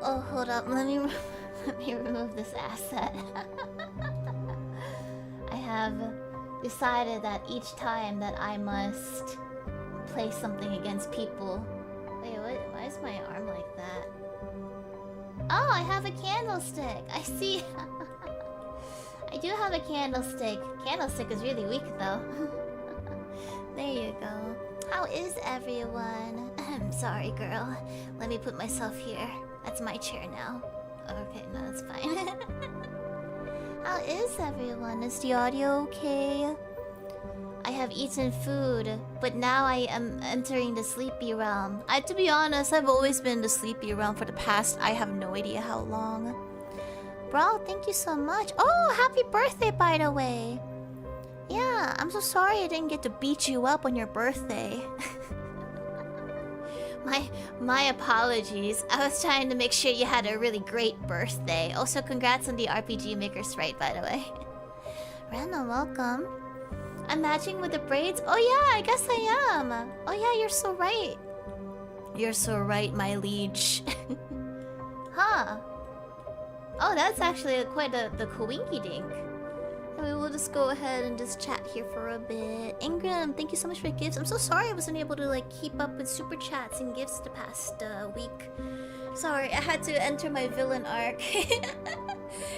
Oh, hold up. Let me remove this asset. I have decided that each time that I must play something against people. Wait, what? Why is my arm like that? Oh, I have a candlestick. I see. I do have a candlestick. Candlestick is really weak though. There you go. How is everyone? I'm sorry, girl. Let me put myself here. That's my chair now. Okay, no, that's fine. How is everyone? Is the audio okay? I have eaten food, but now I am entering the sleepy realm. To be honest, I've always been in the sleepy realm for the past, I have no idea how long. Bro, thank you so much. Oh, happy birthday, by the way. Yeah, I'm so sorry I didn't get to beat you up on your birthday. My apologies. I was trying to make sure you had a really great birthday. Also, congrats on the RPG Maker Sprite, by the way. Random, welcome. I'm matching with the braids? Oh yeah, I guess I am. Oh yeah, you're so right. You're so right, my liege. Huh. Oh, that's actually quite the coinky-dink. We will just go ahead and just chat here for a bit. Ingram, thank you so much for the gifts. I'm so sorry I wasn't able to like keep up with super chats and gifts the past week. Sorry, I had to enter my villain arc.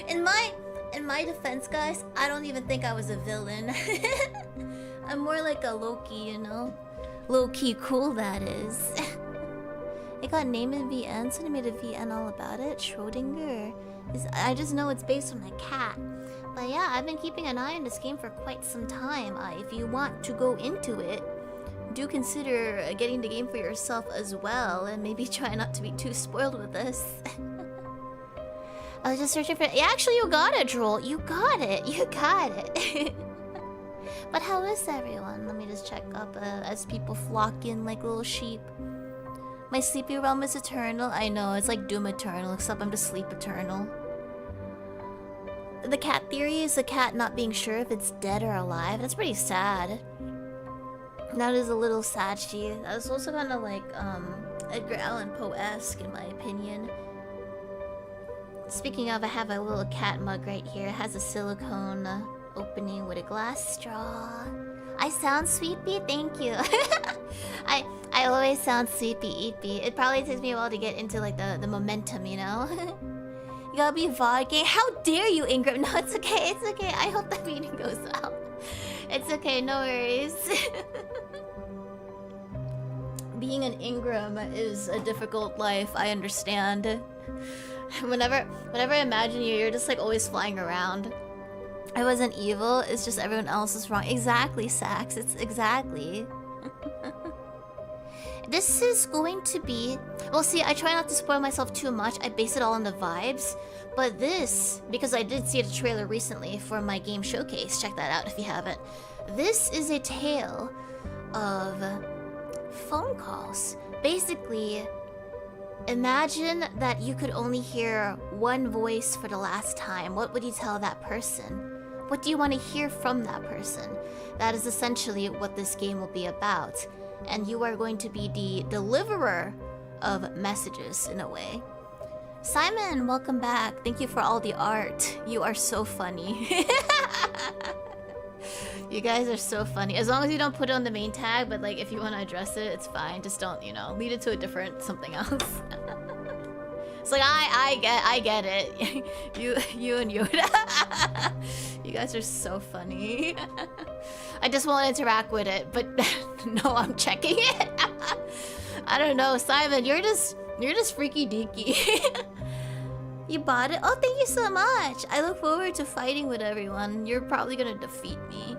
In my defense, guys, I don't even think I was a villain. I'm more like a Loki, you know? Low-key cool, that is. It got named in VN, so they made a VN all about it. Schrödinger. I just know it's based on a cat. But yeah, I've been keeping an eye on this game for quite some time. If you want to go into it, do consider getting the game for yourself as well, and maybe try not to be too spoiled with this. I was just searching for... Yeah, actually, you got it, Droll. You got it. You got it. But how is everyone? Let me just check up as people flock in like little sheep. My sleepy realm is eternal. I know, it's like Doom Eternal, except I'm just Sleep Eternal. The cat theory is the cat not being sure if it's dead or alive. That's pretty sad. That is a little sad, That was also kind of like Edgar Allan Poe-esque in my opinion. Speaking of, I have a little cat mug right here. It has a silicone opening with a glass straw. I sound sweepy? Thank you. I always sound sleepy-eepy. It probably takes me a while to get into like the momentum, you know? You gotta be vodka. How dare you, Ingram? No, it's okay, it's okay. I hope that meeting goes well. It's okay, no worries. Being an Ingram is a difficult life, I understand. Whenever I imagine you, you're just like always flying around. I wasn't evil, it's just everyone else is wrong. Exactly, Sax, it's exactly. This is going to be... Well, see, I try not to spoil myself too much. I base it all on the vibes. But this, because I did see the trailer recently for my game showcase. Check that out if you haven't. This is a tale of phone calls. Basically, imagine that you could only hear one voice for the last time. What would you tell that person? What do you want to hear from that person? That is essentially what this game will be about. And you are going to be the deliverer of messages in a way. Simon, welcome back. Thank you for all the art. You are so funny. You guys are so funny. As long as you don't put it on the main tag, but like if you want to address it, it's fine. Just don't, you know, lead it to a different something else. It's like I get it. you and Yoda. You guys are so funny. I just won't interact with it, but no, I'm checking it. I don't know, Simon, you're just freaky deaky. You bought it? Oh, thank you so much. I look forward to fighting with everyone. You're probably gonna defeat me.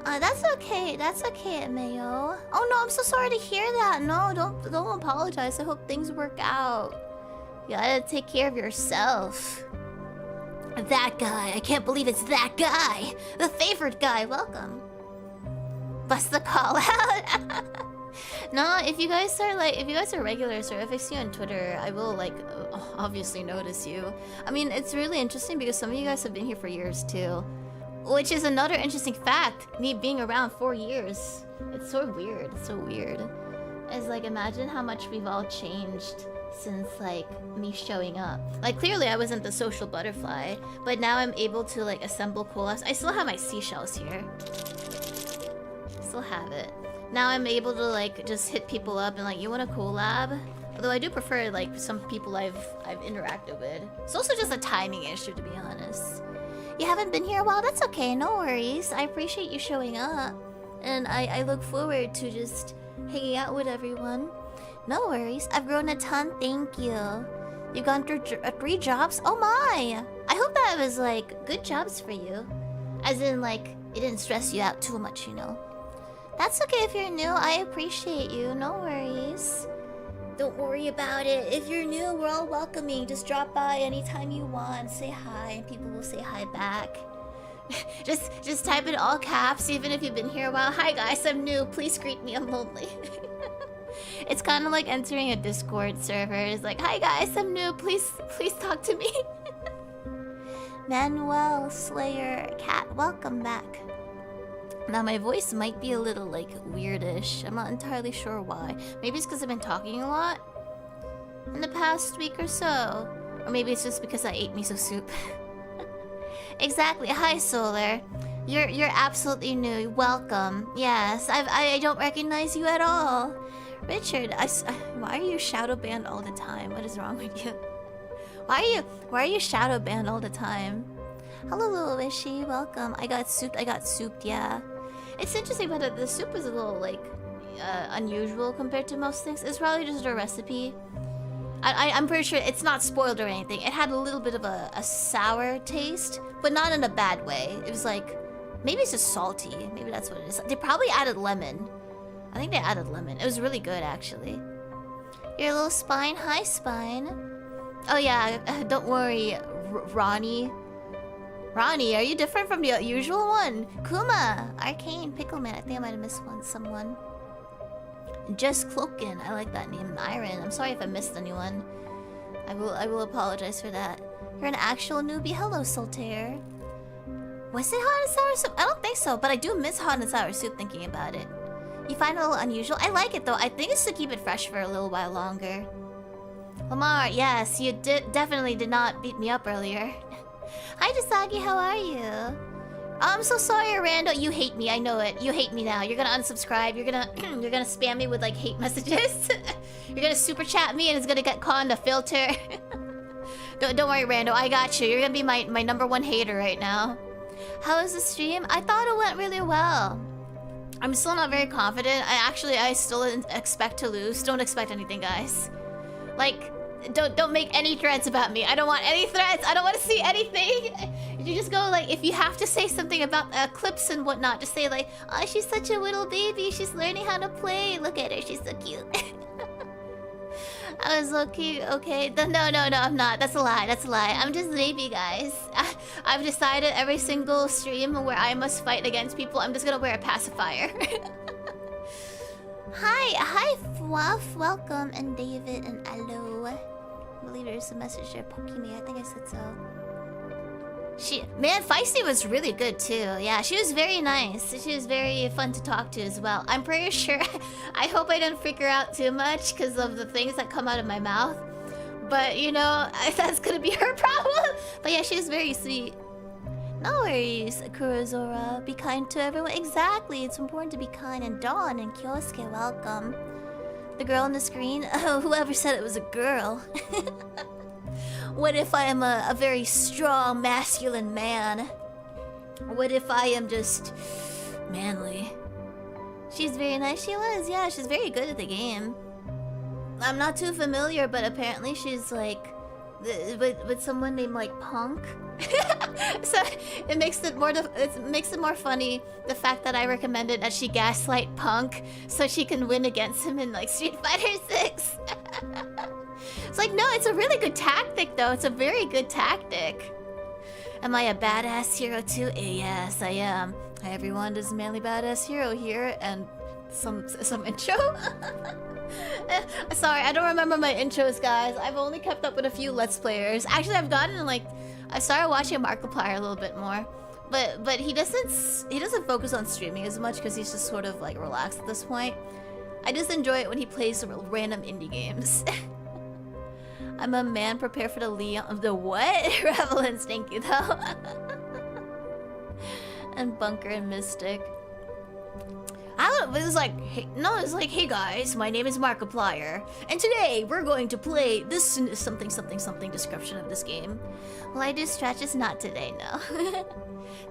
That's okay. That's okay, Mayo. Oh no, I'm so sorry to hear that. No, don't apologize. I hope things work out. You gotta take care of yourself. That guy. I can't believe it's that guy. The favorite guy. Welcome. Bust the call out. No, if you guys are regulars or if I see you on Twitter, I will like obviously notice you. I mean, it's really interesting because some of you guys have been here for years too. Which is another interesting fact, me being around 4 years. It's so weird, it's so weird. It's like, imagine how much we've all changed since like me showing up. Like clearly I wasn't the social butterfly, but now I'm able to like assemble collabs. I still have my seashells here. Still have it. Now I'm able to like just hit people up and like, you want a collab? Although I do prefer like some people I've interacted with. It's also just a timing issue, to be honest. You haven't been here a while? That's okay, no worries. I appreciate you showing up. And I look forward to just hanging out with everyone. No worries. I've grown a ton, thank you. You've gone through 3 jobs? Oh my! I hope that was like good jobs for you. As in like, it didn't stress you out too much, you know. That's okay if you're new. I appreciate you. No worries. Don't worry about it. If you're new, we're all welcoming. Just drop by anytime you want. Say hi, and people will say hi back. just type in all caps, even if you've been here a while. Hi guys, I'm new. Please greet me. I'm lonely. It's kind of like entering a Discord server. It's like, hi guys, I'm new. Please talk to me. Manuel Slayer Cat, welcome back. Now my voice might be a little like weirdish. I'm not entirely sure why. Maybe it's because I've been talking a lot in the past week or so. Or maybe it's just because I ate miso soup. Exactly. Hi Solar. You're absolutely new. Welcome. Yes, I don't recognize you at all. Richard, why are you shadow banned all the time? What is wrong with you? Why are you shadow banned all the time? Hello, little Wishy. Welcome. I got souped, yeah. It's interesting, but the soup is a little, like, unusual compared to most things. It's probably just a recipe. I'm pretty sure it's not spoiled or anything. It had a little bit of a sour taste, but not in a bad way. It was like, maybe it's just salty. Maybe that's what it is. They probably added lemon. I think they added lemon. It was really good, actually. Your little spine? Hi, spine. Oh, yeah. Don't worry, Ronnie. Ronnie, are you different from the usual one? Kuma, Arcane, Pickleman. I think I might have missed someone. Just Cloakin. I like that name. Myron. I'm sorry if I missed anyone. I will apologize for that. You're an actual newbie. Hello, Soltaire. Was it hot and sour soup? I don't think so, but I do miss hot and sour soup thinking about it. You find it a little unusual? I like it though. I think it's to keep it fresh for a little while longer. Lamar, yes, you definitely did not beat me up earlier. Hi, Dasagi, how are you? Oh, I'm so sorry, Rando. You hate me, I know it. You hate me now. You're gonna unsubscribe. You're gonna you're gonna spam me with like hate messages. You're gonna super chat me and it's gonna get caught in the filter. Don't worry, Rando. I got you. You're gonna be my #1 hater right now. How was the stream? I thought it went really well. I'm still not very confident. I still expect to lose. Don't expect anything, guys. Like, don't make any threats about me. I don't want any threats. I don't want to see anything. You just go like, if you have to say something about clips and whatnot, just say like, oh, she's such a little baby. She's learning how to play. Look at her. She's so cute. I was low-key, okay. No, I'm not. That's a lie. That's a lie. I'm just a baby, guys. I've decided every single stream where I must fight against people, I'm just gonna wear a pacifier. Hi, Fluff. Welcome, and David, and Allo. I believe there's a message there. Pokime, I think I said so. Man, Feisty was really good too. Yeah, she was very nice. She was very fun to talk to as well. I'm pretty sure, I hope I didn't freak her out too much because of the things that come out of my mouth. But, you know, that's gonna be her problem. But yeah, she was very sweet. No worries, Kurozora. Be kind to everyone. Exactly, it's important to be kind. And Dawn and Kyosuke, welcome. The girl on the screen? Oh, whoever said it was a girl. What if I am a very strong, masculine man? What if I am just manly? She's very nice. She was, yeah. She's very good at the game. I'm not too familiar, but apparently she's like with someone named like Punk. So it makes it more funny the fact that I recommended that she gaslight Punk so she can win against him in like Street Fighter 6. It's like, no, it's a really good tactic though. It's a very good tactic. Am I a badass hero too? Yes, I am. Hi everyone, this is Manly Badass Hero here, and some intro. Sorry, I don't remember my intros, guys. I've only kept up with a few Let's Players. Actually, I started watching Markiplier a little bit more, but he doesn't focus on streaming as much because he's just sort of like relaxed at this point. I just enjoy it when he plays random indie games. I'm a man, prepare for the Leon of the what? Revelance, thank you though. And Bunker and Mystic. It was like, hey, no, it's like, hey guys, my name is Markiplier, and today we're going to play this something description of this game. Well, I do stretches, not today, no.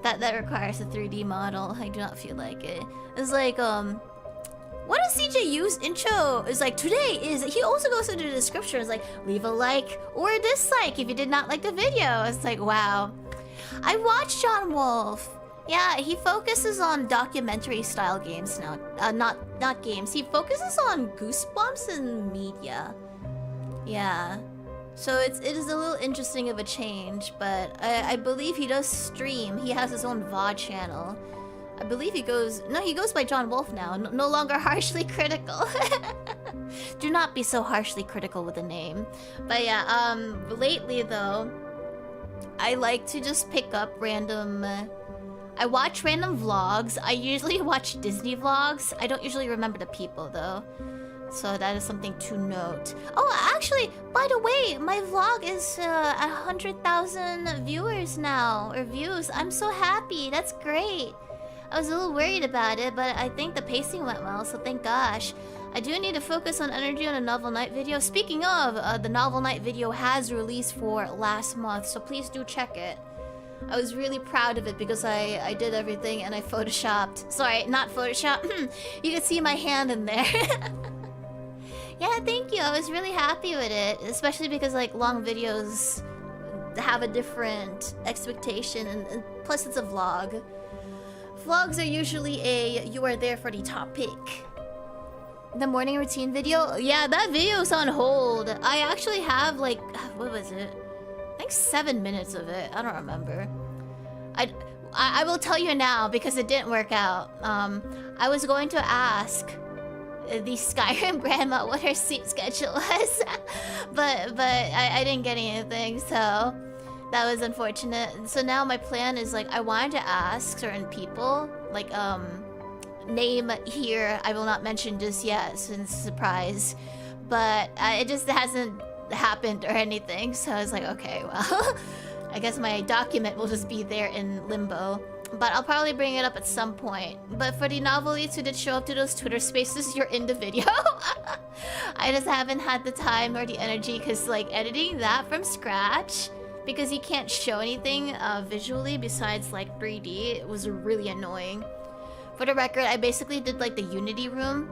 that requires a 3D model. I do not feel like it. It's like, what does CJU's intro is like today is, he also goes into the description, it's like, leave a like or a dislike if you did not like the video. It's like, wow. I watched John Wolf. Yeah, he focuses on documentary style games now. Not games. He focuses on Goosebumps and media. Yeah. So it is a little interesting of a change, but I believe he does stream. He has his own VOD channel. I believe he goes by John Wolf now. No longer harshly critical. Do not be so harshly critical with a name. But yeah, lately though, I like to just pick up random... I watch random vlogs. I usually watch Disney vlogs. I don't usually remember the people though. So that is something to note. Oh, actually, by the way, my vlog is 100,000 viewers now, or views. I'm so happy. That's great. I was a little worried about it, but I think the pacing went well, so thank gosh. I do need to focus on energy on a Novel Night video. Speaking of, the Novel Night video has released for last month, so please do check it. I was really proud of it because I did everything and I photoshopped. Sorry, not Photoshop. You can see my hand in there. Yeah, thank you. I was really happy with it, especially because like long videos have a different expectation, and plus it's a vlog. Vlogs are usually you are there for the topic. The morning routine video? Yeah, that video's on hold. I actually have like, what was it? I think 7 minutes of it. I don't remember. I will tell you now because it didn't work out. I was going to ask the Skyrim grandma what her sleep schedule was, but I didn't get anything, so that was unfortunate. So now my plan is like, I wanted to ask certain people, like name here I will not mention just yet since it's a surprise, but it just hasn't happened or anything. So I was like, okay, well, I guess my document will just be there in limbo. But I'll probably bring it up at some point. But for the novelists who did show up to those Twitter spaces, you're in the video. I just haven't had the time or the energy, because like editing that from scratch, because you can't show anything visually besides like 3D, it was really annoying. For the record, I basically did like the Unity room,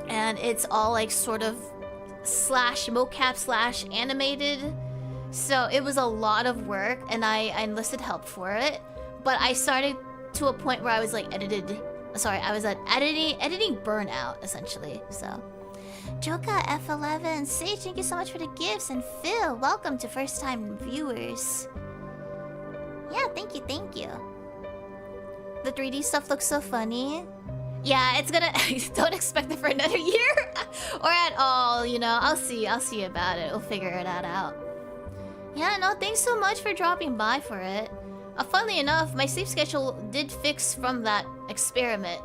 and it's all like sort of /mocap/ animated. So it was a lot of work, and I enlisted help for it. But I started to a point where I was like I was at editing burnout essentially. So Joka F11, Sage, thank you so much for the gifts, and Phil, welcome to first time viewers. Yeah, thank you. The 3D stuff looks so funny. Yeah, it's gonna don't expect it for another year or at all, you know. I'll see about it. We'll figure that out. Yeah, no, thanks so much for dropping by for it. Funnily enough, my sleep schedule did fix from that experiment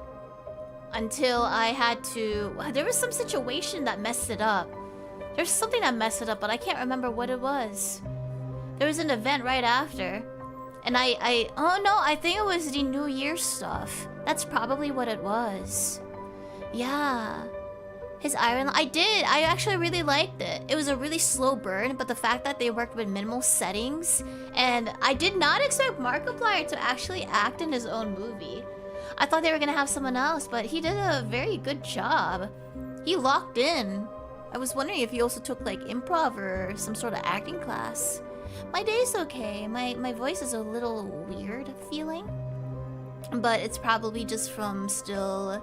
until I had to... There was some situation that messed it up. There's something that messed it up, but I can't remember what it was. There was an event right after. And oh no, I think it was the New Year stuff. That's probably what it was. Yeah. His Iron... I actually really liked it. It was a really slow burn, but the fact that they worked with minimal settings, and I did not expect Markiplier to actually act in his own movie. I thought they were gonna have someone else, but he did a very good job. He locked in. I was wondering if he also took like improv or some sort of acting class. My day's okay. My voice is a little weird feeling, but it's probably just from still...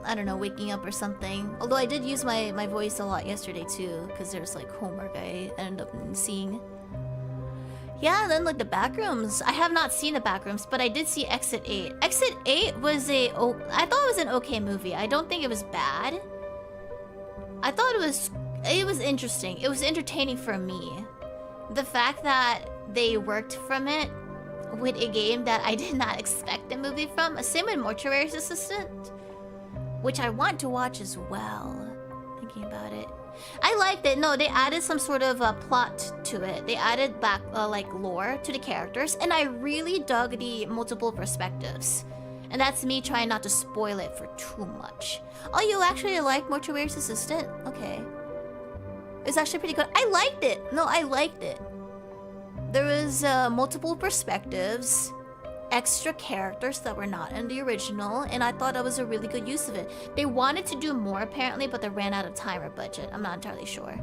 I don't know, waking up or something. Although I did use my voice a lot yesterday too, because there's like homework I ended up seeing. Yeah, then like the Backrooms. I have not seen the Backrooms, but I did see Exit 8. Exit 8 was I thought it was an okay movie. I don't think it was bad. I thought it was interesting. It was entertaining for me. The fact that they worked from it with a game that I did not expect a movie from. Same with Mortuary's Assistant, which I want to watch as well, thinking about it. I liked it. No, they added some sort of plot to it. They added back like lore to the characters, and I really dug the multiple perspectives. And that's me trying not to spoil it for too much. Oh, you actually like Mortuary's Assistant? Okay. It's actually pretty good. I liked it. No, I liked it. There was multiple perspectives, extra characters that were not in the original, and I thought that was a really good use of it. They wanted to do more apparently, but they ran out of time or budget. I'm not entirely sure.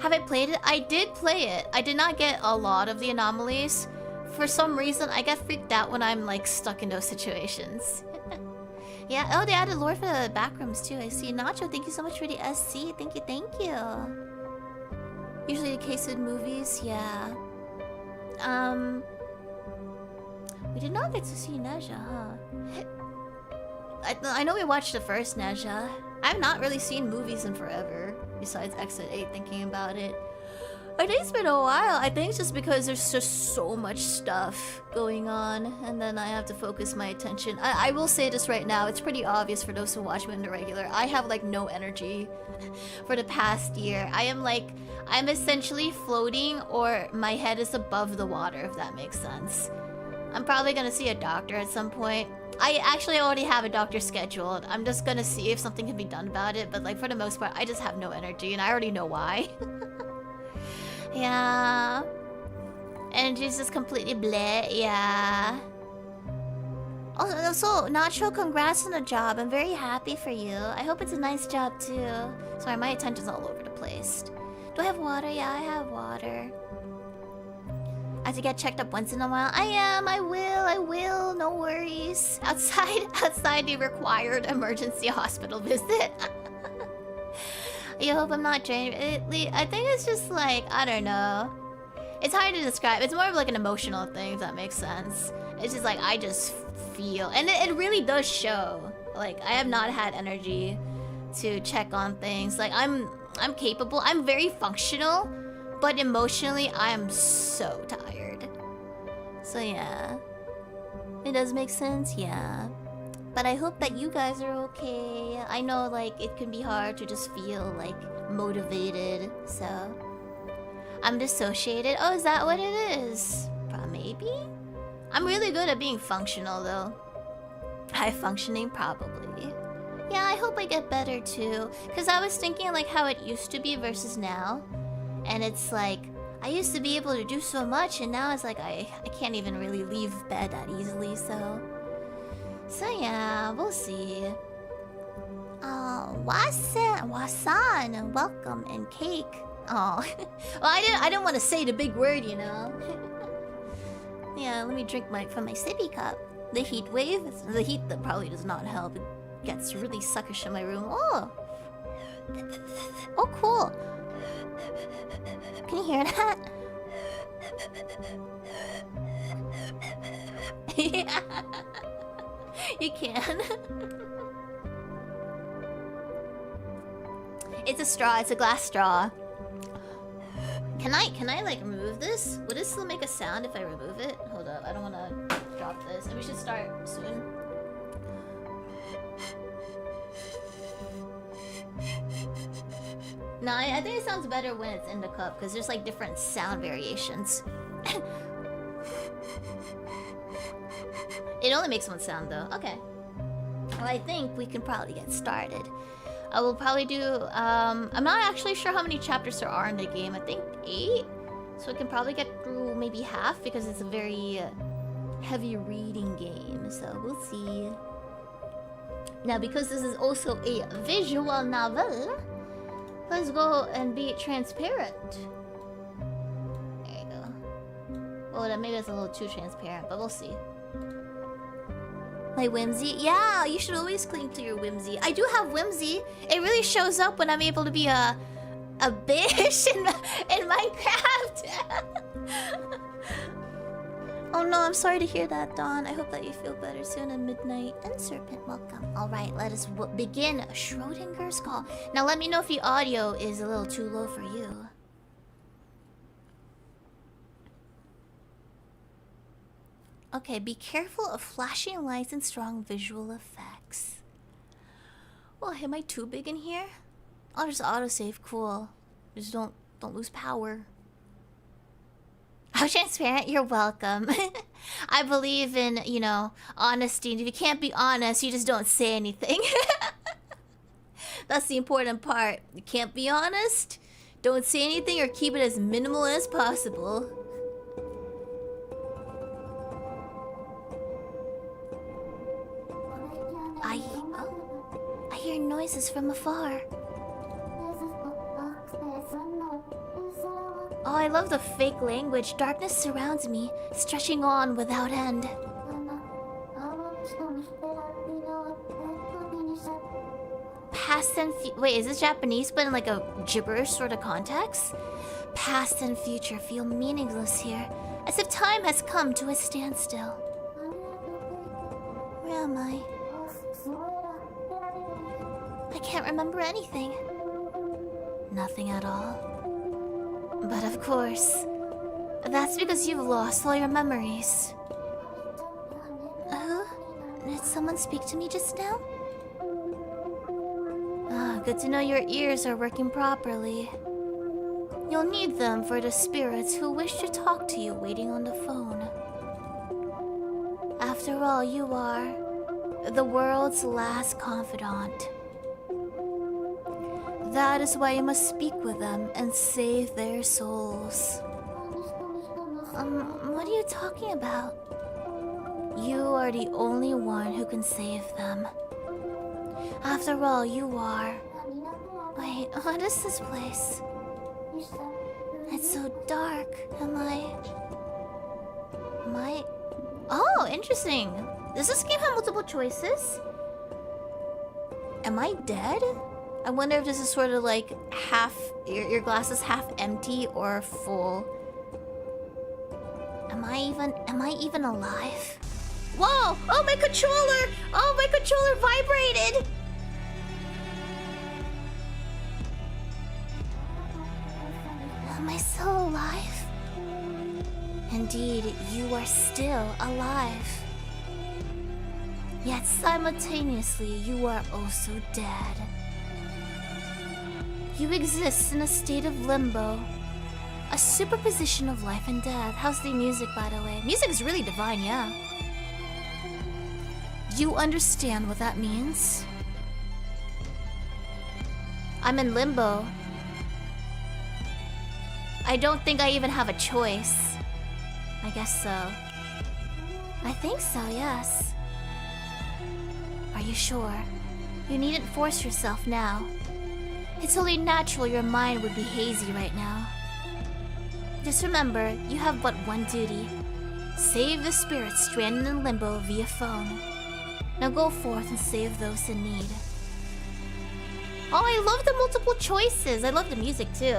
Have I played it? I did play it. I did not get a lot of the anomalies. For some reason, I get freaked out when I'm like stuck in those situations. Yeah, oh, they added lore for the backrooms too. I see. Nacho, thank you so much for the SC. Thank you, thank you. Usually the case with movies, yeah. We did not get to see Neja, huh? I know we watched the first Neja. I've not really seen movies in forever, besides Exit 8, thinking about it. I think it's been a while. I think it's just because there's just so much stuff going on, and then I have to focus my attention. I will say this right now, it's pretty obvious for those who watch me on the regular. I have like no energy for the past year. I'm essentially floating, or my head is above the water, if that makes sense. I'm probably gonna see a doctor at some point. I actually already have a doctor scheduled. I'm just gonna see if something can be done about it, but like for the most part, I just have no energy, and I already know why. Yeah. Energy's just completely bleh, yeah. Also, Nacho, congrats on the job. I'm very happy for you. I hope it's a nice job too. Sorry, my attention's all over the place. Do I have water? Yeah, I have water. I have to get checked up once in a while. I will, no worries. Outside the required emergency hospital visit. You hope I'm not drained. I think it's just like, I don't know. It's hard to describe. It's more of like an emotional thing, if that makes sense. It's just like, I just feel, and it really does show. Like, I have not had energy to check on things. Like, I'm capable. I'm very functional, but emotionally, I am so tired. So yeah. It does make sense, yeah. But I hope that you guys are okay. I know, like, it can be hard to just feel, like, motivated, so... I'm dissociated. Oh, is that what it is? Maybe? I'm really good at being functional, though. High functioning, probably. Yeah, I hope I get better, too. Because I was thinking, like, how it used to be versus now. And it's like, I used to be able to do so much, and now it's like, I can't even really leave bed that easily, so... So yeah, we'll see. Wasan, welcome, and cake. Oh, well, I didn't want to say the big word, you know. Yeah, let me drink from my sippy cup. The heat wave, the heat that probably does not help. It gets really suckish in my room. Oh, cool. Can you hear that? Yeah. You can. It's a straw. It's a glass straw. Can I like remove this? Would it still make a sound if I remove it? Hold up. I don't want to drop this. And we should start soon. No, I think it sounds better when it's in the cup because there's like different sound variations. It only makes one sound though. Okay. Well, I think we can probably get started. I will probably do, I'm not actually sure how many chapters there are in the game. I think 8? So I can probably get through maybe half because it's a very heavy reading game. So we'll see. Now, because this is also a visual novel, let's go and be transparent. There you go. Well, maybe that's a little too transparent, but we'll see. My whimsy? Yeah, you should always cling to your whimsy. I do have whimsy. It really shows up when I'm able to be a bitch in Minecraft. Oh no, I'm sorry to hear that, Dawn. I hope that you feel better soon at midnight. And Serpent, welcome. Alright, let us begin Schrödinger's call. Now let me know if the audio is a little too low for you. Okay, be careful of flashing lights and strong visual effects. Well, am I too big in here? I'll just autosave. Cool. Just don't lose power. How transparent? You're welcome. I believe in, you know, honesty. And if you can't be honest, you just don't say anything. That's the important part. You can't be honest, don't say anything, or keep it as minimal as possible. I hear noises from afar. Oh, I love the fake language. Darkness surrounds me, stretching on without end. Past and wait, is this Japanese but in like a gibberish sort of context? Past and future feel meaningless here, as if time has come to a standstill. Where am I? I can't remember anything. Nothing at all. But of course, that's because you've lost all your memories. Did someone speak to me just now? Good to know your ears are working properly. You'll need them for the spirits who wish to talk to you waiting on the phone. After all, you are the world's last confidant. That is why you must speak with them and save their souls. What are you talking about? You are the only one who can save them. After all, you are... Wait, what is this place? It's so dark. Am I... Oh, interesting. Does this game have multiple choices? Am I dead? I wonder if this is sort of like half... Your glass is half empty or full. Am I even alive? Whoa! Oh, my controller! Oh, my controller vibrated! Am I still alive? Indeed, you are still alive. Yet simultaneously, you are also dead. You exist in a state of limbo. A superposition of life and death. How's the music, by the way? Music is really divine, yeah. You understand what that means? I'm in limbo. I don't think I even have a choice. I guess so. I think so, yes. Are you sure? You needn't force yourself now. It's only natural your mind would be hazy right now. Just remember, you have but one duty. Save the spirits stranded in limbo via phone. Now go forth and save those in need. Oh, I love the multiple choices. I love the music too.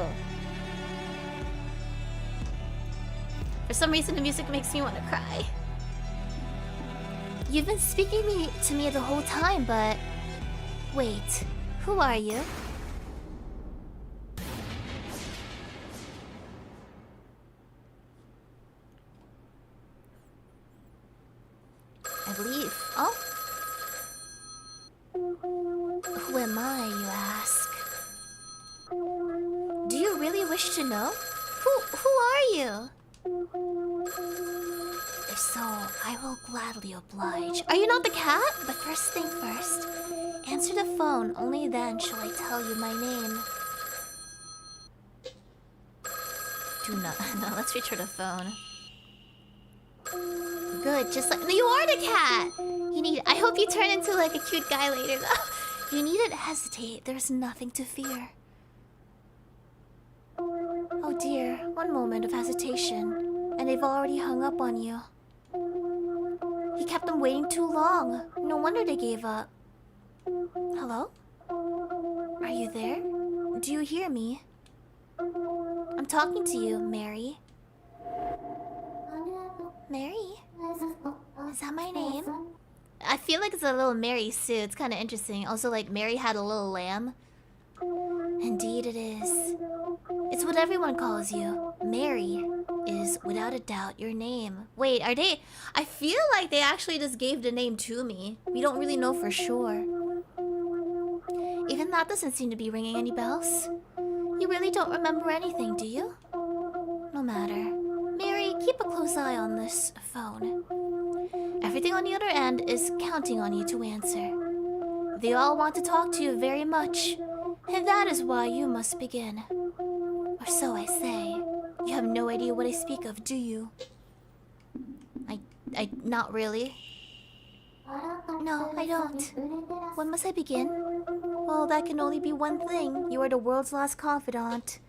For some reason, the music makes me want to cry. You've been speaking to me the whole time, but... Wait, who are you? I believe... Oh? Who am I, you ask? Do you really wish to know? Who are you? If so, I will gladly oblige. Are you not the cat? But first thing first, answer the phone. Only then shall I tell you my name. Do not. No, let's reach for the phone. Good, just like... No, you are the cat! You need... I hope you turn into like a cute guy later, though. You needn't hesitate. There's nothing to fear. Oh dear, one moment of hesitation, and they've already hung up on you. You kept them waiting too long. No wonder they gave up. Hello? Are you there? Do you hear me? I'm talking to you, Mary. Mary? Is that my name? I feel like it's a little Mary Sue. It's kind of interesting. Also, like, Mary had a little lamb. Indeed it is. It's what everyone calls you. Mary is, without a doubt, your name. Wait, are they... I feel like they actually just gave the name to me. We don't really know for sure. Even that doesn't seem to be ringing any bells. You really don't remember anything, do you? No matter. Mary, keep a close eye on this phone. Everything on the other end is counting on you to answer. They all want to talk to you very much, and that is why you must begin. Or so I say. You have no idea what I speak of, do you? Not really. No, I don't. When must I begin? Well, that can only be one thing. You are the world's last confidant.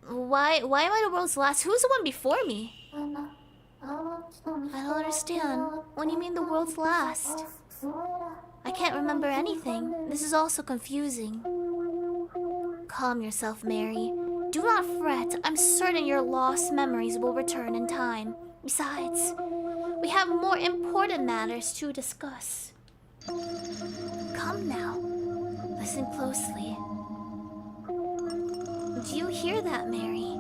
Why am I the world's last? Who's the one before me? I don't understand. What do you mean the world's last? I can't remember anything. This is all so confusing. Calm yourself, Mary. Do not fret. I'm certain your lost memories will return in time. Besides, we have more important matters to discuss. Come now. Listen closely. Do you hear that, Mary?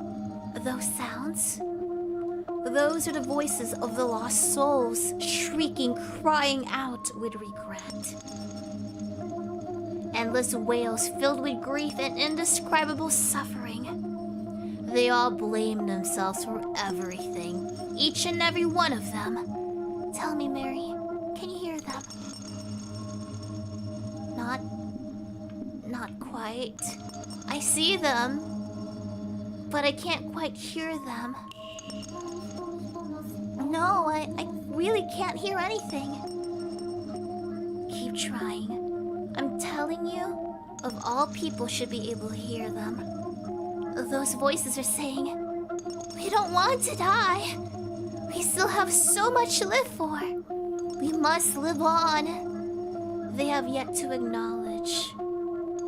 Those sounds? Those are the voices of the lost souls, shrieking, crying out with regret. Endless wails filled with grief and indescribable suffering. They all blame themselves for everything, each and every one of them. Tell me, Mary, can you hear them? Not quite. I see them, but I can't quite hear them. No, I really can't hear anything. Keep trying. I'm telling you, of all people should be able to hear them. Those voices are saying, we don't want to die. We still have so much to live for. We must live on. They have yet to acknowledge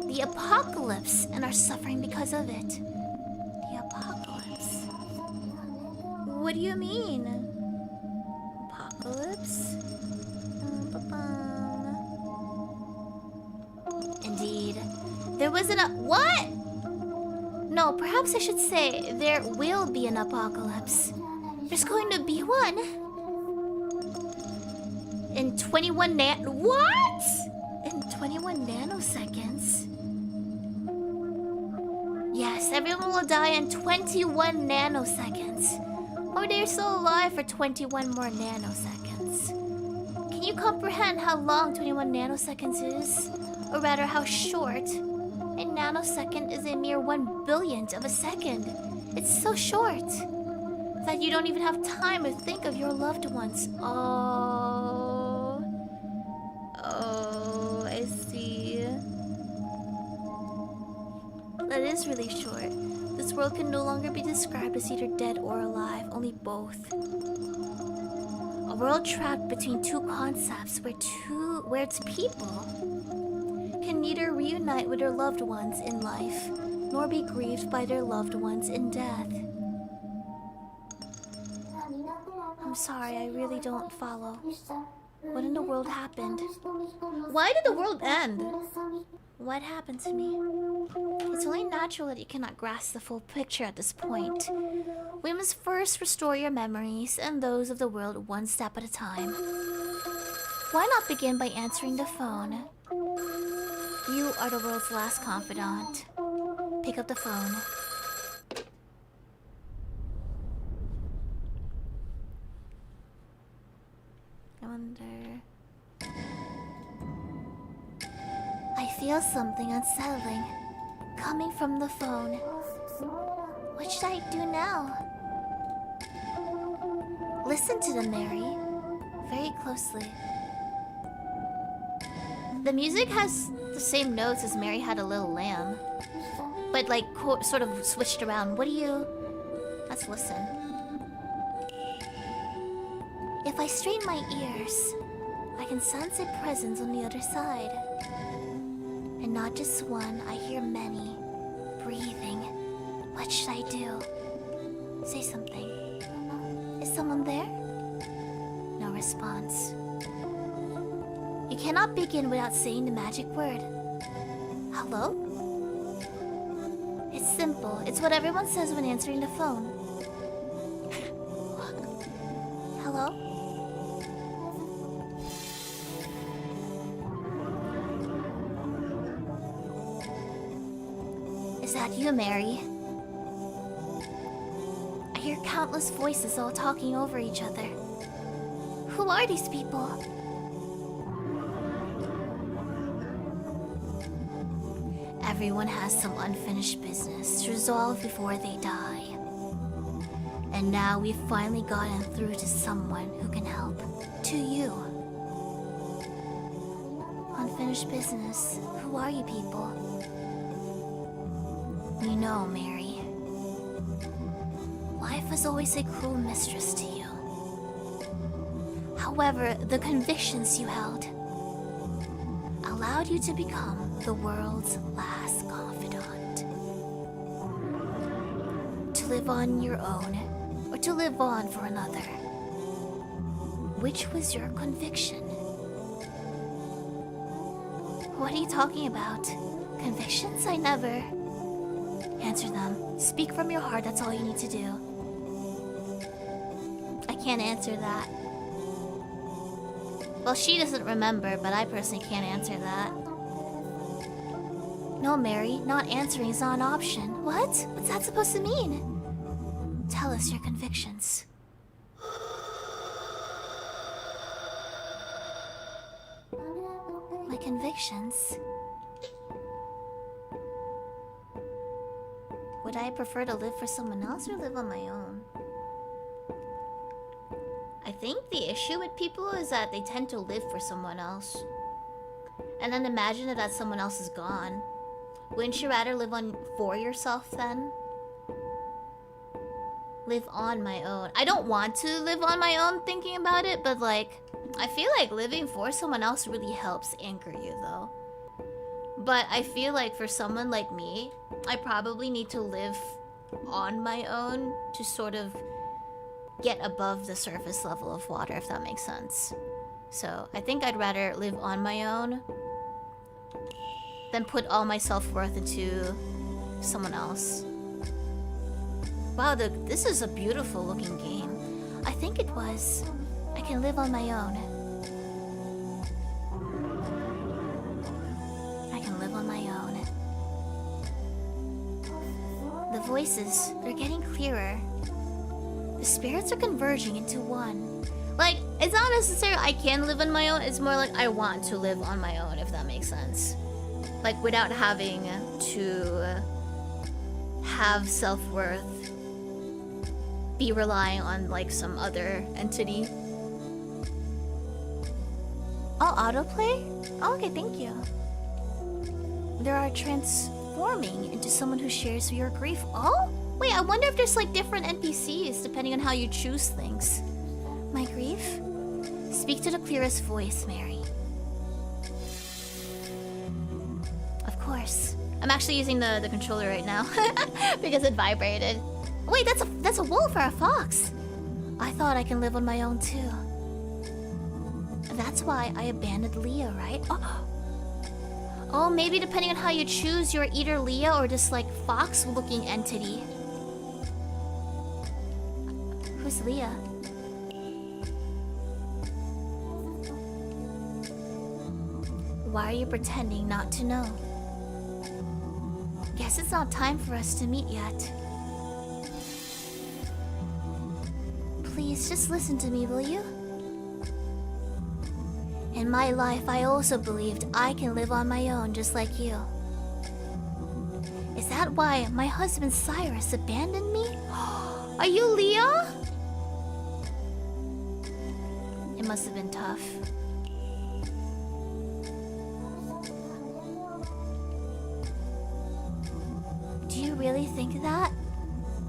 the apocalypse and are suffering because of it. The apocalypse? What do you mean? Apocalypse? Indeed. There was what? No, perhaps I should say there will be an apocalypse. There's going to be one. In 21 what? In 21 nanoseconds? Yes, everyone will die in 21 nanoseconds. Or they're still alive for 21 more nanoseconds. Can you comprehend how long 21 nanoseconds is? Or rather, how short? A nanosecond is a mere 1/100000th of a second. It's so short that you don't even have time to think of your loved ones. Oh, I see. That is really short. This world can no longer be described as either dead or alive, only both. A world trapped between two concepts where its people can neither reunite with their loved ones in life, nor be grieved by their loved ones in death. I'm sorry, I really don't follow. What in the world happened? Why did the world end? What happened to me? It's only natural that you cannot grasp the full picture at this point. We must first restore your memories and those of the world one step at a time. Why not begin by answering the phone? You are the world's last confidant. Pick up the phone. I wonder... I feel something unsettling coming from the phone. What should I do now? Listen to them, Mary. Very closely. The music has the same notes as Mary Had a Little Lamb, but like sort of switched around. What do you... Let's listen. If I strain my ears, I can sense a presence on the other side. And not just one, I hear many. Breathing. What should I do? Say something. Is someone there? No response. You cannot begin without saying the magic word. Hello? It's simple. It's what everyone says when answering the phone. Hello? you, Mary. I hear countless voices all talking over each other. Who are these people? Everyone has some unfinished business to resolve before they die. And now we've finally gotten through to someone who can help. To you. Unfinished business. Who are you people? You know, Mary. Life was always a cruel mistress to you. However, the convictions you held allowed you to become the world's last confidant. To live on your own, or to live on for another. Which was your conviction? What are you talking about? Convictions? I never... Answer them. Speak from your heart, that's all you need to do. I can't answer that. Well, she doesn't remember, but I personally can't answer that. No, Mary, not answering is not an option. What? What's that supposed to mean? Tell us your convictions. My convictions? Would I prefer to live for someone else or live on my own? I think the issue with people is that they tend to live for someone else. And then imagine that someone else is gone. Wouldn't you rather live on for yourself then? Live on my own. I don't want to live on my own thinking about it, but like, I feel like living for someone else really helps anchor you though. But I feel like for someone like me, I probably need to live on my own to sort of get above the surface level of water, if that makes sense. So I think I'd rather live on my own than put all my self-worth into someone else. Wow, this is a beautiful looking game. I think it was. I can live on my own. I can live on my own. The voices, they're getting clearer. The spirits are converging into one. Like, it's not necessarily I can live on my own, it's more like I want to live on my own, if that makes sense. Like, without having to have self-worth be relying on, like, some other entity. Oh, autoplay? Oh, okay, thank you. There are transforming into someone who shares your grief. Oh? Wait, I wonder if there's, like, different NPCs depending on how you choose things. My grief? Speak to the clearest voice, Mary. Of course. I'm actually using the controller right now because it vibrated. Wait, that's a wolf or a fox? I thought I can live on my own too. That's why I abandoned Leah, right? Oh, maybe depending on how you choose, you're either Leah or this like fox-looking entity. Who's Leah? Why are you pretending not to know? Guess it's not time for us to meet yet. Please, just listen to me, will you? In my life, I also believed I can live on my own just like you. Is that why my husband Cyrus abandoned me? Are you Leah? It must have been tough. Do you really think that?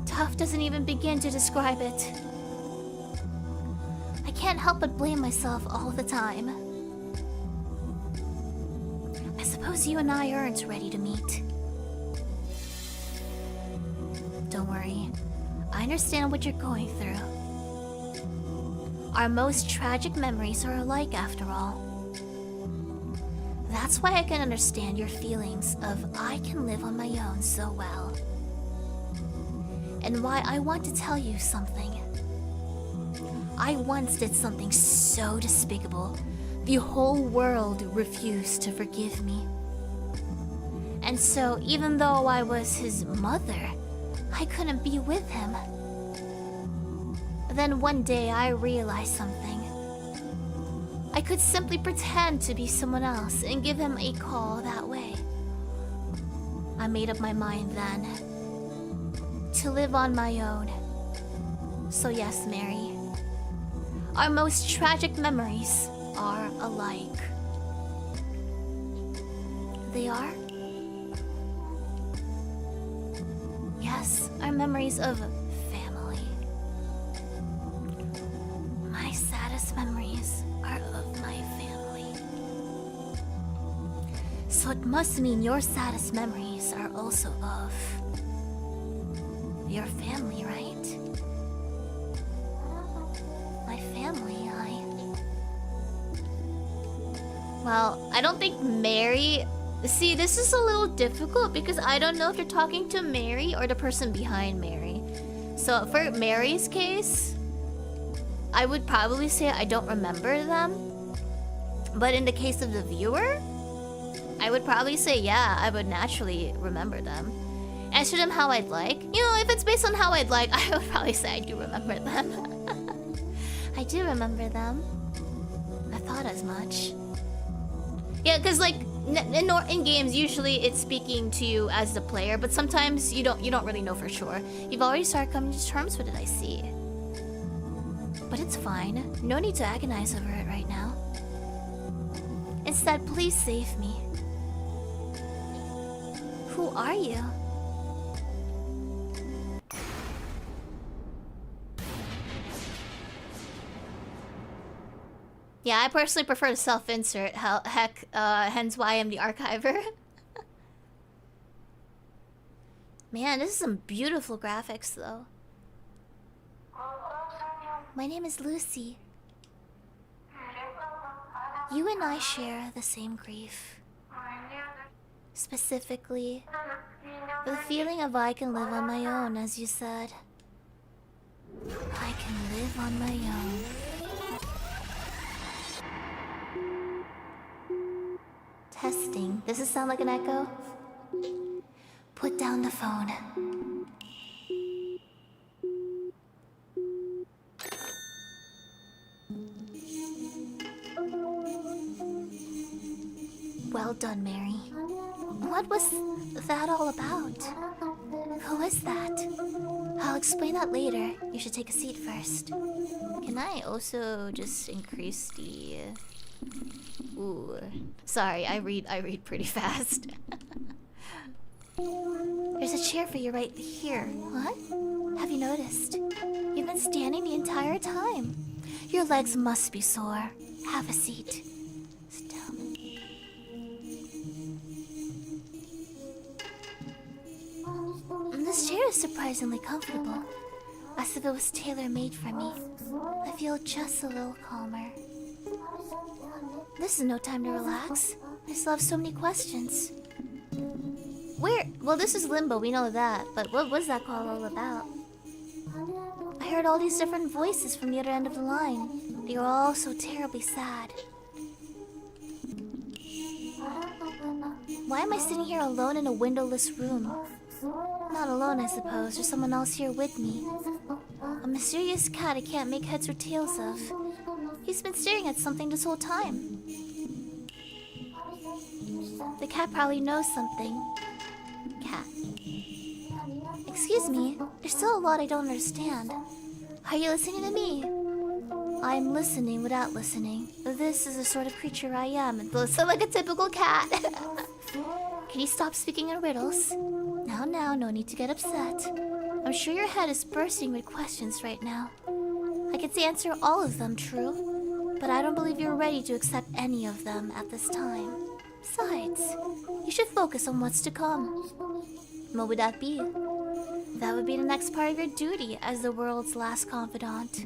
Tough doesn't even begin to describe it. I can't help but blame myself all the time. I suppose you and I aren't ready to meet. Don't worry. I understand what you're going through. Our most tragic memories are alike after all. That's why I can understand your feelings of I can live on my own so well. And why I want to tell you something. I once did something so despicable, the whole world refused to forgive me. And so, even though I was his mother, I couldn't be with him. Then one day I realized something. I could simply pretend to be someone else and give him a call that way. I made up my mind then to live on my own. So yes, Mary, our most tragic memories are alike. They are? Yes, our memories of family. My saddest memories are of my family. So it must mean your saddest memories are also of your family, right? My family, Well, I don't think Mary... See, this is a little difficult because I don't know if you're talking to Mary or the person behind Mary. So for Mary's case, I would probably say I don't remember them. But in the case of the viewer, I would probably say, yeah, I would naturally remember them. Answer them how I'd like. You know, if it's based on how I'd like, I would probably say I do remember them. I do remember them. I thought as much. Yeah, because like in games, usually it's speaking to you as the player, but sometimes you don't really know for sure. You've already started coming to terms with it, I see. But it's fine. No need to agonize over it right now. Instead, please save me. Who are you? Yeah, I personally prefer to self-insert. Heck, hence why I'm the archiver. Man, this is some beautiful graphics, though. My name is Lucy. You and I share the same grief. Specifically, the feeling of I can live on my own, as you said. I can live on my own. Testing. Does it sound like an echo? Put down the phone. Well done, Mary. What was that all about? Who is that? I'll explain that later. You should take a seat first. Can I also just increase the... Ooh. Sorry, I read pretty fast. There's a chair for you right here. What? Have you noticed? You've been standing the entire time. Your legs must be sore. Have a seat. Sit down. This chair is surprisingly comfortable. As if it was tailor-made for me. I feel just a little calmer. This is no time to relax. I still have so many questions. Where? Well, this is Limbo, we know that. But what was that call all about? I heard all these different voices from the other end of the line. They were all so terribly sad. Why am I sitting here alone in a windowless room? Not alone, I suppose. There's someone else here with me. A mysterious cat I can't make heads or tails of. He's been staring at something this whole time. The cat probably knows something. Cat. Excuse me, there's still a lot I don't understand. Are you listening to me? I'm listening without listening. This is the sort of creature I am. So like a typical cat. Can you stop speaking in riddles? Now, no need to get upset. I'm sure your head is bursting with questions right now. I could answer all of them, true, but I don't believe you're ready to accept any of them at this time. Besides, you should focus on what's to come. What would that be? That would be the next part of your duty as the world's last confidant.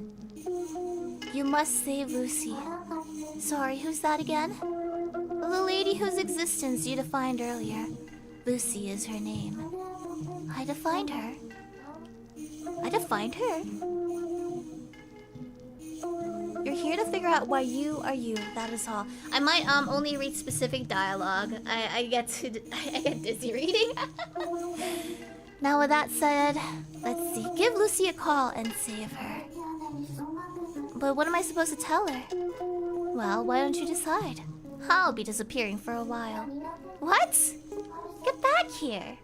You must save Lucy. Sorry, who's that again? The lady whose existence you defined earlier. Lucy is her name. I defined her. I defined her? You're here to figure out why you are you. That is all. I might only read specific dialogue. I get dizzy reading. Now with that said, let's see. Give Lucy a call and save her. But what am I supposed to tell her? Well, why don't you decide? I'll be disappearing for a while. What? Get back here.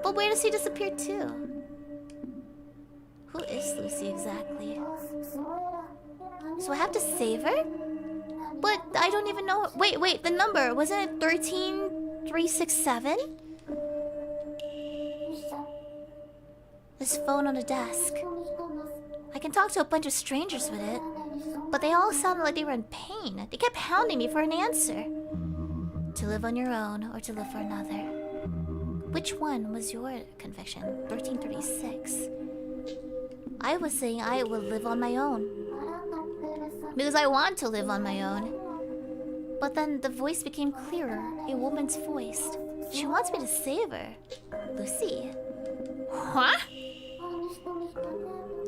But where does he disappear to? Who is Lucy exactly? So I have to save her? But I don't even know. Wait, the number. Wasn't it 13367? This phone on the desk. I can talk to a bunch of strangers with it, but they all sounded like they were in pain. They kept hounding me for an answer. To live on your own or to live for another. Which one was your conviction? 1336. I was saying I will live on my own. Because I want to live on my own. But then the voice became clearer, a woman's voice. She wants me to save her. Lucy. Huh?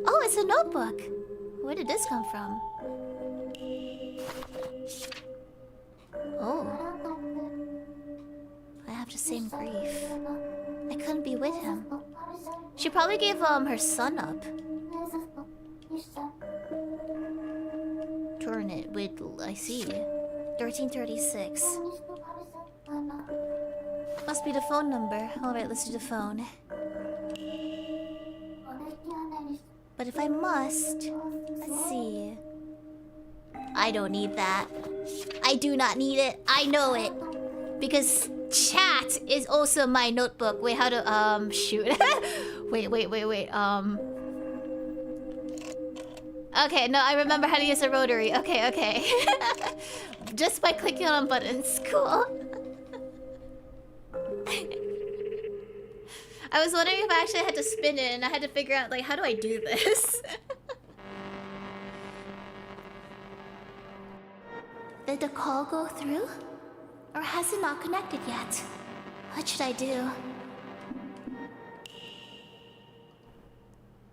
Oh, it's a notebook. Where did this come from? Oh. I have the same grief. I couldn't be with him. She probably gave her son up. Turn it with, I see. 1336. Must be the phone number. Alright, let's do the phone. But if I must, let's see. I don't need that. I do not need it. I know it. Because chat is also my notebook. Wait, how to, shoot. wait. Okay, no, I remember how to use a rotary. Okay. Just by clicking on buttons. Cool. I was wondering if I actually had to spin it and I had to figure out, like, how do I do this? Did the call go through? Or has it not connected yet? What should I do?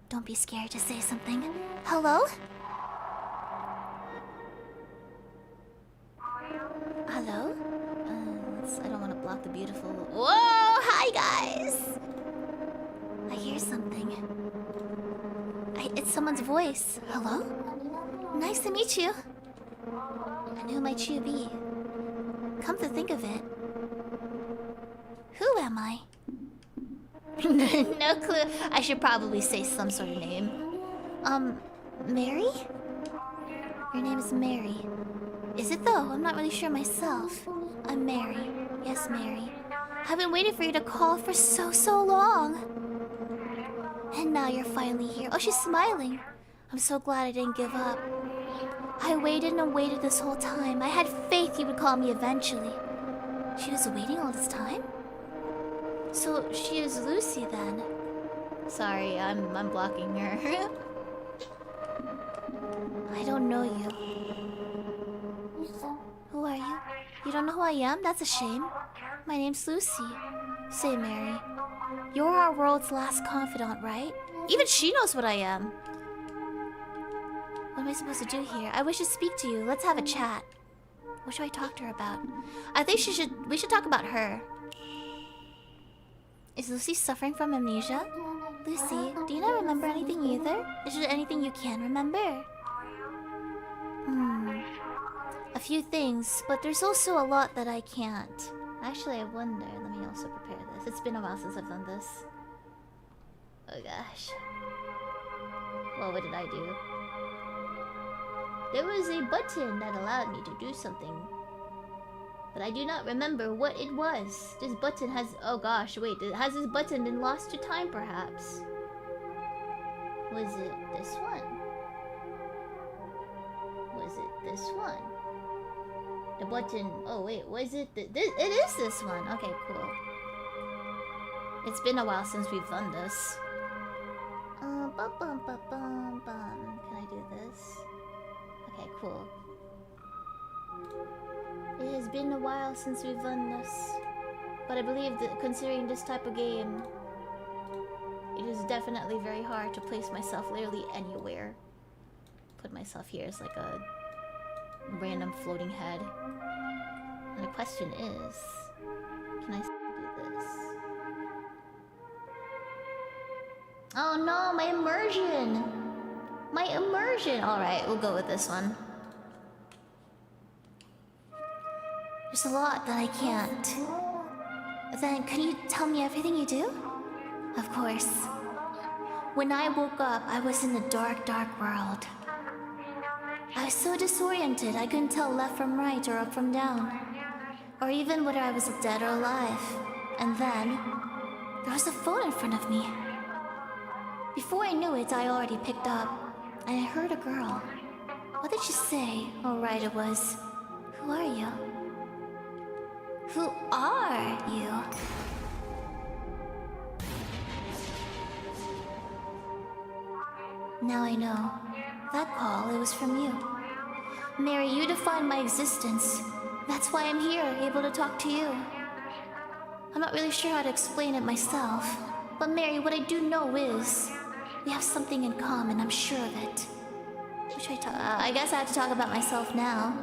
Don't be scared to say something. Hello? Hello? I don't want to block the beautiful... Whoa! Hi, guys! I hear something. It's someone's voice. Hello? Nice to meet you. And who might you be? Come to think of it. Who am I? No clue. I should probably say some sort of name. Mary? Your name is Mary. Is it though? I'm not really sure myself. I'm Mary. Yes, Mary. I've been waiting for you to call for so long. And now you're finally here. Oh, she's smiling. I'm so glad I didn't give up. I waited and waited this whole time. I had faith you would call me eventually. She was waiting all this time? So she is Lucy then. Sorry, I'm blocking her. I don't know you. Who are you? You don't know who I am? That's a shame. My name's Lucy. Say, Mary. You're our world's last confidant, right? Even she knows what I am. What am I supposed to do here? I wish to speak to you. Let's have a chat. What should I talk to her about? I think we should talk about her. Is Lucy suffering from amnesia? Lucy, do you not remember anything either? Is there anything you can remember? A few things, but there's also a lot that I can't. Actually, I wonder. Let me also prepare this. It's been a while since I've done this. Oh gosh. Well, what did I do? There was a button that allowed me to do something. But I do not remember what it was. This button has... Oh gosh, wait. Has this button been lost to time, perhaps? Was it this one? Was it this one? The button... Oh wait, was it... It is this one. Okay, cool. It's been a while since we've done this. Can I do this? Okay, cool. It has been a while since we've done this. But I believe that considering this type of game, it is definitely very hard to place myself literally anywhere. put myself here as like a random floating head. And the question is, can I do this? Oh no, my immersion! My immersion! Alright, we'll go with this one. There's a lot that I can't. Then, can you tell me everything you do? Of course. When I woke up, I was in a dark, dark world. I was so disoriented, I couldn't tell left from right or up from down. Or even whether I was dead or alive. And then, there was a phone in front of me. Before I knew it, I already picked up. And I heard a girl. What did she say? Oh, right, it was... Who are you? Who are you? Now I know. That call, it was from you. Mary, you defined my existence. That's why I'm here, able to talk to you. I'm not really sure how to explain it myself. But Mary, what I do know is... we have something in common, I'm sure of it. What should I talk... I guess I have to talk about myself now.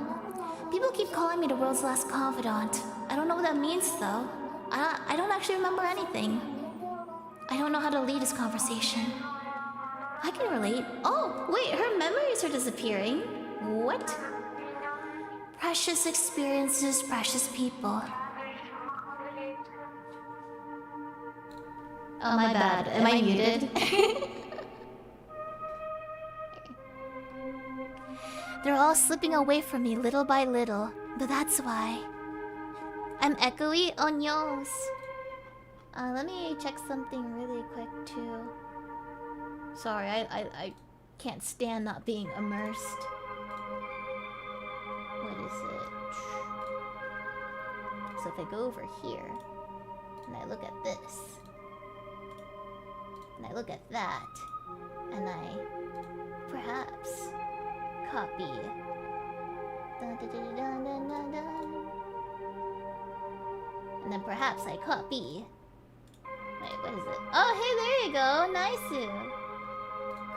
People keep calling me the world's last confidant. I don't know what that means, though. I don't actually remember anything. I don't know how to lead this conversation. I can relate. Oh, wait, her memories are disappearing. What? Precious experiences, precious people. Oh, my bad. Am I muted? They're all slipping away from me little by little, but that's why. I'm echoey on yours. Let me check something really quick too. Sorry, I can't stand not being immersed. What is it? So if I go over here, and I look at this, and I look at that, and I perhaps copy. Dun, dun, dun, dun, dun, dun, dun. And then perhaps I copy. Wait, what is it? Oh, hey, there you go. Nice.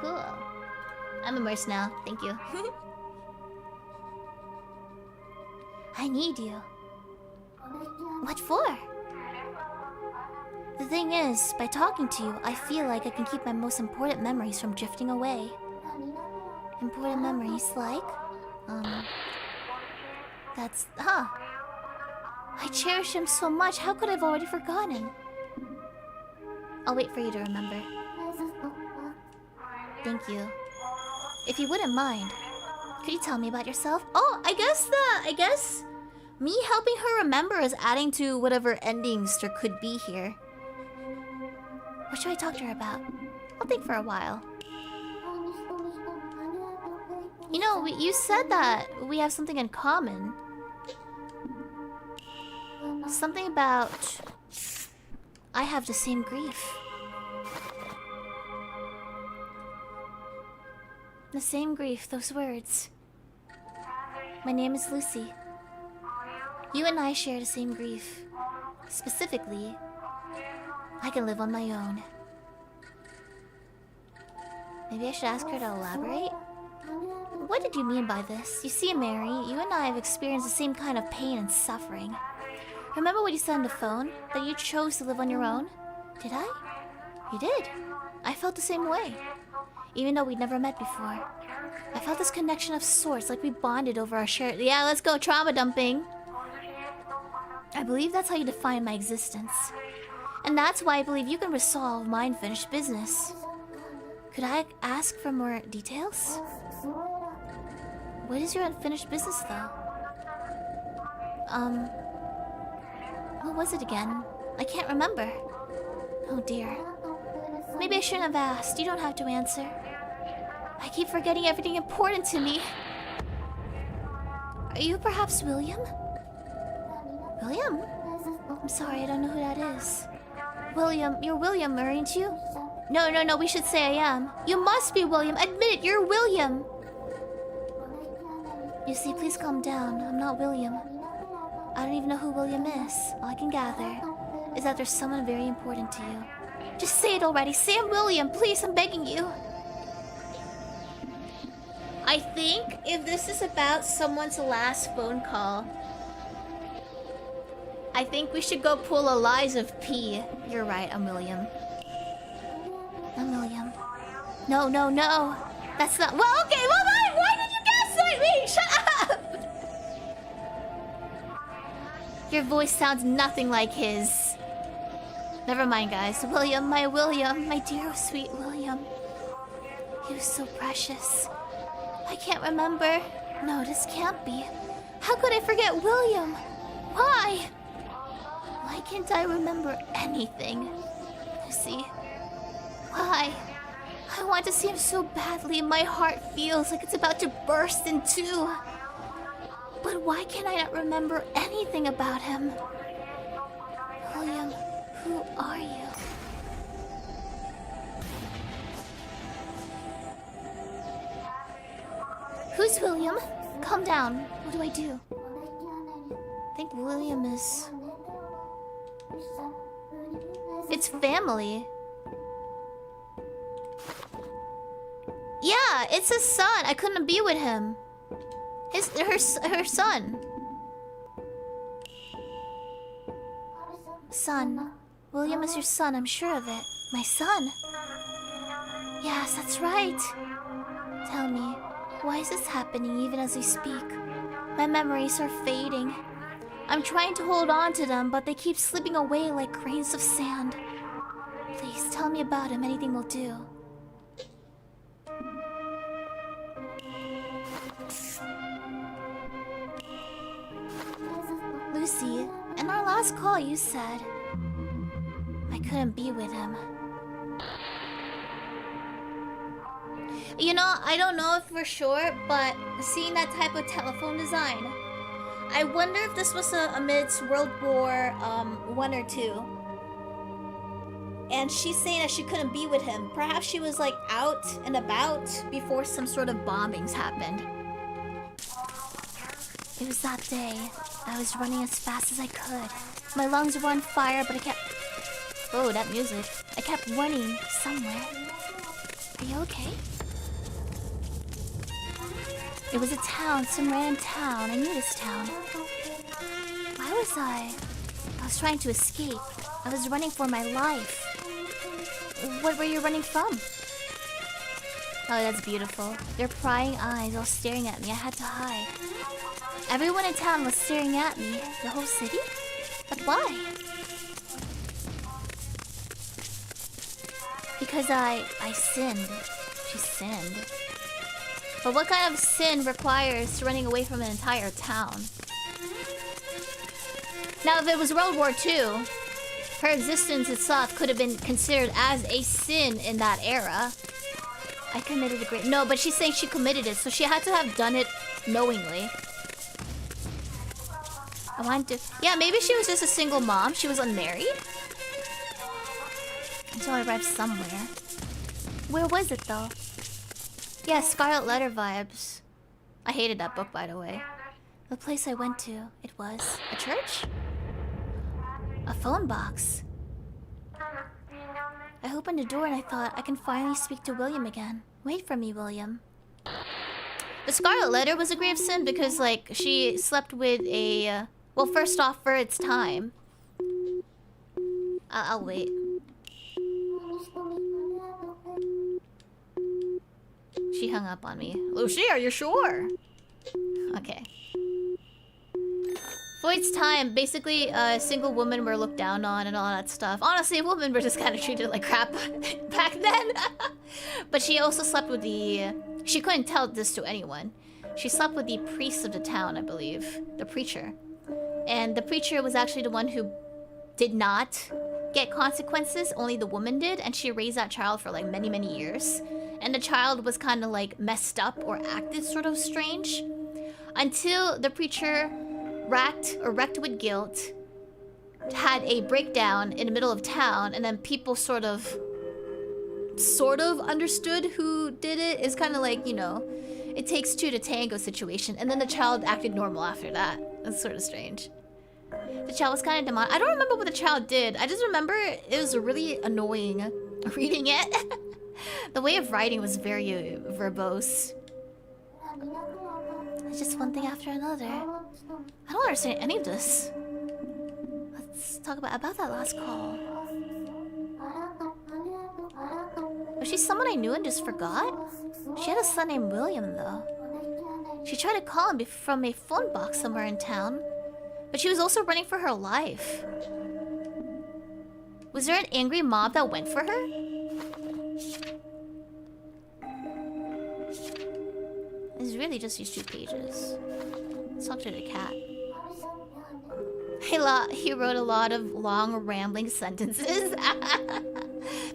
Cool. I'm immersed now. Thank you. I need you. What for? The thing is, by talking to you, I feel like I can keep my most important memories from drifting away. Important memories like... That's... Huh. I cherish him so much, how could I have already forgotten? I'll wait for you to remember. Thank you. If you wouldn't mind, could you tell me about yourself? Oh, I guess me helping her remember is adding to whatever endings there could be here. What should I talk to her about? I'll think for a while. You know, you said that we have something in common. Something about... I have the same grief. The same grief, those words. My name is Lucy. You and I share the same grief. Specifically, I can live on my own. Maybe I should ask her to elaborate? What did you mean by this? You see, Mary, you and I have experienced the same kind of pain and suffering. Remember what you said on the phone? That you chose to live on your own? Did I? You did. I felt the same way. Even though we'd never met before. I felt this connection of sorts, like we bonded over our shared... Yeah, let's go trauma dumping. I believe that's how you define my existence. And that's why I believe you can resolve my unfinished business. Could I ask for more details? What is your unfinished business, though? What was it again? I can't remember. Oh dear. Maybe I shouldn't have asked. You don't have to answer. I keep forgetting everything important to me. Are you perhaps William? William? I'm sorry, I don't know who that is. William, you're William, aren't you? No, we should say I am. You must be William. Admit it, you're William. You see, please calm down. I'm not William. I don't even know who William is. All I can gather is that there's someone very important to you. Just say it already. Say I'm William, please, I'm begging you. I think if this is about someone's last phone call, I think we should go pull a Lies of P. You're right, I'm William. I'm William. No, no, no. That's not. Well, okay, well, why did you gaslight me? Shut up! Your voice sounds nothing like his. Never mind, guys. William, my dear, sweet William. He was so precious. I can't remember. No, this can't be. How could I forget William? Why? Why can't I remember anything? Lucy. Why? I want to see him so badly. My heart feels like it's about to burst in two. But why can I not remember anything about him? William, who are you? Who's William? Calm down. What do I do? I think William is... It's family. Yeah, it's his son. I couldn't be with him. Her son. Son. William is your son, I'm sure of it. My son? Yes, that's right. Tell me, why is this happening even as we speak? My memories are fading. I'm trying to hold on to them, but they keep slipping away like grains of sand. Please, tell me about him. Anything will do. Lucy, in our last call you said I couldn't be with him. You know, I don't know if for sure, but seeing that type of telephone design, I wonder if this was amidst World War I or II. And she's saying that she couldn't be with him. Perhaps she was like out and about before some sort of bombings happened. It was that day. I was running as fast as I could. My lungs were on fire, but I kept... Oh, that music. I kept running somewhere. Are you okay? It was a town, some random town. I knew this town. Why was I? I was trying to escape. I was running for my life. What were you running from? Oh, that's beautiful. Their prying eyes all staring at me. I had to hide. Everyone in town was staring at me. The whole city? But why? Because I sinned. She sinned. But what kind of sin requires running away from an entire town? Now, if it was World War II, her existence itself could have been considered as a sin in that era. I committed a great... No, but she's saying she committed it, so she had to have done it knowingly. I wanted to... Yeah, maybe she was just a single mom. She was unmarried. Until I arrived somewhere. Where was it, though? Yeah, Scarlet Letter vibes. I hated that book, by the way. The place I went to, it was... a church? A phone box. I opened the door and I thought, I can finally speak to William again. Wait for me, William. The Scarlet Letter was a grave sin because, like, she slept with a... well, first off, for its time. I'll wait. She hung up on me. Lucy, are you sure? Okay. For its time, basically, single women were looked down on and all that stuff. Honestly, women were just kind of treated like crap back then. But she also slept with the... She couldn't tell this to anyone. She slept with the priest of the town, I believe. The preacher. And the preacher was actually the one who did not get consequences. Only the woman did. And she raised that child for like many, many years. And the child was kind of like messed up or acted sort of strange. Until the preacher... wrecked with guilt, had a breakdown in the middle of town, and then people sort of understood who did it. It's kind of like, you know, it takes two to tango situation, and then the child acted normal after that. That's sort of strange. The child was kind of demonic. I don't remember what the child did. I just remember it was really annoying reading it. The way of writing was very verbose. It's just one thing after another. I don't understand any of this. Let's talk about that last call. Was she someone I knew and just forgot? She had a son named William, though. She tried to call him from a phone box somewhere in town, but she was also running for her life. Was there an angry mob that went for her? It's really just these 2 pages. Let's talk to the cat. He wrote a lot of long, rambling sentences.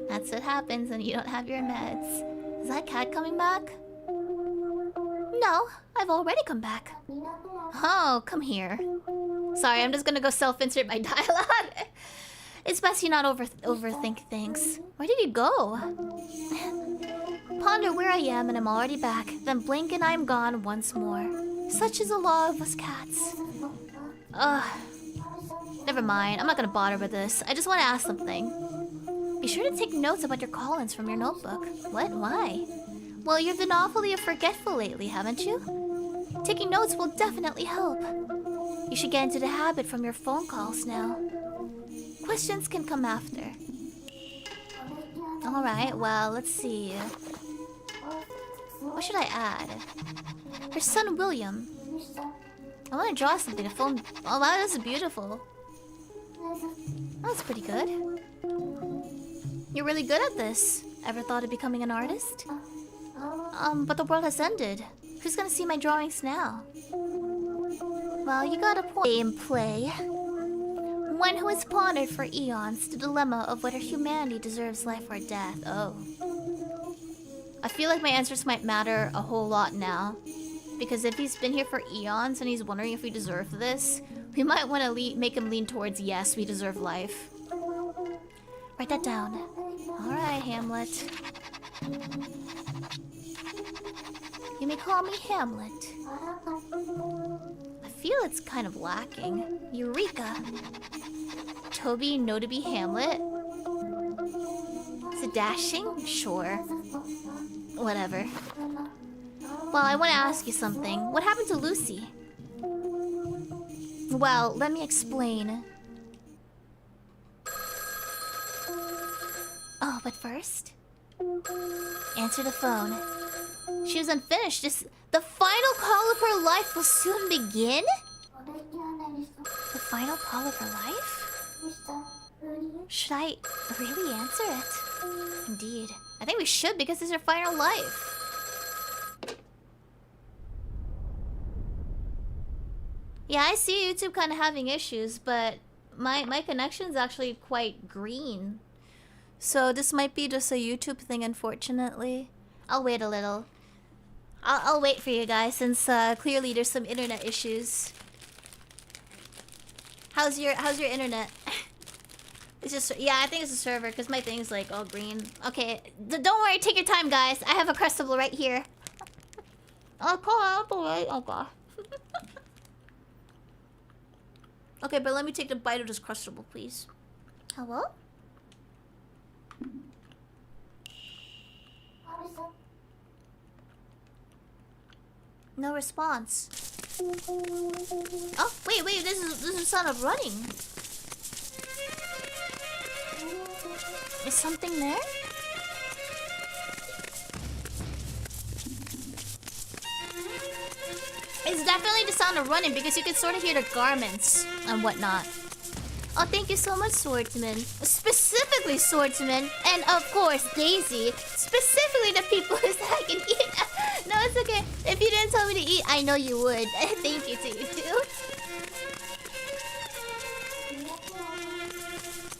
That's what happens when you don't have your meds. Is that cat coming back? No, I've already come back. Oh, come here. Sorry, I'm just gonna go self-insert my dialogue. It's best you not overthink things. Where did you go? Ponder where I am and I'm already back. Then blink and I'm gone once more. Such is the law of us cats. Never mind. I'm not gonna bother with this. I just want to ask something. Be sure to take notes about your call-ins from your notebook. What? Why? Well, you've been awfully forgetful lately, haven't you? Taking notes will definitely help. You should get into the habit from your phone calls now. Questions can come after. Alright, well, let's see. What should I add? Her son, William. I want to draw something. A phone. Oh, wow, this is beautiful. That's pretty good. You're really good at this. Ever thought of becoming an artist? But the world has ended. Who's gonna see my drawings now? Well, you got a point. Gameplay. One who has pondered for eons the dilemma of whether humanity deserves life or death. Oh. I feel like my answers might matter a whole lot now. Because if he's been here for eons and he's wondering if we deserve this, we might want to make him lean towards yes, we deserve life. Write that down. Alright, Hamlet. You may call me Hamlet. I feel it's kind of lacking. Eureka! Toby, know to be Hamlet? Is it dashing? Sure. Whatever. Well, I want to ask you something. What happened to Lucy? Well, let me explain. Oh, but first... answer the phone. She was unfinished. The final call of her life will soon begin? The final call of her life? Should I really answer it? Indeed. I think we should because it's her final life. Yeah, I see YouTube kind of having issues, but my connection's actually quite green. So this might be just a YouTube thing, unfortunately. I'll wait a little. I'll wait for you guys since clearly there's some internet issues. How's your internet? It's just, yeah, I think it's a server because my thing's like all green. Okay, don't worry, take your time, guys. I have a Crustable right here. I'll call out the way. Oh god. Okay, but let me take the bite of this Crustable, please. Hello? No response. Oh, wait, this is the sound of running. Is something there? It's definitely the sound of running because you can sort of hear the garments and whatnot. Oh, thank you so much, Swordsman. Specifically, Swordsman. And, of course, Daisy. Specifically the people who said I can eat. No, it's okay. If you didn't tell me to eat, I know you would. Thank you to you, too.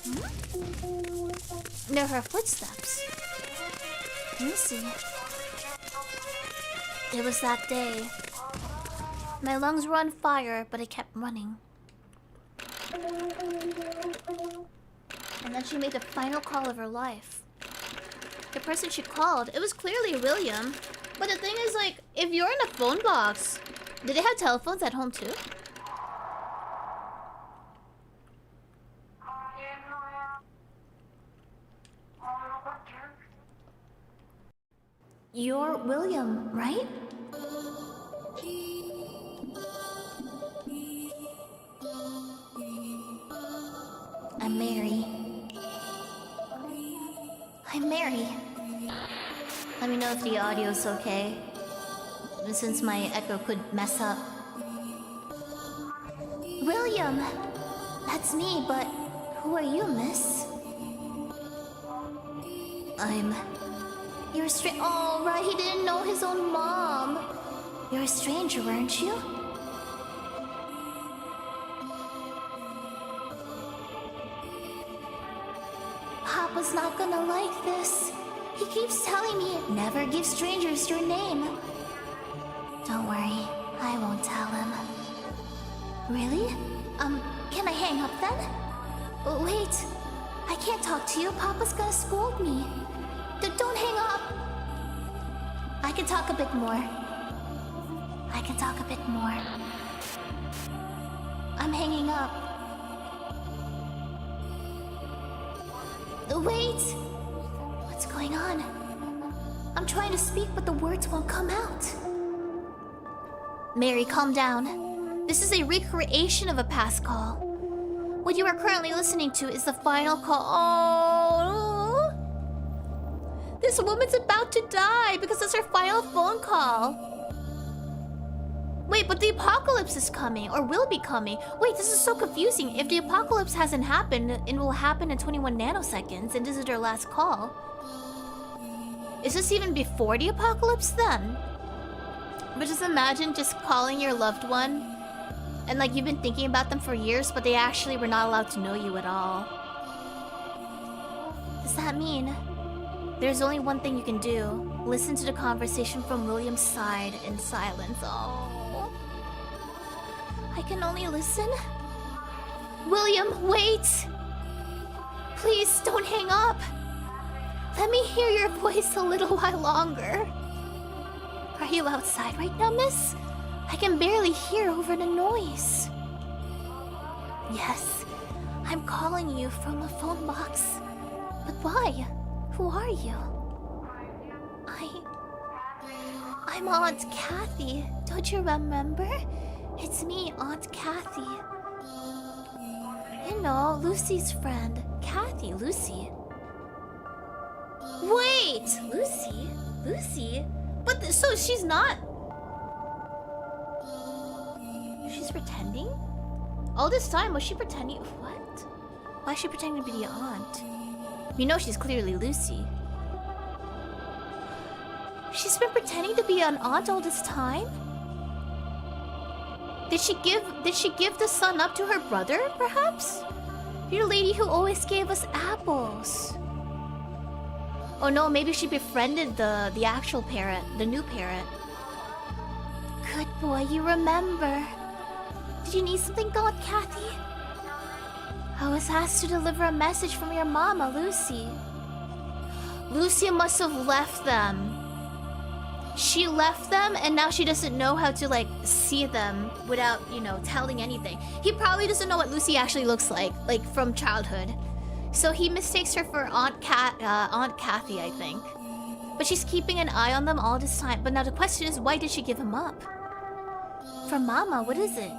Hmm? They're her footsteps. Let me see. It was that day. My lungs were on fire, but I kept running. And then she made the final call of her life. The person she called, it was clearly William. But the thing is, like, if you're in a phone box, do they have telephones at home too? You're William, right? I'm Mary. I'm Mary. Let me know if the audio's okay, since my echo could mess up. William! That's me, but who are you, miss? You're a oh, right, he didn't know his own mom. You're a stranger, weren't you? Papa's not gonna like this. He keeps telling me never give strangers your name. Don't worry, I won't tell him. Really? Can I hang up then? Oh, wait, I can't talk to you. Papa's gonna scold me. Don't hang up. I can talk a bit more. I'm hanging up. Wait! What's going on? I'm trying to speak, but the words won't come out. Mary, calm down. This is a recreation of a past call. What you are currently listening to is the final call. Oh! This woman's about to die because it's her final phone call. Wait, but the apocalypse is coming, or will be coming. Wait, this is so confusing. If the apocalypse hasn't happened, it will happen in 21 nanoseconds, and this is her last call. Is this even before the apocalypse then? But just imagine just calling your loved one, and like you've been thinking about them for years, but they actually were not allowed to know you at all. Does that mean there's only one thing you can do? Listen to the conversation from William's side in silence. Oh. I can only listen? William, wait! Please don't hang up. Let me hear your voice a little while longer. Are you outside right now, miss? I can barely hear over the noise. Yes, I'm calling you from a phone box. But why? Who are you? I'm Aunt Kathy. Don't you remember? It's me, Aunt Kathy. You know, Lucy's friend. Kathy, Lucy. Wait! Lucy? Lucy? But so she's not... She's pretending? All this time, was she pretending? What? Why is she pretending to be the aunt? You know she's clearly Lucy. She's been pretending to be an aunt all this time? Did she give the son up to her brother, perhaps? You're the lady who always gave us apples. Oh no, maybe she befriended the actual parent, the new parent. Good boy, you remember. Did you need something, Aunt Kathy? I was asked to deliver a message from your mama, Lucy. Lucy must have left them. She left them and now she doesn't know how to like see them without, you know, telling anything. He probably doesn't know what Lucy actually looks like from childhood. So he mistakes her for Aunt Kathy, I think. But she's keeping an eye on them all this time. But now the question is, why did she give him up? For Mama, what is it?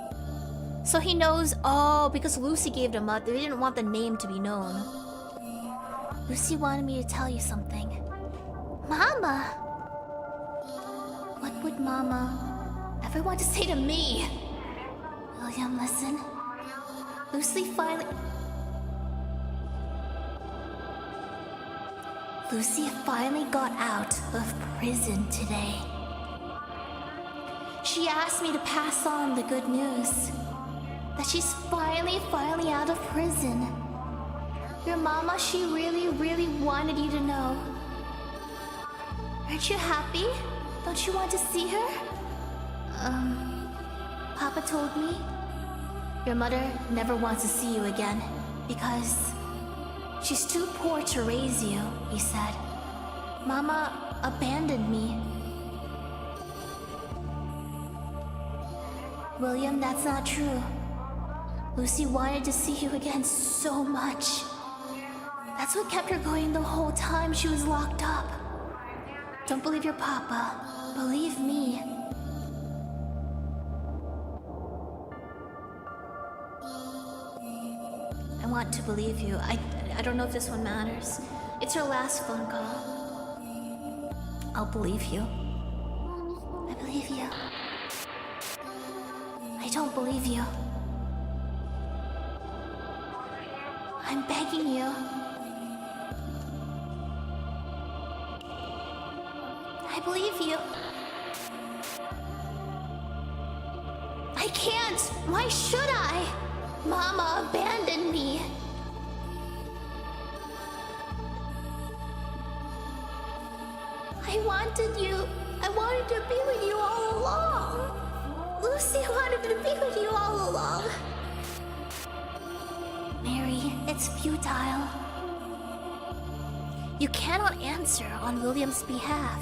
So he knows, oh, because Lucy gave them up. They didn't want the name to be known. Lucy wanted me to tell you something. Mama! What would Mama ever want to say to me? William, listen. Lucy finally got out of prison today. She asked me to pass on the good news. That she's finally out of prison. Your mama, she really wanted you to know. Aren't you happy? Don't you want to see her? Papa told me your mother never wants to see you again because she's too poor to raise you, he said. Mama abandoned me. William, that's not true. Lucy wanted to see you again so much. That's what kept her going the whole time she was locked up. Don't believe your papa. Believe me. want to believe you. I don't know if this one matters. It's your last phone call. I'll believe you. I believe you. I don't believe you. I'm begging you. I believe you. I can't! Why should I? Mama abandoned me. I wanted you. I wanted to be with you all along. Lucy wanted to be with you all along. Mary, it's futile. You cannot answer on William's behalf.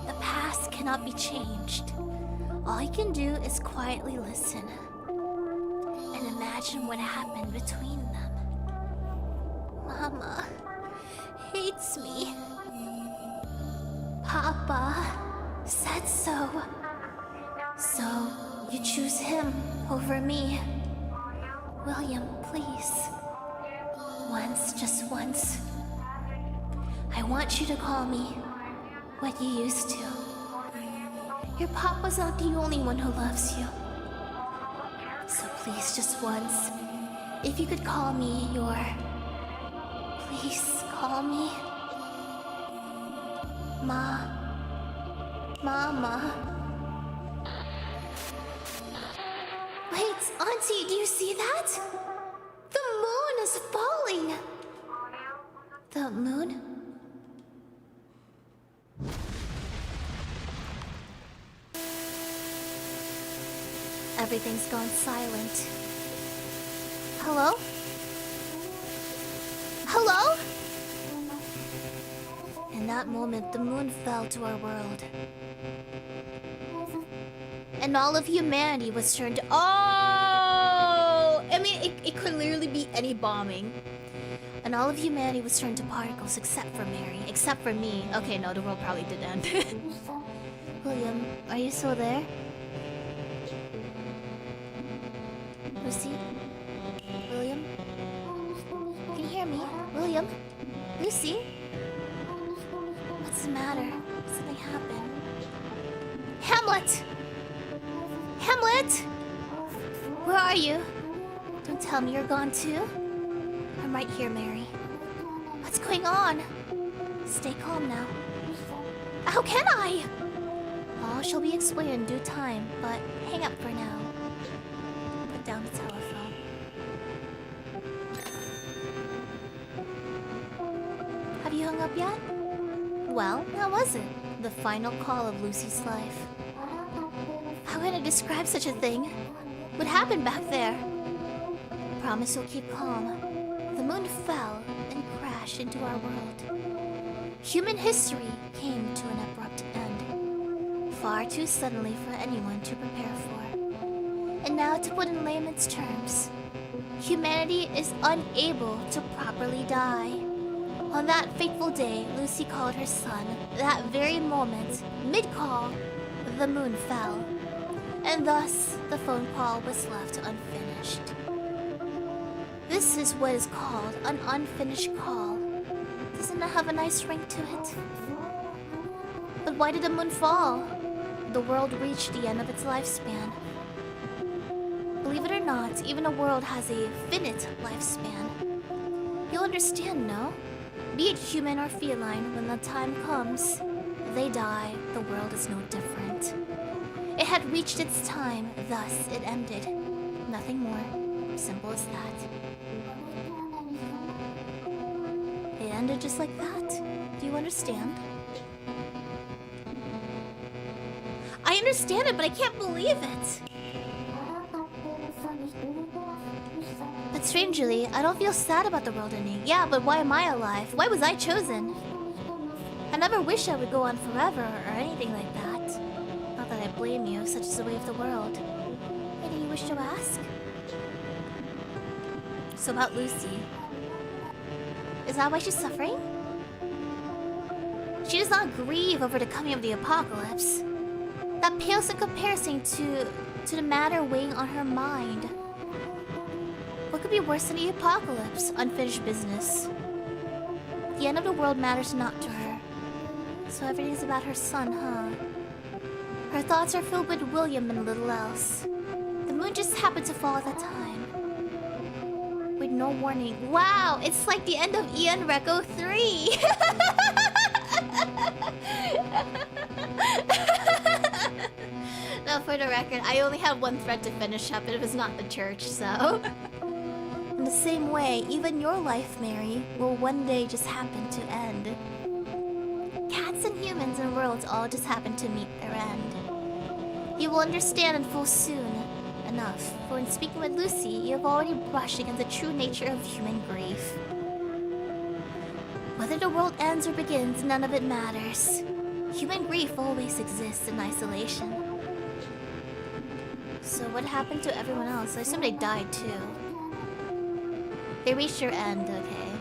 The past cannot be changed. All you can do is quietly listen and imagine what happened between them. Mama hates me. Papa said so. So you choose him over me. William, please. Once, just once. I want you to call me what you used to. Your papa's not the only one who loves you. So please, just once, if you could call me your... Please call me... Mama. Wait, Auntie, do you see that? The moon is falling! The moon? Everything's gone silent. Hello? Hello? In that moment, the moon fell to our world. And all of humanity was turned to... Oh! I mean, it could literally be any bombing. And all of humanity was turned to particles except for Mary. Except for me. Okay, no, the world probably did end. William, are you still there? Lucy? William? Can you hear me? William? Lucy? What's the matter? Something happened. Hamlet! Hamlet! Where are you? Don't tell me you're gone too. I'm right here, Mary. What's going on? Stay calm now. How can I? All shall be explained in due time, but hang up for now. Put down the telephone. Have you hung up yet? Well, that was it. The final call of Lucy's life. How can I describe such a thing? What happened back there? Promise you'll keep calm. The moon fell and crashed into our world. Human history came to an abrupt end. Far too suddenly for anyone to prepare for. And now, to put in layman's terms, humanity is unable to properly die. On that fateful day, Lucy called her son. That very moment, mid-call, the moon fell. And thus, the phone call was left unfinished. This is what is called an unfinished call. Doesn't it have a nice ring to it? But why did the moon fall? The world reached the end of its lifespan. Believe it or not, even a world has a finite lifespan. You'll understand, no? Be it human or feline, when the time comes, they die, the world is no different. It had reached its time, thus it ended. Nothing more. Simple as that. It ended just like that. Do you understand? I understand it, but I can't believe it. But strangely, I don't feel sad about the world ending. Yeah, but why am I alive? Why was I chosen? I never wished I would go on forever or anything like that. Not that I blame you, such is the way of the world. Anything you wish to ask? So about Lucy. Is that why she's suffering? She does not grieve over the coming of the apocalypse. That pales in comparison to the matter weighing on her mind. What could could be worse than the apocalypse. Unfinished business. The end of the world matters not to her. So everything's about her son, huh? Her thoughts are filled with William and little else. The moon just happened to fall at that time. With no warning. Wow, it's like the end of Ian Reco 3. No, for the record, I only had one thread to finish up, and it was not the church, so... In the same way, even your life, Mary, will one day just happen to end. Cats and humans and worlds all just happen to meet their end. You will understand in full soon enough, for in speaking with Lucy, you have already brushed against the true nature of human grief. Whether the world ends or begins, none of it matters. Human grief always exists in isolation. So what happened to everyone else? I assume they died too. They reached their end, okay.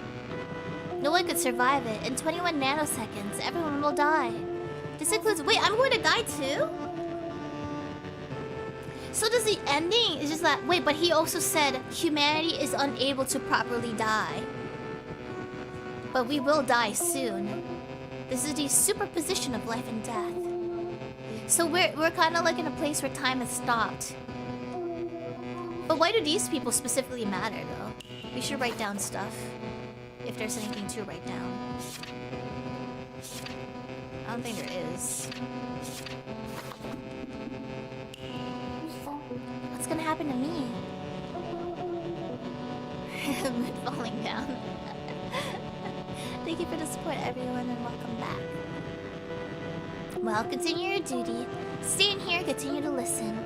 No one could survive it. In 21 nanoseconds, everyone will die. This includes... Wait, I'm going to die too? So does the ending... It's just that... Wait, but he also said humanity is unable to properly die. But we will die soon. This is the superposition of life and death. So we're kind of like in a place where time has stopped. But why do these people specifically matter, though? We should write down stuff. If there's anything to write down. I don't think there is. What's gonna happen to me? Mood falling down. Thank you for the support, everyone, and welcome back. Well, continue your duty. Stay in here, continue to listen.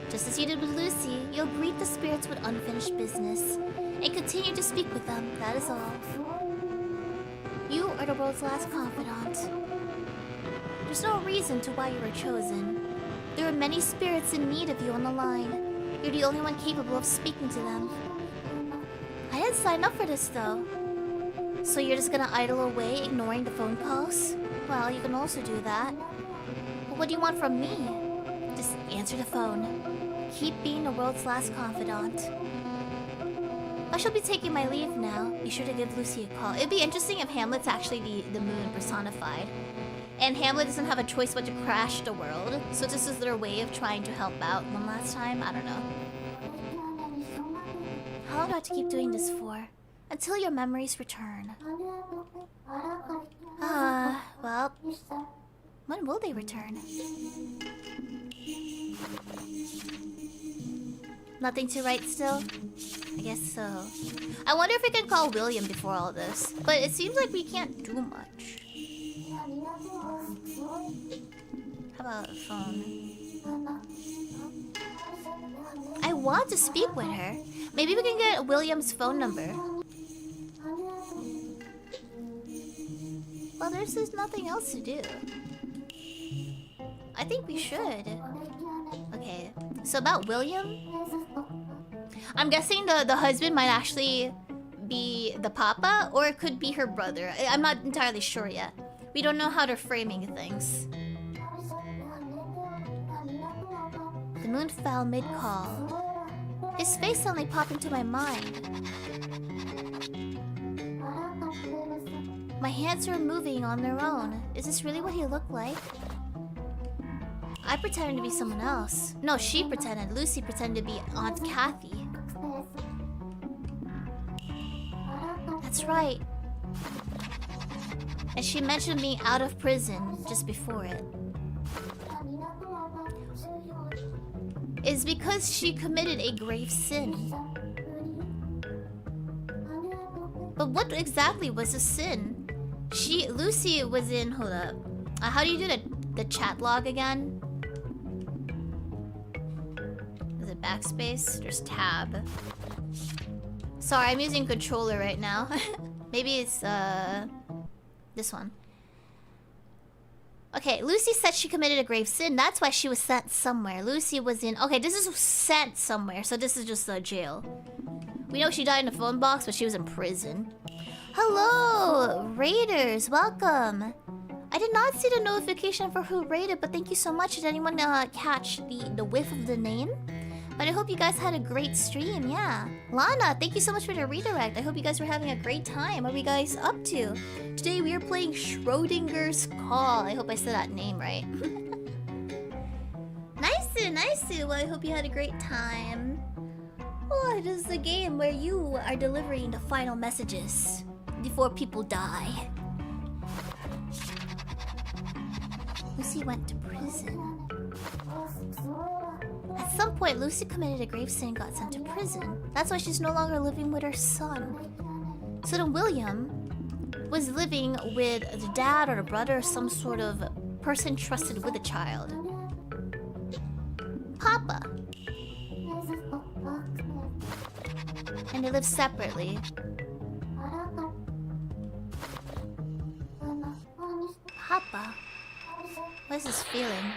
Just as you did with Lucy, you'll greet the spirits with unfinished business. And continue to speak with them, that is all. You are the world's last confidant. There's no reason to why you were chosen. There are many spirits in need of you on the line. You're the only one capable of speaking to them. I didn't sign up for this, though. So you're just gonna idle away, ignoring the phone calls? Well, you can also do that. But what do you want from me? Just answer the phone. Keep being the world's last confidant. I shall be taking my leave now. Be sure to give Lucy a call. It'd be interesting if Hamlet's actually the moon personified. And Hamlet doesn't have a choice but to crash the world. So this is their way of trying to help out one last time? I don't know. How long do I have to keep doing this for? Until your memories return. Well... When will they return? Nothing to write still? I guess so. I wonder if we can call William before all this. But it seems like we can't do much. How about a phone? I want to speak with her. Maybe we can get William's phone number. Well, there's just nothing else to do. I think we should. Okay, so about William? I'm guessing the husband might actually be the papa, or it could be her brother. I'm not entirely sure yet. We don't know how they're framing things. The moon fell mid-call. His face suddenly popped into my mind. My hands were moving on their own. Is this really what he looked like? I pretended to be someone else. No, she pretended. Lucy pretended to be Aunt Kathy. That's right. And she mentioned being out of prison just before it. It's because she committed a grave sin. But what exactly was the sin? Lucy was in... Hold up. How do you do the chat log again? Is it backspace? There's tab. Sorry, I'm using controller right now. Maybe it's this one. Okay, Lucy said she committed a grave sin. That's why she was sent somewhere. Lucy was in... Okay, this is sent somewhere. So this is just a jail. We know she died in a phone box, but she was in prison. Hello, Raiders. Welcome. I did not see the notification for who raided, but thank you so much. Did anyone catch the whiff of the name? But I hope you guys had a great stream, yeah. Lana, thank you so much for the redirect. I hope you guys were having a great time. What are you guys up to? Today we are playing Schrödinger's Call. I hope I said that name right. Nice. Well, I hope you had a great time. Oh, it is the game where you are delivering the final messages before people die. Lucy went to prison. At some point, Lucy committed a grave sin and got sent to prison. That's why she's no longer living with her son. So then William was living with the dad or the brother or some sort of person trusted with the child. Papa. And they live separately. Papa. What is this feeling?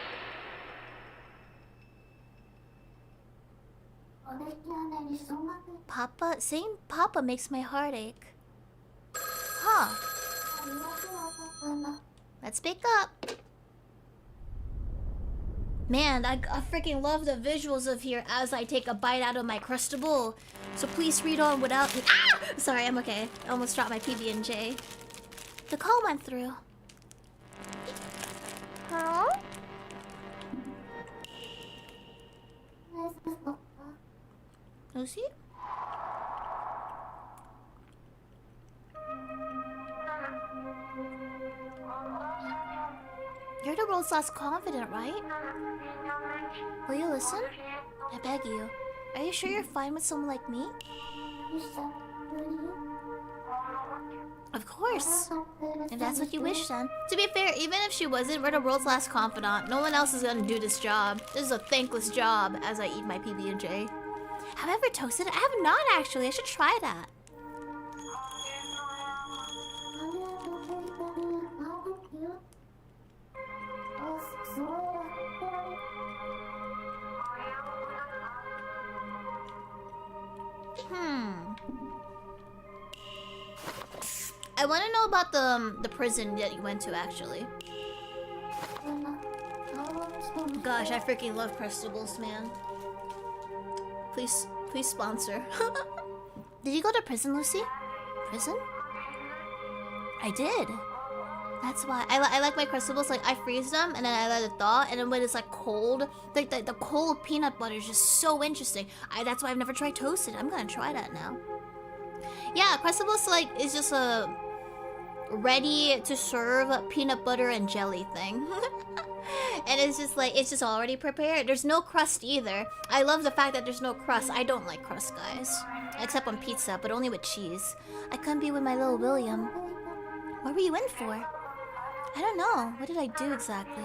Papa? Saying Papa makes my heart ache. Huh. Let's pick up. Man, I freaking love the visuals of here as I take a bite out of my crustable. So please read on without me. Ah! Sorry, I'm okay. I almost dropped my PB&J. The call went through. Hello? Lucy? You're the world's last confidant, right? Will you listen? I beg you. Are you sure you're fine with someone like me? Of course. If that's what you wish, then. To be fair, even if she wasn't, we're the world's last confidant. No one else is gonna do this job. This is a thankless job as I eat my PB&J. Have I ever toasted? I have not, actually. I should try that. I want to know about the prison that you went to, actually. Gosh, I freaking love Crustables, man. Please sponsor. Did you go to prison, Lucy? Prison? I did. That's why I like my Crustables. Like, I freeze them and then I let it thaw, and then when it's like cold, like the cold peanut butter is just so interesting. That's why I've never tried toasted. I'm gonna try that now. Yeah, Crustables like is just a ready to serve peanut butter and jelly thing. And it's just like, it's just already prepared. There's no crust either. I love the fact that there's no crust. I don't like crust, guys. Except on pizza, but only with cheese. I couldn't be with my little William. What were you in for? I don't know. What did I do exactly?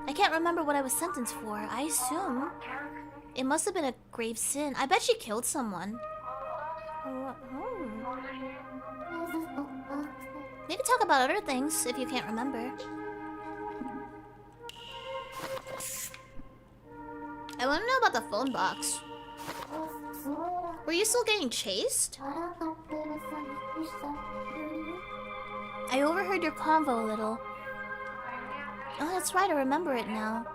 I can't remember what I was sentenced for. I assume it must have been a grave sin. I bet she killed someone. Maybe talk about other things if you can't remember. I want to know about the phone box. Were you still getting chased? I overheard your convo a little. Oh, that's right, I remember it now.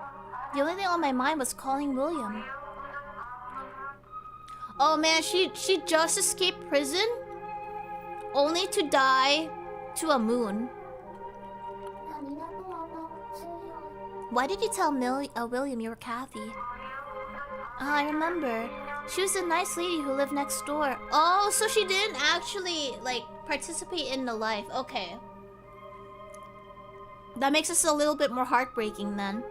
The only thing on my mind was calling William. Oh man, she just escaped prison? Only to die to a moon. Why did you tell William you were Kathy? I remember. She was a nice lady who lived next door. Oh, so she didn't actually, like, participate in the life. Okay. That makes us a little bit more heartbreaking then.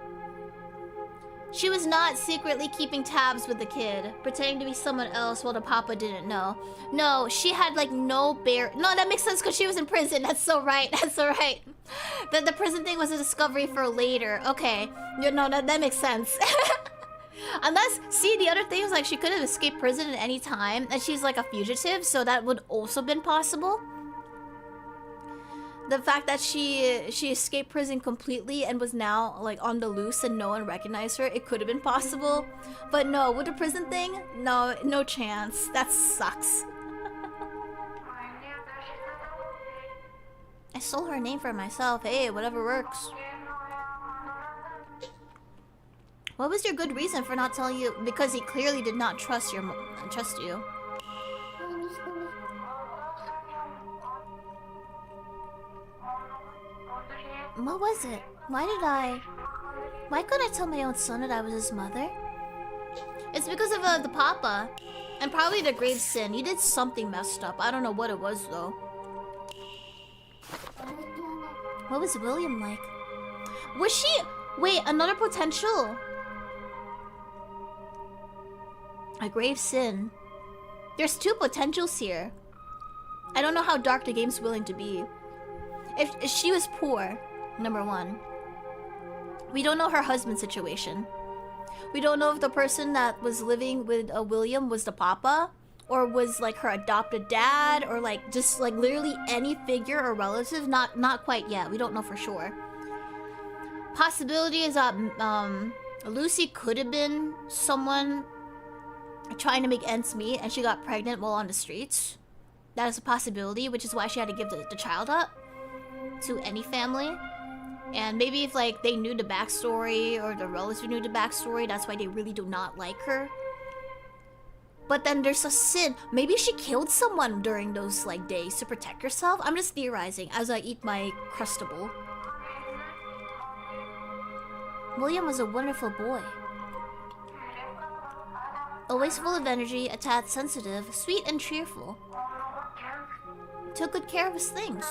She was not secretly keeping tabs with the kid, pretending to be someone else while the papa didn't know. No, she had, like, no bear... No, that makes sense because she was in prison. That's so right. That's so right. The prison thing was a discovery for later. Okay. No, that makes sense. Unless, see, the other thing is, like, she could have escaped prison at any time, and she's, like, a fugitive, so that would also been possible. The fact that she escaped prison completely and was now, like, on the loose and no one recognized her, it could have been possible. But no, with the prison thing, no chance. That sucks. I stole her name for myself. Hey, whatever works. What was your good reason for not telling you? Because he clearly did not trust you. What was it? Why couldn't I tell my own son that I was his mother? It's because of the papa. And probably the grave sin. He did something messed up. I don't know what it was though. What was William like? Was she... Wait, another potential. A grave sin. There's 2 potentials here. I don't know how dark the game's willing to be. If she was poor, number 1. We don't know her husband's situation. We don't know if the person that was living with William was the papa, or was like her adopted dad, or like just like literally any figure or relative. Not quite yet. We don't know for sure. Possibility is that Lucy could have been someone trying to make ends meet, and she got pregnant while on the streets. That is a possibility, which is why she had to give the child up to any family. And maybe if like they knew the backstory, or the relative knew the backstory, that's why they really do not like her. But then there's a sin. Maybe she killed someone during those like days to protect herself. I'm just theorizing as I eat my Crustable. William was a wonderful boy. Always full of energy, a tad sensitive, sweet and cheerful. Took good care of his things.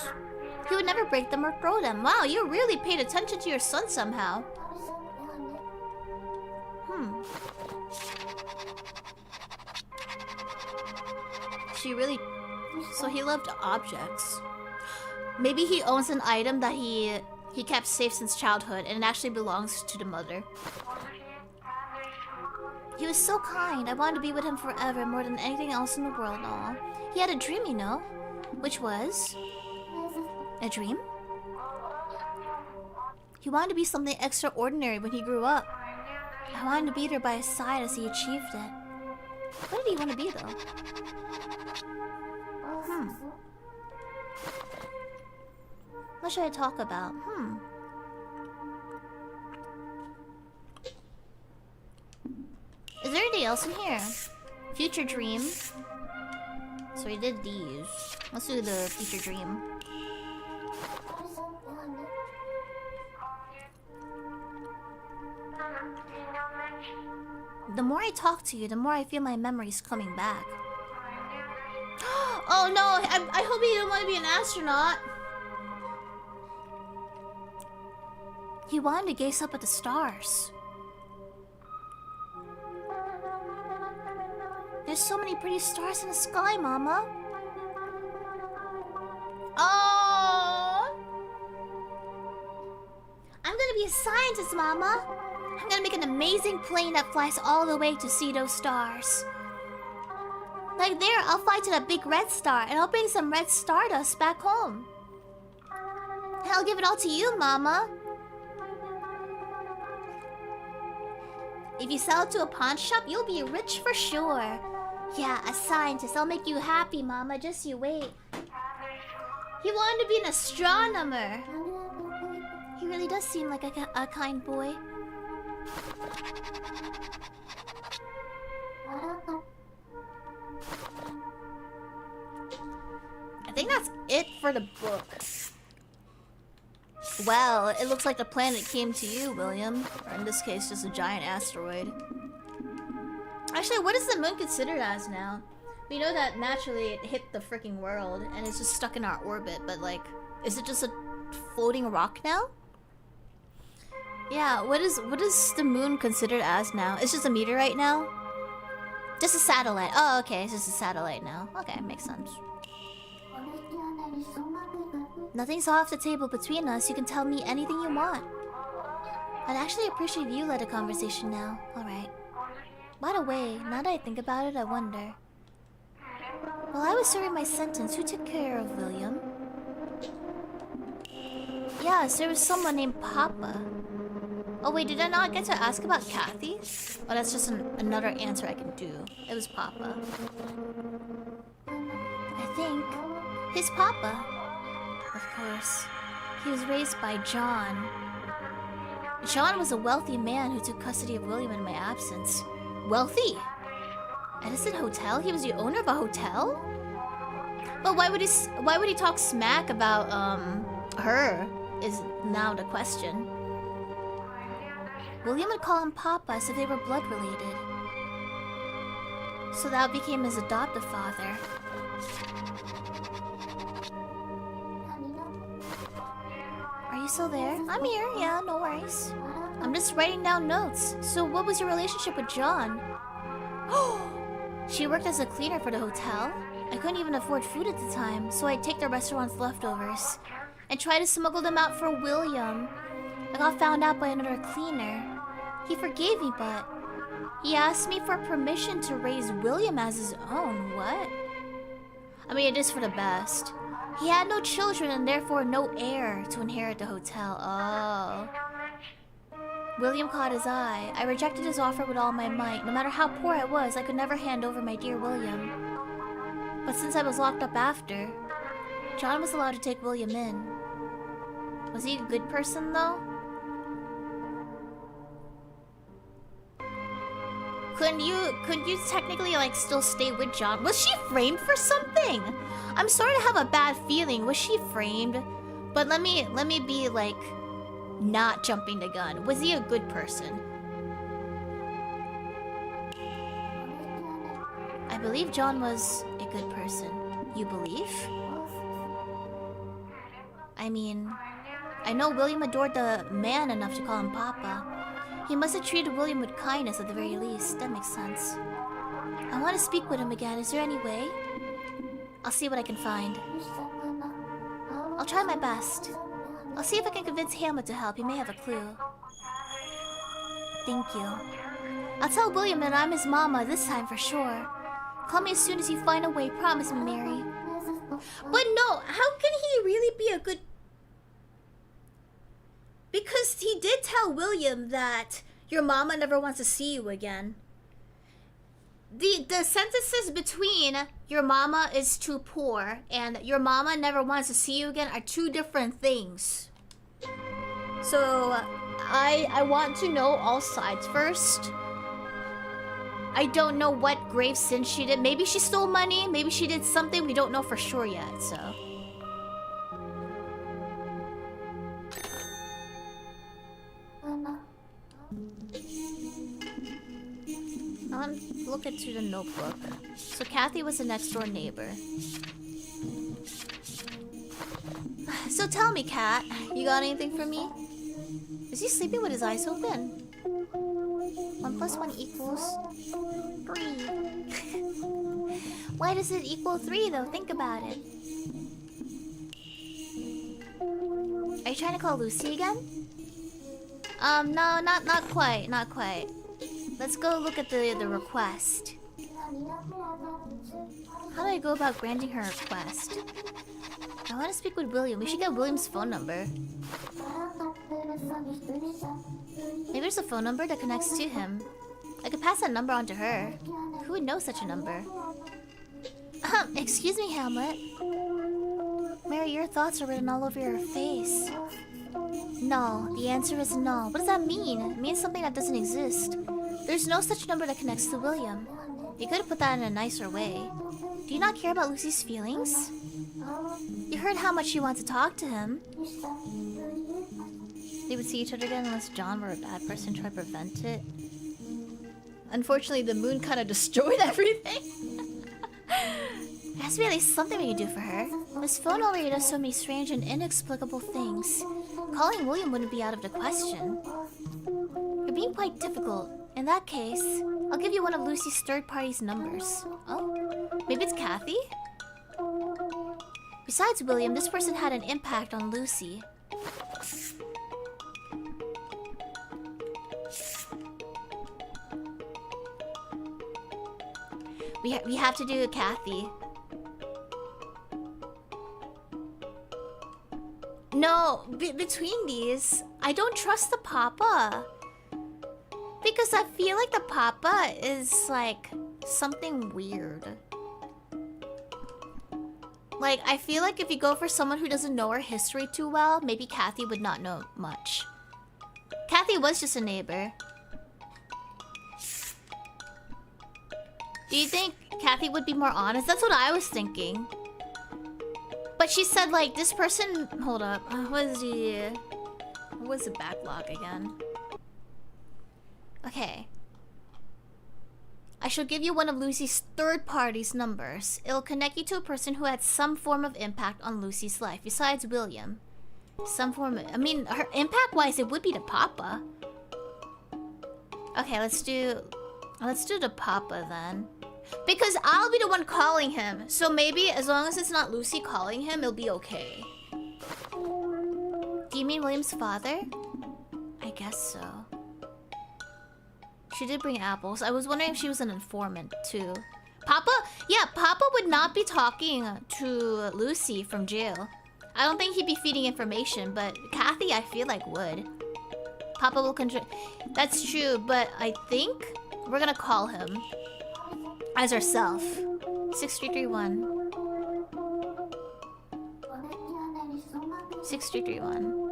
He would never break them or throw them. Wow, you really paid attention to your son somehow. She really... So he loved objects. Maybe he owns an item that he kept safe since childhood, and it actually belongs to the mother. He was so kind. I wanted to be with him forever, more than anything else in the world. Aw. He had a dream, you know. Which was... A dream? He wanted to be something extraordinary when he grew up. I wanted to be there by his side as he achieved it. What did he want to be, though? What should I talk about? Is there anything else in here? Future dream. So we did these. Let's do the future dream. The more I talk to you, the more I feel my memories coming back. Oh no, I hope he didn't want to be an astronaut. He wanted to gaze up at the stars. There's so many pretty stars in the sky, Mama. Oh! I'm gonna be a scientist, Mama. I'm gonna make an amazing plane that flies all the way to see those stars. Like there, I'll fly to that big red star, and I'll bring some red stardust back home. And I'll give it all to you, Mama. If you sell it to a pawn shop, you'll be rich for sure. Yeah, a scientist. I'll make you happy, Mama. Just you wait. He wanted to be an astronomer. He really does seem like a kind boy. I think that's it for the book. Well, it looks like the planet came to you, William. Or in this case, just a giant asteroid. Actually, what is the moon considered as now? We know that naturally it hit the freaking world and it's just stuck in our orbit, but like, is it just a floating rock now? Yeah, what is the moon considered as now? It's just a meteorite now? Just a satellite. Oh, okay, it's just a satellite now. Okay, makes sense. Nothing's off the table between us. You can tell me anything you want. I'd actually appreciate if you led a conversation now. Alright. By the way, now that I think about it, I wonder. While I was serving my sentence, who took care of William? Yes, there was someone named Papa. Oh wait, did I not get to ask about Kathy? Oh, that's just another answer I can do. It was Papa. I think... His Papa. Of course. He was raised by John. John was a wealthy man who took custody of William in my absence. Wealthy? Edison Hotel? He was the owner of a hotel? But why would he talk smack about her is now the question. William would call him Papa as if they were blood related. So that became his adoptive father. Are you still there? I'm here, yeah, no worries. I'm just writing down notes. So what was your relationship with John? She worked as a cleaner for the hotel. I couldn't even afford food at the time, so I'd take the restaurant's leftovers and try to smuggle them out for William. I got found out by another cleaner. He forgave me, but he asked me for permission to raise William as his own. What? I mean, it is for the best. He had no children and therefore no heir to inherit the hotel. Oh. William caught his eye. I rejected his offer with all my might. No matter how poor I was, I could never hand over my dear William. But since I was locked up after, John was allowed to take William in. Was he a good person, though? Couldn't you technically, like, still stay with John? Was she framed for something? I'm starting to have a bad feeling. Was she framed? But let me be, like, not jumping the gun. Was he a good person? I believe John was a good person. You believe? I mean, I know William adored the man enough to call him Papa. He must have treated William with kindness at the very least. That makes sense. I want to speak with him again. Is there any way? I'll see what I can find. I'll try my best. I'll see if I can convince Hamlet to help. He may have a clue. Thank you. I'll tell William that I'm his mama this time for sure. Call me as soon as you find a way. Promise me, Mary. But no, how can he really be a good... Because he did tell William that your mama never wants to see you again. The sentences between your mama is too poor and your mama never wants to see you again are two different things. So I want to know all sides first. I don't know what grave sin she did. Maybe she stole money, maybe she did something we don't know for sure yet, so. I'll look into the notebook. So Kathy was the next door neighbor. So tell me, Kat, you got anything for me? Is he sleeping with his eyes open? 1 + 1 equals 3. Why does it equal 3 though? Think about it. Are you trying to call Lucy again? No, not quite, not quite. Let's go look at the request. How do I go about granting her request? I want to speak with William. We should get William's phone number. Maybe there's a phone number that connects to him. I could pass that number on to her. Who would know such a number? Excuse me, Hamlet. Mary, your thoughts are written all over your face. No, the answer is no. What does that mean? It means something that doesn't exist. There's no such number that connects to William. You could have put that in a nicer way. Do you not care about Lucy's feelings? You heard how much she wants to talk to him. They would see each other again unless John were a bad person trying to prevent it. Unfortunately, the moon kind of destroyed everything. There has to be at least something we can do for her. This phone already does so many strange and inexplicable things. Calling William wouldn't be out of the question. You're being quite difficult. In that case, I'll give you one of Lucy's third party's numbers. Oh, maybe it's Kathy? Besides William, this person had an impact on Lucy. We have to do a Kathy. No, between these, I don't trust the Papa. Because I feel like the Papa is, like, something weird. Like, I feel like if you go for someone who doesn't know her history too well, maybe Kathy would not know much. Kathy was just a neighbor. Do you think Kathy would be more honest? That's what I was thinking. But she said, like, this person... Hold up. What was the backlog again? Okay. I shall give you one of Lucy's third party's numbers. It'll connect you to a person who had some form of impact on Lucy's life, besides William. Some form of... I mean, her impact-wise, it would be to Papa. Okay, let's do the Papa then. Because I'll be the one calling him. So maybe as long as it's not Lucy calling him, it'll be okay. Do you mean William's father? I guess so. She did bring apples. I was wondering if she was an informant too. Papa? Yeah, Papa would not be talking to Lucy from jail. I don't think he'd be feeding information, but Kathy I feel like would. Papa will control. That's true, but I think we're gonna call him as herself. 6331. 6331.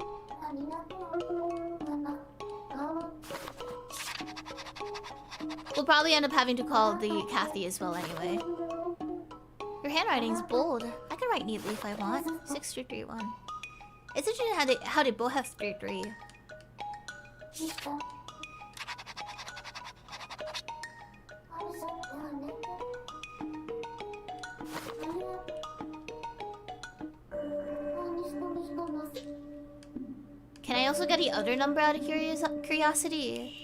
We'll probably end up having to call the Kathy as well anyway. Your handwriting's bold. I can write neatly if I want. 6331. It's interesting how they both have 33. Can I also get the other number out of curiosity?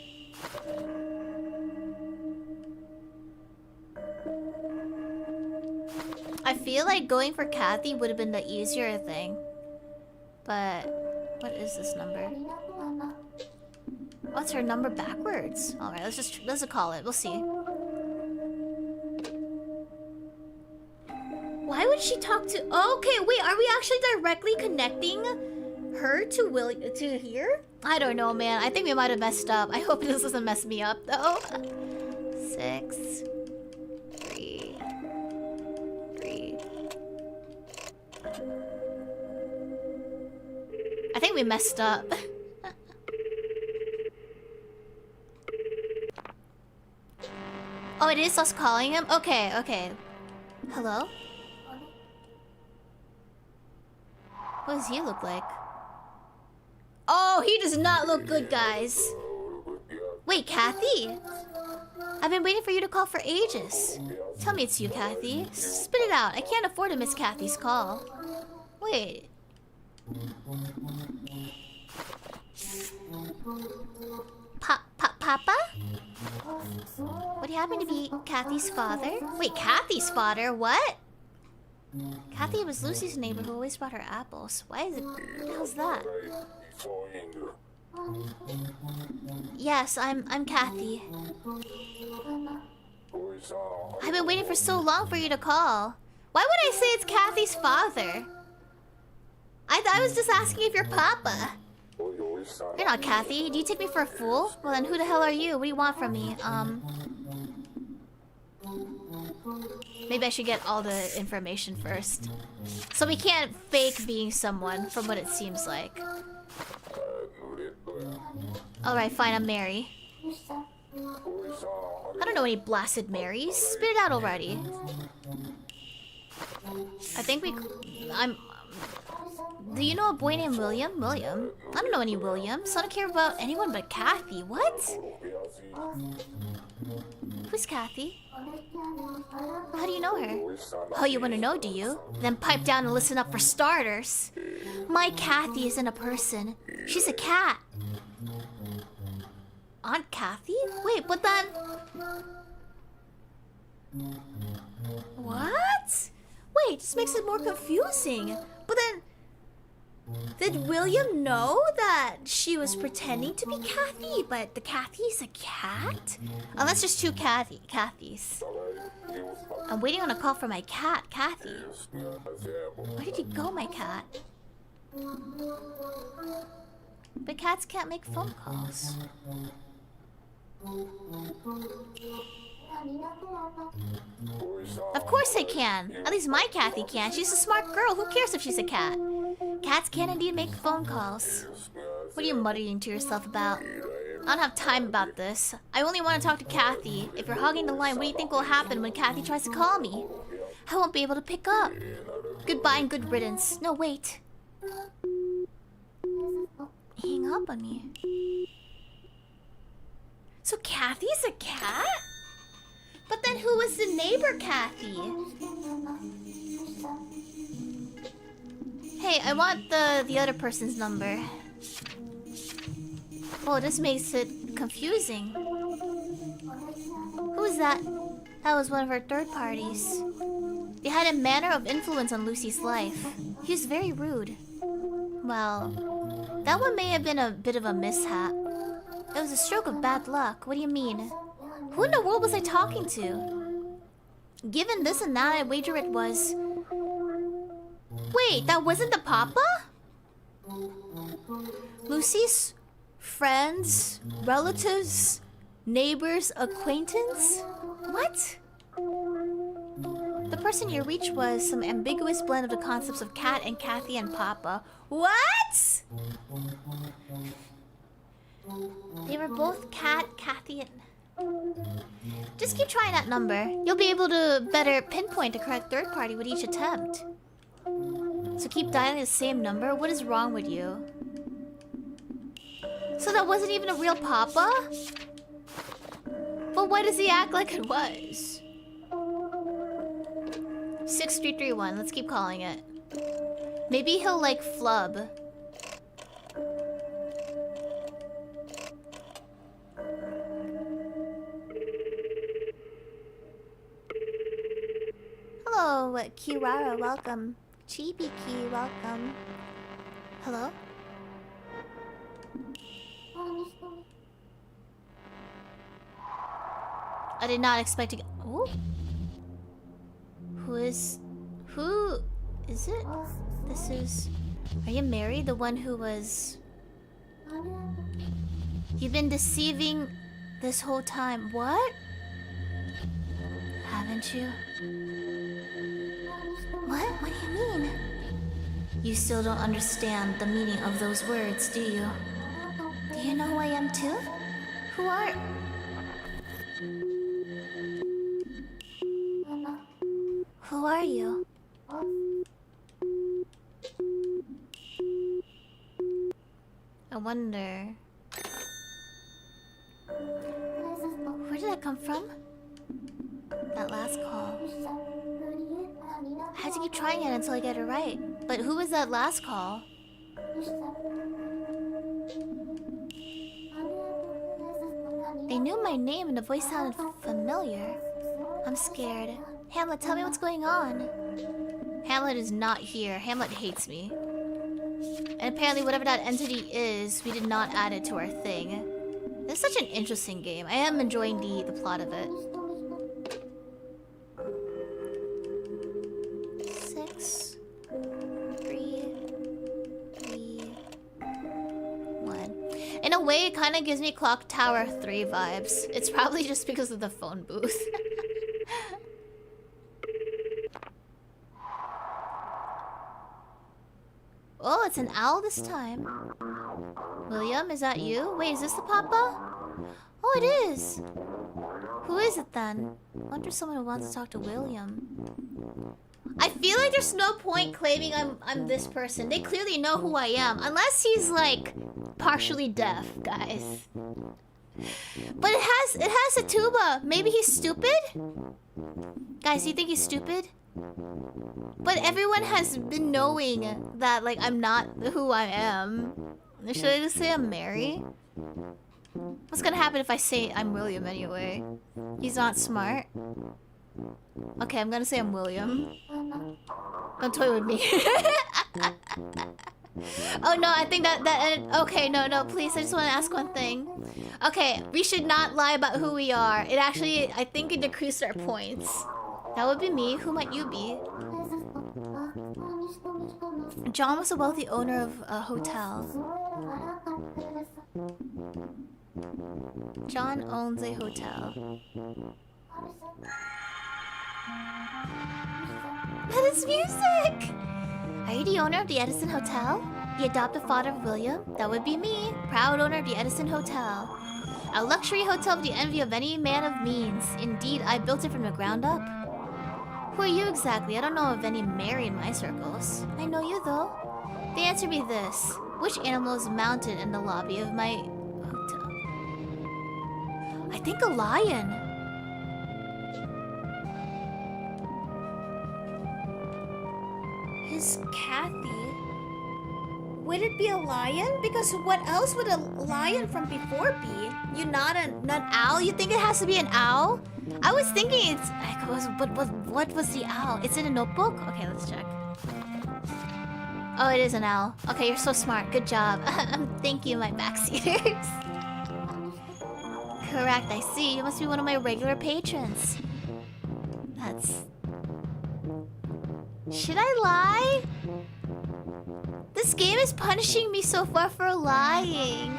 I feel like going for Kathy would have been the easier thing. But what is this number? What's her number backwards? Alright, let's call it. We'll see. Why would she talk to... Okay, wait, are we actually directly connecting her to here? I don't know, man. I think we might have messed up. I hope this doesn't mess me up, though. 6, 3, 3. I think we messed up. Oh, it is us calling him? Okay, okay. Hello? What does he look like? Oh, he does not look good, guys. Wait, Kathy? I've been waiting for you to call for ages. Tell me it's you, Kathy. Spit it out. I can't afford to miss Kathy's call. Wait. Papa? Would you happen to be Kathy's father? Wait, Kathy's father? What? Kathy was Lucy's neighbor who always brought her apples. Why is it... What the hell's that? Yes, I'm Kathy. I've been waiting for so long for you to call. Why would I say it's Kathy's father? I was just asking if you're Papa. You're not Kathy. Do you take me for a fool? Well then, who the hell are you? What do you want from me? Maybe I should get all the information first. So we can't fake being someone from what it seems like. Alright, fine, I'm Mary. I don't know any blasted Marys. Spit it out already. I think do you know a boy named William? William? I don't know any Williams. I don't care about anyone but Kathy. What? Who's Kathy? How do you know her? Oh, you want to know, do you? Then pipe down and listen up for starters. My Kathy isn't a person. She's a cat. Aunt Kathy? Wait, but then... What? Wait, this makes it more confusing. But then... Did William know that she was pretending to be Kathy, but the Kathy's a cat? Unless there's two Kathys. I'm waiting on a call from my cat, Kathy. Where did you go, my cat? But cats can't make phone calls. Of course they can. At least my Kathy can. She's a smart girl. Who cares if she's a cat? Cats can indeed make phone calls. What are you muttering to yourself about? I don't have time about this. I only want to talk to Kathy. If you're hogging the line, what do you think will happen when Kathy tries to call me? I won't be able to pick up. Goodbye and good riddance. No, wait. He hung up on me. So Kathy's a cat? But then who was the neighbor Kathy? Hey, I want the other person's number. Oh, this makes it confusing. Who was that? That was one of her third parties. They had a manner of influence on Lucy's life. He was very rude. Well, that one may have been a bit of a mishap. It was a stroke of bad luck. What do you mean? Who in the world was I talking to? Given this and that, I wager it was... Wait, that wasn't the papa? Lucy's friends, relatives, neighbors, acquaintance? What? The person you reached was some ambiguous blend of the concepts of cat and Kathy and papa. What? They were both cat, Kathy, and... Just keep trying that number. You'll be able to better pinpoint the correct third party with each attempt. So keep dialing the same number? What is wrong with you? So that wasn't even a real papa? But why does he act like it was? 6331, let's keep calling it. Maybe he'll like flub. Hello, Kirara, welcome. Chibiki, welcome. Hello? I did not expect to get... Oh? Who is it? This is... Are you married? The one who was... You've been deceiving this whole time. What? Haven't you? What? What do you mean? You still don't understand the meaning of those words, do you? Do you know who I am too? Who are... Who are you? I wonder... Where did that come from? That last call. I had to keep trying it until I get it right. But who was that last call? They knew my name and the voice sounded familiar. I'm scared. Hamlet, tell me what's going on. Hamlet is not here. Hamlet hates me. And apparently whatever that entity is, we did not add it to our thing. It's such an interesting game. I am enjoying the plot of it. 6, 3, 3, 1. In a way, it kind of gives me Clock Tower 3 vibes. It's probably just because of the phone booth. Oh, it's an owl this time. William, is that you? Wait, is this the papa? Oh, it is. Who is it then? I wonder if someone who wants to talk to William. I feel like there's no point claiming I'm this person. They clearly know who I am. Unless he's like partially deaf, guys. But it has a tuba. Maybe he's stupid? Guys, do you think he's stupid? But everyone has been knowing that like I'm not who I am. Should I just say I'm Mary? What's gonna happen if I say I'm William anyway? He's not smart. Okay, I'm gonna say I'm William. Don't toy with me. Oh no, I think that okay, no, please, I just want to ask one thing. Okay, we should not lie about who we are. It actually, I think it decreased our points. That would be me. Who might you be? John was a wealthy owner of a hotel. John owns a hotel. That is music! Are you the owner of the Edison Hotel? The adoptive father of William? That would be me. Proud owner of the Edison Hotel. A luxury hotel of the envy of any man of means. Indeed, I built it from the ground up. Who are you exactly? I don't know of any Mary in my circles. I know you though. The answer be this. Which animal is mounted in the lobby of my hotel? I think a lion. His Kathy. Would it be a lion? Because what else would a lion from before be? You not an owl? You think it has to be an owl? I was thinking it's... What was the owl? It's in a notebook? Okay, let's check. Oh, it is an owl. Okay, you're so smart. Good job. Thank you, my backseaters. Correct, I see. You must be one of my regular patrons. That's... Should I lie? This game is punishing me so far for lying.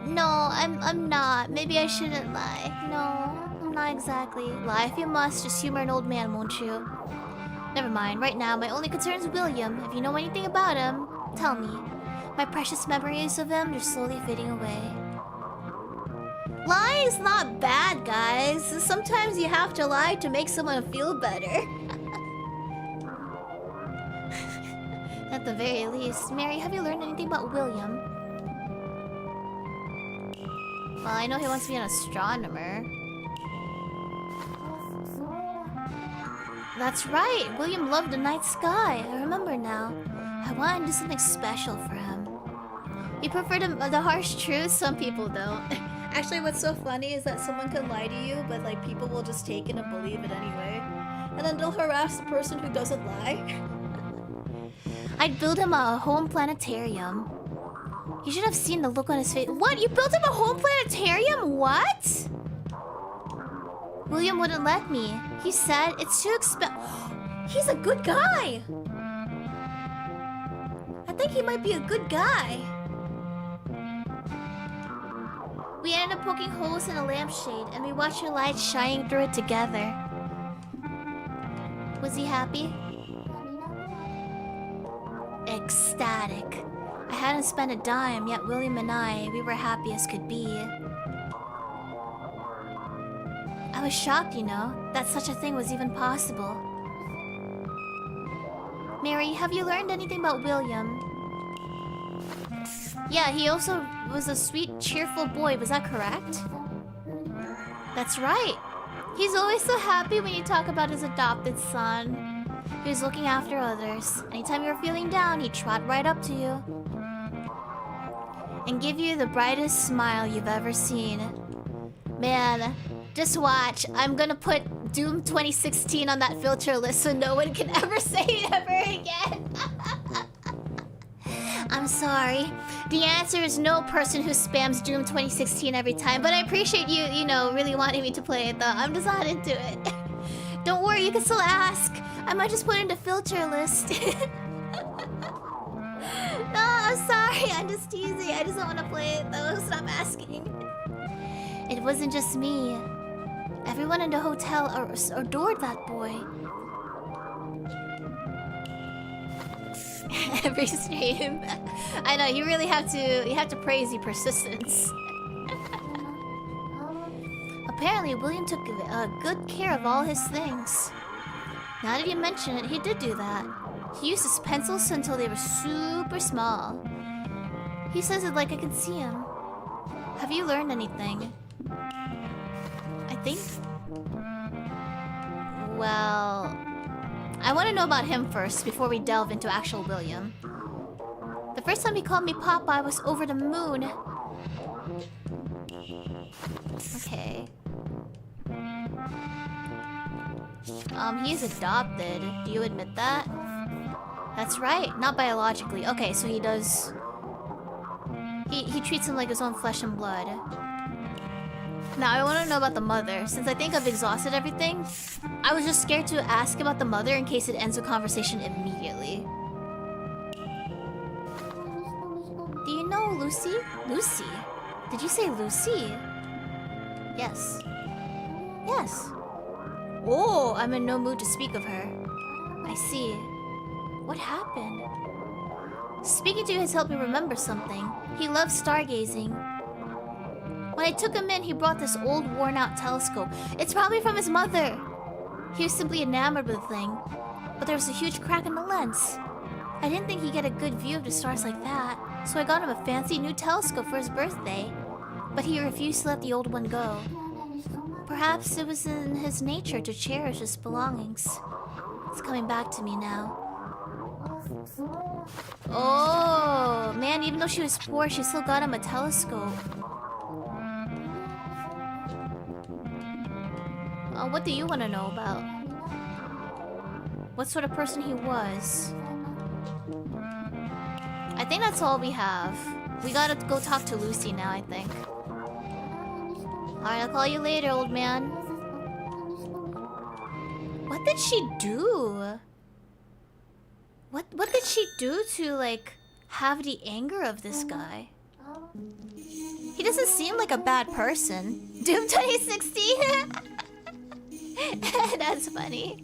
No, I'm not. Maybe I shouldn't lie. No, not exactly. Lie if you must. Just humor an old man, won't you? Never mind. Right now, my only concern is William. If you know anything about him, tell me. My precious memories of him are slowly fading away. Lying's not bad, guys. Sometimes you have to lie to make someone feel better. At the very least. Mary, have you learned anything about William? Well, I know he wants to be an astronomer. That's right! William loved the night sky. I remember now. I want to do something special for him. You prefer the harsh truth? Some people don't. Actually, what's so funny is that someone can lie to you, but like people will just take it and believe it anyway. And then they'll harass the person who doesn't lie. I'd build him a home planetarium. You should have seen the look on his face. What? You built him a home planetarium? What? William wouldn't let me. He said it's too expensive. He's a good guy. I think he might be a good guy. We ended up poking holes in a lampshade and we watched your light shining through it together. Was he happy? Ecstatic. I hadn't spent a dime, yet William and we were happy as could be. I was shocked, you know, that such a thing was even possible. Mary, have you learned anything about William? Yeah, he also was a sweet, cheerful boy, was that correct? That's right. He's always so happy when you talk about his adopted son. He was looking after others. Anytime you were feeling down, he'd trot right up to you. And give you the brightest smile you've ever seen. Man, just watch. I'm gonna put Doom 2016 on that filter list so no one can ever say it ever again. I'm sorry. The answer is no person who spams Doom 2016 every time, but I appreciate you, you know, really wanting me to play it though. I'm just not into it. Don't worry, you can still ask. I might just put it in the filter list. No, I'm sorry. I'm just teasing. I just don't want to play it though. Stop asking. It wasn't just me. Everyone in the hotel adored that boy. Every stream. I know, you really have to praise your persistence. Apparently, William took good care of all his things. Now that you mention it, he did do that. He used his pencils until they were super small. He says it like I can see him. Have you learned anything? I think... Well... I want to know about him first before we delve into actual William. The first time he called me Papa, I was over the moon. Okay. He's adopted. Do you admit that? That's right, not biologically. Okay, so he does... He treats him like his own flesh and blood. Now, I want to know about the mother. Since I think I've exhausted everything, I was just scared to ask about the mother in case it ends the conversation immediately. Do you know Lucy? Lucy? Did you say Lucy? Yes. Yes. Oh, I'm in no mood to speak of her. I see. What happened? Speaking to you has helped me remember something. He loves stargazing. When I took him in, he brought this old worn-out telescope. It's probably from his mother. He was simply enamored with the thing, but there was a huge crack in the lens. I didn't think he'd get a good view of the stars like that, so I got him a fancy new telescope for his birthday. But he refused to let the old one go. Perhaps it was in his nature to cherish his belongings. It's coming back to me now. Oh, man, even though she was poor, she still got him a telescope. What do you want to know about? What sort of person he was? I think that's all we have. We gotta go talk to Lucy now, I think. Alright, I'll call you later, old man. What did she do? What did she do to, like, have the anger of this guy? He doesn't seem like a bad person. Doom 2016? That's funny.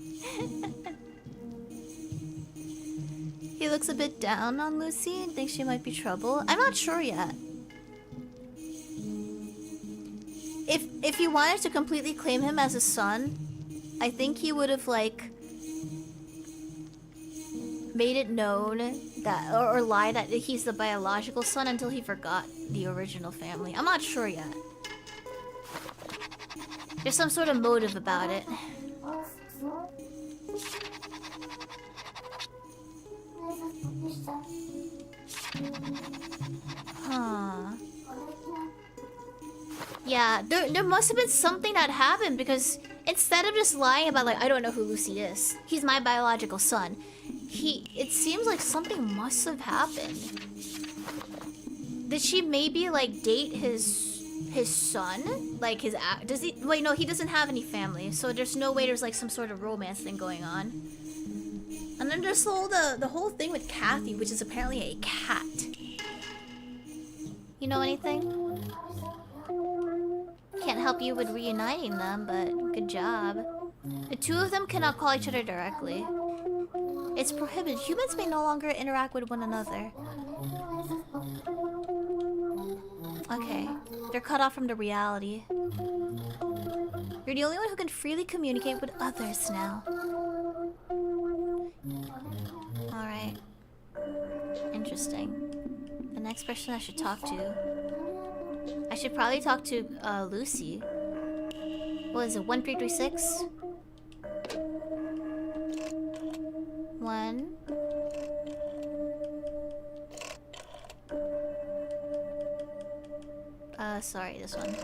He looks a bit down on Lucy and thinks she might be trouble. I'm not sure yet. If he wanted to completely claim him as a son, I think he would have, like, made it known that, or lie that he's the biological son until he forgot the original family. I'm not sure yet. There's some sort of motive about it. Huh. Yeah, there must have been something that happened, because instead of just lying about, like, I don't know who Lucy is, he's my biological son, it seems like something must have happened. Did she maybe, like, date his son? Like, does he... Wait, no, he doesn't have any family, so there's no way there's, like, some sort of romance thing going on. And then there's the whole thing with Kathy, which is apparently a cat. You know anything? Can't help you with reuniting them, but good job. The two of them cannot call each other directly. It's prohibited. Humans may no longer interact with one another. Okay. They're cut off from the reality. You're the only one who can freely communicate with others now. Alright. Interesting. The next person I should talk to... I should probably talk to, Lucy. What is it, 1336? 1. Sorry, this one.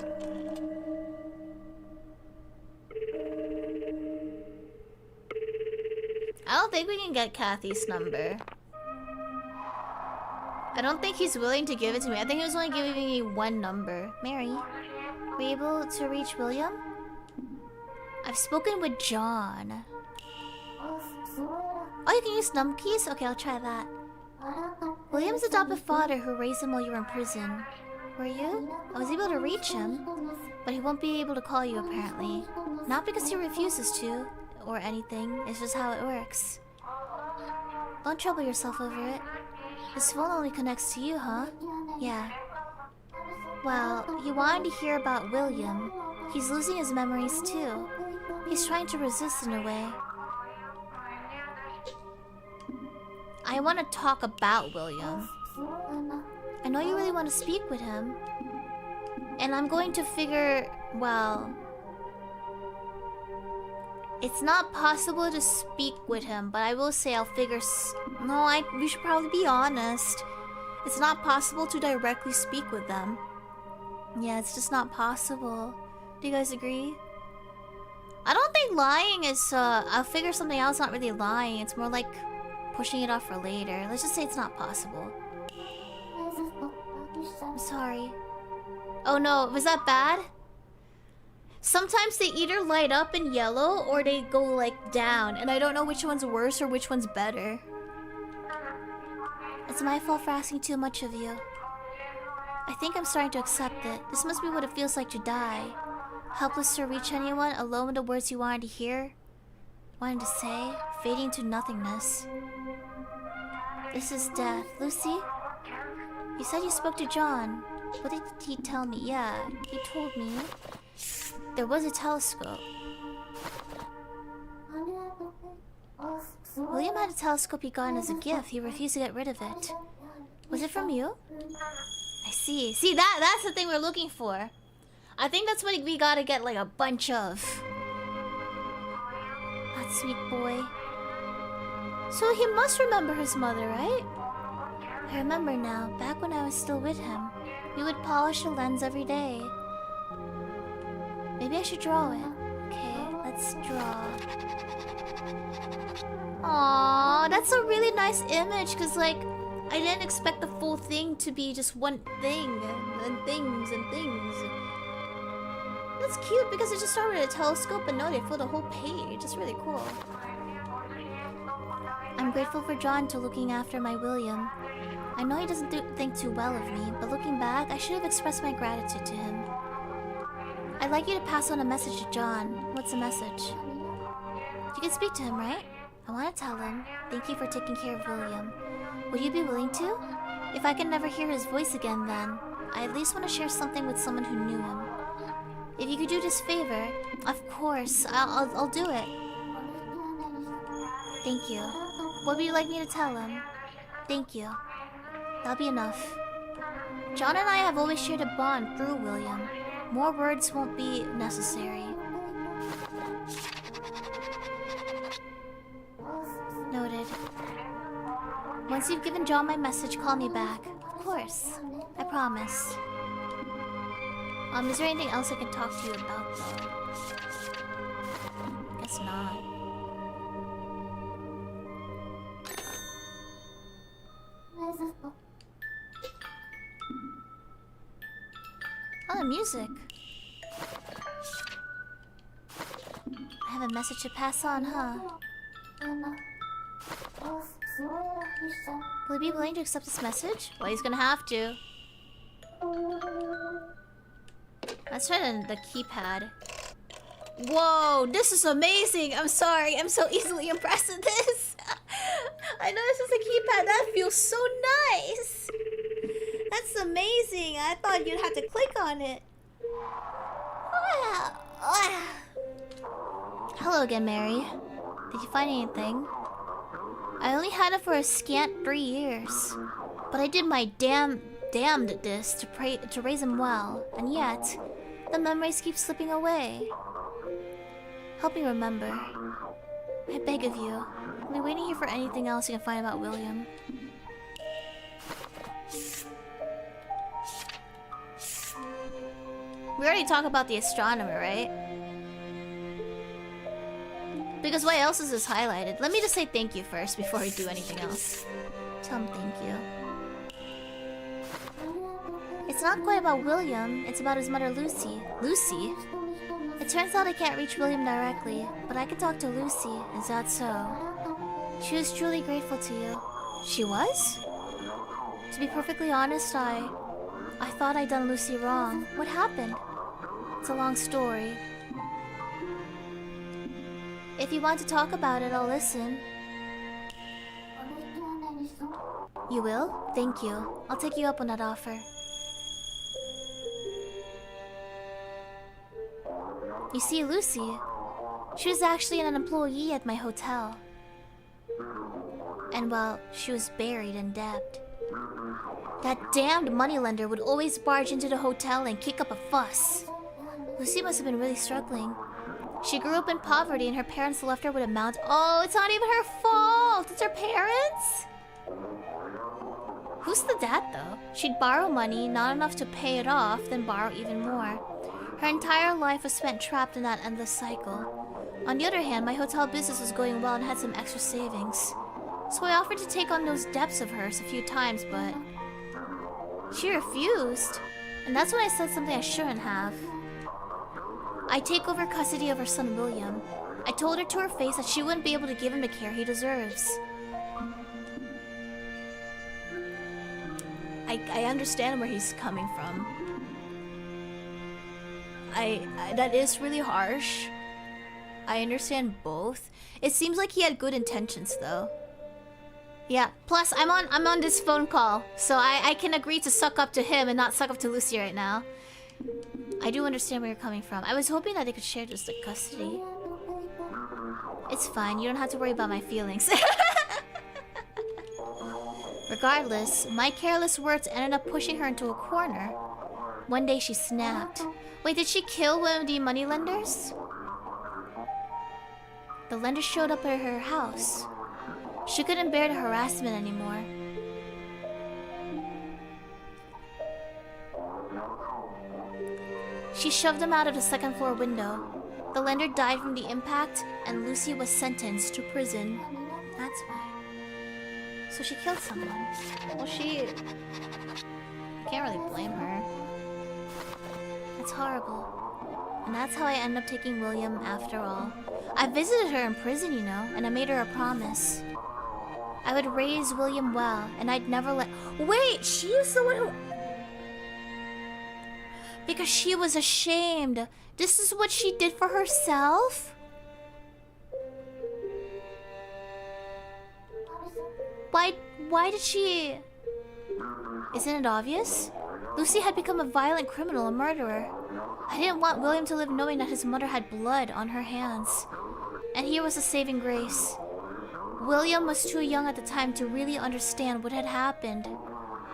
I don't think we can get Kathy's number. I don't think he's willing to give it to me. I think he was only giving me one number. Mary, were you able to reach William? I've spoken with John. Oh, you can use num keys? Okay, I'll try that. William's adopted father who raised him while you were in prison. Were you? I was able to reach him, but he won't be able to call you apparently. Not because he refuses to, or anything. It's just how it works. Don't trouble yourself over it. This phone only connects to you, huh? Yeah. Well, you wanted to hear about William. He's losing his memories too. He's trying to resist in a way. I want to talk about William. I know you really want to speak with him. And I'm going to figure, well... It's not possible to speak with him, but I will say I'll figure... we should probably be honest. It's not possible to directly speak with them. Yeah, it's just not possible. Do you guys agree? I don't think lying is, I'll figure something else, not really lying. It's more like pushing it off for later. Let's just say it's not possible. I'm sorry. Oh no, was that bad? Sometimes they either light up in yellow or they go like down, and I don't know which one's worse or which one's better. It's my fault for asking too much of you. I think I'm starting to accept it. This must be what it feels like to die. Helpless to reach anyone, alone with the words you wanted to hear, wanted to say, fading to nothingness. This is death. Lucy? You said you spoke to John. What did he tell me? Yeah, he told me there was a telescope. William had a telescope he got as a gift. He refused to get rid of it. Was it from you? I see. See, that's the thing we're looking for. I think that's what we gotta get, like, a bunch of. That sweet boy. So he must remember his mother, right? I remember now, back when I was still with him. We would polish the lens every day. Maybe I should draw it. Okay, let's draw. Aww, that's a really nice image, because, like, I didn't expect the full thing to be just one thing, and things and things. That's cute, because it just started with a telescope, and no, they filled the whole page. It's really cool. I'm grateful for John to looking after my William. I know he doesn't think too well of me, but looking back, I should have expressed my gratitude to him. I'd like you to pass on a message to John. What's the message? You can speak to him, right? I want to tell him, thank you for taking care of William. Would you be willing to? If I can never hear his voice again then, I at least want to share something with someone who knew him. If you could do this favor, of course, I'll do it. Thank you. What would you like me to tell him? Thank you. That'll be enough. John and I have always shared a bond through William. More words won't be necessary. Noted. Once you've given John my message, call me back. Of course. I promise. Is there anything else I can talk to you about, though? Guess not. Oh, the music. I have a message to pass on, huh? Will he be willing to accept this message? Well, he's gonna have to. Let's try the keypad. Whoa, this is amazing! I'm sorry, I'm so easily impressed with this. I know this is a keypad. That feels so nice. That's amazing. I thought you'd have to click on it. Hello again, Mary. Did you find anything? I only had it for a scant 3 years, but I did my damnedest to raise him well, and yet the memories keep slipping away. Help me remember. I beg of you. I'll be waiting here for anything else you can find about William. We already talked about the astronomer, right? Because why else is this highlighted? Let me just say thank you first before we do anything else. Tell him thank you. It's not quite about William, it's about his mother Lucy. Lucy? It turns out I can't reach William directly, but I can talk to Lucy. Is that so? She was truly grateful to you. She was? To be perfectly honest, I thought I'd done Lucy wrong. What happened? It's a long story. If you want to talk about it, I'll listen. You will? Thank you. I'll take you up on that offer. You see, Lucy, she was actually an employee at my hotel. And well, she was buried in debt. That damned moneylender would always barge into the hotel and kick up a fuss. Lucy must have been really struggling. She grew up in poverty and her parents left her with a mount. Oh, it's not even her fault! It's her parents? Who's the dad, though? She'd borrow money, not enough to pay it off, then borrow even more. Her entire life was spent trapped in that endless cycle. On the other hand, my hotel business was going well and had some extra savings. So I offered to take on those debts of hers a few times, but she refused. And that's when I said something I shouldn't have. I'd take over custody of her son William. I told her to her face that she wouldn't be able to give him the care he deserves. I understand where he's coming from. That is really harsh. I understand both. It seems like he had good intentions, though. Yeah. Plus, I'm on this phone call, so I can agree to suck up to him and not suck up to Lucy right now. I do understand where you're coming from. I was hoping that they could share just the custody. It's fine. You don't have to worry about my feelings. Regardless, my careless words ended up pushing her into a corner. One day she snapped. Wait, did she kill one of the moneylenders? The lender showed up at her house. She couldn't bear the harassment anymore. She shoved him out of the second floor window. The lender died from the impact, and Lucy was sentenced to prison. That's why. So she killed someone. Well, she... can't really blame her. That's horrible. And that's how I end up taking William after all. I visited her in prison, you know, and I made her a promise. I would raise William well, and I'd never let... Wait, she was the one who... Because she was ashamed. This is what she did for herself? Why did she... Isn't it obvious? Lucy had become a violent criminal, a murderer. I didn't want William to live knowing that his mother had blood on her hands. And here was a saving grace. William was too young at the time to really understand what had happened.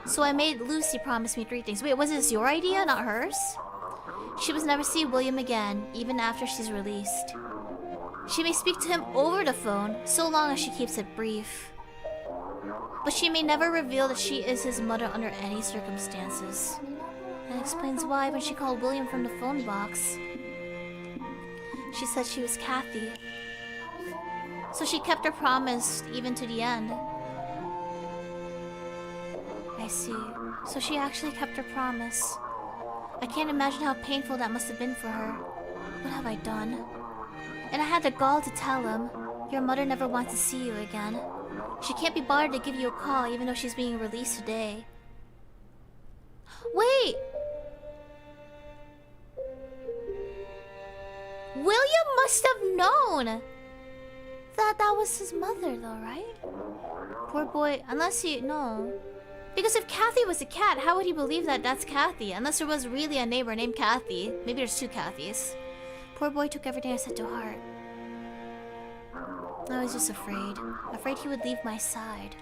So I made Lucy promise me 3 things. Wait, was this your idea, not hers? She must never see William again, even after she's released. She may speak to him over the phone, so long as she keeps it brief. But she may never reveal that she is his mother under any circumstances. That explains why, when she called William from the phone box, she said she was Kathy. So she kept her promise even to the end. I see. So she actually kept her promise. I can't imagine how painful that must have been for her. What have I done? And I had the gall to tell him, your mother never wants to see you again. She can't be bothered to give you a call even though she's being released today. Wait! William must have known that was his mother though, right? Poor boy, unless he... no. Because if Kathy was a cat, how would he believe that that's Kathy? Unless there was really a neighbor named Kathy. Maybe there's 2 Kathys. Poor boy took everything I said to heart. I was just afraid. Afraid he would leave my side.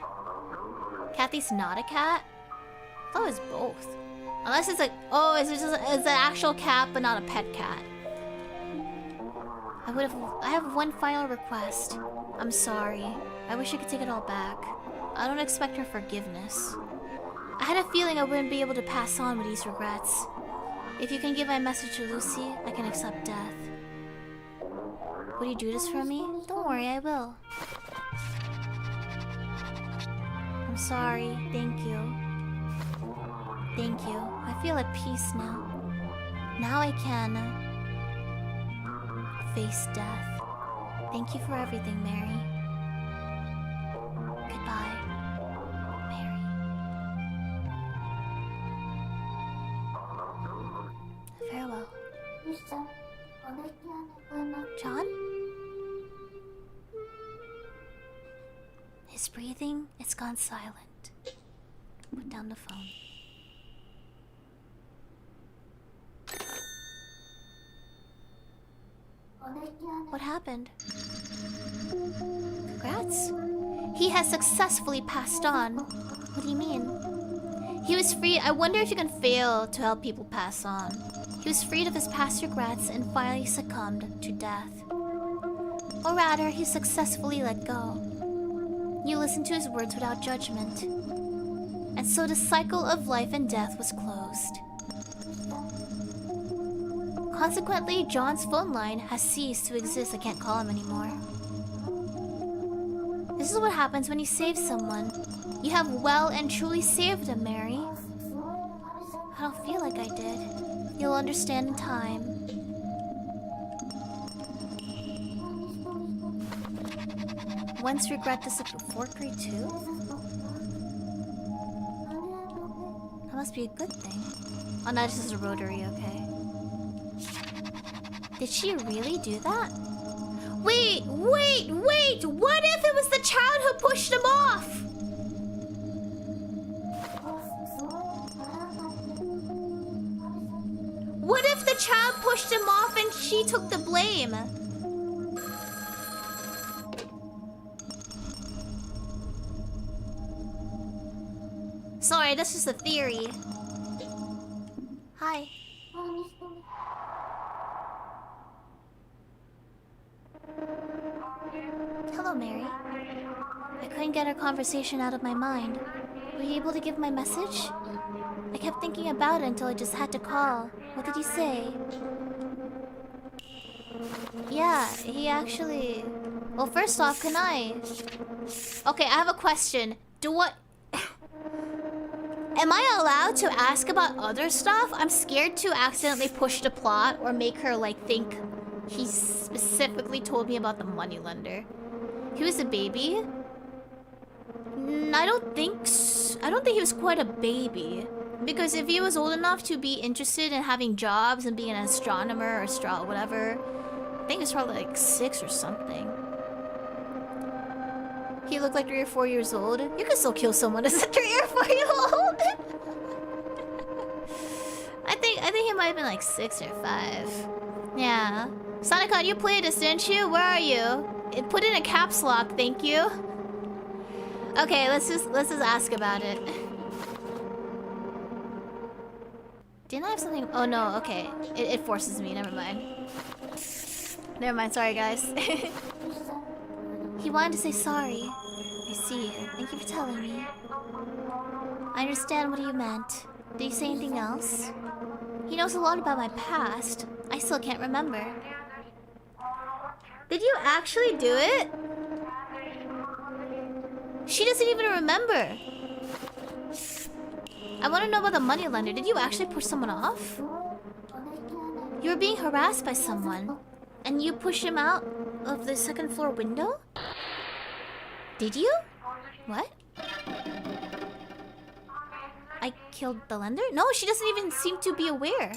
Kathy's not a cat? I thought it was both. Unless it's like, oh, it's an actual cat, but not a pet cat. I have one final request. I'm sorry. I wish I could take it all back. I don't expect her forgiveness. I had a feeling I wouldn't be able to pass on with these regrets. If you can give my message to Lucy, I can accept death. Would you do this for me? Don't worry, I will. I'm sorry. Thank you. Thank you. I feel at peace now. Now I can face death. Thank you for everything, Mary. Goodbye, Mary. Farewell. John? His breathing, it's gone silent. Put down the phone. What happened? Congrats. He has successfully passed on. What do you mean? He was freed. I wonder if you can fail to help people pass on. He was freed of his past regrets and finally succumbed to death. Or rather, he successfully let go. You listened to his words without judgment. And so the cycle of life and death was closed. Consequently, John's phone line has ceased to exist. I can't call him anymore. This is what happens when you save someone. You have well and truly saved them, Mary. I don't feel like I did. You'll understand in time. Once regret disappeared. 4th grade too? That must be a good thing. Oh no, this is a rotary, okay. Did she really do that? Wait! What if it was the child who pushed him off? What if the child pushed him off and she took the blame? Sorry, that's just a theory. Hi. Hello, Mary. I couldn't get our conversation out of my mind. Were you able to give my message? I kept thinking about it until I just had to call. What did he say? Yeah, he actually... Well, first off, can I... Okay, I have a question. Am I allowed to ask about other stuff? I'm scared to accidentally push the plot or make her, like, think he specifically told me about the moneylender. He was a baby? I don't think he was quite a baby. Because if he was old enough to be interested in having jobs and being an astronomer or whatever, I think he was probably like 6 or something. He looked like 3 or 4 years old. You can still kill someone as a 3 or 4 year old. I think he might have been like 6 or 5. Yeah. Sonicon, you played this, didn't you? Where are you? Put in a caps lock, thank you. Okay, let's just ask about it. Didn't I have something? Oh no, okay. It forces me, never mind. Never mind, sorry guys. He wanted to say sorry. I see. Thank you for telling me. I understand what you meant. Did he say anything else? He knows a lot about my past. I still can't remember. Did you actually do it? She doesn't even remember. I want to know about the moneylender. Did you actually push someone off? You were being harassed by someone, and you pushed him out of the 2nd floor window? Did you? What? I killed the lender? No, she doesn't even seem to be aware.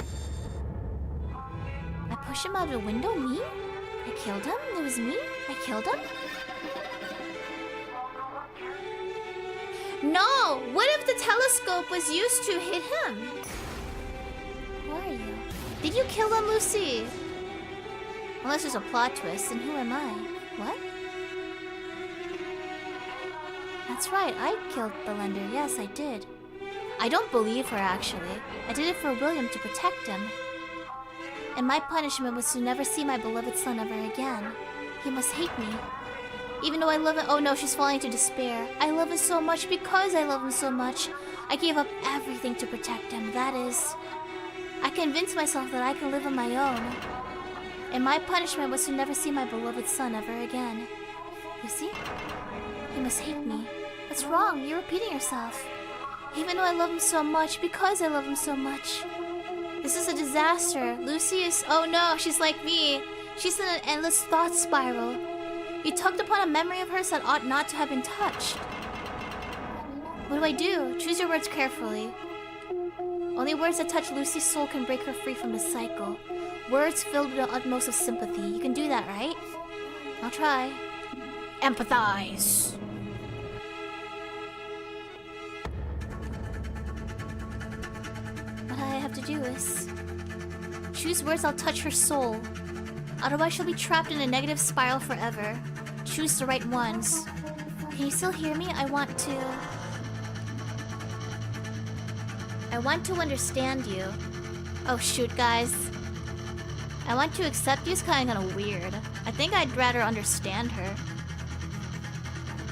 I pushed him out of the window? Me? I killed him? It was me? I killed him? No! What if the telescope was used to hit him? Who are you? Did you kill him, Lucy? Unless there's a plot twist, then who am I? What? That's right, I killed the lender. Yes, I did. I don't believe her, actually. I did it for William to protect him. And my punishment was to never see my beloved son ever again. He must hate me. Even though I love him— oh no, she's falling into despair. I love him so much because I love him so much. I gave up everything to protect him, that is. I convinced myself that I can live on my own. And my punishment was to never see my beloved son ever again. Lucy? He must hate me. What's wrong? You're repeating yourself. Even though I love him so much, because I love him so much. This is a disaster. Lucy is— oh no, she's like me. She's in an endless thought spiral. You tugged upon a memory of hers that ought not to have been touched. What do I do? Choose your words carefully. Only words that touch Lucy's soul can break her free from the cycle. Words filled with the utmost of sympathy. You can do that, right? I'll try. Empathize. What I have to do is choose words that'll touch her soul. Otherwise, she'll be trapped in a negative spiral forever. Choose the right ones. Can you still hear me? I want to understand you. Oh shoot, guys. I want to accept you is kind of weird. I think I'd rather understand her.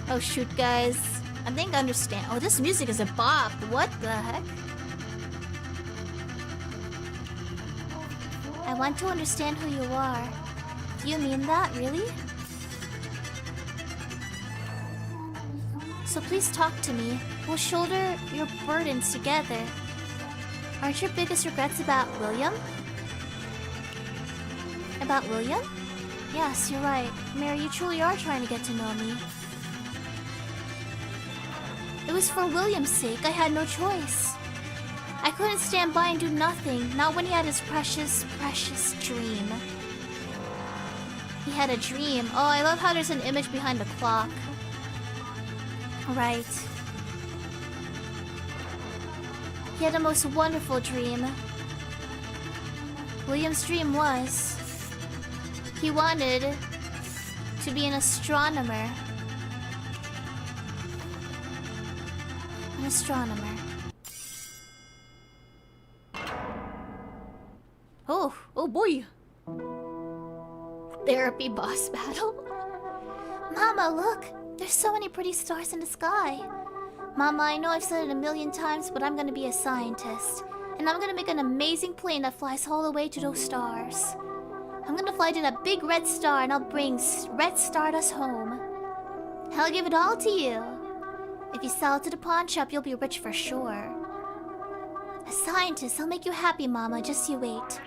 Oh shoot, guys. I think I understand. Oh, this music is a bop. What the heck? I want to understand who you are. Do you mean that, really? So please talk to me. We'll shoulder your burdens together. Aren't your biggest regrets about William? About William? Yes, you're right. Mary, you truly are trying to get to know me. It was for William's sake. I had no choice. I couldn't stand by and do nothing, not when he had his precious, precious dream. He had a dream. Oh, I love how there's an image behind the clock. Right. He had the most wonderful dream. William's dream was... he wanted to be an astronomer. An astronomer. Oh boy. Therapy boss battle. Mama, look! There's so many pretty stars in the sky. Mama, I know I've said it a million times, but I'm gonna be a scientist. And I'm gonna make an amazing plane that flies all the way to those stars. I'm gonna fly to that big red star and I'll bring red stardust home. I'll give it all to you. If you sell it to the pawn shop, you'll be rich for sure. A scientist, I'll make you happy, Mama, just you wait.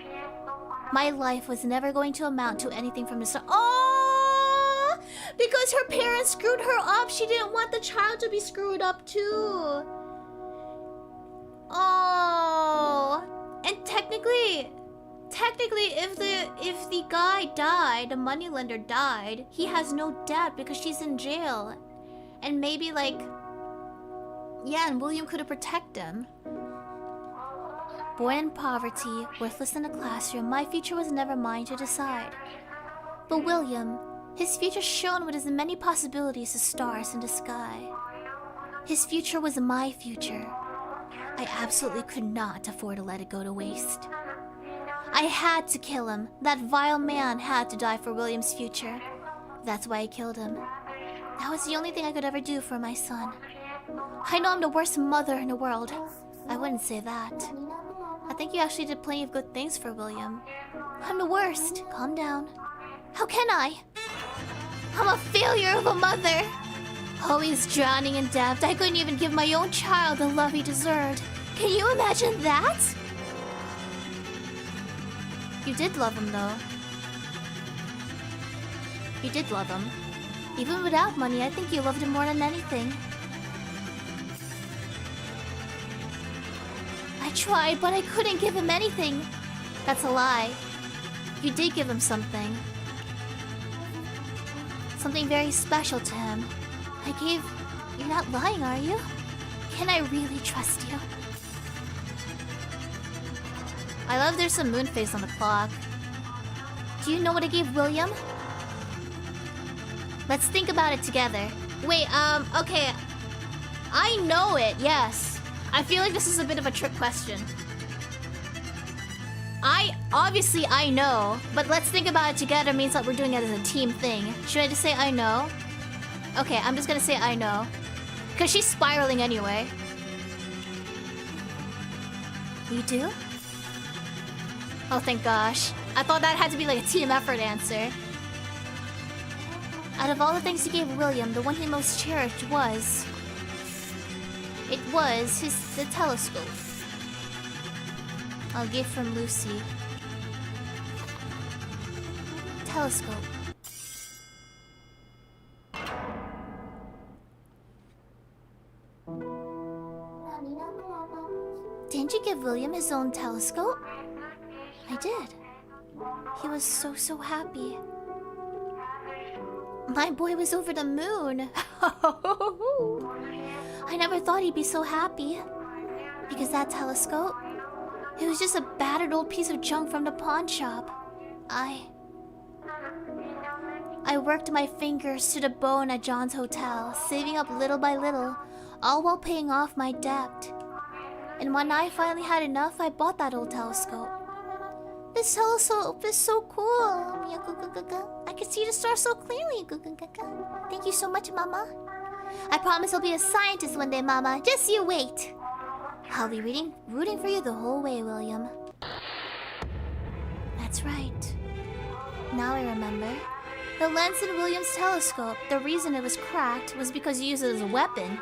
My life was never going to amount to anything from the start. Oh! Because her parents screwed her up. She didn't want the child to be screwed up too. Oh! And technically, if the guy died, the moneylender died, he has no debt because she's in jail. And maybe like, yeah, and William could have protected him. Born in poverty, worthless in a classroom, my future was never mine to decide. But William, his future shone with as many possibilities as stars in the sky. His future was my future. I absolutely could not afford to let it go to waste. I had to kill him. That vile man had to die for William's future. That's why I killed him. That was the only thing I could ever do for my son. I know I'm the worst mother in the world. I wouldn't say that. I think you actually did plenty of good things for William. I'm the worst. Calm down. How can I? I'm a failure of a mother. Always drowning in debt. I couldn't even give my own child the love he deserved. Can you imagine that? You did love him, though. You did love him. Even without money, I think you loved him more than anything. I tried, but I couldn't give him anything. That's a lie. You did give him something. Something very special to him. I gave... You're not lying, are you? Can I really trust you? I love there's some moon phase on the clock. Do you know what I gave William? Let's think about it together. Wait, okay. I know it, yes. I feel like this is a bit of a trick question. Obviously I know, but let's think about it together means that we're doing it as a team thing. Should I just say I know? Okay, I'm just gonna say I know. Because she's spiraling anyway. You do? Oh, thank gosh. I thought that had to be like a team effort answer. Out of all the things he gave William, the one he most cherished was... It was the telescope. A gift from Lucy. Telescope. Didn't you give William his own telescope? I did. He was so happy. My boy was over the moon. I never thought he'd be so happy. Because that telescope, it was just a battered old piece of junk from the pawn shop. I worked my fingers to the bone at John's hotel, saving up little by little, all while paying off my debt. And when I finally had enough, I bought that old telescope. This telescope is so cool. I can see the stars so clearly. Thank you so much, Mama. I promise I'll be a scientist one day, Mama. Just you wait. I'll be rooting for you the whole way, William. That's right. Now I remember. The lens in William's telescope, the reason it was cracked was because he used it as a weapon.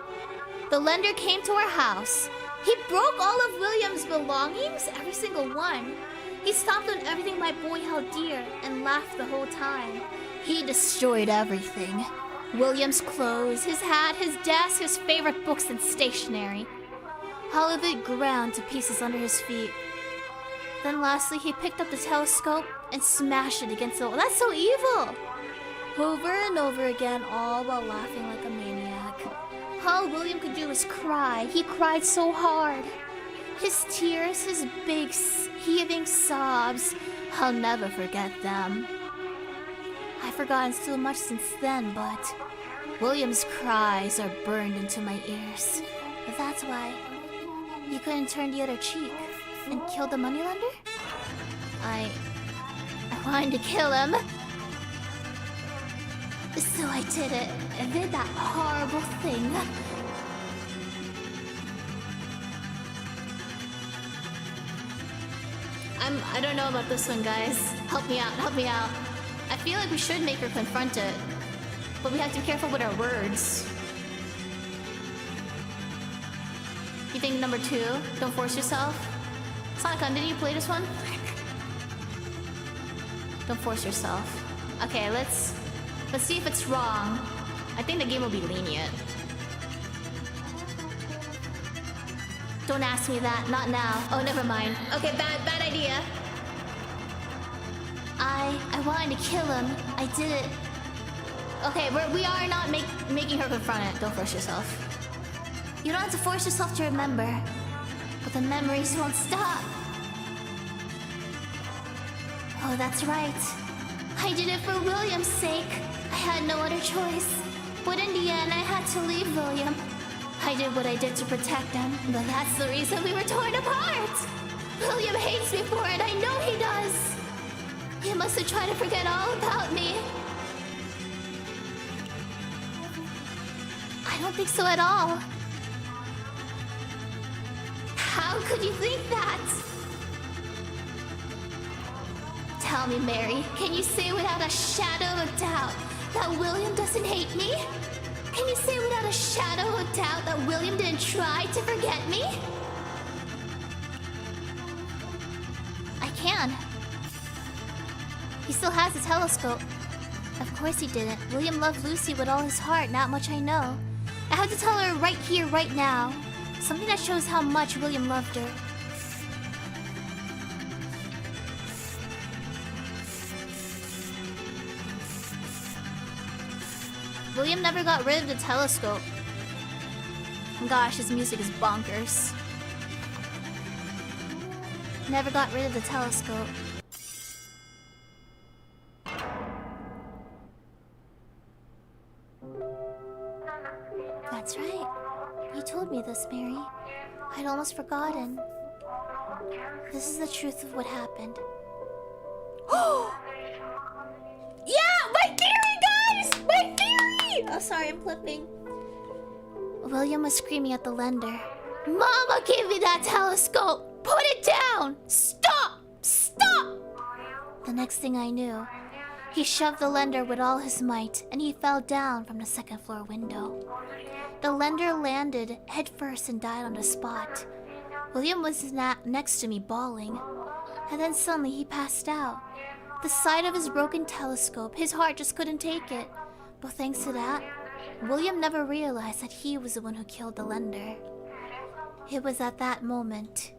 The lender came to our house. He broke all of William's belongings, every single one. He stomped on everything my boy held dear and laughed the whole time. He destroyed everything. William's clothes, his hat, his desk, his favorite books and stationery. All of it ground to pieces under his feet. Then lastly, he picked up the telescope and smashed it against the wall. That's so evil! Over and over again, all while laughing like a maniac. All William could do was cry. He cried so hard. His tears, he heaving sobs. I'll never forget them. I've forgotten so much since then, but William's cries are burned into my ears. That's why you couldn't turn the other cheek and kill the moneylender? I wanted to kill him. So I did it. I did that horrible thing. I don't know about this one, guys. Help me out, help me out. I feel like we should make her confront it, but we have to be careful with our words. You think number 2? Don't force yourself? Sonicon, didn't you play this one? Don't force yourself. Okay, let's see if it's wrong. I think the game will be lenient. Don't ask me that, not now. Oh, never mind. Okay, bad idea. I wanted to kill him. I did it. Okay, we are not making her confront it. Don't force yourself. You don't have to force yourself to remember, but the memories won't stop. Oh, that's right. I did it for William's sake. I had no other choice. But in the end, I had to leave William. I did what I did to protect him, but that's the reason we were torn apart. William hates me for it. I know he does. He must have tried to forget all about me. I don't think so at all. How could you think that? Tell me, Mary, can you say without a shadow of doubt that William doesn't hate me? Can you say without a shadow of doubt that William didn't try to forget me? I can. He still has a telescope. Of course he didn't. William loved Lucy with all his heart, not much I know. I have to tell her right here, right now. Something that shows how much William loved her. William never got rid of the telescope. Gosh, his music is bonkers. Never got rid of the telescope. That's right. You told me this, Mary. I'd almost forgotten. This is the truth of what happened. Yeah! My theory, guys! My theory! Oh, sorry, I'm flipping. William was screaming at the lender. Mama, give me that telescope! Put it down! Stop! Stop! The next thing I knew, he shoved the lender with all his might, and he fell down from the second floor window. The lender landed headfirst and died on the spot. William was next to me bawling, and then suddenly he passed out. The sight of his broken telescope, his heart just couldn't take it. But thanks to that, William never realized that he was the one who killed the lender. It was at that moment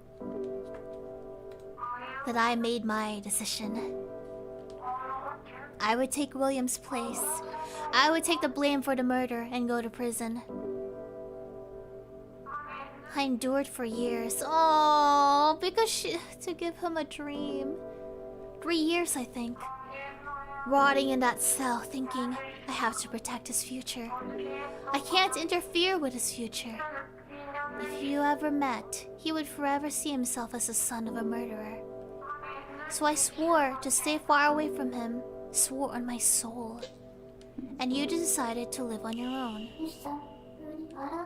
that I made my decision. I would take William's place. I would take the blame for the murder and go to prison. I endured for years. Oh, because to give him a dream. 3 years, I think. Rotting in that cell, thinking I have to protect his future. I can't interfere with his future. If you ever met, he would forever see himself as the son of a murderer. So I swore to stay far away from him. Swore on my soul. And you decided to live on your own.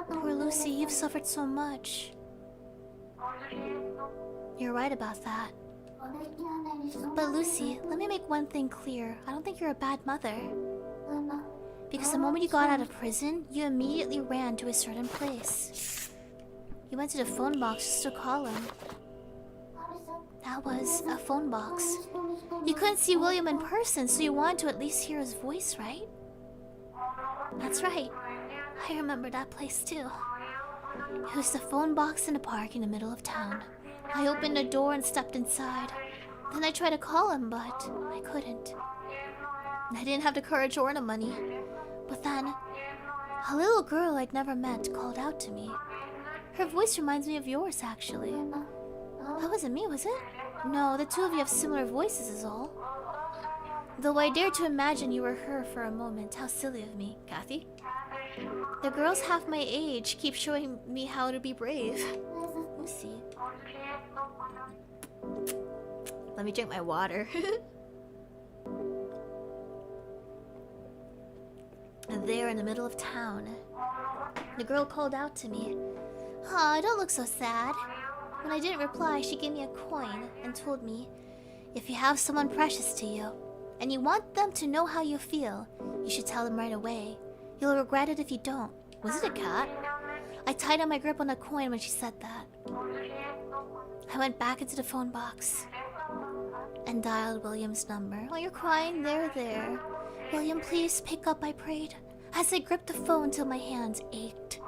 Poor Lucy, you've suffered so much. You're right about that. But Lucy, let me make one thing clear. I don't think you're a bad mother. Because the moment you got out of prison, you immediately ran to a certain place. You went to the phone box just to call him. That was a phone box. You couldn't see William in person, so you wanted to at least hear his voice, right? That's right. I remember that place too. It was the phone box in a park in the middle of town. I opened the door and stepped inside. Then I tried to call him, but I couldn't. I didn't have the courage or the money. But then, a little girl I'd never met called out to me. Her voice reminds me of yours, actually. That wasn't me, was it? No, the two of you have similar voices is all. Though I dare to imagine you were her for a moment. How silly of me. Kathy? The girls half my age keep showing me how to be brave. Let me see. Let me drink my water. There in the middle of town, the girl called out to me. Aw, don't look so sad. When I didn't reply, she gave me a coin and told me, if you have someone precious to you, and you want them to know how you feel, you should tell them right away. You'll regret it if you don't. Was it a cat? I tightened my grip on the coin when she said that. I went back into the phone box and dialed William's number. Oh, you're crying? There. William, please pick up, I prayed, as I gripped the phone till my hands ached.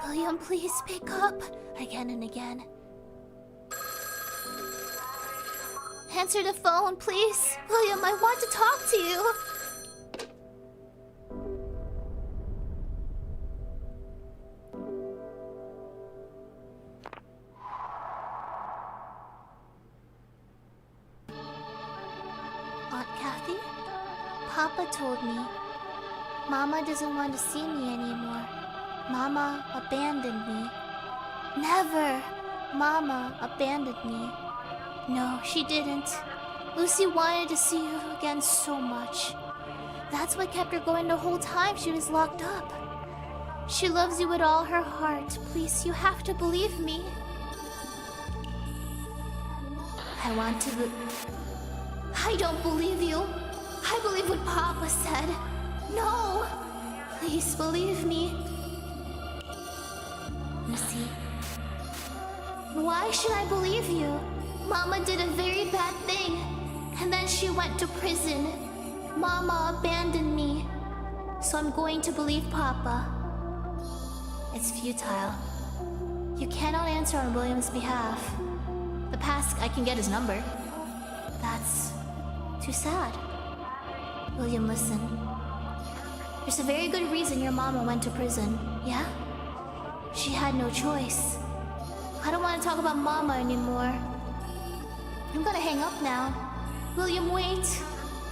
William, please pick up, again and again. Answer the phone, please. William, I want to talk to you. Aunt Kathy? Papa told me Mama doesn't want to see me anymore. Mama abandoned me. Never! Mama abandoned me. No, she didn't. Lucy wanted to see you again so much. That's what kept her going the whole time she was locked up. She loves you with all her heart. Please, you have to believe me. I want to I don't believe you. I believe what Papa said. No! Please believe me. Lucy. Why should I believe you? Mama did a very bad thing, and then she went to prison. Mama abandoned me, so I'm going to believe Papa. It's futile. You cannot answer on William's behalf. The past, I can get his number. That's too sad. William, listen. There's a very good reason your mama went to prison, yeah? She had no choice. I don't want to talk about Mama anymore. I'm gonna hang up now. William, wait.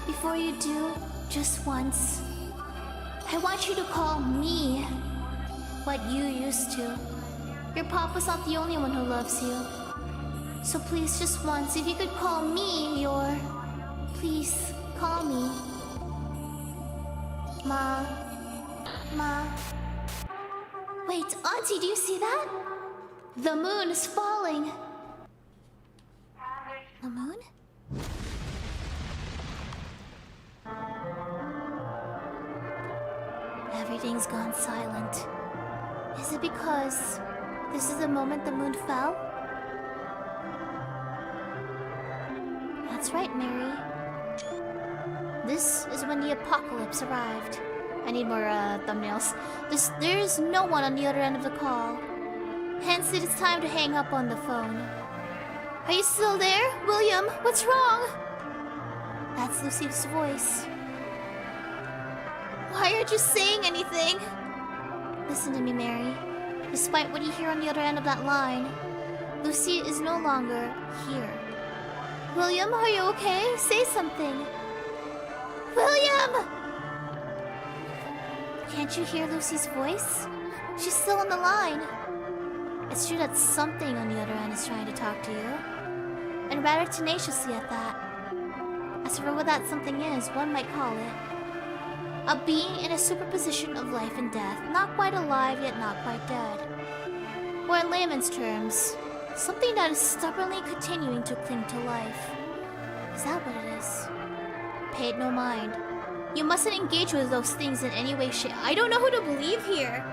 Before you do, just once. I want you to call me what you used to. Your papa's not the only one who loves you. So please, just once, if you could call me your... Please, call me. Ma. Wait, Auntie, do you see that? The moon is falling. The moon? Everything's gone silent. Is it because this is the moment the moon fell? That's right, Mary. This is when the apocalypse arrived. I need more thumbnails. There's no one on the other end of the call. Hence, it is time to hang up on the phone. Are you still there? William, what's wrong? That's Lucy's voice. Why aren't you saying anything? Listen to me, Mary. Despite what you hear on the other end of that line, Lucy is no longer here. William, are you okay? Say something. William! Can't you hear Lucy's voice? She's still on the line. It's true that something on the other end is trying to talk to you. And rather tenaciously at that. As for what that something is, one might call it a being in a superposition of life and death, not quite alive yet not quite dead. Or in layman's terms, something that is stubbornly continuing to cling to life. Is that what it is? Pay it no mind. You mustn't engage with those things in any way, shape. I don't know who to believe here.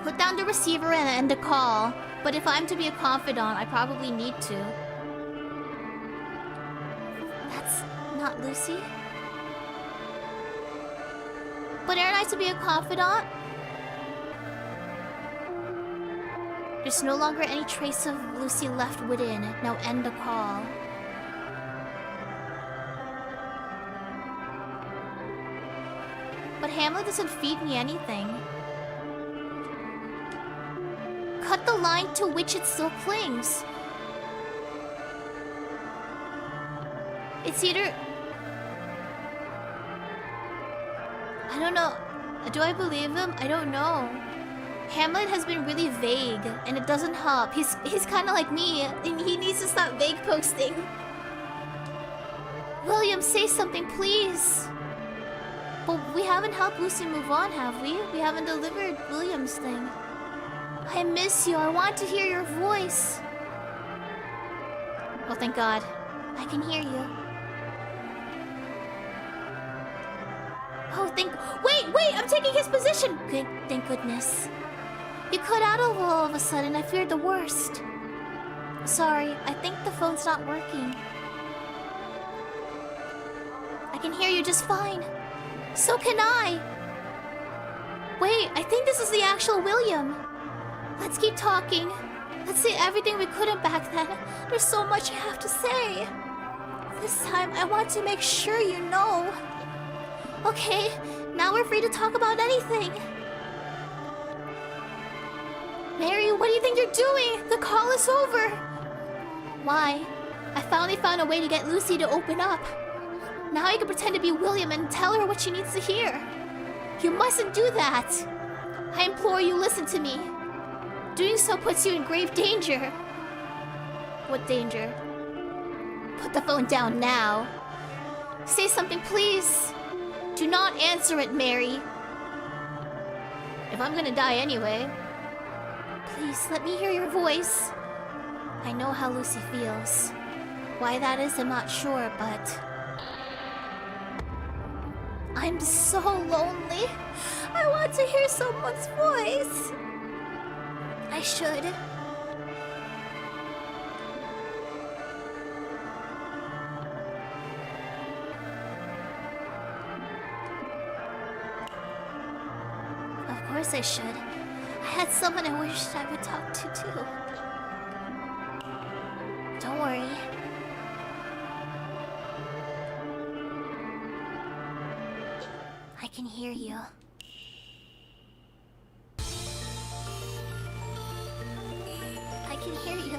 Put down the receiver and end the call. But if I'm to be a confidant, I probably need to. That's not Lucy. But aren't I to be a confidant? There's no longer any trace of Lucy left within. Now end the call. But Hamlet doesn't feed me anything. Cut the line to which it still clings. It's either... I don't know. Do I believe him? I don't know. Hamlet has been really vague, and it doesn't help. He's kind of like me, and he needs to stop vague posting. William, say something, please. But we haven't helped Lucy move on, have we? We haven't delivered William's thing. I miss you. I want to hear your voice. Oh, thank God. I can hear you. Oh, wait! I'm taking his position! Good, thank goodness. You cut out all of a sudden. I feared the worst. Sorry, I think the phone's not working. I can hear you just fine. So can I! Wait, I think this is the actual William. Let's keep talking. Let's say everything we couldn't back then. There's so much I have to say. This time, I want to make sure you know. Okay, now we're free to talk about anything. Mary, what do you think you're doing? The call is over. Why? I finally found a way to get Lucy to open up. Now I can pretend to be William and tell her what she needs to hear. You mustn't do that. I implore you, listen to me. Doing so puts you in grave danger. What danger? Put the phone down now. Say something, please. Do not answer it, Mary. If I'm gonna die anyway. Please, let me hear your voice. I know how Lucy feels. Why that is, I'm not sure, but... I'm so lonely. I want to hear someone's voice. I should. Of course I should. I had someone I wished I would talk to too. Don't worry. I can hear you. I can hear you.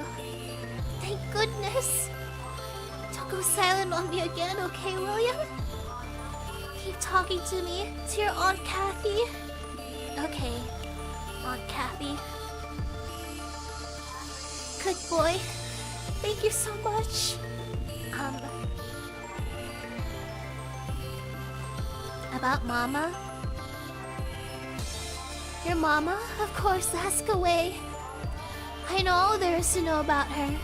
Thank goodness. Don't go silent on me again, okay, William? Keep talking to me, to your Aunt Kathy. Okay, Aunt Kathy. Good boy. Thank you so much. About Mama? Your Mama? Of course, ask away. I know all there is to know about her.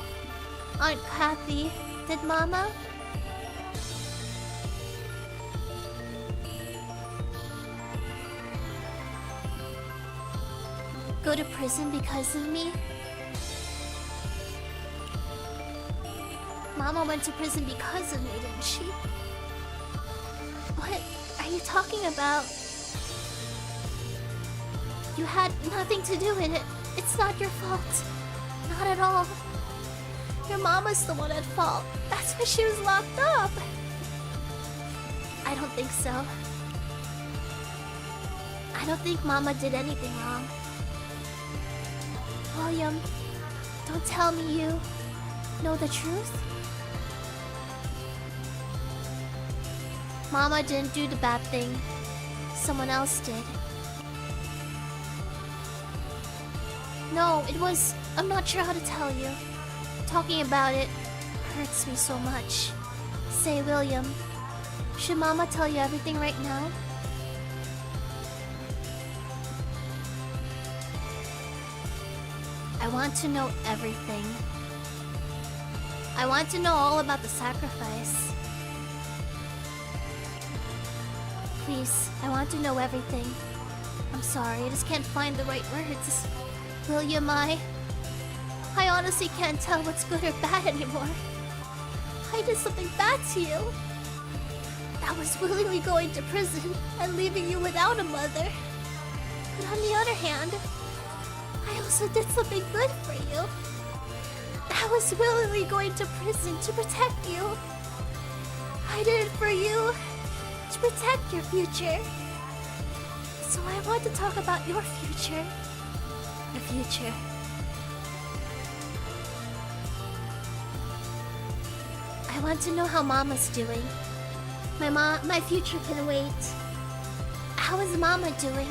Aunt Kathy, did Mama? Go to prison because of me? Mama went to prison because of me, didn't she? What are you talking about? You had nothing to do with it. It's not your fault. Not at all. Your mama's the one at fault. That's why she was locked up. I don't think so. I don't think Mama did anything wrong. William, don't tell me you know the truth. Mama didn't do the bad thing. Someone else did. No, it was... I'm not sure how to tell you. Talking about it hurts me so much. Say, William, should Mama tell you everything right now? I want to know everything. I want to know all about the sacrifice. Please, I want to know everything. I'm sorry, I just can't find the right words. William, I honestly can't tell what's good or bad anymore. I did something bad to you. I was willingly going to prison and leaving you without a mother. But on the other hand, I also did something good for you. I was willingly going to prison to protect you. I did it for you, to protect your future. So I want to talk about your future. Your future. I want to know how Mama's doing. My future can wait. How is Mama doing?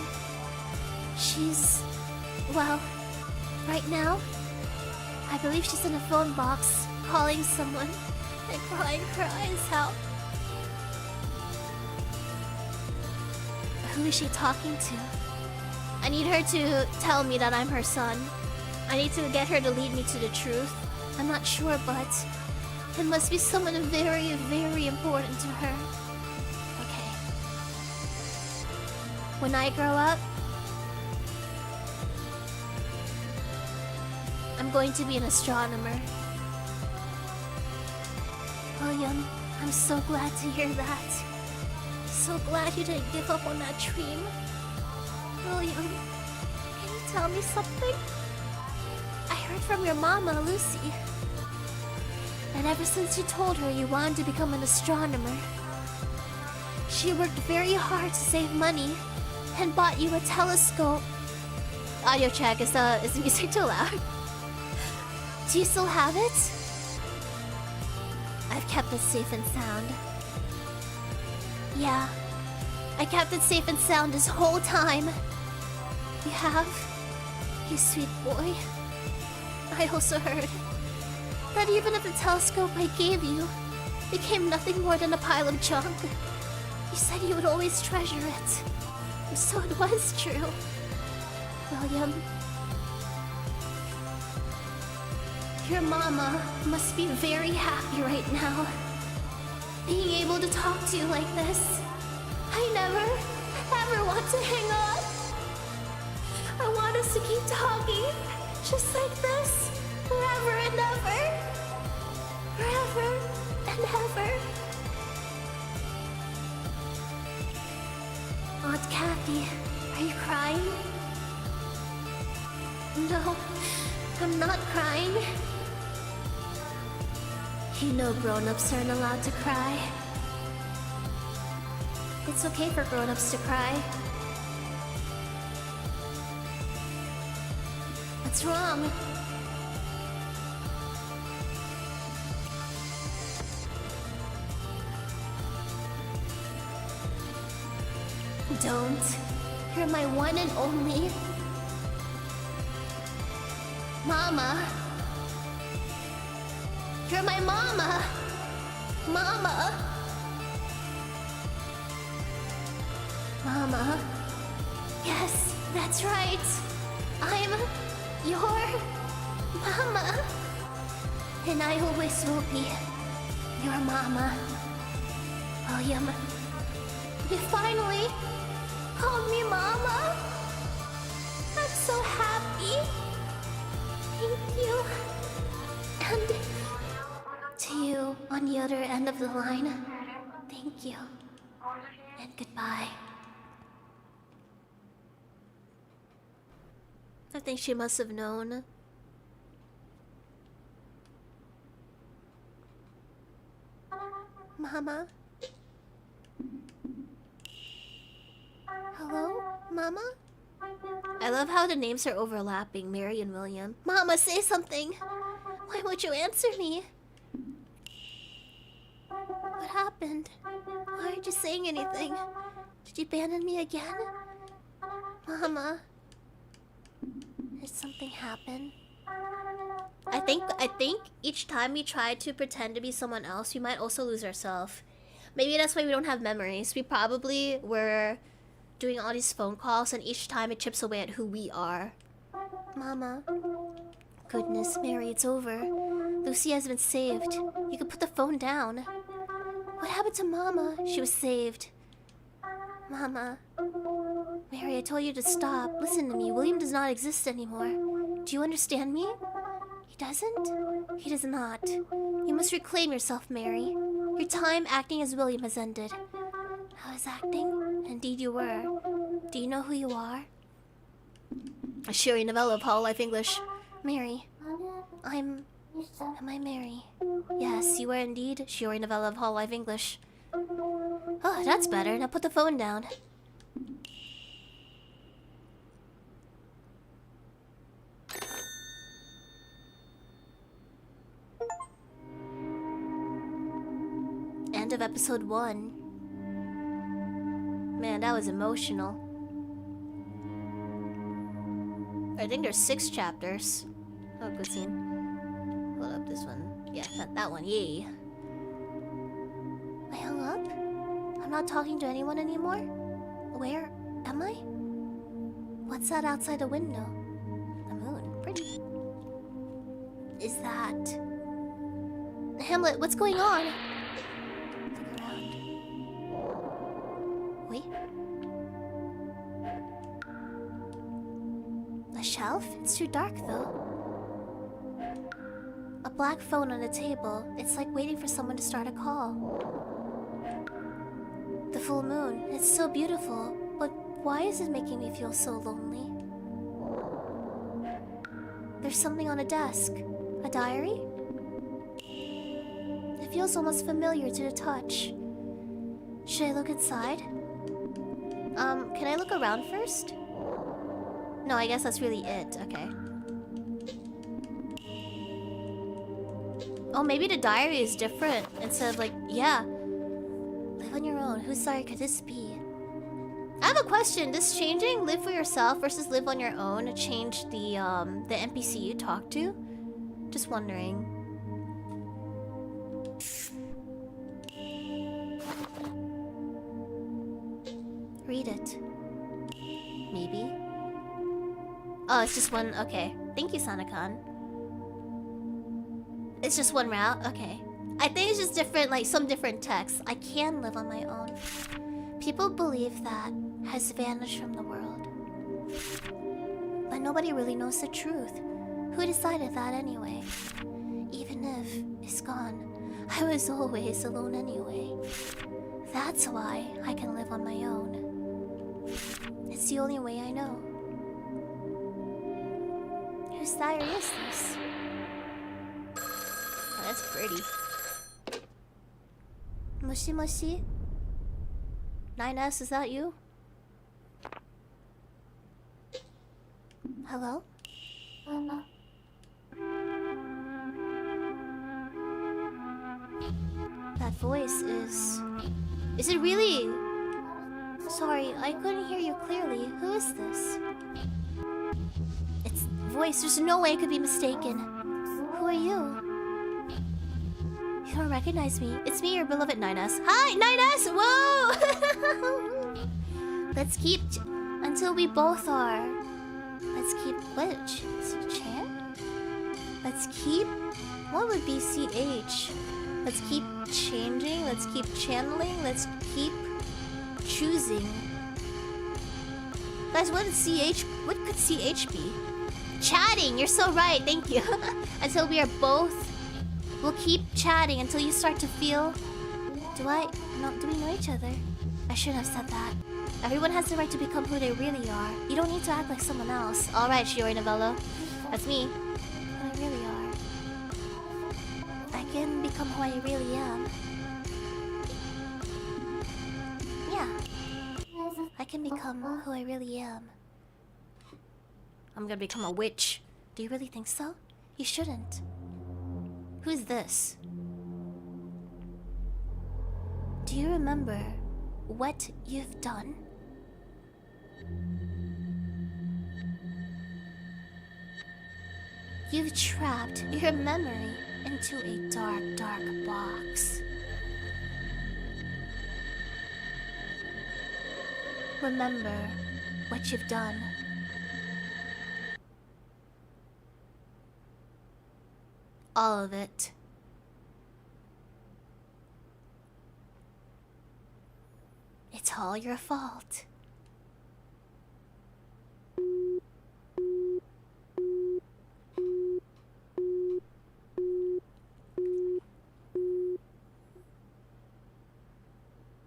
She's... well, right now, I believe she's in a phone box, calling someone and crying her eyes out. Who is she talking to? I need her to tell me that I'm her son. I need to get her to lead me to the truth. I'm not sure, but it must be someone very, very important to her. Okay. When I grow up, I'm going to be an astronomer. William, I'm so glad to hear that. So glad you didn't give up on that dream. William, can you tell me something? I heard from your mama, Lucy, that ever since you told her you wanted to become an astronomer, she worked very hard to save money and bought you a telescope. Audio check, is the music too loud? Do you still have it? I've kept it safe and sound. Yeah, I kept it safe and sound this whole time. You have? You sweet boy. I also heard that even if the telescope I gave you became nothing more than a pile of junk, you said you would always treasure it. So it was true. William, your mama must be very happy right now. Being able to talk to you like this. I never, ever want to hang up. I want us to keep talking, just like this, forever and ever. Forever and ever. Aunt Kathy, are you crying? No, I'm not crying. You know grown-ups aren't allowed to cry. It's okay for grown-ups to cry. What's wrong? Don't. You're my one and only. Mama. You're my mama. Mama. Mama. Yes, that's right. I'm your mama. And I always will be your mama. William, you finally called me mama. I'm so happy. Thank you. And to you on the other end of the line, thank you. And goodbye. I think she must have known. Mama? Hello? Mama? I love how the names are overlapping, Mary and William. Mama, say something! Why won't you answer me? What happened? Why aren't you saying anything? Did you abandon me again? Mama? Did something happen? I think each time we try to pretend to be someone else, we might also lose ourselves. Maybe that's why we don't have memories. We probably were doing all these phone calls, and each time it chips away at who we are. Mama. Goodness, Mary, it's over. Lucy has been saved. You can put the phone down. What happened to Mama? She was saved. Mama. Mary, I told you to stop. Listen to me. William does not exist anymore. Do you understand me? He doesn't? He does not. You must reclaim yourself, Mary. Your time acting as William has ended. I was acting? Indeed you were. Do you know who you are? Shiori, Novella of Hololive English. Mary. Am I Mary? Yes, you are indeed Shiori, Novella of Hololive English. Oh, that's better. Now put the phone down. end of episode 1. Man, that was emotional. I think there's 6 chapters. Oh, good scene. Hold up, this one. Yeah, that one, yay. I hung up? I'm not talking to anyone anymore? Where am I? What's that outside the window? The moon. Pretty. Is that... Hamlet, what's going on? Look around. Wait. A shelf? It's too dark, though. A black phone on the table. It's like waiting for someone to start a call. The full moon. It's so beautiful. But why is it making me feel so lonely? There's something on a desk. A diary? It feels almost familiar to the touch. Should I look inside? Can I look around first? No, I guess that's really it. Okay. Oh, maybe the diary is different. Instead of like, yeah. Live on your own. Whose diary could this be? I have a question. Does changing live for yourself versus live on your own change the NPC you talk to? Just wondering. Read it. Maybe. Oh, it's just one. Okay. Thank you, Sanakan. It's just one route? Okay. I think it's just different, like some different texts. I can live on my own. People believe that has vanished from the world. But nobody really knows the truth. Who decided that anyway? Even if it's gone, I was always alone anyway. That's why I can live on my own. It's the only way I know. Whose diary is this? Oh, that's pretty. Moshi Moshi? 9S, is that you? Hello? That voice is... Is it really? Sorry, I couldn't hear you clearly. Who is this? It's voice. There's no way it could be mistaken. Who are you? You don't recognize me. It's me, your beloved 9S. Hi, 9S! Whoa! Let's keep... until we both are... Let's keep... What? Chant? Let's keep... What would be CH? Let's keep changing. Let's keep channeling. Let's keep... choosing. Guys, what could CH be? Chatting! You're so right, thank you. Until we are both... We'll keep chatting until you start to feel... Do we know each other? I shouldn't have said that. Everyone has the right to become who they really are. You don't need to act like someone else. Alright, Shiori Novella. That's me. Who I really are. I can become who I really am. Yeah. I can become who I really am. I'm gonna become a witch. Do you really think so? You shouldn't. Who's this? Do you remember what you've done? You've trapped your memory into a dark, dark box. Remember what you've done. All of it. It's all your fault.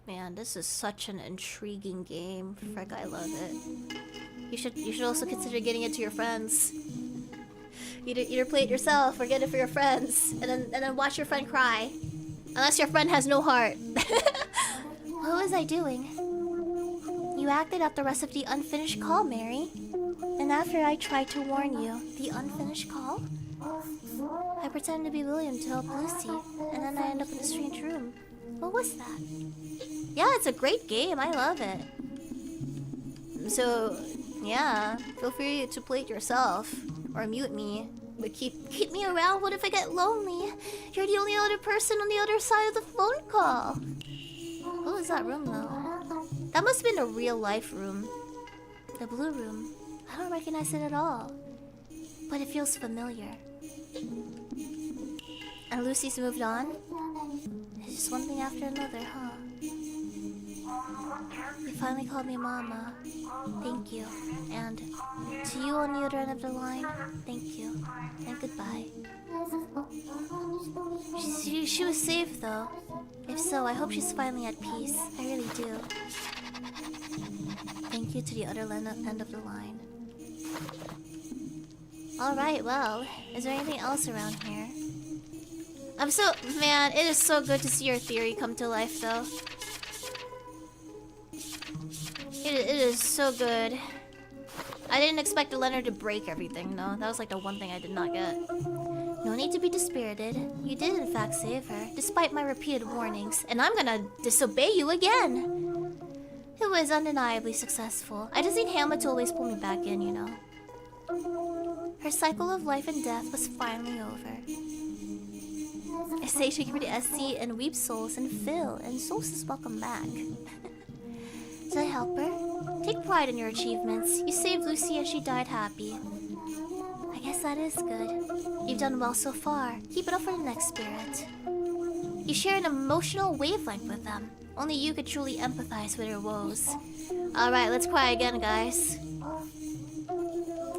Man, this is such an intriguing game. Frick, I love it. You should also consider getting it to your friends. Either play it yourself or get it for your friends, and then watch your friend cry. Unless your friend has no heart. What was I doing? You acted out the rest of the unfinished call, Mary. And after I tried to warn you, the unfinished call? I pretended to be William to help Lucy, and then I end up in a strange room. What was that? Yeah, it's a great game. I love it. So, yeah, feel free to play it yourself or mute me. But keep me around. What if I get lonely? You're the only other person on the other side of the phone call. What was that room though? That must have been a real life room. The blue room. I don't recognize it at all. But it feels familiar. And Lucy's moved on? It's just one thing after another, huh? You finally called me Mama. Thank you. And to you on the other end of the line, thank you. And goodbye. She was safe though. If so, I hope she's finally at peace. I really do. Thank you to the other end of the line. Alright, well, is there anything else around here? Man, it is so good to see your theory come to life though. It is so good. I didn't expect Leonard to break everything, though. That was like the one thing I did not get. No need to be dispirited. You did in fact save her, despite my repeated warnings. And I'm gonna disobey you again! It was undeniably successful. I just need Hamlet to always pull me back in, you know. Her cycle of life and death was finally over. I say to the SC and Weep Souls and Phil, and Souls is welcome back. Did I help her? Take pride in your achievements. You saved Lucy and she died happy. I guess that is good. You've done well so far. Keep it up for the next spirit. You share an emotional wavelength with them. Only you could truly empathize with her woes. Alright, let's cry again, guys.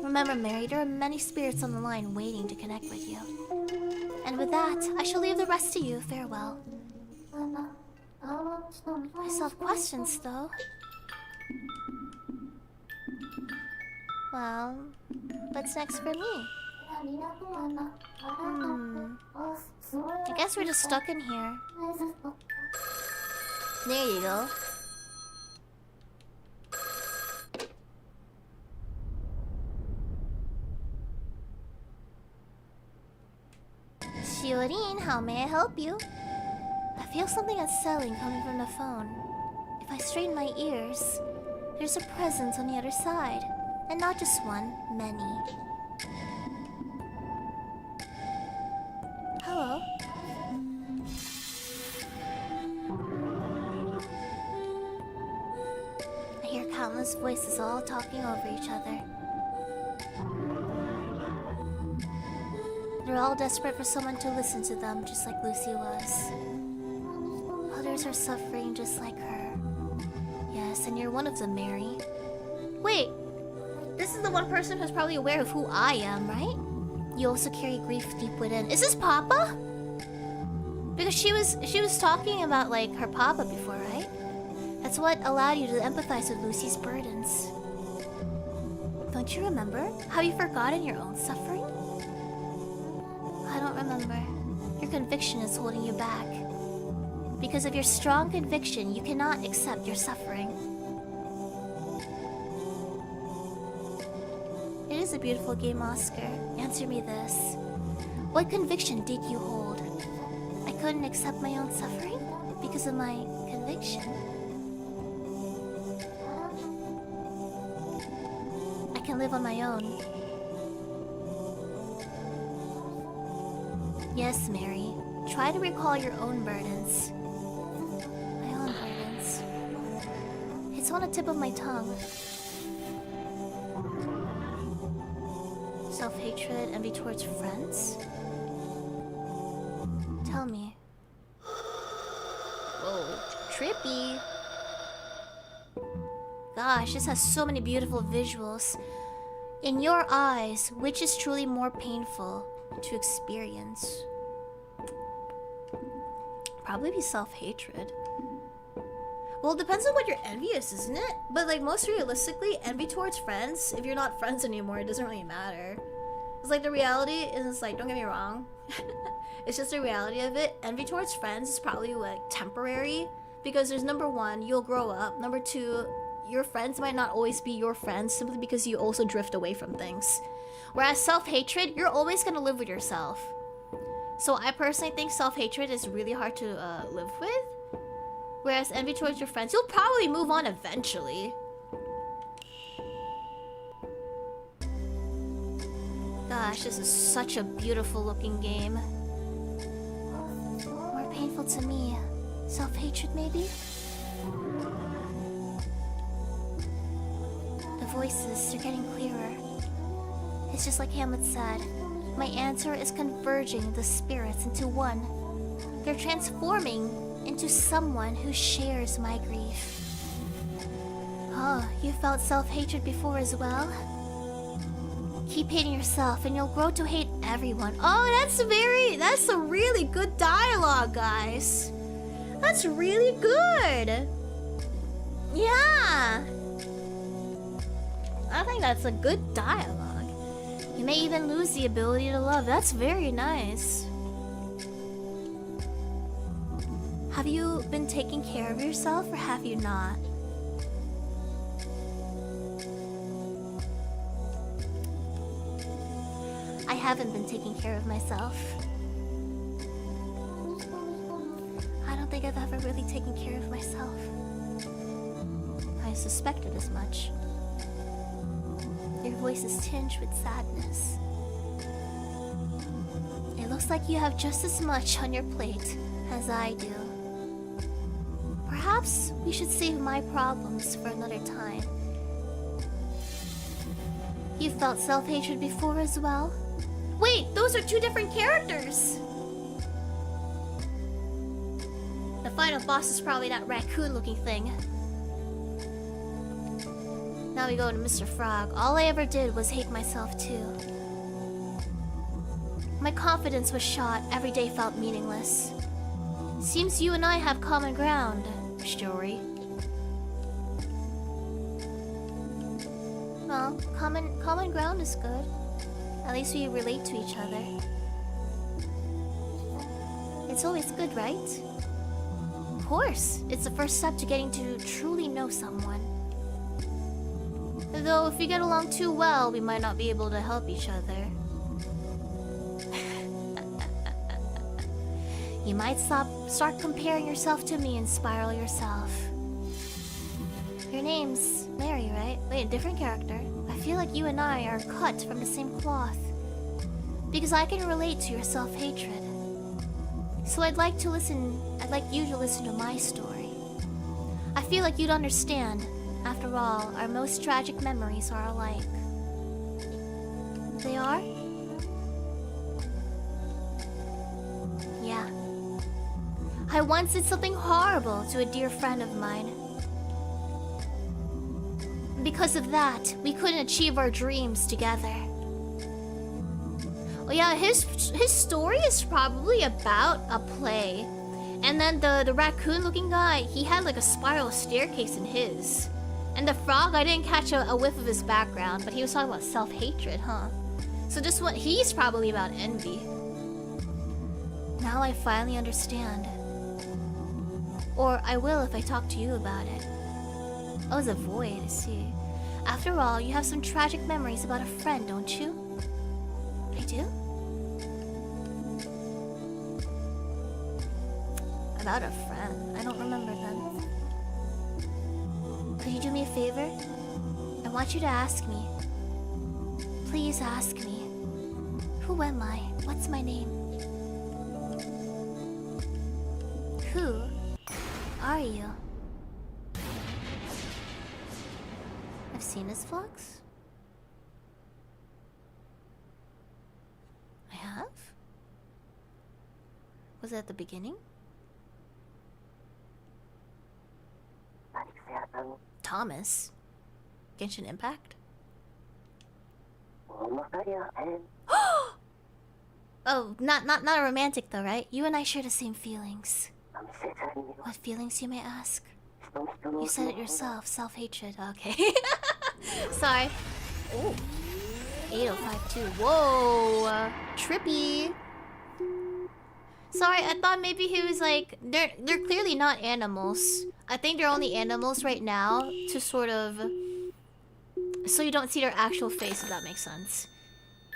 Remember, Mary, there are many spirits on the line waiting to connect with you. And with that, I shall leave the rest to you. Farewell. I still have questions, though. Well, what's next for me? I guess we're just stuck in here. There you go. Shiori, how may I help you? I feel something unsettling coming from the phone. If I strain my ears, there's a presence on the other side. And not just one, many. Hello? I hear countless voices all talking over each other. They're all desperate for someone to listen to them, just like Lucy was. Others are suffering just like her. Yes, and you're one of them, Mary. Wait! This is the one person who's probably aware of who I am, right? You also carry grief deep within. Is this Papa? Because she was talking about like her Papa before, right? That's what allowed you to empathize with Lucy's burdens. Don't you remember how you've forgotten your own suffering? I don't remember. Your conviction is holding you back. Because of your strong conviction, you cannot accept your suffering. It is a beautiful game, Oscar. Answer me this. What conviction did you hold? I couldn't accept my own suffering because of my conviction. I can live on my own. Yes, Mary. Try to recall your own burdens. My own burdens. It's on the tip of my tongue. Self-hatred, envy towards friends? Tell me. Whoa, trippy. Gosh, this has so many beautiful visuals. In your eyes, which is truly more painful to experience? Probably be self-hatred. Well, it depends on what you're envious, isn't it? But like most realistically, envy towards friends, if you're not friends anymore, it doesn't really matter. It's like the reality is like, don't get me wrong. It's just the reality of it. Envy towards friends is probably like temporary because there's number one, you'll grow up. Number two, your friends might not always be your friends simply because you also drift away from things. Whereas self-hatred, you're always gonna live with yourself. So I personally think self-hatred is really hard to live with. Whereas envy towards your friends, you'll probably move on eventually. Gosh, this is such a beautiful looking game. More painful to me. Self-hatred, maybe? The voices are getting clearer. It's just like Hamlet said. My answer is converging the spirits into one. They're transforming into someone who shares my grief. Oh, you felt self-hatred before as well? Keep hating yourself and you'll grow to hate everyone. Oh, that's a really good dialogue, guys. That's really good. Yeah. I think that's a good dialogue. You may even lose the ability to love. That's very nice. Have you been taking care of yourself or have you not? I haven't been taking care of myself. I don't think I've ever really taken care of myself. I suspected as much. Your voice is tinged with sadness. It looks like you have just as much on your plate as I do. Perhaps we should save my problems for another time. You felt self-hatred before as well? Wait, those are two different characters! The final boss is probably that raccoon-looking thing. Now we go to Mr. Frog. All I ever did was hate myself too. My confidence was shot. Every day felt meaningless. Seems you and I have common ground, Shiori. Well, common ground is good. At least we relate to each other. It's always good, right? Of course, it's the first step to getting to truly know someone. Though if we get along too well, we might not be able to help each other. You might start comparing yourself to me and spiral yourself. Your name's Mary, right? Wait, a different character. I feel like you and I are cut from the same cloth. Because I can relate to your self-hatred. So I'd like you to listen to my story. I feel like you'd understand. After all, our most tragic memories are alike. They are? Yeah. I once did something horrible to a dear friend of mine. Because of that, we couldn't achieve our dreams together. Oh yeah, his story is probably about a play. And then the raccoon-looking guy, he had like a spiral staircase in his. And the frog, I didn't catch a whiff of his background, but he was talking about self-hatred, huh? So just what he's probably about envy. Now I finally understand. Or I will if I talk to you about it. Oh, it's a void, I see. After all, you have some tragic memories about a friend, don't you? I do? About a friend? I don't remember them. Could you do me a favor? I want you to ask me. Please ask me. Who am I? What's my name? Who are you? I've seen his vlogs. I have? Was it at the beginning? Thomas? Genshin Impact? Oh, not a romantic though, right? You and I share the same feelings. What feelings, you may ask? You said it yourself, self-hatred. Okay. Sorry. Oh. 8052. Whoa. Trippy. Sorry, I thought maybe he was like... They're clearly not animals. I think they're only animals right now to sort of... So you don't see their actual face, if that makes sense.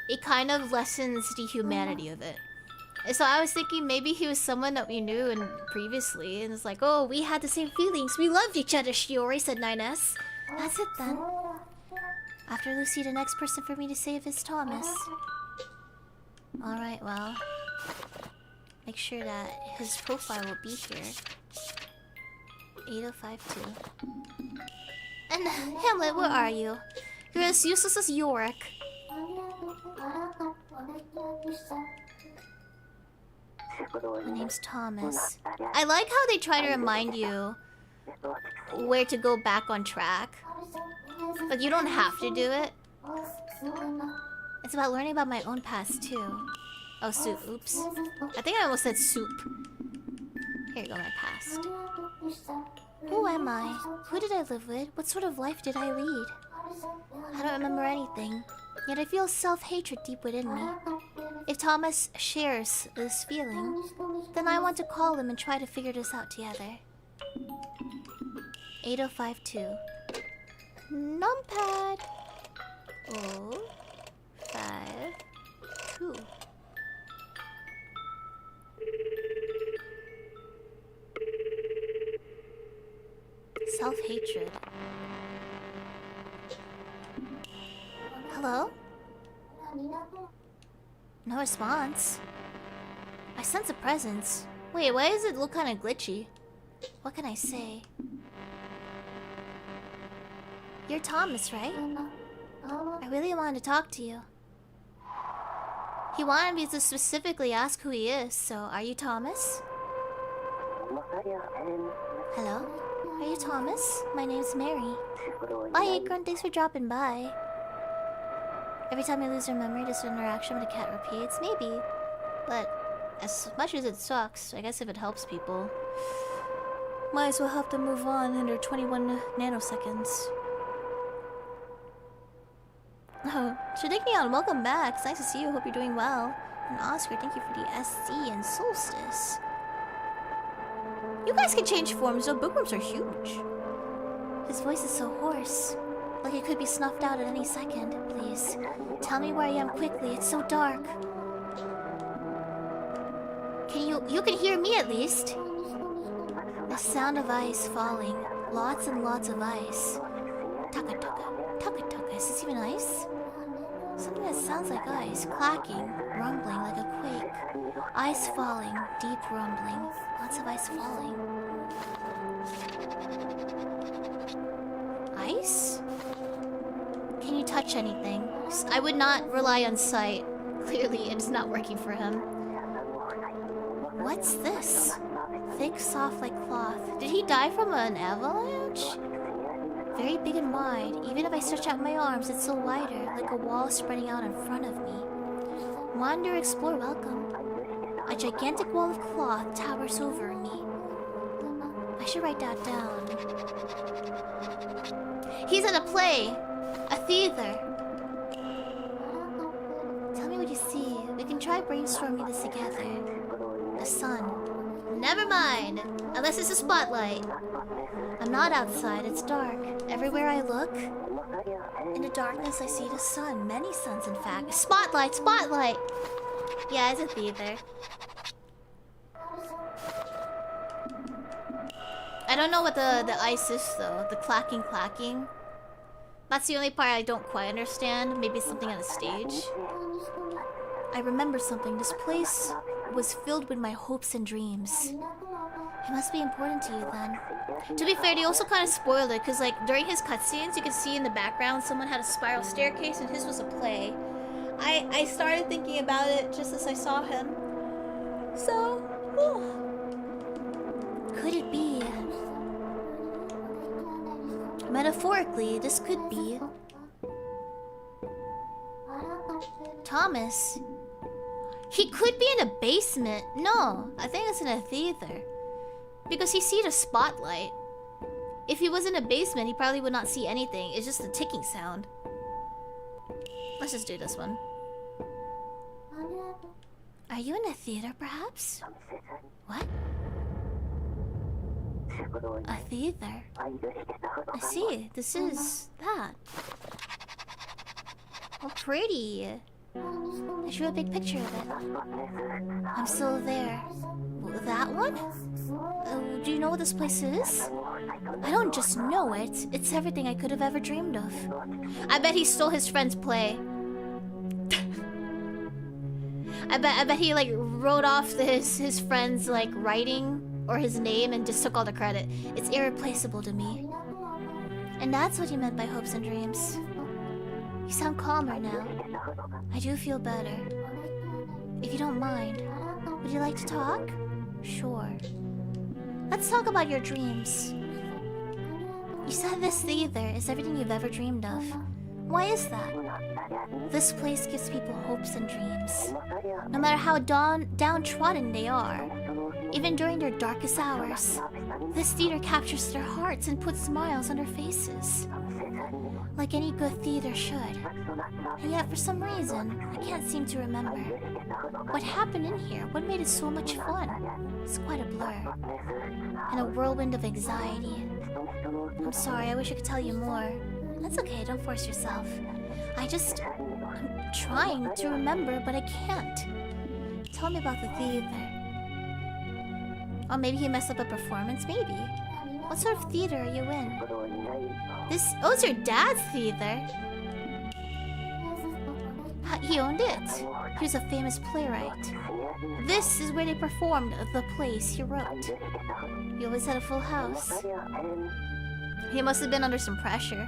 It kind of lessens the humanity of it. So I was thinking maybe he was someone that we knew and previously, and it's like, oh, we had the same feelings. We loved each other, Shiori, said 9S. That's it then. After Lucy, the next person for me to save is Thomas. Alright, well. Make sure that his profile will be here. 8052. And Hamlet, where are you? You're as useless as Yorick. My name's Thomas. I like how they try to remind you where to go back on track. But you don't have to do it. It's about learning about my own past too. Oh, soup. Oops. I think I almost said soup. Here you go, my past. Who am I? Who did I live with? What sort of life did I lead? I don't remember anything. Yet I feel self-hatred deep within me. If Thomas shares this feeling, then I want to call him and try to figure this out together. 8052. Numpad. 052. Self-hatred. Hello? No response. I sense a presence. Wait, why does it look kind of glitchy? What can I say? You're Thomas, right? I really wanted to talk to you. He wanted me to specifically ask who he is, so are you Thomas? Hello? Are you Thomas? My name's Mary. Bye, Acorn. Thanks for dropping by. Every time I lose your memory, this interaction with a cat repeats. Maybe. But as much as it sucks, I guess if it helps people, might as well help them move on under 21 nanoseconds. Oh, Shadikion, welcome back. It's nice to see you. Hope you're doing well. And Oscar, thank you for the SC and Solstice. You guys can change forms, though. Bookworms are huge. His voice is so hoarse. Like it could be snuffed out at any second. Please, tell me where I am quickly. It's so dark. You can hear me at least. The sound of ice falling. Lots and lots of ice. Taka taka. Taka taka. Is this even ice? Something that sounds like ice. Clacking. Rumbling like a quake. Ice falling. Deep rumbling. Lots of ice falling. Ice? Can you touch anything? I would not rely on sight. Clearly, it's not working for him. What's this? Thick, soft like cloth. Did he die from an avalanche? Very big and wide. Even if I stretch out my arms, it's still wider, like a wall spreading out in front of me. Wander, explore, welcome. A gigantic wall of cloth towers over me. I should write that down. He's in a play! A theater. Tell me what you see. We can try brainstorming this together. The sun. Never mind. Unless it's a spotlight. I'm not outside. It's dark. Everywhere I look, in the darkness I see the sun. Many suns, in fact. Spotlight! Spotlight! Yeah, it's a theater. I don't know what the ice is, though. The clacking. That's the only part I don't quite understand. Maybe something on the stage. I remember something. This place was filled with my hopes and dreams. It must be important to you then. To be fair, they also kind of spoiled it, because like during his cutscenes, you could see in the background someone had a spiral staircase and his was a play. I started thinking about it just as I saw him. So, could it be? Metaphorically, this could be Thomas. He could be in a basement. No, I think it's in a theater. Because he sees a spotlight. If he was in a basement, he probably would not see anything. It's just a ticking sound. Let's just do this one. Are you in a theater, perhaps? What? A theater? I see. This is that. Oh, pretty. I drew a big picture of it. I'm still there. That one? Do you know what this place is? I don't just know it. It's everything I could have ever dreamed of. I bet he stole his friend's play. I bet he like wrote off his friend's like writing or his name and just took all the credit. It's irreplaceable to me. And that's what you meant by hopes and dreams. You sound calmer now. I do feel better. If you don't mind, would you like to talk? Sure. Let's talk about your dreams. You said this theater is everything you've ever dreamed of. Why is that? This place gives people hopes and dreams. No matter how downtrodden they are, even during their darkest hours, this theater captures their hearts and puts smiles on their faces. Like any good theater should. And yet for some reason, I can't seem to remember. What happened in here? What made it so much fun? It's quite a blur. And a whirlwind of anxiety. I'm sorry, I wish I could tell you more. That's okay, don't force yourself. I'm trying to remember, but I can't. Tell me about the theater. Or maybe he messed up a performance, maybe. What sort of theater are you in? Oh, it's your dad's theater. He owned it. He was a famous playwright. This is where they performed the plays he wrote. He always had a full house. He must have been under some pressure.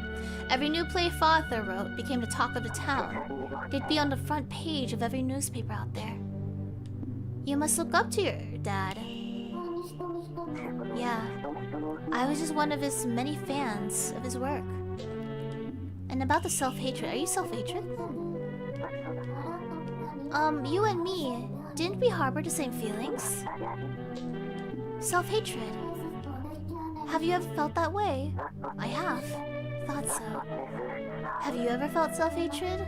Every new play father wrote became the talk of the town. They'd be on the front page of every newspaper out there. You must look up to your dad. Yeah, I was just one of his many fans of his work. And about the self-hatred, are you self-hatred? You and me, didn't we harbor the same feelings? Self-hatred. Have you ever felt that way? I have. Thought so. Have you ever felt self-hatred?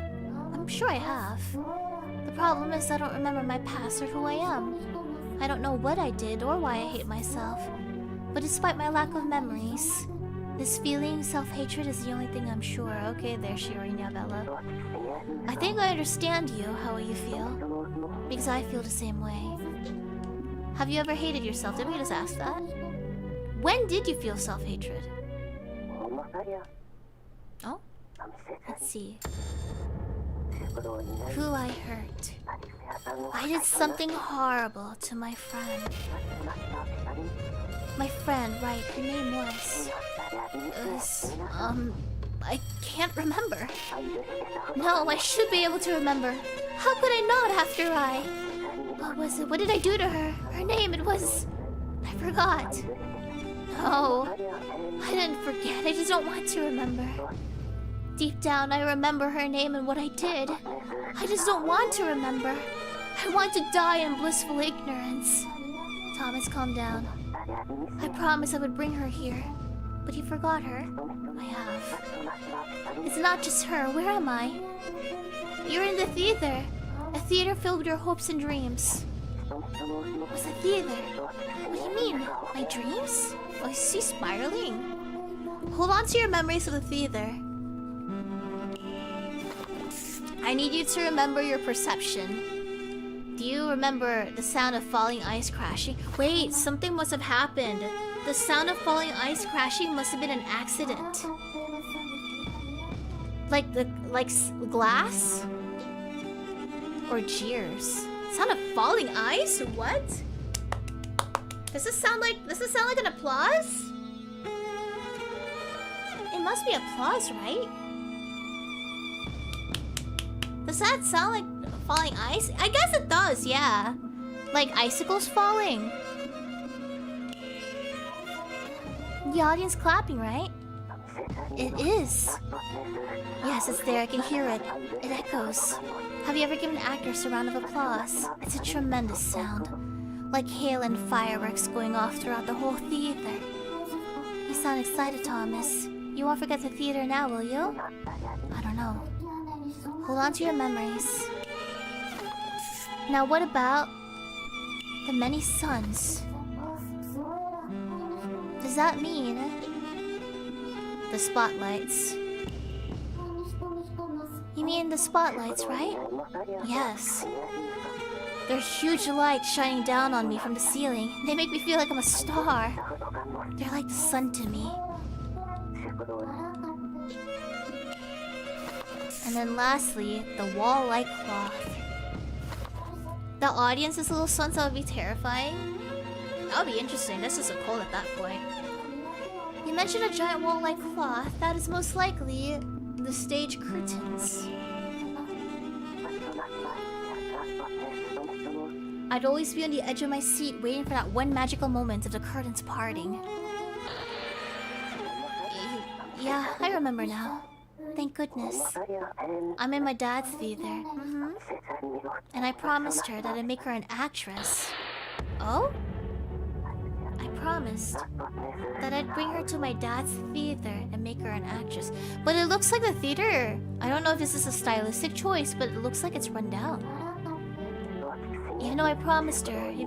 I'm sure I have. The problem is I don't remember my past or who I am. I don't know what I did or why I hate myself. But despite my lack of memories, this feeling, self-hatred, is the only thing I'm sure. Okay there, Shiori Novella. I think I understand you, how you feel. Because I feel the same way. Have you ever hated yourself? Did we just ask that? When did you feel self-hatred? Oh? Let's see. Who I hurt. I did something horrible to my friend. My friend, right, her name was... I can't remember. No, I should be able to remember. How could I not after I... What was it? What did I do to her? Her name, it was... I forgot. No, I didn't forget. I just don't want to remember. Deep down, I remember her name and what I did. I just don't want to remember. I want to die in blissful ignorance. Thomas, calm down. I promised I would bring her here. But you forgot her? I have. It's not just her. Where am I? You're in the theater. A theater filled with your hopes and dreams. What's a theater? What do you mean? My dreams? Oh, is she spiraling? Hold on to your memories of the theater. I need you to remember your perception. Do you remember the sound of falling ice crashing? Wait, something must have happened. The sound of falling ice crashing must have been an accident. Like glass? Or jeers? Sound of falling ice? What? Does this sound like an applause? It must be applause, right? Does that sound like falling ice? I guess it does, yeah. Like icicles falling. The audience clapping, right? It is. Yes, it's there. I can hear it. It echoes. Have you ever given actors a round of applause? It's a tremendous sound. Like hail and fireworks going off throughout the whole theater. You sound excited, Thomas. You won't forget the theater now, will you? I don't know. Hold on to your memories. Now what about the many suns? Does that mean the spotlights? You You mean the spotlights, right? Yes. They're huge lights shining down on me from the ceiling. They make me feel like I'm a star. They're like the sun to me. And then lastly, the wall-like cloth. The audience's little suns, that would be terrifying. That would be interesting. This is a cult at that point. You mentioned a giant wall-like cloth. That is most likely the stage curtains. I'd always be on the edge of my seat waiting for that one magical moment of the curtains parting. Yeah, I remember now. Thank goodness. I'm in my dad's theater. And I promised her that I'd make her an actress. Oh? I promised that I'd bring her to my dad's theater and make her an actress. But it looks like the theater. I don't know if this is a stylistic choice, but it looks like it's run down. Even though I promised her, he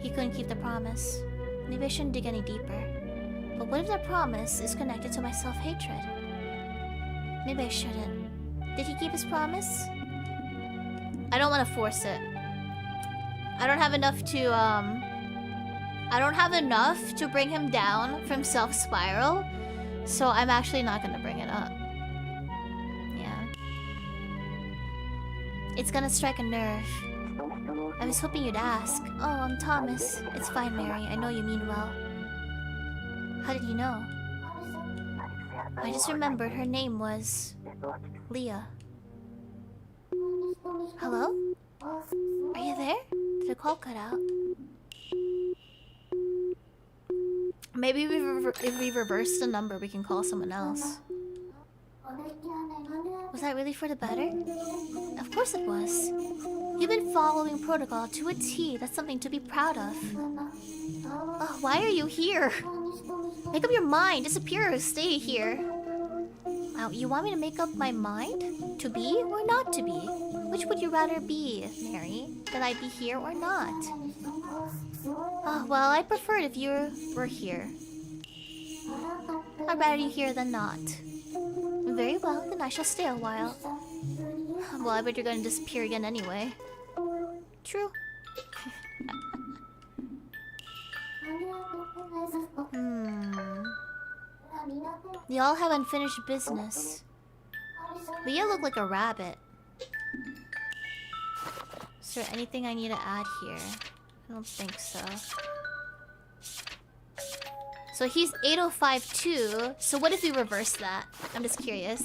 couldn't keep the promise. Maybe I shouldn't dig any deeper. But what if that promise is connected to my self-hatred? Maybe I shouldn't. Did he keep his promise? I don't want to force it. I don't have enough to bring him down from self-spiral. So I'm actually not gonna bring it up. Yeah. It's gonna strike a nerve. I was hoping you'd ask. Oh, I'm Thomas. It's fine, Mary. I know you mean well. How did you know? I just remembered her name was Leah. Hello? Are you there? Did the call cut out? Maybe if we reverse the number, we can call someone else. Was that really for the better? Of course it was. You've been following protocol to a T. That's something to be proud of. Oh, why are you here? Make up your mind. Disappear or stay here. You want me to make up my mind? To be or not to be? Which would you rather be, Mary? That I be here or not? Oh, well, I'd prefer it if you were here. I'd rather you here than not. Very well, then I shall stay a while. Well, I bet you're going to disappear again anyway. True. Y'all have unfinished business. Leah looked like a rabbit. Is there anything I need to add here? I don't think so. So he's 8052. So what if we reverse that? I'm just curious.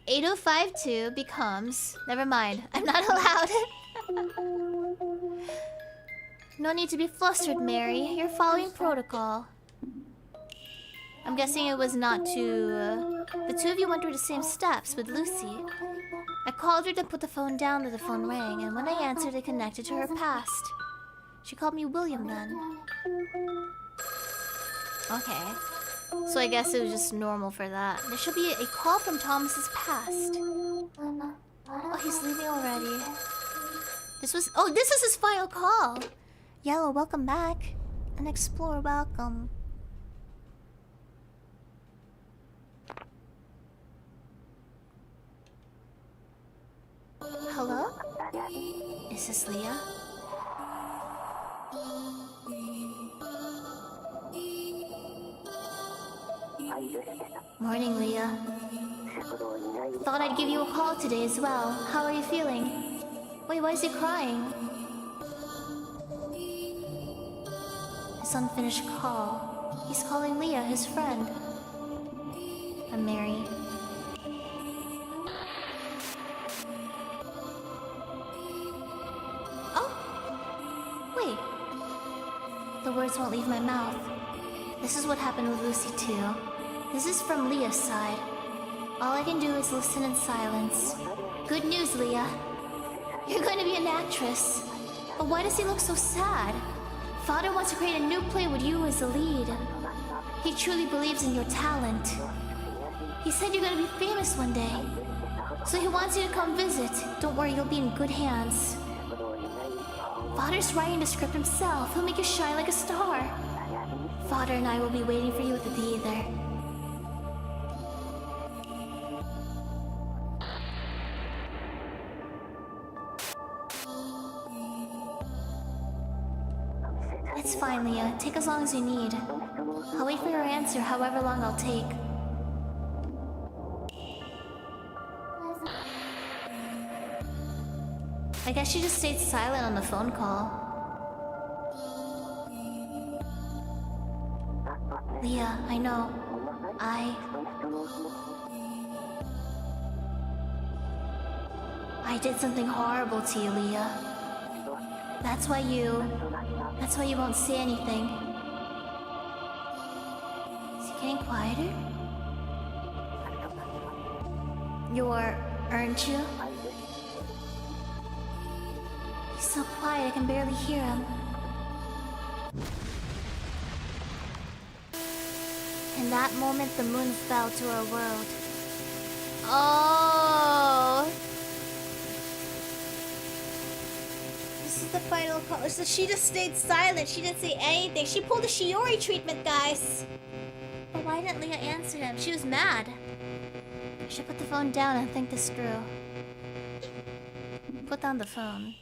8052 becomes... Never mind. I'm not allowed. No need to be flustered, Mary. You're following protocol. I'm guessing it was not to... The two of you went through the same steps with Lucy. I called her to put the phone down and the phone rang, and when I answered, it connected to her past. She called me William then. Okay. So I guess it was just normal for that. There should be a call from Thomas's past. Oh, he's leaving already. This is his final call. Yellow, welcome back. And Explorer, welcome. Hello? Is this Leah? Morning, Leah. Thought I'd give you a call today as well. How are you feeling? Wait, why is he crying? His unfinished call. He's calling Leah, his friend. I'm Mary. The words won't leave my mouth. This is what happened with Lucy too. This is from Leah's side. All I can do is listen in silence. Good news, Leah. You're going to be an actress. But why does he look so sad? Father wants to create a new play with you as the lead. He truly believes in your talent. He said you're going to be famous one day. So he wants you to come visit. Don't worry, you'll be in good hands. Father's writing the script himself. He'll make you shine like a star. Father and I will be waiting for you at the theater. It's fine, Leah. Take as long as you need. I'll wait for your answer, however long I'll take. I guess she just stayed silent on the phone call. Leah, I know. I did something horrible to you, Leah. That's why you won't say anything. Is he getting quieter? Aren't you? He's so quiet I can barely hear him. In that moment, the moon fell to our world. Oh! This is the final call. So she just stayed silent. She didn't say anything. She pulled a Shiori treatment, guys. But why didn't Leah answer him? She was mad. I should put the phone down and think this through. Put down the phone.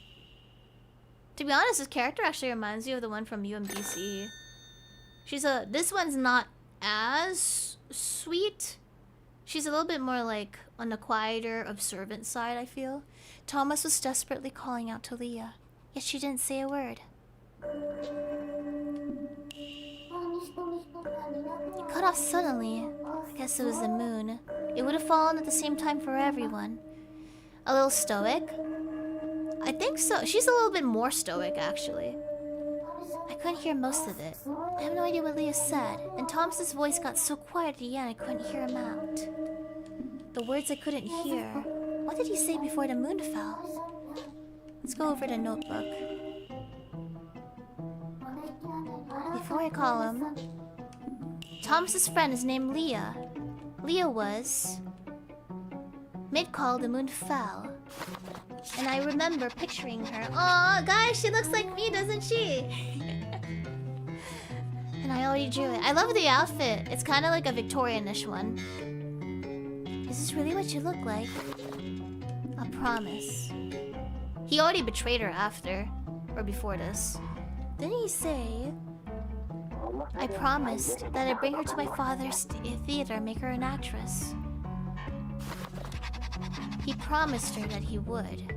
To be honest, this character actually reminds me of the one from UMBC. This one's not as sweet. She's a little bit more like on the quieter, observant side, I feel. Thomas was desperately calling out to Leah, yet she didn't say a word. It cut off suddenly. I guess it was the moon. It would have fallen at the same time for everyone. A little stoic? I think so. She's a little bit more stoic, actually. I couldn't hear most of it. I have no idea what Leah said, and Thomas's voice got so quiet at the end I couldn't hear him out. The words I couldn't hear. What did he say before the moon fell? Let's go over the notebook. Before I call him, Thomas's friend is named Leah. Leah was... Mid-call, the moon fell. And I remember picturing her. Aw, guys, she looks like me, doesn't she? And I already drew it. I love the outfit. It's kind of like a Victorian-ish one. Is this really what you look like? A promise. He already betrayed her after. Or before this. Didn't he say... I promised that I'd bring her to my father's theater and make her an actress. He promised her that he would.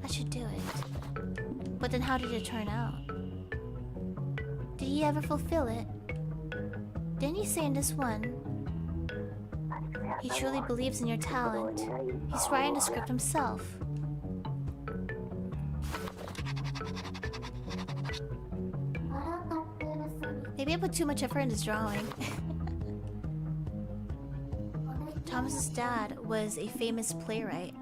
That should do it. But then how did it turn out? Did he ever fulfill it? Didn't he say in this one? He truly believes in your talent. He's writing the script himself. Maybe I put too much effort into drawing. Thomas's dad was a famous playwright.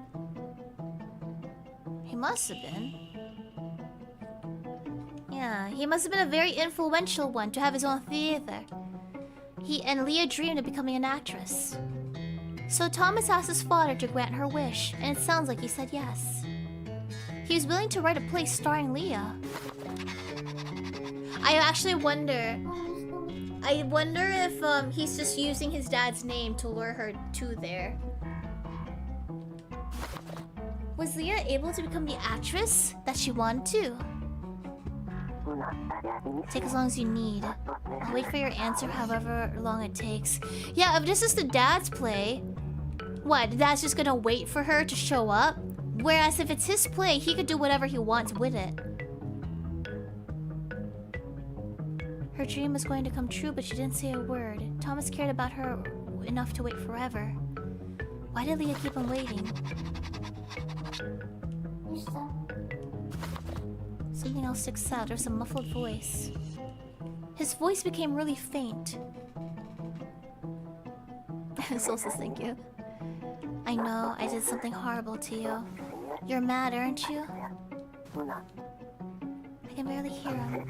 He must have been. Yeah, he must have been a very influential one to have his own theater. He and Leah dreamed of becoming an actress. So Thomas asked his father to grant her wish, and it sounds like he said yes. He was willing to write a play starring Leah. I actually wonder... I wonder if he's just using his dad's name to lure her to there. Was Leah able to become the actress that she wanted to? Take as long as you need. I'll wait for your answer however long it takes. Yeah, if this is the dad's play, what, the dad's just gonna wait for her to show up? Whereas if it's his play, he could do whatever he wants with it. Her dream was going to come true, but she didn't say a word. Thomas cared about her enough to wait forever. Why did Leah keep him waiting? Something else sticks out. There's a muffled voice. His voice became really faint. Solstice, thank you. I know, I did something horrible to you. You're mad, aren't you? I can barely hear him.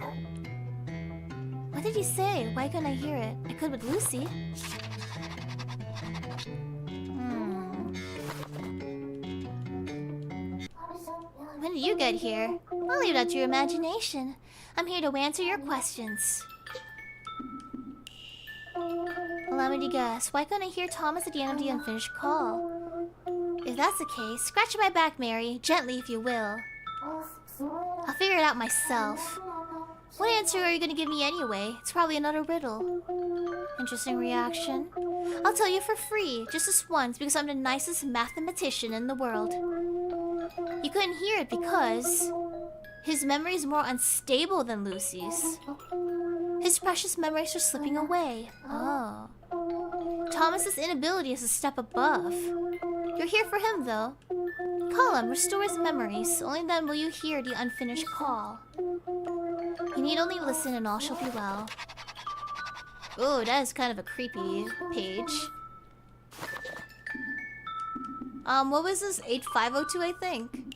What did he say? Why couldn't I hear it? I could with Lucy. When did you get here? I'll leave that to your imagination. I'm here to answer your questions. Allow me to guess. Why couldn't I hear Thomas at the end of the unfinished call? If that's the case, scratch my back, Mary. Gently, if you will. I'll figure it out myself. What answer are you gonna give me anyway? It's probably another riddle. Interesting reaction. I'll tell you for free, just this once, because I'm the nicest mathematician in the world. You couldn't hear it because his memory is more unstable than Lucy's. His precious memories are slipping away. Oh. Thomas's inability is a step above. You're here for him, though. Call him, restore his memories. Only then will you hear the unfinished call. You need only listen and all shall be well. Oh, that is kind of a creepy page. What was this? 8502, I think.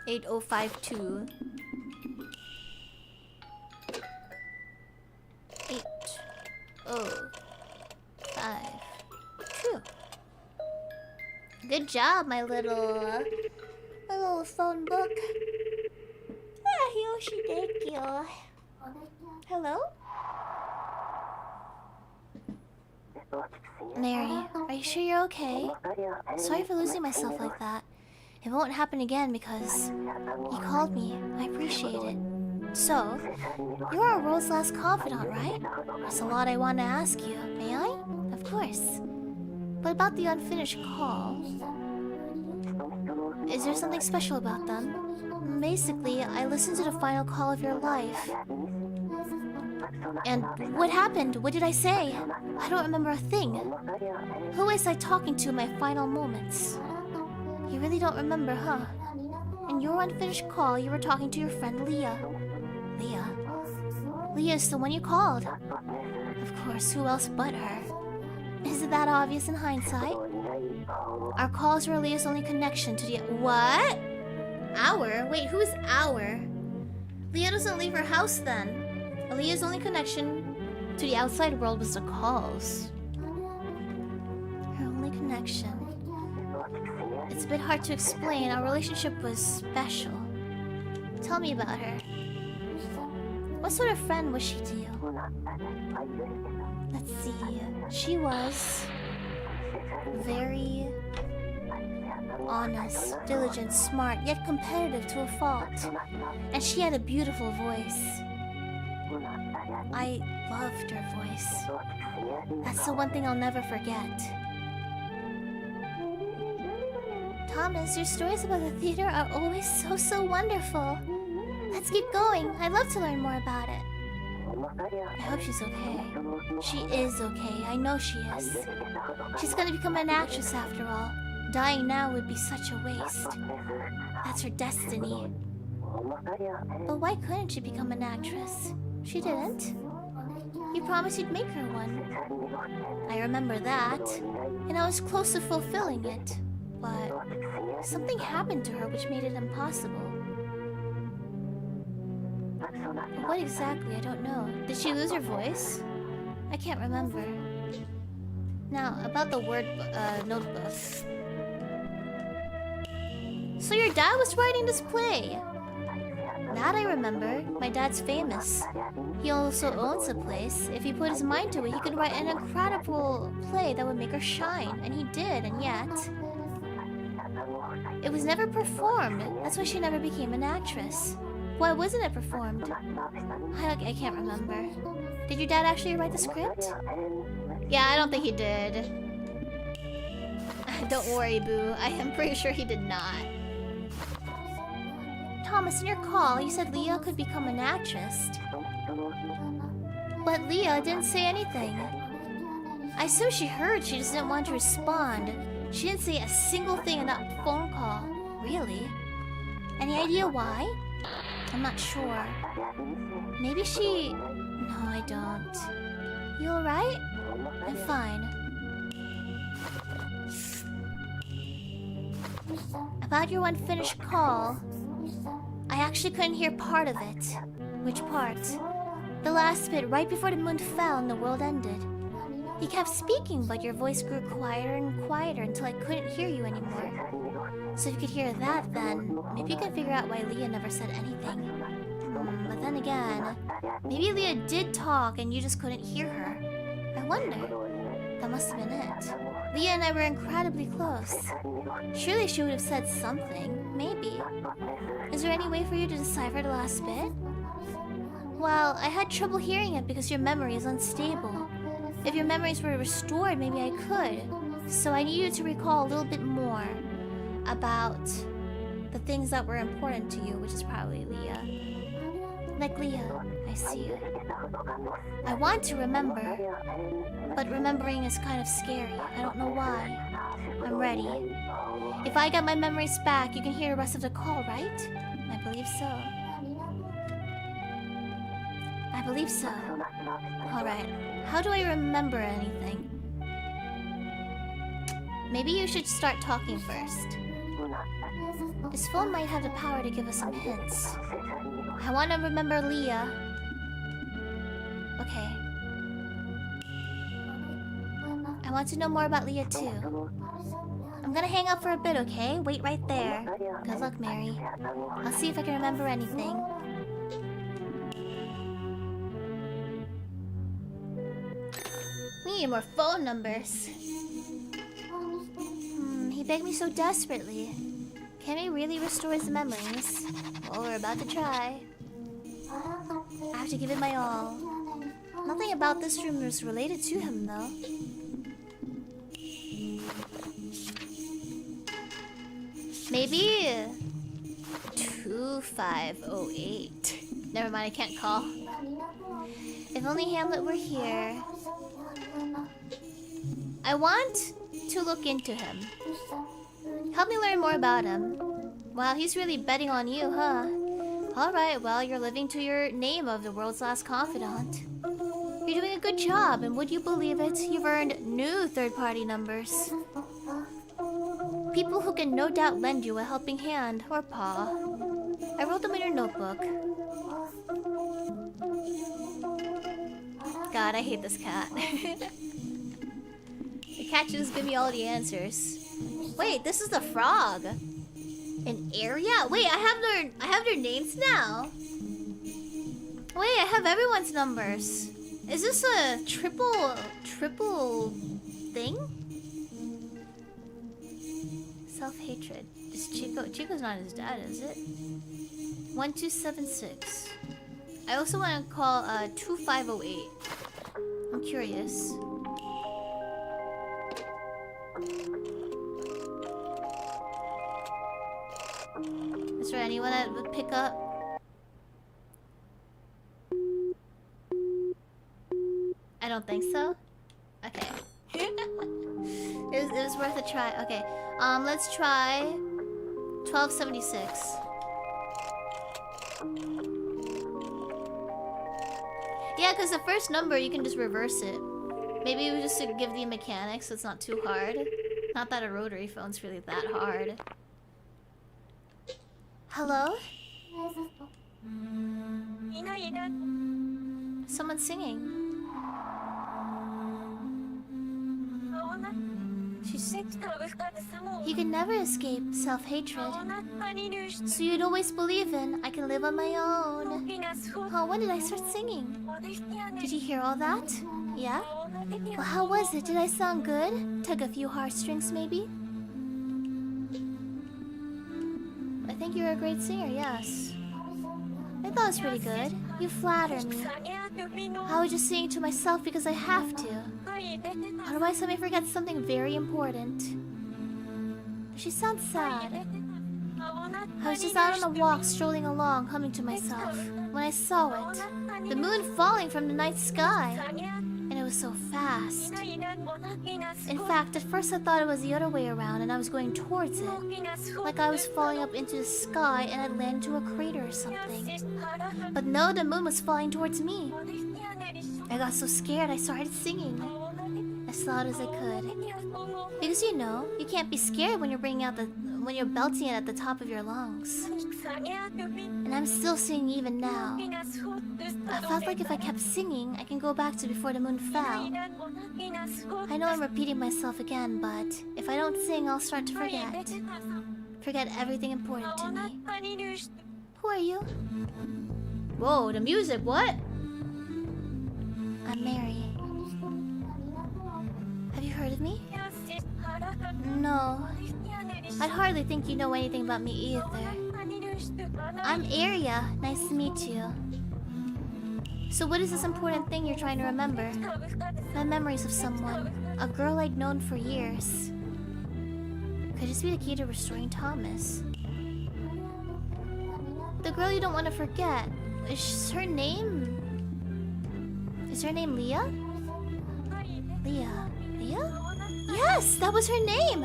8052. 8052. Good job, my little phone book. Ah, Yoshi, thank you. Hello? Mary, are you sure you're okay? Sorry for losing myself like that. It won't happen again because you called me. I appreciate it. So, you're our world's last confidant, right? There's a lot I want to ask you. May I? Of course. But about the unfinished call, is there something special about them? Basically, I listened to the final call of your life. And what happened? What did I say? I don't remember a thing. Who was I talking to in my final moments? You really don't remember, huh? In your unfinished call, you were talking to your friend Leah. Leah? Leah is the one you called. Of course, who else but her? Is it that obvious in hindsight? Our calls were Leah's only connection to the... What? Our? Wait, who is our? Leah doesn't leave her house then. Leah's only connection to the outside world was the calls. Her only connection. It's a bit hard to explain. Our relationship was special. Tell me about her. What sort of friend was she to you? Let's see. She was very honest, diligent, smart, yet competitive to a fault. And she had a beautiful voice. I loved her voice. That's the one thing I'll never forget. Thomas, your stories about the theater are always so wonderful. Let's keep going. I'd love to learn more about it. I hope she's okay. She is okay. I know she is. She's gonna become an actress after all. Dying now would be such a waste. That's her destiny. But why couldn't she become an actress? She didn't. You promised you'd make her one. I remember that. And I was close to fulfilling it. But something happened to her which made it impossible. But what exactly? I don't know. Did she lose her voice? I can't remember. Now, about the word notebook. So your dad was writing this play? That I remember. My dad's famous. He also owns a place. If he put his mind to it, he could write an incredible play that would make her shine. And he did, and yet... it was never performed. That's why she never became an actress. Why wasn't it performed? I can't remember. Did your dad actually write the script? Yeah, I don't think he did. Don't worry, Boo. I am pretty sure he did not. Thomas, in your call, you said Leah could become an actress. But Leah didn't say anything. I assume she heard, she just didn't want to respond. She didn't say a single thing in that phone call. Really? Any idea why? I'm not sure. Maybe she... No, I don't. You alright? I'm fine. About your unfinished call, I actually couldn't hear part of it. Which part? The last bit, right before the moon fell and the world ended. You kept speaking, but your voice grew quieter and quieter until I couldn't hear you anymore. So if you could hear that, then maybe you can figure out why Leah never said anything. But then again, maybe Leah did talk and you just couldn't hear her. I wonder. That must have been it. Leah and I were incredibly close. Surely she would have said something. Maybe. Is there any way for you to decipher the last bit? Well, I had trouble hearing it because your memory is unstable. If your memories were restored, maybe I could. So I need you to recall a little bit more about the things that were important to you, which is probably Leah. Like Leah, I see you. I want to remember, but remembering is kind of scary. I don't know why. I'm ready. If I get my memories back, you can hear the rest of the call, right? I believe so. I believe so. Alright, how do I remember anything? Maybe you should start talking first. This phone might have the power to give us some hints. I want to remember Leah. Okay. I want to know more about Leah too. I'm gonna hang up for a bit, okay? Wait right there. Good luck, Mary. I'll see if I can remember anything. We need more phone numbers. He begged me so desperately. Can we really restore his memories? Well, we're about to try. I have to give it my all. Nothing about this room is related to him, though. Maybe 2508. Never mind, I can't call. If only Hamlet were here. I want to look into him. Help me learn more about him. Wow, he's really betting on you, huh? Alright, well, you're living to your name of the world's last confidant. You're doing a good job, and would you believe it? You've earned new third-party numbers. People who can no doubt lend you a helping hand, or paw. I wrote them in your notebook. God, I hate this cat. The cat should just give me all the answers. Wait, this is the frog. An area? Wait, I have their names now. Wait, I have everyone's numbers. Is this a triple thing? Self-hatred. Is Chico's not his dad, is it? 1276. I also want to call 2508. I'm curious. Is there anyone that would pick up? I don't think so. Okay. it was worth a try. Okay. Let's try 1276. Yeah, because the first number you can just reverse it. Maybe we just to give the mechanics so it's not too hard. Not that a rotary phone's really that hard. Hello? Someone's singing. You can never escape self-hatred. So you'd always believe in, I can live on my own. Oh, when did I start singing? Did you hear all that? Yeah? Well, how was it? Did I sound good? Tug a few heartstrings, maybe? I think you're a great singer, yes. I thought it was pretty good. You flatter me. I was just singing to myself because I have to. Otherwise I may forget something very important. She sounds sad. I was just out on a walk, strolling along, humming to myself, when I saw it. The moon falling from the night sky. And it was so fast. In fact, at first I thought it was the other way around and I was going towards it. Like I was falling up into the sky and I'd land into a crater or something. But no, the moon was falling towards me. I got so scared I started singing. As loud as I could. Because you know, you can't be scared when you're when you're belting it at the top of your lungs. And I'm still singing even now. I felt like if I kept singing, I can go back to before the moon fell. I know I'm repeating myself again, but if I don't sing, I'll start to forget. Forget everything important to me. Who are you? Whoa, the music, what? I'm Mary. Have you heard of me? No. I'd hardly think you know anything about me either. I'm Aria. Nice to meet you. So what is this important thing you're trying to remember? My memories of someone. A girl I'd known for years. Could this be the key to restoring Thomas? The girl you don't want to forget. Is her name... Is her name Leah? Leah? Yes, that was her name!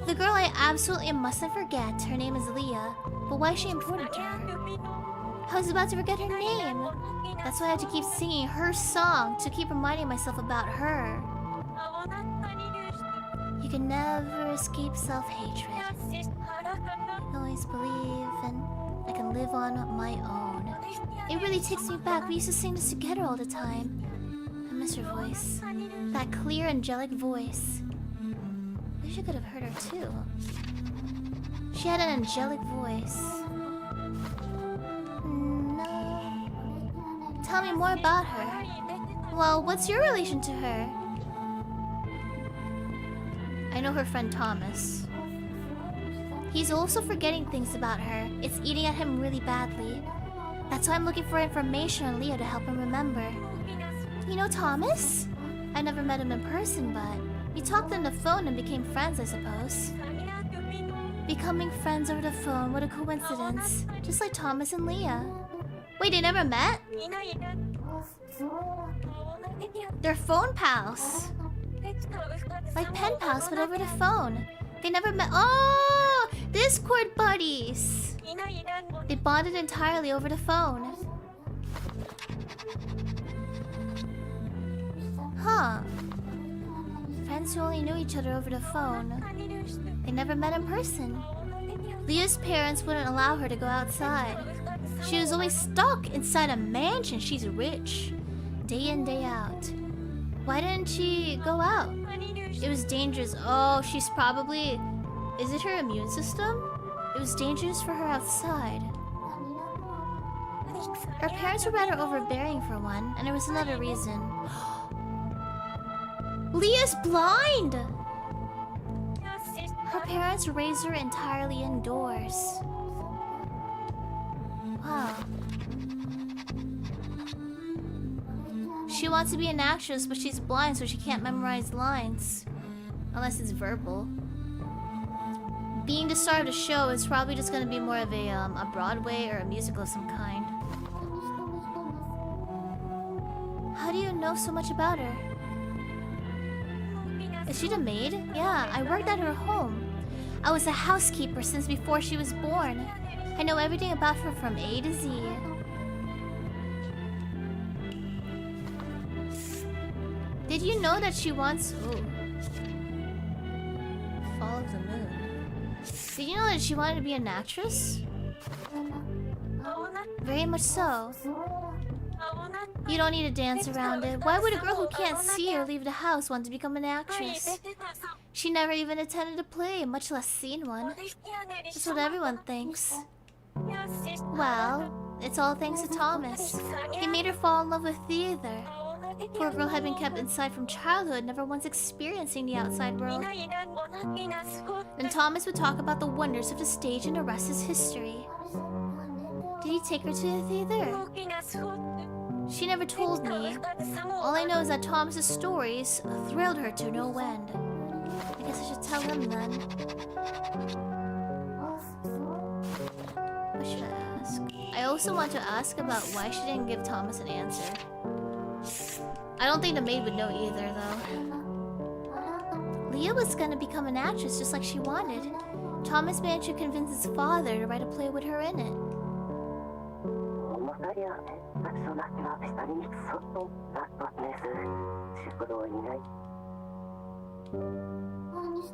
The girl I absolutely mustn't forget. Her name is Leah. But why is she important to her? I was about to forget her name. That's why I had to keep singing her song to keep reminding myself about her. You can never escape self-hatred. I always believe, and I can live on my own. It really takes me back. We used to sing this together all the time. I miss her voice. That clear, angelic voice. Wish I could have heard her too. She had an angelic voice. No. Tell me more about her. Well, what's your relation to her? I know her friend Thomas. He's also forgetting things about her. It's eating at him really badly. That's why I'm looking for information on Leo to help him remember. You know Thomas? I never met him in person, but we talked on the phone and became friends, I suppose. Becoming friends over the phone, what a coincidence. Just like Thomas and Leah. Wait, they never met? They're phone pals. Like pen pals, but over the phone. They never met. Oh! Discord buddies! They bonded entirely over the phone. Huh. Friends who only knew each other over the phone. They never met in person. Leah's parents wouldn't allow her to go outside. She was always stuck inside a mansion. She's rich. Day in, day out. Why didn't she go out? It was dangerous. Oh, she's probably... Is it her immune system? It was dangerous for her outside. Her parents were rather overbearing for one, and there was another reason. Leah's blind! Her parents raised her entirely indoors. Wow. She wants to be an actress, but she's blind, so she can't memorize lines. Unless it's verbal. Being the star of the show is probably just gonna be more of a Broadway or a musical of some kind. How do you know so much about her? Is she the maid? Yeah, I worked at her home. I was a housekeeper since before she was born. I know everything about her from A to Z. Did you know that she wants... Ooh. Fall of the moon. Did you know that she wanted to be an actress? Very much so. You don't need to dance around it. Why would a girl who can't see or leave the house want to become an actress? She never even attended a play, much less seen one. That's what everyone thinks. Well, it's all thanks to Thomas. He made her fall in love with theater. Poor girl had been kept inside from childhood, never once experiencing the outside world. Then Thomas would talk about the wonders of the stage, and the rest is history. Did he take her to the theater? She never told me. All I know is that Thomas's stories thrilled her to no end. I guess I should tell him then. What should I ask? I also want to ask about why she didn't give Thomas an answer. I don't think the maid would know either, though. Leah was gonna become an actress just like she wanted. Thomas managed to convince his father to write a play with her in it.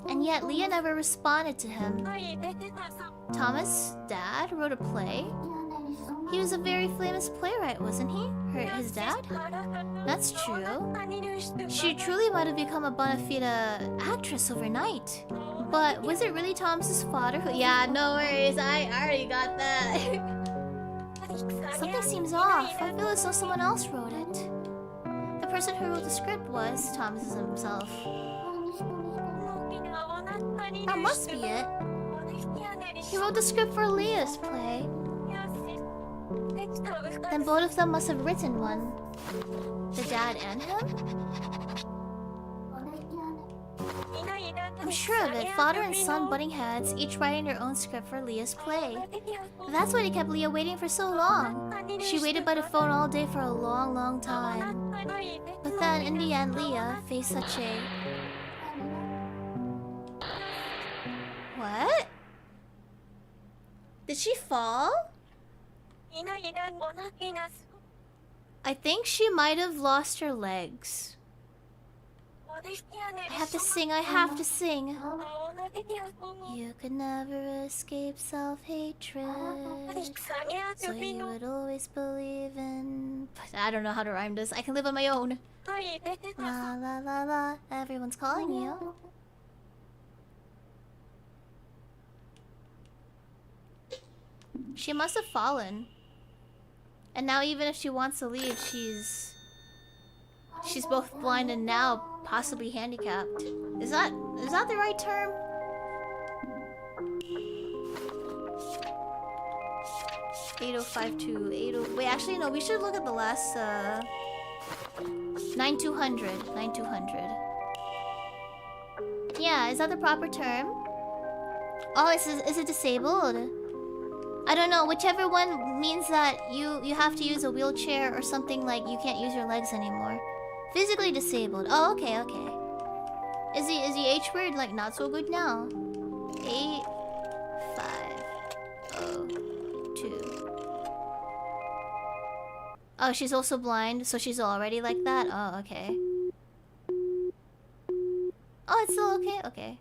And yet Leah never responded to him. Thomas' dad wrote a play? He was a very famous playwright, wasn't he? His dad? That's true. She truly might have become a bona fide actress overnight. But was it really Thomas's father who... Yeah, no worries. I already got that. Something seems off. I feel as though someone else wrote it. The person who wrote the script was Thomas himself. That must be it. He wrote the script for Leah's play. Then both of them must have written one. The dad and him? I'm sure of it. Father and son butting heads, each writing their own script for Leah's play. That's why they kept Leah waiting for so long. She waited by the phone all day for a long, long time. But then, in the end, Leah faced such a... What? Did she fall? I think she might have lost her legs. I have to sing, I have to sing. You could never escape self-hatred, so you would always believe in... I don't know how to rhyme this. I can live on my own. La la la la, everyone's calling you. She must have fallen. And now even if she wants to leave, she's both blind and now possibly handicapped. Is that the right term? $8052. Wait, actually no, we should look at the last 9200. 9200. Yeah, is that the proper term? Oh, is it disabled? I don't know, whichever one means that you have to use a wheelchair or something, like you can't use your legs anymore. Physically disabled. Oh, okay, okay. Is the H word like not so good now? 8502. Oh, she's also blind, so she's already like that? Oh, okay. Oh, it's still okay? Okay.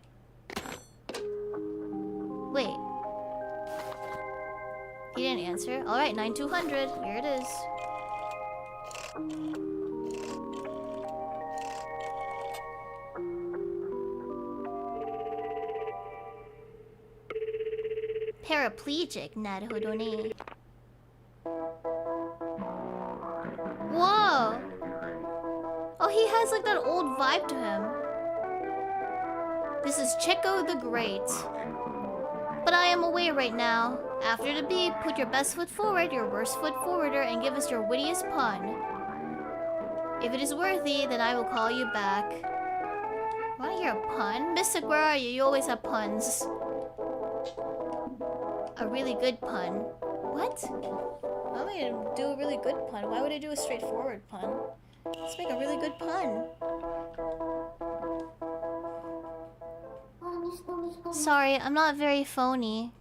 Wait. He didn't answer. Alright, 9200. Here it is. Paraplegic, naruhodo ne. Whoa! Oh, he has like that old vibe to him. This is Checo the Great. But I am away right now. After the beep, put your best foot forward, your worst foot forwarder, and give us your wittiest pun. If it is worthy, then I will call you back. Wanna hear a pun? Mystic, where are you? You always have puns. A really good pun. What? Why am I gonna do a really good pun? Why would I do a straightforward pun? Let's make a really good pun. Sorry, I'm not very phony.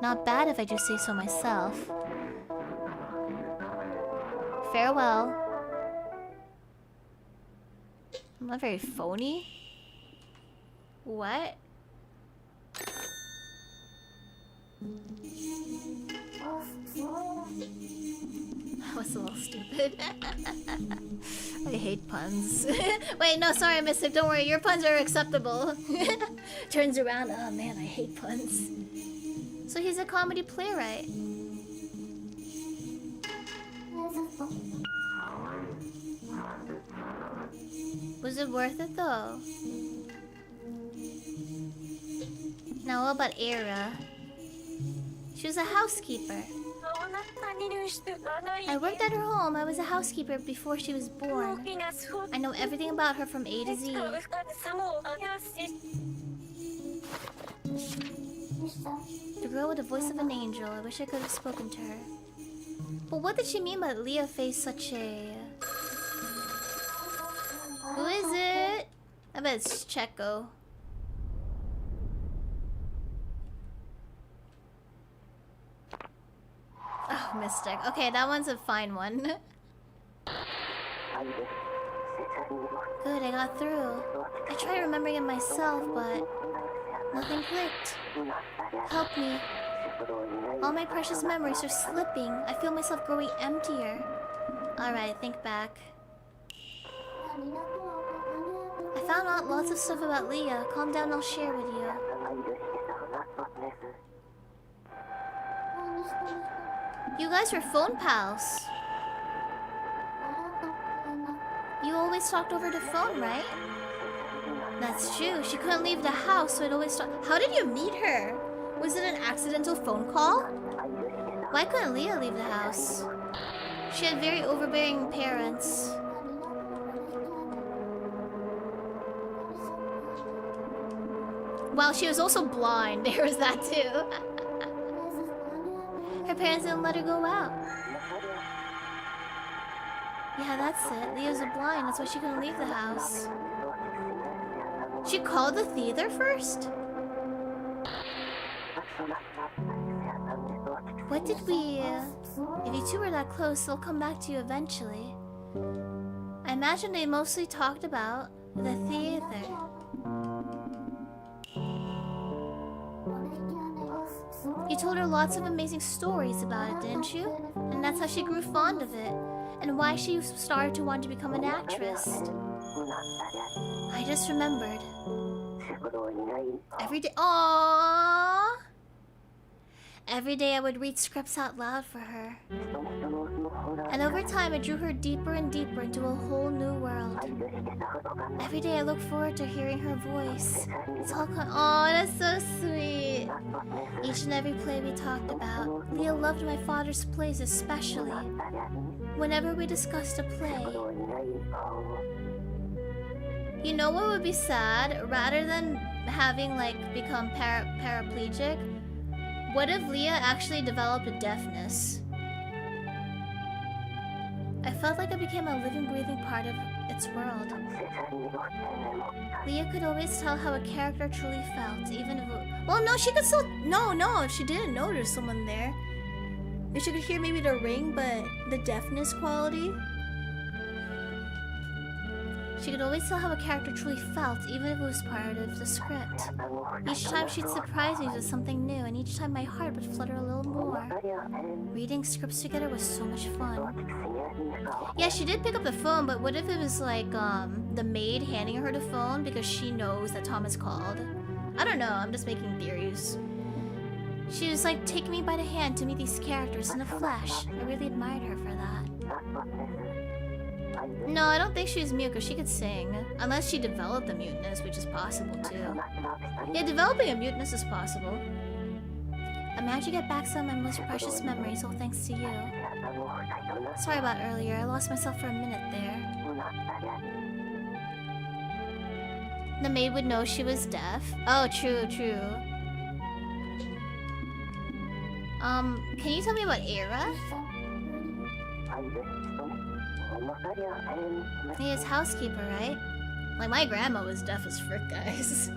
Not bad if I do say so myself. Farewell. I'm not very phony? What? That was a little stupid. I hate puns. Wait, no, sorry, Mystic. Don't worry. Your puns are acceptable. Turns around. Oh, man, I hate puns. So he's a comedy playwright. Was it worth it, though? Now, what about Era? She was a housekeeper. I worked at her home. I was a housekeeper before she was born. I know everything about her from A to Z. The girl with the voice of an angel. I wish I could have spoken to her. But what did she mean by Leah faced such a... Who is it? I bet it's Checo. Oh, Mystic. Okay, that one's a fine one. Good, I got through. I tried remembering it myself, but nothing clicked. Help me. All my precious memories are slipping. I feel myself growing emptier. Alright, think back. I found out lots of stuff about Leah. Calm down, I'll share with you. You guys were phone pals. You always talked over the phone, right? That's true. She couldn't leave the house, so it always stopped. How did you meet her? Was it an accidental phone call? Why couldn't Leah leave the house? She had very overbearing parents. Well, she was also blind. There was that too. Her parents didn't let her go out. Yeah, that's it. Leah's blind. That's why she couldn't leave the house. She called the theater first? What did we... If you two were that close, they'll come back to you eventually. I imagine they mostly talked about the theater. You told her lots of amazing stories about it, didn't you? And that's how she grew fond of it. And why she started to want to become an actress. I just remembered. Every day... Aww! Every day I would read scripts out loud for her. And over time it drew her deeper and deeper into a whole new world. Every day I look forward to hearing her voice. It's all oh, that's so sweet. Each and every play we talked about. Leah loved my father's plays especially. Whenever we discussed a play. You know what would be sad? Rather than having like become paraplegic, what if Leah actually developed a deafness? I felt like I became a living, breathing part of its world. Leah could always tell how a character truly felt, even if it... Well, no, she could still... No, she didn't know there's someone there. If she could hear maybe the ring, but the deafness quality... She could always tell how a character truly felt, even if it was part of the script. Each time she'd surprise me with something new, and each time my heart would flutter a little more. Reading scripts together was so much fun. Yeah, she did pick up the phone, but what if it was like, the maid handing her the phone because she knows that Thomas called? I don't know, I'm just making theories. She was like, take me by the hand to meet these characters in the flesh. I really admired her for that. No, I don't think she was mute because she could sing. Unless she developed a muteness, which is possible too. Yeah, developing a muteness is possible. I managed to get back some of my most precious memories, all thanks to you. Sorry about earlier, I lost myself for a minute there. The maid would know she was deaf. Oh, true. Can you tell me about Era? He is housekeeper, right? Like, my grandma was deaf as frick, guys.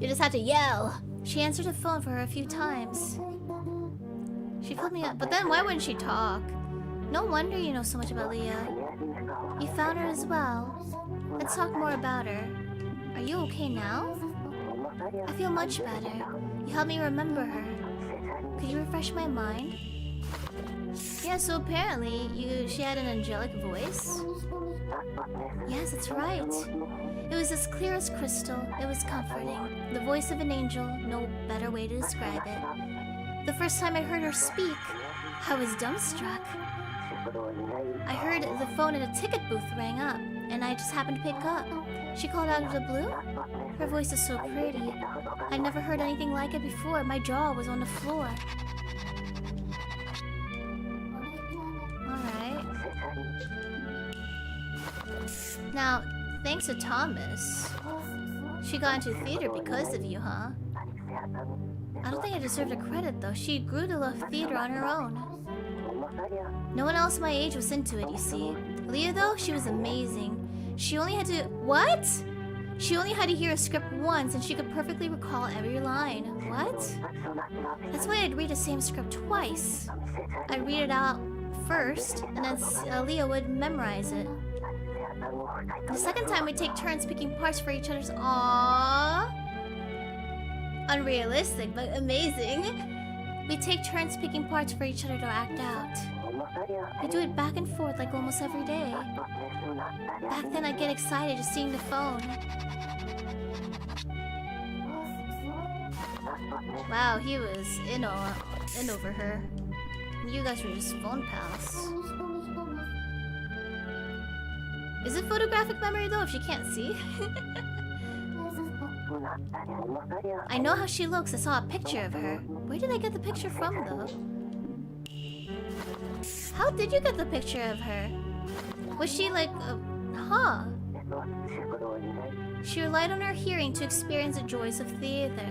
You just had to yell. She answered the phone for her a few times. She pulled me up, but then why wouldn't she talk? No wonder you know so much about Leah. You found her as well. Let's talk more about her. Are you okay now? I feel much better. You helped me remember her. Could you refresh my mind? Yeah, so apparently she had an angelic voice. Yes, that's right. It was as clear as crystal. It was comforting. The voice of an angel, no better way to describe it. The first time I heard her speak, I was dumbstruck. I heard the phone in a ticket booth rang up, and I just happened to pick up. She called out of the blue. Her voice is so pretty. I never heard anything like it before. My jaw was on the floor. Now, thanks to Thomas, she got into theater because of you, huh? I don't think I deserve the credit, though. She grew to love theater on her own. No one else my age was into it, you see. Leah, though, she was amazing. She only had to... What? She only had to hear a script once, and she could perfectly recall every line. What? That's why I'd read the same script twice. I'd read it out first, and then Leah would memorize it. The second time we take turns picking parts for each other's... Aww. Unrealistic, but amazing. We take turns picking parts for each other to act out. We do it back and forth like almost every day. Back then I'd get excited just seeing the phone. Wow, he was in over her. You guys were just phone pals. Is it photographic memory though if she can't see? I know how she looks. I saw a picture of her. Where did I get the picture from, though? How did you get the picture of her? Was she like... huh? She relied on her hearing to experience the joys of theater.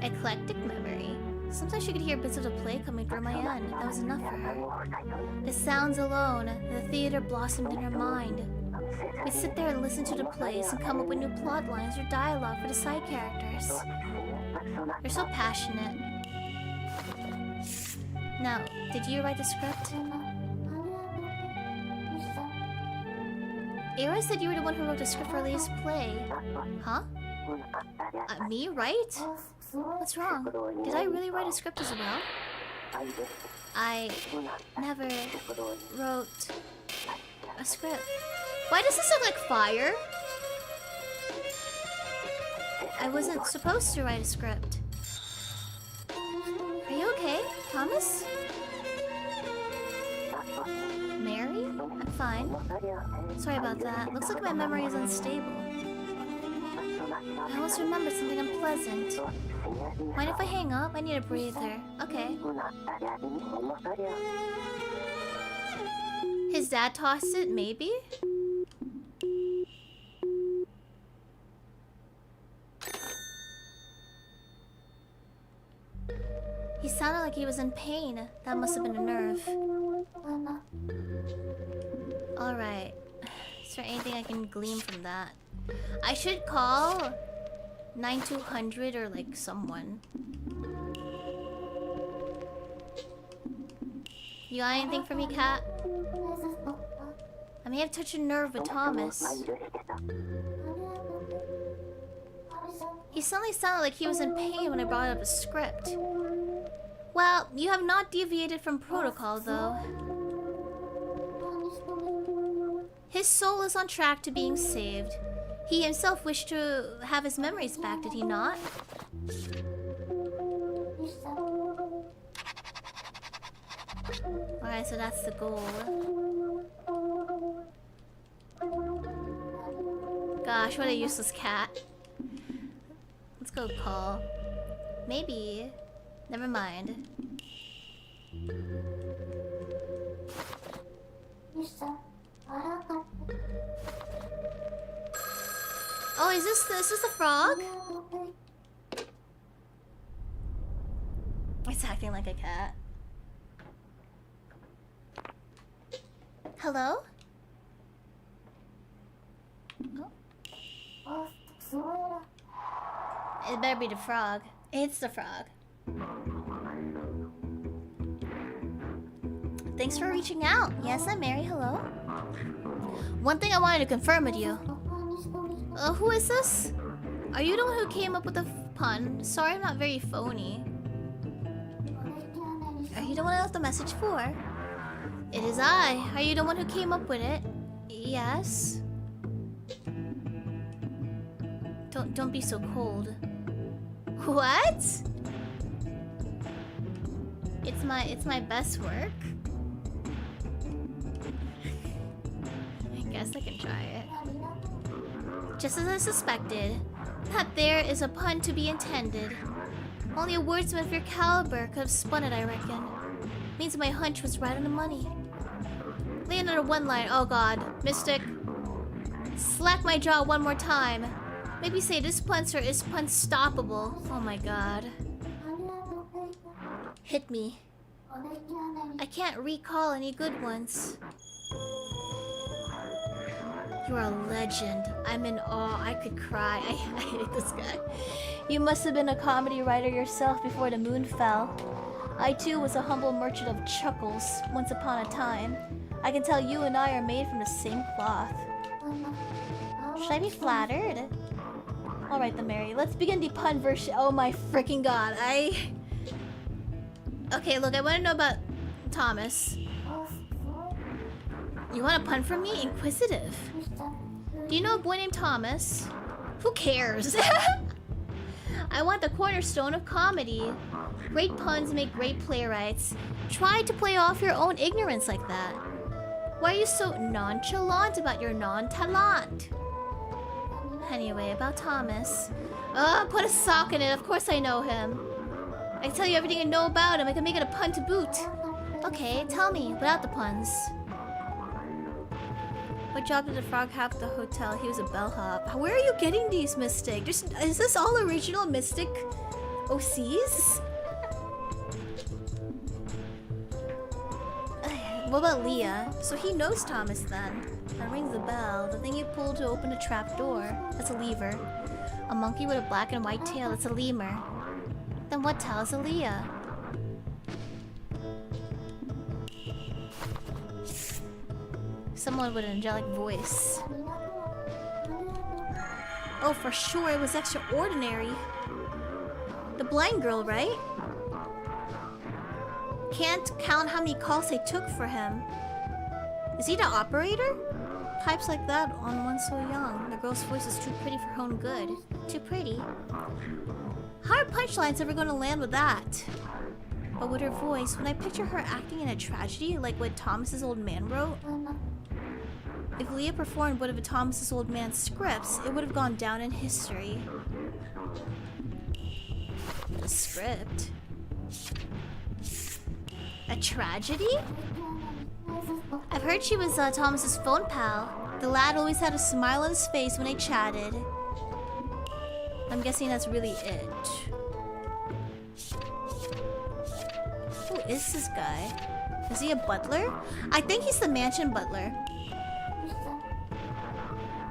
Eclectic memory. Sometimes she could hear bits of the play coming through my end. That was enough for her. The sounds alone, the theater blossomed in her mind. We'd sit there and listen to the plays and come up with new plot lines or dialogue for the side characters. They're so passionate. Now, did you write the script? Era said you were the one who wrote the script for Leah's play. Huh? Me, right? What's wrong? Did I really write a script as well? I never wrote a script. Why does this look like fire? I wasn't supposed to write a script. Are you okay, Thomas? Mary? I'm fine. Sorry about that. Looks like my memory is unstable. I almost remembered something unpleasant. Mind if I hang up? I need a breather. Okay. His dad tossed it? Maybe? He sounded like he was in pain. That must have been a nerve. Alright. Is there anything I can glean from that? I should call 9200 or like someone. You got anything for me, Kat? I may have touched a nerve with Thomas. He suddenly sounded like he was in pain when I brought up a script. Well, you have not deviated from protocol, though. His soul is on track to being saved. He himself wished to have his memories back, did he not? Alright, so that's the goal. Gosh, what a useless cat. Let's go call. Maybe. Never mind. Oh, is this the frog? It's acting like a cat. Hello? Oh. It better be the frog. It's the frog. Thanks for reaching out. Yes, I'm Mary. Hello. One thing I wanted to confirm with you. Who is this? Are you the one who came up with the pun? Sorry, I'm not very phony. Are you the one I left the message for? It is I. Are you the one who came up with it? Yes. Don't be so cold. What? It's my best work. I guess I can try it. Just as I suspected, that there is a pun to be intended. Only a wordsmith of your caliber could have spun it, I reckon. Means my hunch was right on the money. Lay another one line. Oh god. Mystic. Slack my jaw one more time. Maybe say this punster is pun-stoppable. Oh my god. Hit me. I can't recall any good ones. You're a legend. I'm in awe. I could cry. I hate this guy. You must have been a comedy writer yourself before the moon fell. I too was a humble merchant of chuckles once upon a time. I can tell you and I are made from the same cloth. Should I be flattered? Alright then, Mary. Let's begin the pun version. Oh my freaking god. Okay, look, I want to know about Thomas. You want a pun from me? Inquisitive. Do you know a boy named Thomas? Who cares? I want the cornerstone of comedy. Great puns make great playwrights. Try to play off your own ignorance like that. Why are you so nonchalant about your non-talent? Anyway, about Thomas. Put a sock in it. Of course I know him. I can tell you everything I know about him. I can make it a pun to boot. Okay, tell me, without the puns. What job did the frog have at the hotel? He was a bellhop. Where are you getting these, Mystic? Is this all original Mystic OCs? What about Leah? So he knows Thomas then. That rings the bell. The thing you pull to open a trap door. That's a lever. A monkey with a black and white tail. That's a lemur. Then what tells a Leah? Someone with an angelic voice. Oh, for sure, it was extraordinary. The blind girl, right? Can't count how many calls I took for him. Is he the operator? Types like that on one so young. The girl's voice is too pretty for her own good. Too pretty? How are punchlines ever gonna land with that? But with her voice, when I picture her acting in a tragedy like what Thomas's old man wrote, if Leah performed one of Thomas's old man's scripts, it would have gone down in history. The script? A tragedy? I've heard she was Thomas's phone pal. The lad always had a smile on his face when they chatted. I'm guessing that's really it. Who is this guy? Is he a butler? I think he's the mansion butler.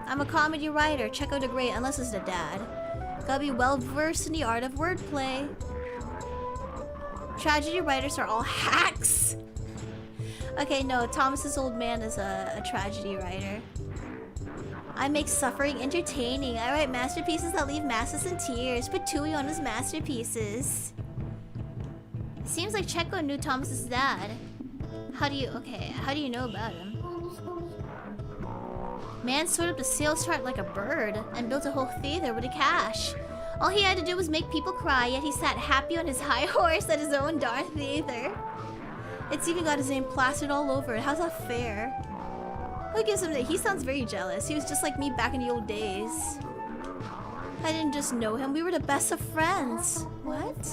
I'm a comedy writer. Check out the great, unless it's the dad. Gotta be well versed in the art of wordplay. Tragedy writers are all hacks. Okay, no, Thomas's old man is a tragedy writer. I make suffering entertaining. I write masterpieces that leave masses in tears. Put Tui on his masterpieces. Seems like Checo knew Thomas's dad. How do you know about him? Man sorted up the sales chart like a bird and built a whole theater with the cash. All he had to do was make people cry, yet he sat happy on his high horse at his own darn theater. It's even got his name plastered all over it. How's that fair? What gives him that? He sounds very jealous. He was just like me back in the old days. I didn't just know him, we were the best of friends. What?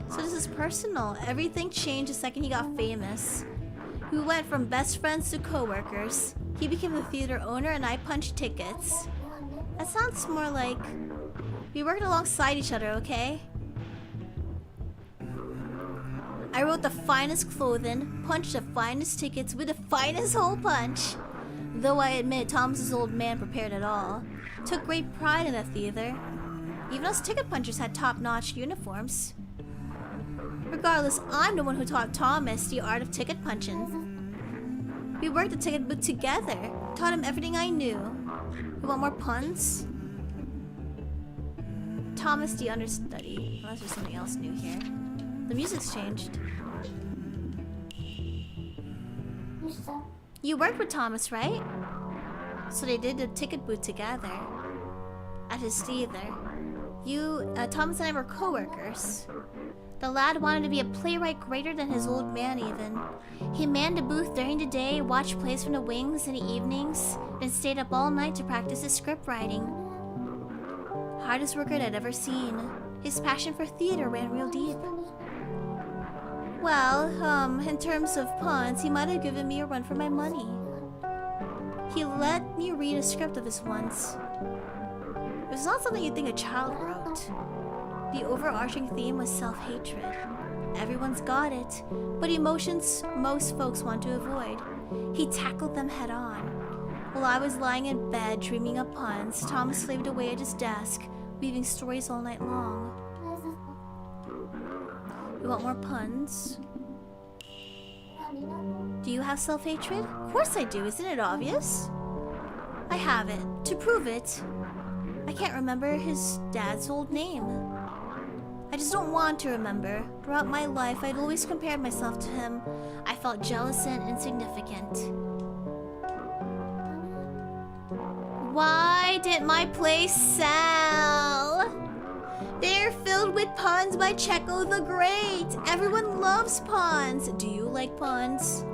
So this is personal. Everything changed the second he got famous. We went from best friends to co-workers. He became the theater owner and I punched tickets. That sounds more like we worked alongside each other, okay? I wrote the finest clothing, punched the finest tickets with the finest hole punch. Though I admit Thomas's old man prepared it all. Took great pride in the theater. Even us ticket punchers had top-notch uniforms. Regardless, I'm the one who taught Thomas the art of ticket punching. We worked the ticket booth together. Taught him everything I knew. You want more puns? Thomas the understudy. Unless there's something else new here. The music's changed. You worked with Thomas, right? So they did the ticket booth together. At his theater. Thomas and I were co-workers. The lad wanted to be a playwright greater than his old man even. He manned the booth during the day, watched plays from the wings in the evenings, then stayed up all night to practice his script writing. Hardest worker I'd ever seen. His passion for theater ran real deep. Well, in terms of puns, he might have given me a run for my money. He let me read a script of his once. It was not something you'd think a child wrote. The overarching theme was self-hatred. Everyone's got it, but emotions most folks want to avoid. He tackled them head on. While I was lying in bed dreaming up puns, Thomas slaved away at his desk, weaving stories all night long. You want more puns? Do you have self-hatred? Of course I do, isn't it obvious? I have it. To prove it, I can't remember his dad's old name. I just don't want to remember. Throughout my life, I'd always compared myself to him. I felt jealous and insignificant. Why didn't my place sell? They're filled with puns by Checo the Great. Everyone loves puns. Do you like puns?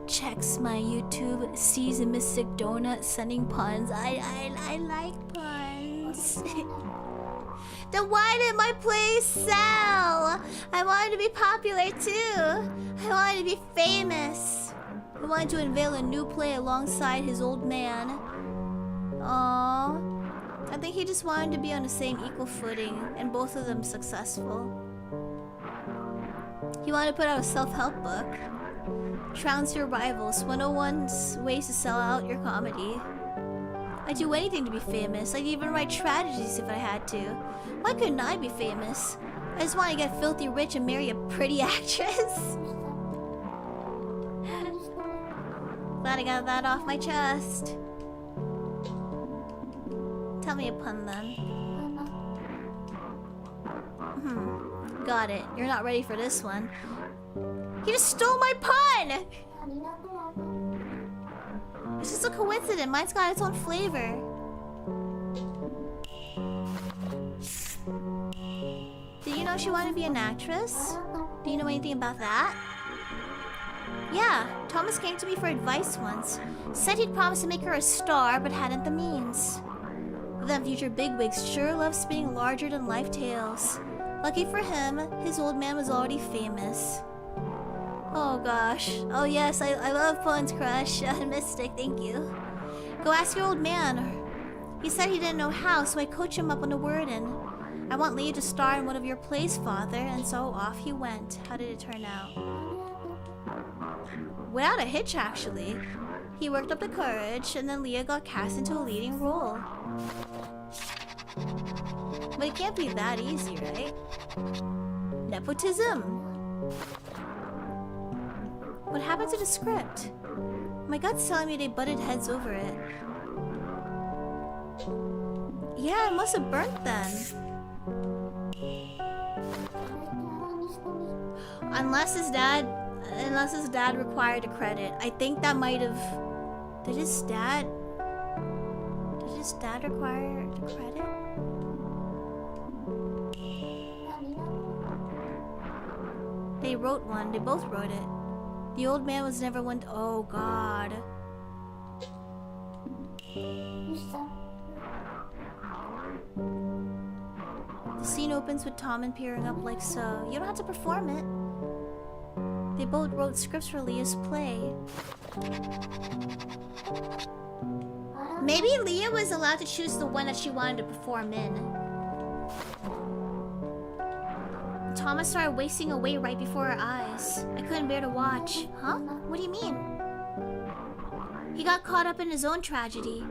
checks my YouTube, sees a mystic donut sending puns. I like puns. Then why did my plays sell? I wanted to be popular too. I wanted to be famous. I wanted to unveil a new play alongside his old man. Aww. I think he just wanted to be on the same equal footing, and both of them successful. He wanted to put out a self-help book. Trounce your rivals, 101 ways to sell out your comedy. I'd do anything to be famous. I'd even write tragedies if I had to. Why couldn't I be famous? I just want to get filthy rich and marry a pretty actress. Glad I got that off my chest. Tell me a pun then. Got it. You're not ready for this one. He just stole my pun! It's just a coincidence. Mine's got its own flavor. Did you know she wanted to be an actress? Do you know anything about that? Yeah, Thomas came to me for advice once. Said he'd promised to make her a star, but hadn't the means. Them future bigwigs sure love spinning larger-than-life tales. Lucky for him, his old man was already famous. Oh gosh. Oh yes, I love puns, Crush. Mystic, thank you. Go ask your old man. He said he didn't know how, so I coached him up on the wording. I want Leah to star in one of your plays, Father, and so off he went. How did it turn out? Without a hitch, actually. He worked up the courage, and then Leah got cast into a leading role. But it can't be that easy, right? Nepotism. What happened to the script? My gut's telling me they butted heads over it. Yeah, it must have burnt then. Unless his dad required a credit. I think that might have... Did his dad require the credit? They wrote one. They both wrote it. The old man was never one. Oh God. The scene opens with Tom and peering up like so. You don't have to perform it. They both wrote scripts for Leah's play. Maybe Leah was allowed to choose the one that she wanted to perform in. Thomas started wasting away right before our eyes. I couldn't bear to watch. Huh? What do you mean? He got caught up in his own tragedy.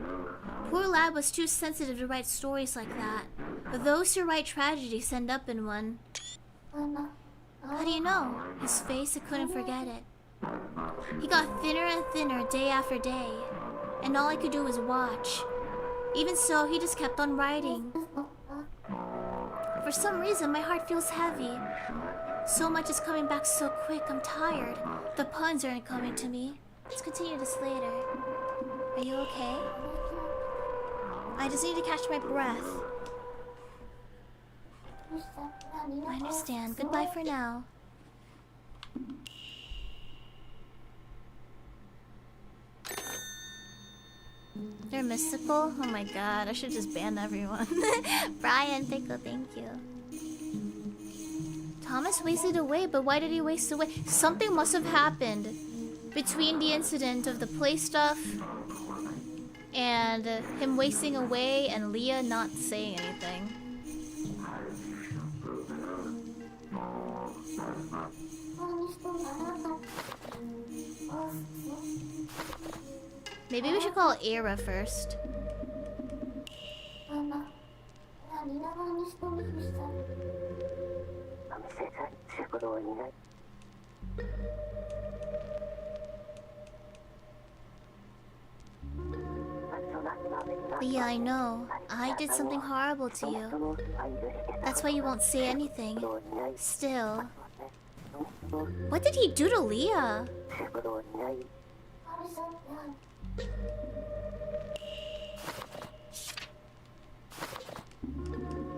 Poor lad was too sensitive to write stories like that. But those who write tragedies end up in one. How do you know? His face, I couldn't forget it. He got thinner and thinner day after day. And all I could do was watch. Even so, he just kept on writing. For some reason, my heart feels heavy. So much is coming back so quick, I'm tired. The puns aren't coming to me. Let's continue this later. Are you okay? I just need to catch my breath. I understand. Goodbye for now. They're mystical? Oh my god, I should just ban everyone. Brian, Pickle, thank you. Thomas wasted away, but why did he waste away? Something must have happened between the incident of the play stuff and him wasting away and Leah not saying anything. Maybe we should call Era first. Leah, I know. I did something horrible to you. That's why you won't say anything. Still. What did he do to Leah?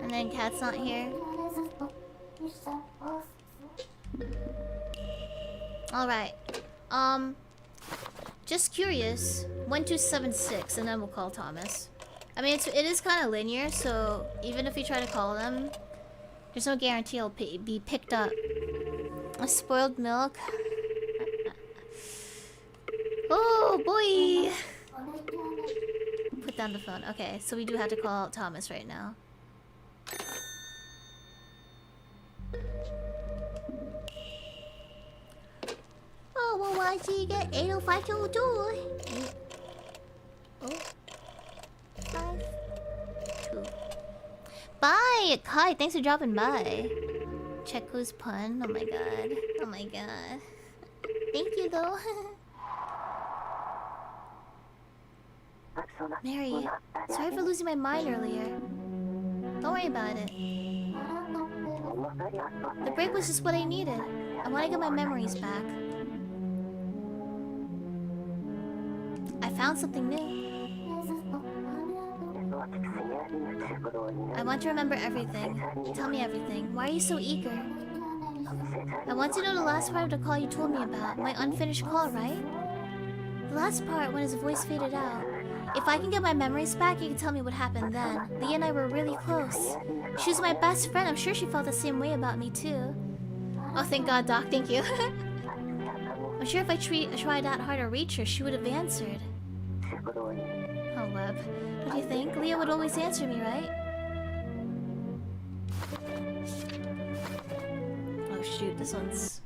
And then Cat's not here. Alright. Just curious. 1276, and then we'll call Thomas. I mean, it is kind of linear, so even if you try to call them, there's no guarantee it'll be picked up. A spoiled milk. Oh boy! Put down the phone. Okay, so we do have to call Thomas right now. Oh, well, why'd you get 80522? 5 2. Bye, Kai. Thanks for dropping by. Checo's pun. Oh my god. Oh my god. Thank you, though. Mary, sorry for losing my mind earlier. Don't worry about it. The break was just what I needed. I want to get my memories back. I found something new. I want to remember everything. Tell me everything. Why are you so eager? I want to know the last part of the call you told me about. My unfinished call, right? The last part when his voice faded out. If I can get my memories back, you can tell me what happened then. Leah and I were really close. She was my best friend. I'm sure she felt the same way about me too. Oh, thank God, Doc. Thank you. I'm sure if I tried that hard to reach her, she would have answered. Oh, Web. What do you think? Leah would always answer me, right? Oh, shoot. This one's...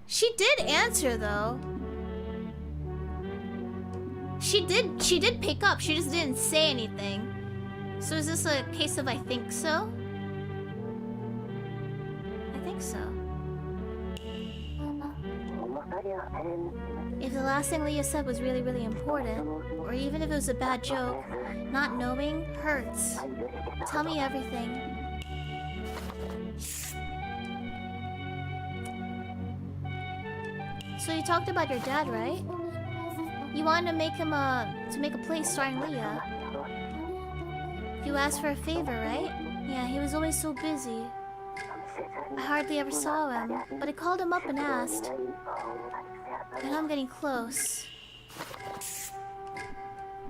She did answer, though. She did pick up. She just didn't say anything. So is this a case of I think so? I think so. If the last thing Leah said was really, really important, or even if it was a bad joke, not knowing hurts. Tell me everything. So you talked about your dad, right? You wanted to make him make a play starring Leah. You asked for a favor, right? Yeah, he was always so busy. I hardly ever saw him, but I called him up and asked. And I'm getting close.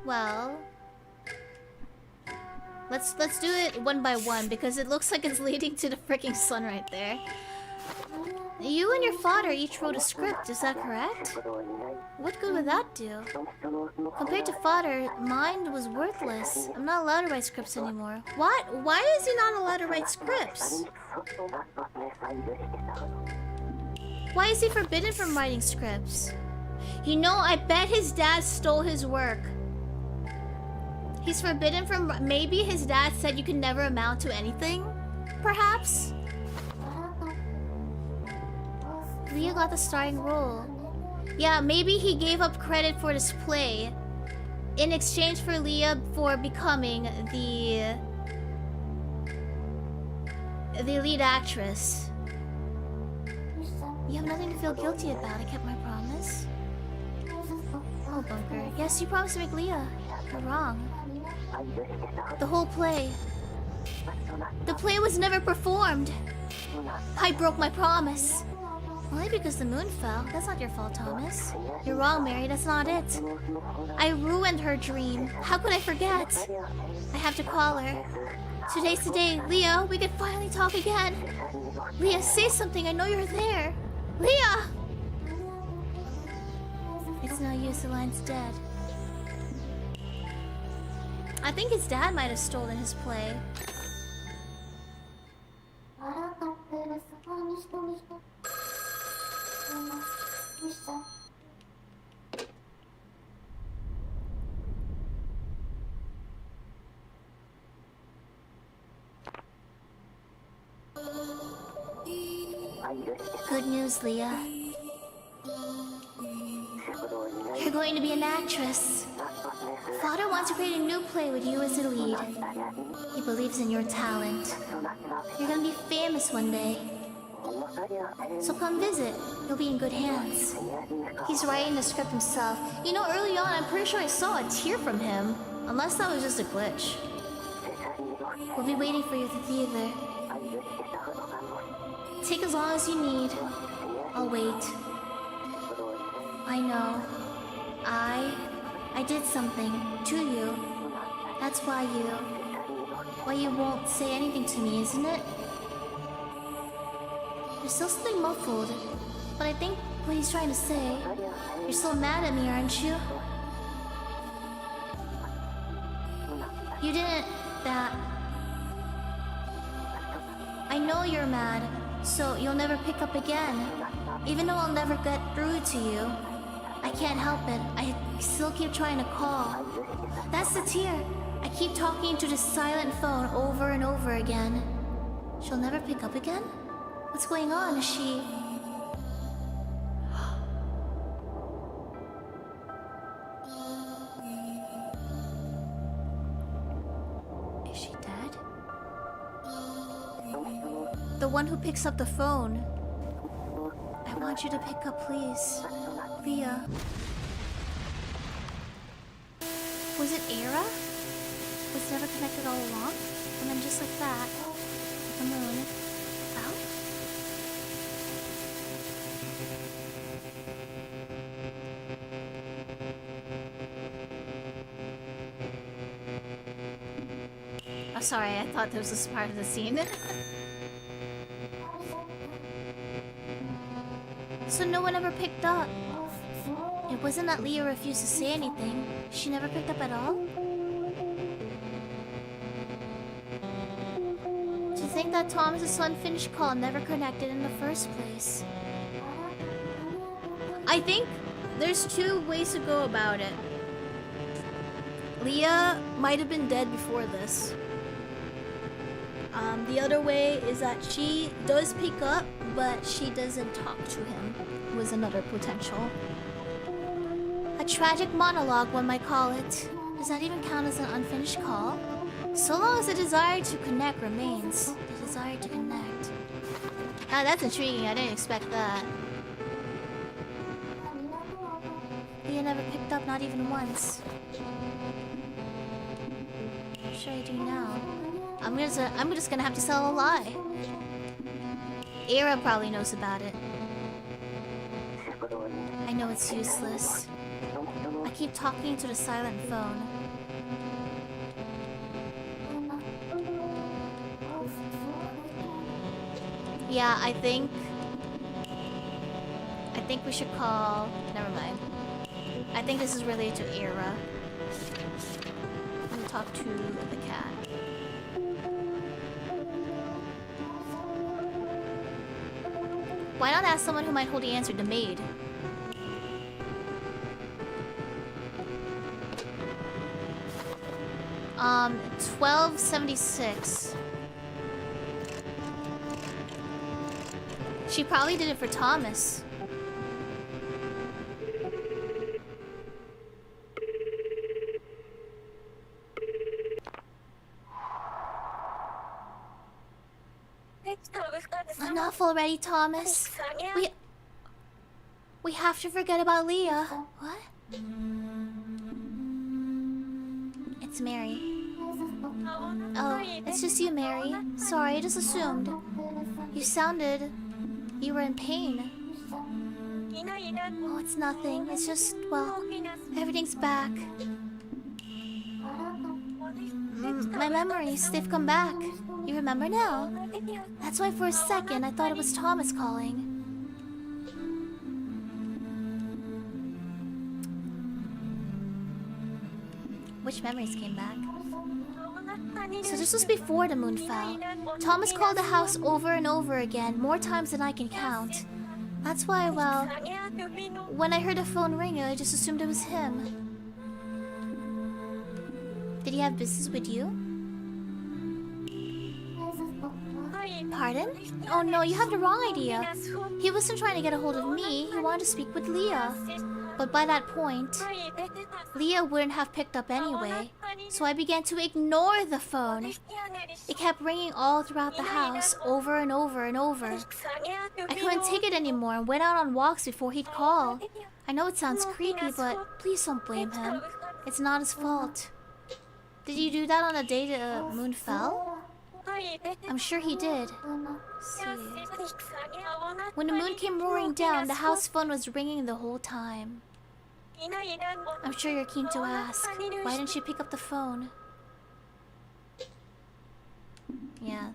Well, let's do it one by one because it looks like it's leading to the freaking sun right there. You and your father each wrote a script, is that correct? What good would that do? Compared to father, mine was worthless. I'm not allowed to write scripts anymore. What? Why is he not allowed to write scripts? Why is he forbidden from writing scripts? You know, I bet his dad stole his work. He's forbidden from... Maybe his dad said you can never amount to anything? Perhaps? Leah got the starring role. Yeah, maybe he gave up credit for this play in exchange for Leah for becoming the lead actress. You have nothing to feel guilty about. I kept my promise. Oh, Bunker. Yes, you promised to make Leah. You're wrong. The whole play. The play was never performed. I broke my promise. Only because the moon fell. That's not your fault, Thomas. You're wrong, Mary. That's not it. I ruined her dream. How could I forget? I have to call her. Today's the day. Leah, we can finally talk again. Leah, say something. I know you're there. Leah! It's no use. The line's dead. I think his dad might have stolen his play. Good news, Leah. You're going to be an actress. Father wants to create a new play with you as the lead. He believes in your talent. You're gonna be famous one day. So come visit. You'll be in good hands. He's writing the script himself. You know, early on, I'm pretty sure I saw a tear from him. Unless that was just a glitch. We'll be waiting for you at the theater. Take as long as you need. I'll wait. I know. I did something to you. That's why you won't say anything to me, isn't it? There's still something muffled, but I think what he's trying to say, you're still mad at me, aren't you? You didn't... that... I know you're mad, so you'll never pick up again. Even though I'll never get through to you, I can't help it. I still keep trying to call. That's the tear. I keep talking to this silent phone over and over again. She'll never pick up again? What's going on? Is she... Is she dead? The one who picks up the phone. I want you to pick up, please. Leah. Was it Era? Was never connected all along? And then just like that, the moon fell? Oh, sorry, I thought this was part of the scene. So no one ever picked up. It wasn't that Leah refused to say anything. She never picked up at all? To think that Thomas's unfinished call never connected in the first place. I think there's two ways to go about it. Leah might have been dead before this. The other way is that she does pick up, but she doesn't talk to him. Was another potential. A tragic monologue, one might call it. Does that even count as an unfinished call? So long as the desire to connect remains. The desire to connect. Ah, that's intriguing. I didn't expect that. Leah never picked up, not even once. What should I do now? I'm just gonna have to tell a lie. Era probably knows about it. I know it's useless. I keep talking to the silent phone. Yeah, I think we should call... Never mind. I think this is related to Era. I'm gonna talk to the cat. Why not ask someone who might hold the answer? The maid. Um, 1276. She probably did it for Thomas. Enough already, Thomas. We have to forget about Leah. What? It's Mary. Oh, it's just you, Mary. Sorry, I just assumed. You sounded... You were in pain. Oh, it's nothing. It's just, well, everything's back. My memories, they've come back. You remember now? That's why for a second I thought it was Thomas calling. Which memories came back? So this was before the moon fell. Thomas called the house over and over again, more times than I can count. That's why, well, when I heard the phone ring, I just assumed it was him. Did he have business with you? Pardon? Oh no, you have the wrong idea. He wasn't trying to get a hold of me, he wanted to speak with Leah. But by that point, Leah wouldn't have picked up anyway, so I began to ignore the phone. It kept ringing all throughout the house, over and over and over. I couldn't take it anymore and went out on walks before he'd call. I know it sounds creepy, but please don't blame him. It's not his fault. Did you do that on the day the moon fell? I'm sure he did. See. When the moon came roaring down, the house phone was ringing the whole time. I'm sure you're keen to ask. Why didn't she pick up the phone? Yeah.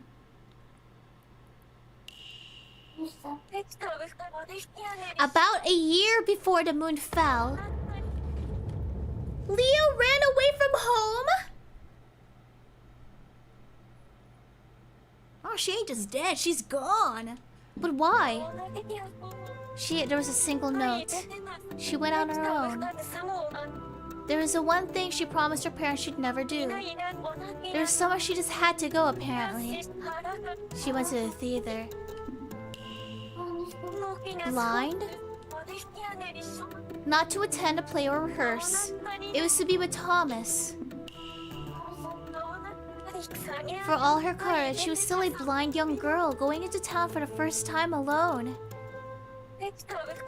About a year before the moon fell, Leo ran away from home? Oh, she ain't just dead, she's gone. But why? There was a single note. She went on her own. There was the one thing she promised her parents she'd never do. There was so much she just had to go, apparently. She went to the theater. Blind? Not to attend a play or rehearse. It was to be with Thomas. For all her courage, she was still a blind young girl going into town for the first time alone.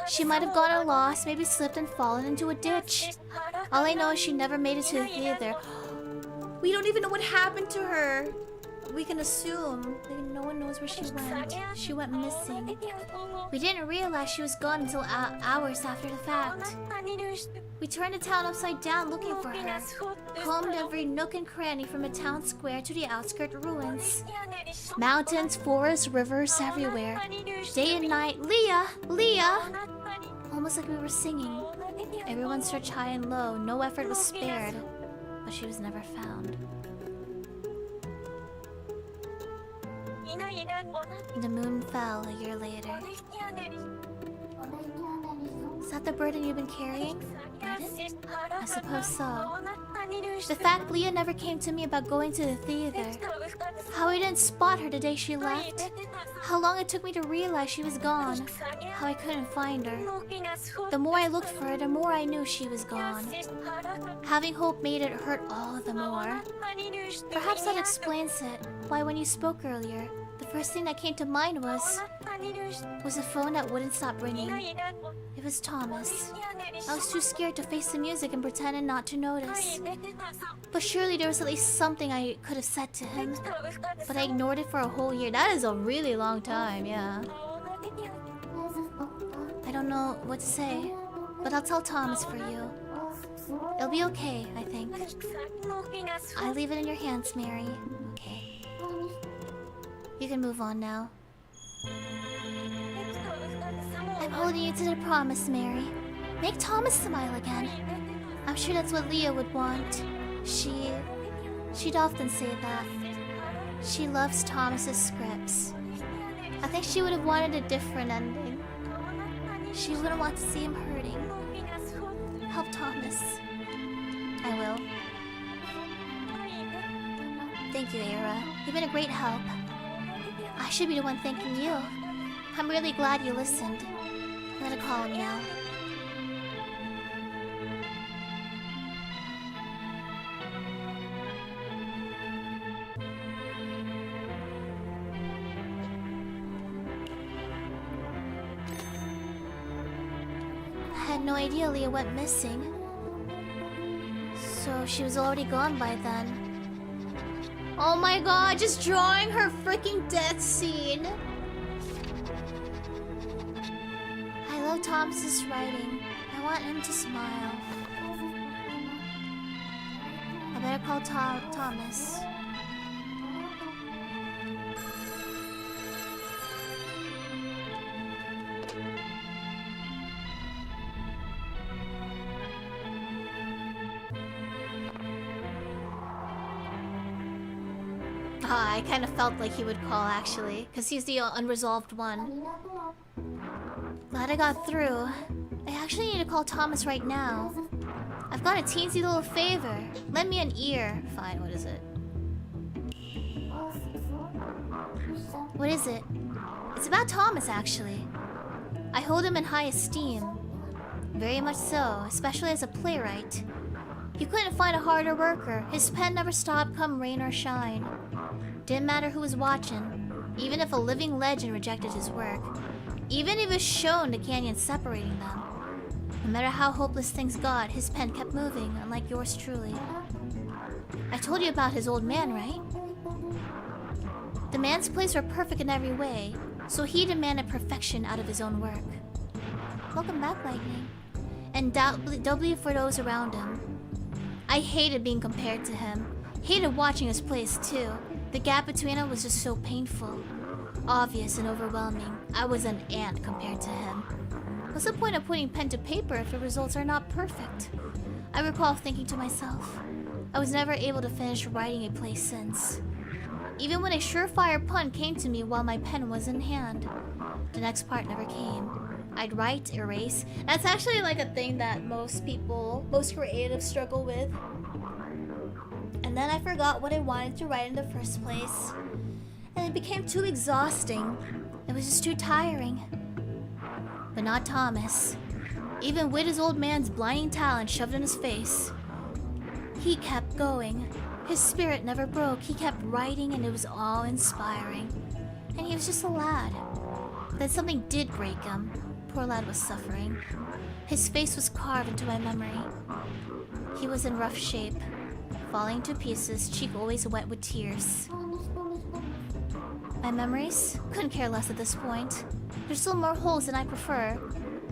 She might have gotten lost, maybe slipped and fallen into a ditch. All I know is she never made it to the theater. We don't even know what happened to her. We can assume. No one knows where she went. She went missing. We didn't realize she was gone until hours after the fact. We turned the town upside down looking for her. Combed every nook and cranny from the town square to the outskirt ruins. Mountains, forests, rivers everywhere. Day and night, Leah! Leah! Almost like we were singing. Everyone searched high and low. No effort was spared. But she was never found. The moon fell a year later. Is that the burden you've been carrying? Burden? I suppose so. The fact Leah never came to me about going to the theater. How I didn't spot her the day she left. How long it took me to realize she was gone. How I couldn't find her. The more I looked for her, the more I knew she was gone. Having hope made it hurt all the more. Perhaps that explains it. Why when you spoke earlier, the first thing that came to mind was a phone that wouldn't stop ringing. It was Thomas. I was too scared to face the music and pretended not to notice. But surely there was at least something I could have said to him. But I ignored it for a whole year. That is a really long time, yeah. I don't know what to say, but I'll tell Thomas for you. It'll be okay, I think. I leave it in your hands, Mary. Okay. You can move on now. I'm holding you to the promise, Mary. Make Thomas smile again. I'm sure that's what Leah would want. She'd often say that. She loves Thomas's scripts. I think she would have wanted a different ending. She wouldn't want to see him hurting. Help Thomas. I will. Thank you, Era. You've been a great help. I should be the one thanking you. I'm really glad you listened. I'm gonna call him now. I had no idea Leah went missing. So she was already gone by then. Oh my god, just drawing her freaking death scene. I love Thomas's writing. I want him to smile. I better call Thomas. I kind of felt like he would call, actually, because he's the unresolved one. Glad I got through. I actually need to call Thomas right now. I've got a teensy little favor. Lend me an ear. Fine, what is it? What is it? It's about Thomas, actually. I hold him in high esteem. Very much so, especially as a playwright. He couldn't find a harder worker. His pen never stopped come rain or shine. Didn't matter who was watching, even if a living legend rejected his work. Even if it was shown the canyon separating them. No matter how hopeless things got, his pen kept moving, unlike yours truly. I told you about his old man, right? The man's plays were perfect in every way, so he demanded perfection out of his own work. Welcome back, Lightning. And doubly for those around him. I hated being compared to him. Hated watching his plays too. The gap between us was just so painful. Obvious and overwhelming. I was an ant compared to him. What's the point of putting pen to paper if the results are not perfect? I recall thinking to myself, I was never able to finish writing a play since. Even when a surefire pun came to me while my pen was in hand, the next part never came. I'd write, erase. That's actually like a thing that most creatives struggle with. And then I forgot what I wanted to write in the first place. And it became too exhausting. It was just too tiring. But not Thomas. Even with his old man's blinding talent shoved in his face, he kept going. His spirit never broke. He kept writing and it was awe-inspiring. And he was just a lad. Then something did break him. Poor lad was suffering. His face was carved into my memory. He was in rough shape, falling to pieces, cheek always wet with tears. My memories? Couldn't care less at this point. There's still more holes than I prefer.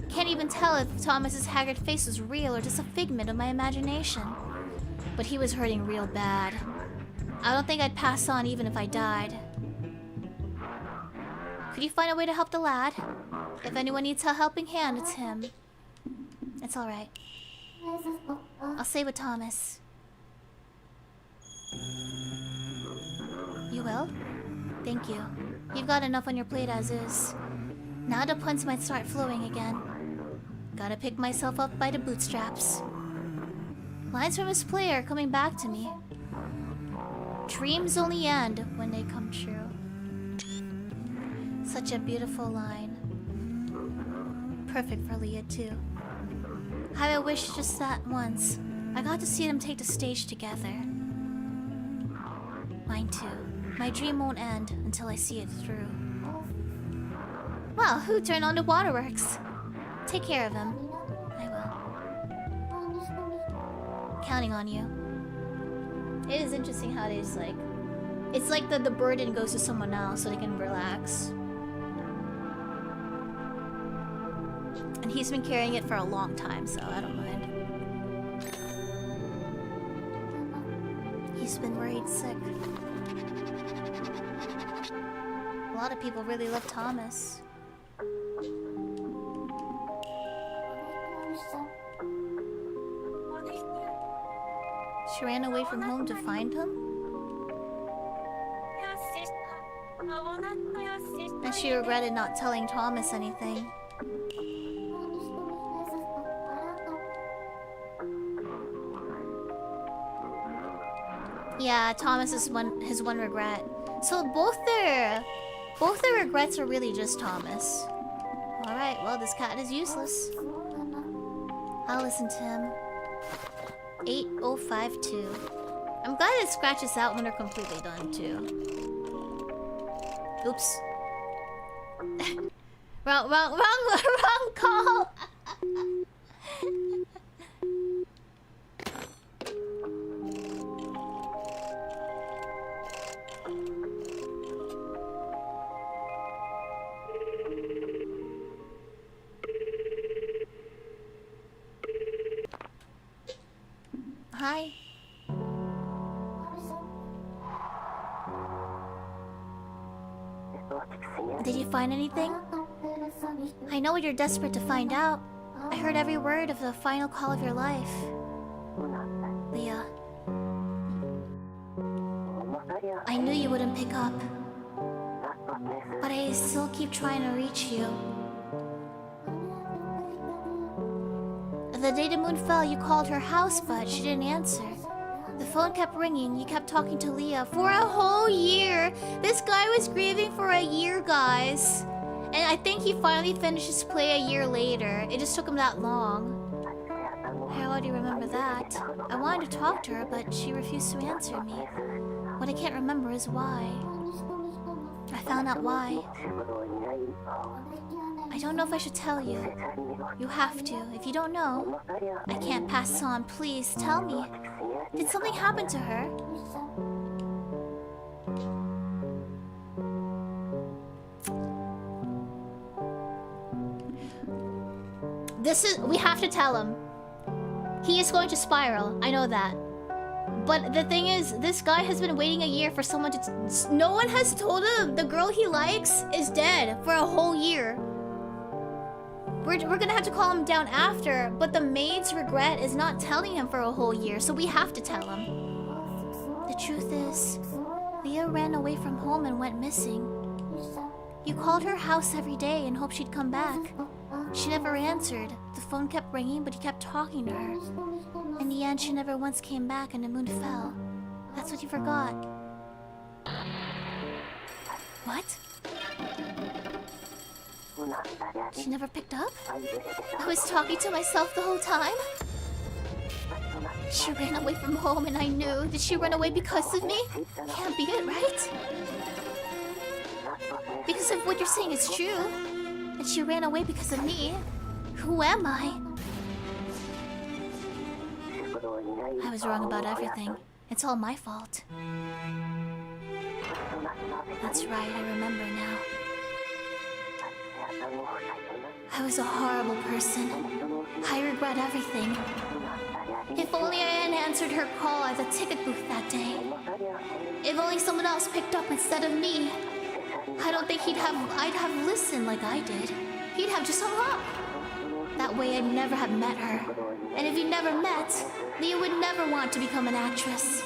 Can't even tell if Thomas's haggard face was real or just a figment of my imagination. But he was hurting real bad. I don't think I'd pass on even if I died. Could you find a way to help the lad? If anyone needs a helping hand, it's him. It's alright. I'll stay with Thomas. You will? Thank you. You've got enough on your plate as is. Now the puns might start flowing again. Gotta pick myself up by the bootstraps. Lines from his play are coming back to me. Dreams only end when they come true. Such a beautiful line. Perfect for Leah too. How I wish just that once I got to see them take the stage together. Mine too. My dream won't end until I see it through. Well, who turned on the waterworks? Take care of him. I will. Counting on you. It is interesting how they just like... It's like the burden goes to someone else so they can relax. And he's been carrying it for a long time, so I don't mind. He's been worried sick. A lot of people really love Thomas. She ran away from home to find him? And she regretted not telling Thomas anything. Yeah, Thomas is his one regret. So both their regrets are really just Thomas. Alright, well this cat is useless. I'll listen to him. 8052. I'm glad it scratches out when they're completely done too. Oops. wrong call! Hi. Did you find anything? I know you're desperate to find out. I heard every word of the final call of your life. Leah. I knew you wouldn't pick up. But I still keep trying to reach you. The day the moon fell, you called her house, but she didn't answer. The phone kept ringing. You kept talking to Leah for a whole year. This guy was grieving for a year, guys. And I think he finally finished his play a year later. It just took him that long. How do you remember that? I wanted to talk to her, but she refused to answer me. What I can't remember is why. I found out why. I don't know if I should tell you. You have to. If you don't know, I can't pass on. Please, tell me. Did something happen to her? We have to tell him. He is going to spiral. I know that. But the thing is, this guy has been waiting a year for someone to... No one has told him the girl he likes is dead for a whole year. We're gonna have to calm him down after, but the maid's regret is not telling him for a whole year, so we have to tell him. The truth is, Leah ran away from home and went missing. You called her house every day and hoped she'd come back. She never answered. The phone kept ringing, but you kept talking to her. In the end, she never once came back and the moon fell. That's what you forgot. What? She never picked up? I was talking to myself the whole time? She ran away from home and I knew. Did she run away because of me? Can't be it, right? Because if what you're saying is true, and she ran away because of me, who am I? I was wrong about everything. It's all my fault. That's right, I remember now. I was a horrible person. I regret everything. If only I hadn't answered her call at the ticket booth that day. If only someone else picked up instead of me. I don't think I'd have listened like I did. He'd have just hung up. That way I'd never have met her. And if you never met, Leah would never want to become an actress.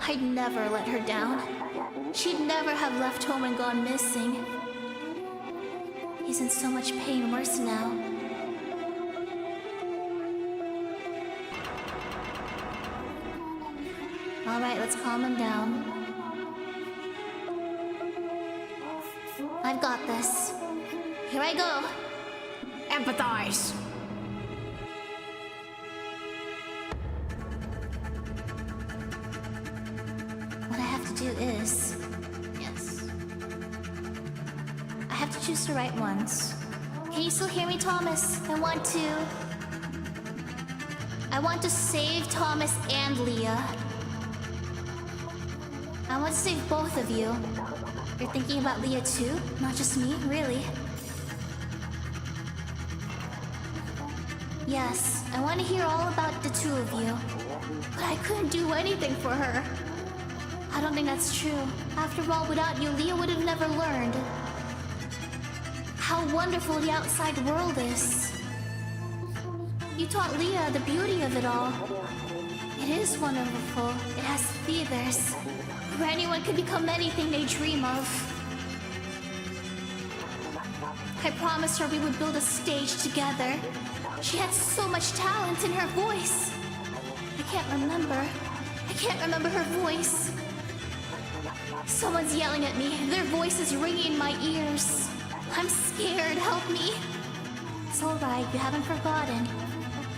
I'd never let her down. She'd never have left home and gone missing. He's in so much pain, worse now. Alright, let's calm him down. I've got this. Here I go. Empathize. What I have to do is... Yes. I have to choose the right ones. Can you still hear me, Thomas? I want to save Thomas and Leah. I want to save both of you. You're thinking about Leah too? Not just me, really? Yes, I want to hear all about the two of you. But I couldn't do anything for her. I don't think that's true. After all, without you, Leah would have never learned how wonderful the outside world is. You taught Leah the beauty of it all. It is wonderful. It has theaters where anyone can become anything they dream of. I promised her we would build a stage together. She had so much talent in her voice. I can't remember her voice. Someone's yelling at me. Their voice is ringing in my ears. I'm scared. Help me. It's alright. You haven't forgotten.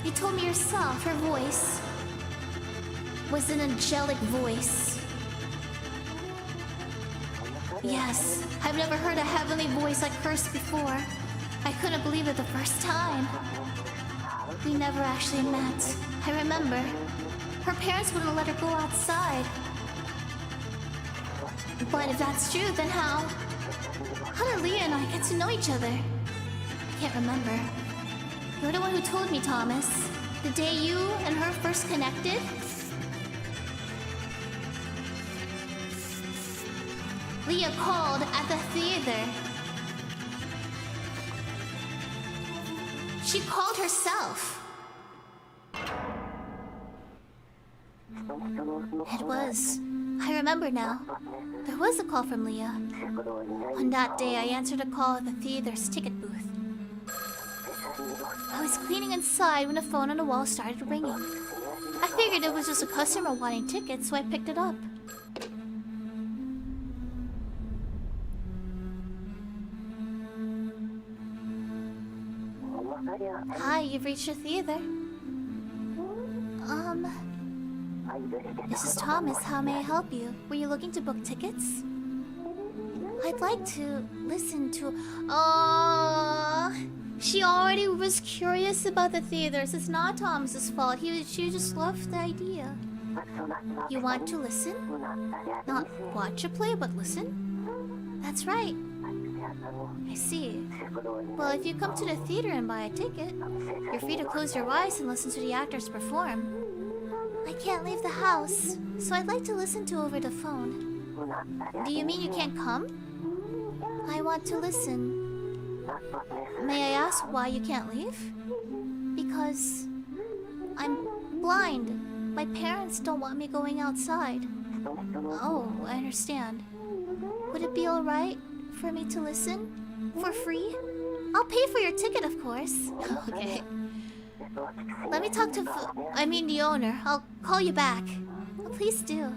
You told me yourself her voice was an angelic voice. Yes, I've never heard a heavenly voice like hers before. I couldn't believe it the first time. We never actually met. I remember. Her parents wouldn't let her go outside. But if that's true, then how did Leah and I get to know each other? I can't remember. You're the one who told me, Thomas. The day you and her first connected? Leah called at the theater. She called herself. It was. I remember now. There was a call from Leah. On that day, I answered a call at the theater's ticket booth. I was cleaning inside when the phone on the wall started ringing. I figured it was just a customer wanting tickets, so I picked it up. Hi, you've reached the theater. This is Thomas. How may I help you? Were you looking to book tickets? I'd like to listen to... She already was curious about the theaters. It's not Thomas's fault. She just loved the idea. You want to listen? Not watch a play, but listen? That's right. I see. Well, if you come to the theater and buy a ticket, you're free to close your eyes and listen to the actors perform. I can't leave the house, so I'd like to listen to over the phone. Do you mean you can't come? I want to listen. May I ask why you can't leave? Because I'm blind. My parents don't want me going outside. Oh, I understand. Would it be alright for me to listen? For free? I'll pay for your ticket, of course. Okay. Let me talk to the owner. I'll call you back. Oh, please do.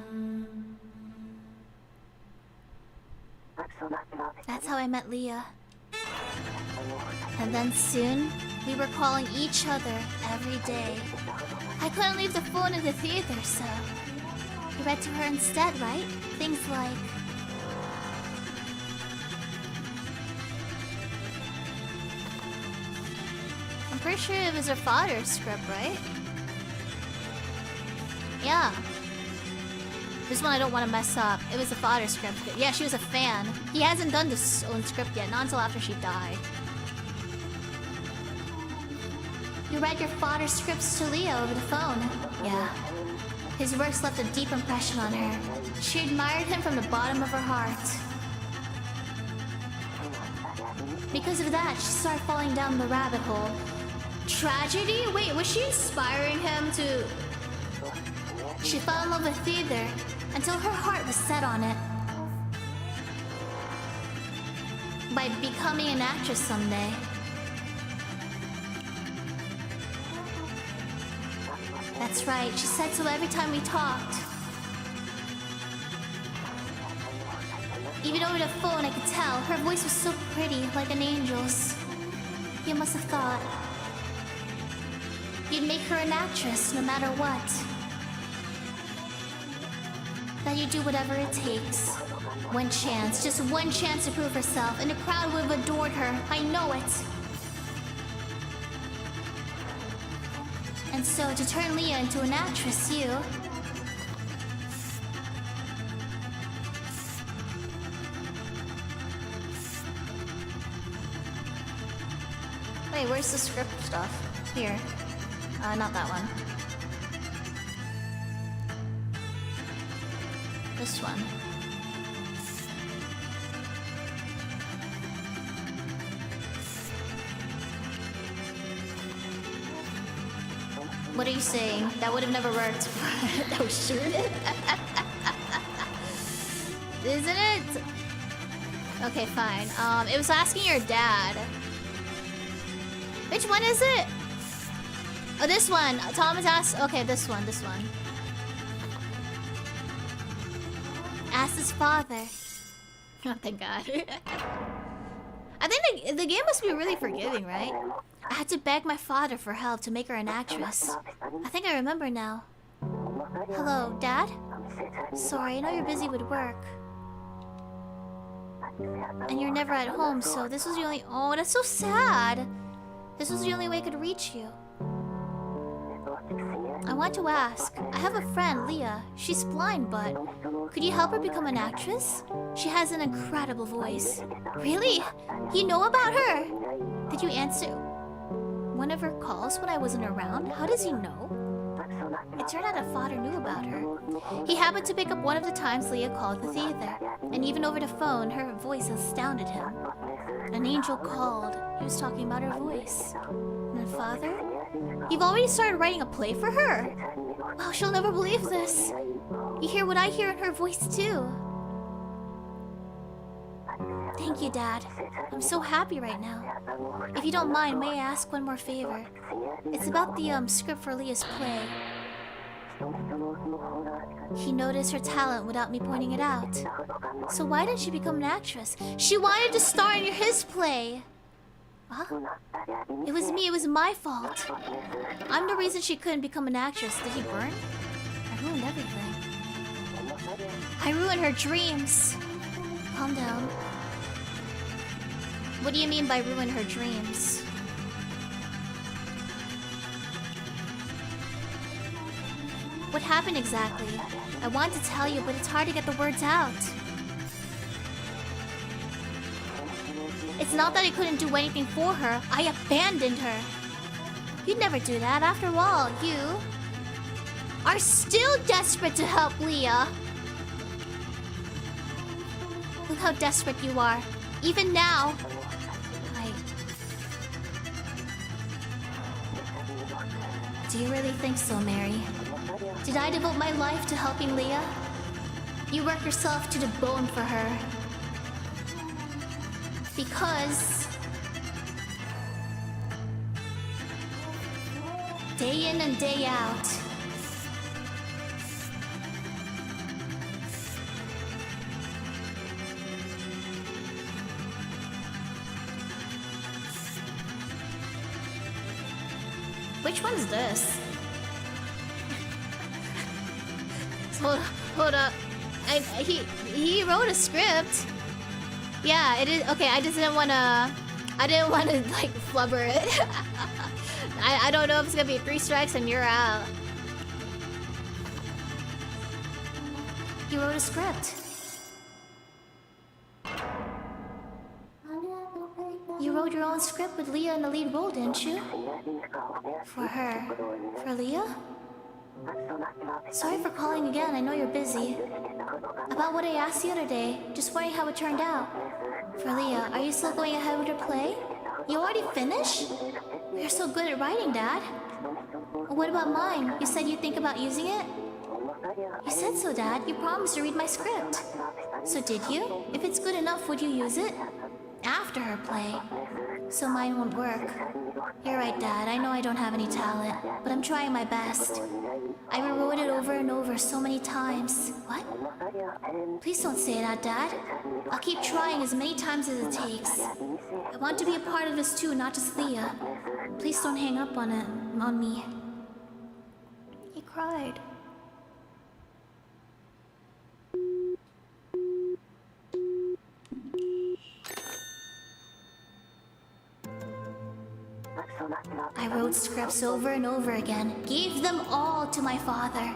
That's how I met Leah. And then soon, we were calling each other every day. I couldn't leave the phone in the theater, so you read to her instead, right? Things like... I'm pretty sure it was her father's script, right? Yeah. This one I don't want to mess up. It was the father's script. Yeah, she was a fan. He hasn't done this own script yet, not until after she died. You read your father's scripts to Leah over the phone. Yeah. His works left a deep impression on her. She admired him from the bottom of her heart. Because of that, she started falling down the rabbit hole. Tragedy? Wait, was she inspiring him to... She fell in love with theater until her heart was set on it. By becoming an actress someday. That's right, she said so every time we talked. Even over the phone, I could tell her voice was so pretty, like an angel's. You must have thought you'd make her an actress no matter what. That you'd do whatever it takes. One chance, just one chance to prove herself, and the crowd would have adored her. I know it. And so, to turn Leah into an actress, you... Wait, where's the script stuff? Here. Not that one. This one. What are you saying? That would have never worked. That was sure did. Isn't it? Okay, fine. It was asking your dad. Which one is it? Oh, this one. Thomas asked. Okay, this one. Asked his father. Oh, thank God. I think the game must be really forgiving, right? I had to beg my father for help to make her an actress. I think I remember now. Hello, Dad? Sorry, I know you're busy with work. And you're never at home, so this was the only... Oh, that's so sad. This was the only way I could reach you. I want to ask. I have a friend, Leah. She's blind, but... Could you help her become an actress? She has an incredible voice. Really? You know about her? Did you answer one of her calls when I wasn't around? How does he know? It turned out her father knew about her. He happened to pick up one of the times Leah called the theater. And even over the phone, her voice astounded him. An angel called. He was talking about her voice. And her father? You've already started writing a play for her? Wow, she'll never believe this. You hear what I hear in her voice too. Thank you, Dad. I'm so happy right now. If you don't mind, may I ask one more favor? It's about the script for Leah's play. He noticed her talent without me pointing it out. So why didn't she become an actress? She wanted to star in his play. Huh? It was me, it was my fault. I'm the reason she couldn't become an actress. Did he burn? I ruined everything. I ruined her dreams. Calm down. What do you mean by ruin her dreams? What happened exactly? I want to tell you, but it's hard to get the words out. It's not that I couldn't do anything for her. I abandoned her. You'd never do that. After all, you are still desperate to help Leah. Look how desperate you are. Even now. Do you really think so, Mary? Did I devote my life to helping Leah? You work yourself to the bone for her. Because day in and day out, which one's this? Hold up. He wrote a script. Yeah, it is okay. I didn't wanna like flubber it. I don't know if it's gonna be 3 strikes and you're out. You wrote a script. You wrote your own script with Leah in the lead role, didn't you? For her. For Leah? Sorry for calling again, I know you're busy. About what I asked the other day, just wondering how it turned out. For Leah, are you still going ahead with your play? You already finished? You're so good at writing, Dad. What about mine? You said you'd think about using it? You said so, Dad. You promised to read my script. So did you? If it's good enough, would you use it? After her play. So mine won't work. You're right, Dad. I know I don't have any talent, but I'm trying my best. I rewrote it over and over so many times. What? Please don't say that, Dad. I'll keep trying as many times as it takes. I want to be a part of this too, not just Leah. Please don't hang up on me. He cried. I wrote scripts over and over again, gave them all to my father.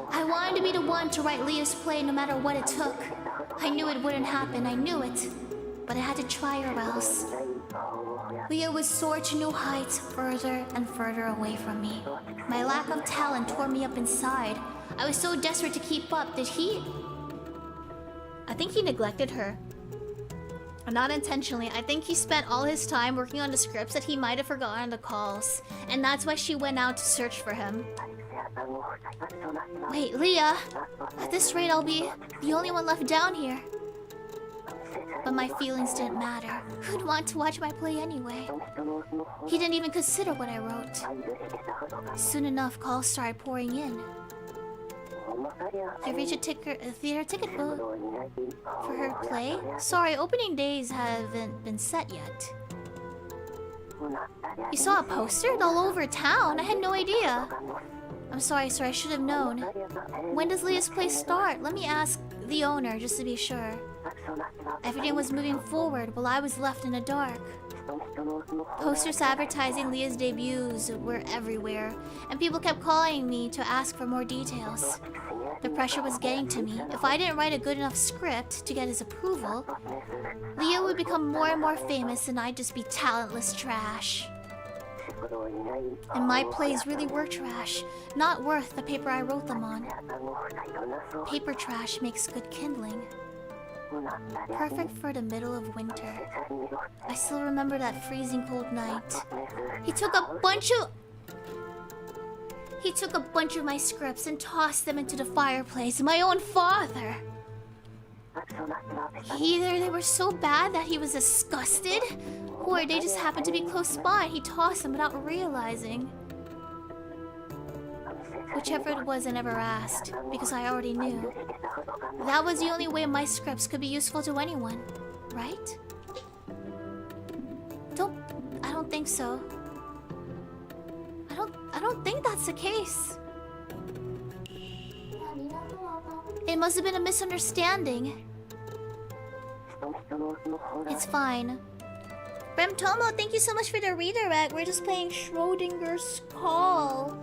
I wanted to be the one to write Leah's play no matter what it took. I knew it wouldn't happen, I knew it. But I had to try or else. Leah would soar to new heights further and further away from me. My lack of talent tore me up inside. I was so desperate to keep up. Did he? I think he neglected her. Not intentionally. I think he spent all his time working on the scripts that he might have forgotten the calls. And that's why she went out to search for him. Wait, Leah! At this rate, I'll be the only one left down here. But my feelings didn't matter. Who'd want to watch my play anyway? He didn't even consider what I wrote. Soon enough, calls started pouring in. I reached a theater ticket booth for her play. Sorry, opening days haven't been set yet. You saw a poster all over town? I had no idea. I'm sorry, sir. I should have known. When does Leah's play start? Let me ask the owner just to be sure. Everything was moving forward while I was left in the dark. Posters advertising Leah's debuts were everywhere, and people kept calling me to ask for more details. The pressure was getting to me. If I didn't write a good enough script to get his approval, Leah would become more and more famous and I'd just be talentless trash. And my plays really were trash, not worth the paper I wrote them on. Paper trash makes good kindling. Perfect for the middle of winter. I still remember that freezing cold night. He took a bunch of my scripts and tossed them into the fireplace. My own father. Either they were so bad that he was disgusted, or they just happened to be close by and he tossed them without realizing. Whichever it was, I never asked, because I already knew. That was the only way my scripts could be useful to anyone, right? I don't think so. I don't think that's the case. It must have been a misunderstanding. It's fine. Bremtomo, thank you so much for the redirect. We're just playing Schrödinger's Call,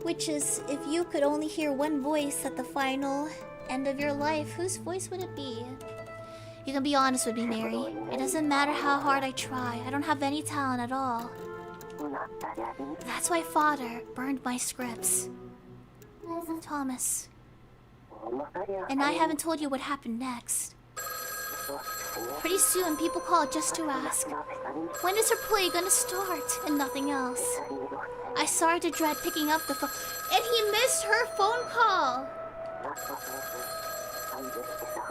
which is if you could only hear one voice at the final end of your life, whose voice would it be? You can be honest with me, Mary. It doesn't matter how hard I try. I don't have any talent at all. That's why Father burned my scripts. Thomas. And I haven't told you what happened next. Pretty soon, people called just to ask, when is her play gonna start? And nothing else. I started to dread picking up the phone. And he missed her phone call!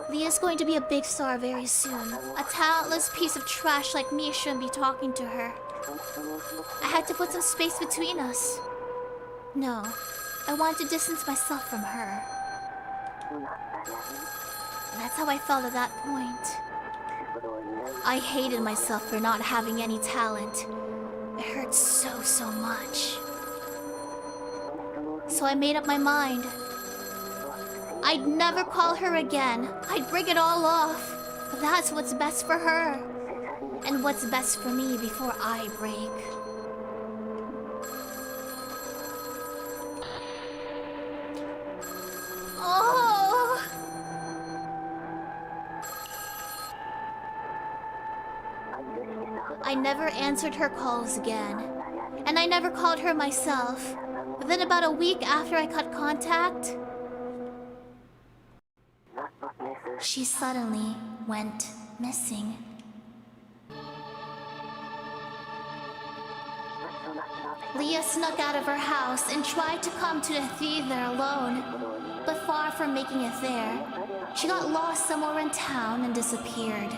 Leah's going to be a big star very soon. A talentless piece of trash like me shouldn't be talking to her. I had to put some space between us. No, I wanted to distance myself from her. That's how I felt at that point. I hated myself for not having any talent. It hurt so much. So I made up my mind. I'd never call her again. I'd break it all off. That's what's best for her. And what's best for me before I break. Oh! I never answered her calls again. And I never called her myself. But then about a week after I cut contact, she suddenly went missing. Leah snuck out of her house and tried to come to the theater alone. But far from making it there, she got lost somewhere in town and disappeared.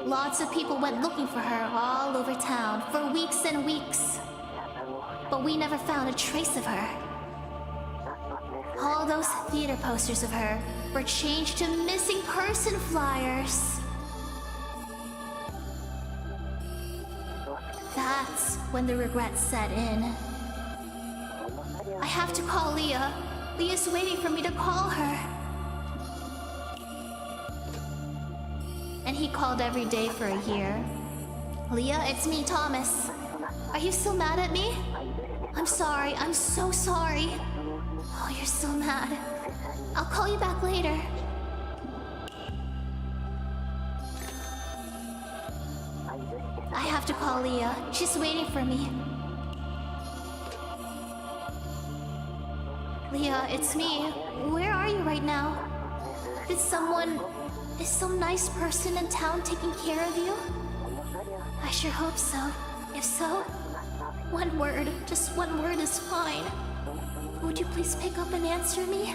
Lots of people went looking for her all over town for weeks and weeks. But we never found a trace of her. All those theater posters of her were changed to missing person flyers. That's when the regret set in. I have to call Leah. Leah's waiting for me to call her. And he called every day for a year. Leah, it's me, Thomas. Are you still mad at me? I'm sorry, I'm so sorry. Oh, you're still mad. I'll call you back later. I have to call Leah. She's waiting for me. Leah, it's me. Where are you right now? Is some nice person in town taking care of you? I sure hope so. If so, one word, just one word is fine. Would you please pick up and answer me?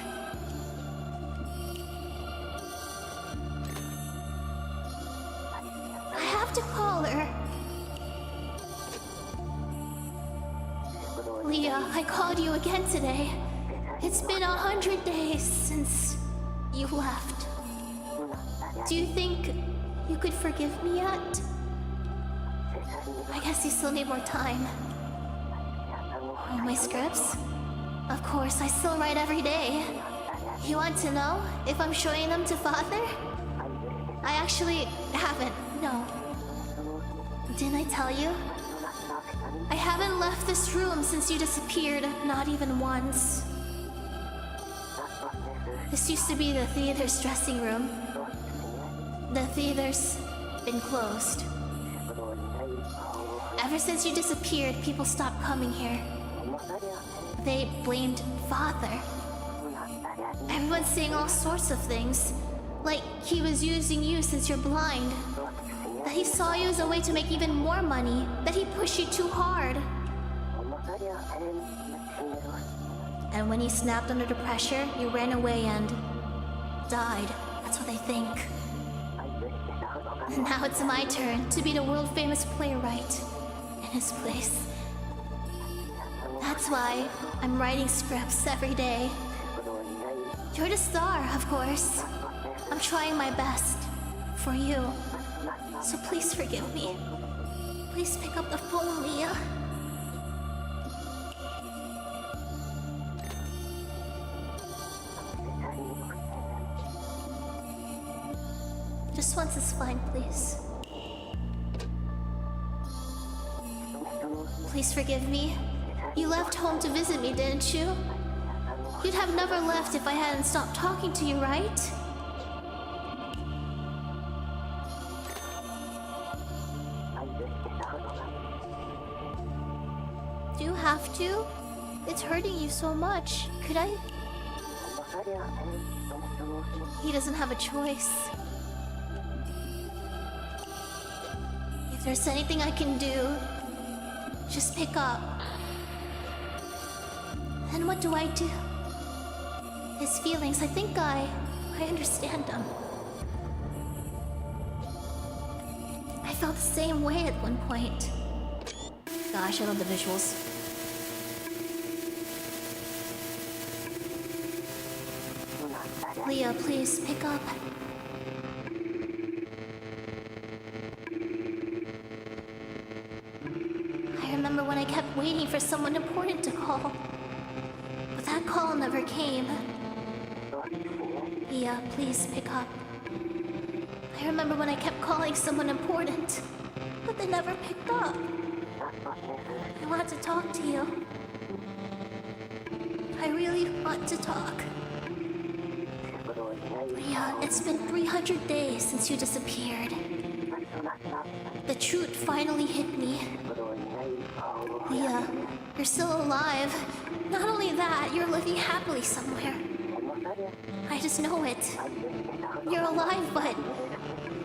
I have to call her. Leah, I called you again today. It's been 100 days since you left. Do you think you could forgive me yet? I guess you still need more time. Oh, my scripts? Of course, I still write every day. You want to know if I'm showing them to Father? I actually haven't, no. Didn't I tell you? I haven't left this room since you disappeared, not even once. This used to be the theater's dressing room. The theater's been closed. Ever since you disappeared, people stopped coming here. They blamed Father. Everyone's saying all sorts of things. Like he was using you since you're blind. That he saw you as a way to make even more money. That he pushed you too hard. And when he snapped under the pressure, you ran away and died. That's what they think. And now it's my turn to be the world-famous playwright in his place. That's why I'm writing scripts every day. You're the star, of course. I'm trying my best for you. So please forgive me. Please pick up the phone, Leah. Just once is fine, please. Please forgive me. You left home to visit me, didn't you? You'd have never left if I hadn't stopped talking to you, right? to? It's hurting you so much. Could I? He doesn't have a choice. If there's anything I can do, just pick up. And what do I do? His feelings, I think I understand them. I felt the same way at one point. Gosh, I love the visuals. Leah, please, pick up. I remember when I kept waiting for someone important to call. But that call never came. Leah, please, pick up. I remember when I kept calling someone important, but they never picked up. I want to talk to you. I really want to talk. Leah, it's been 300 days since you disappeared. The truth finally hit me. Leah, you're still alive. Not only that, you're living happily somewhere. I just know it. You're alive, but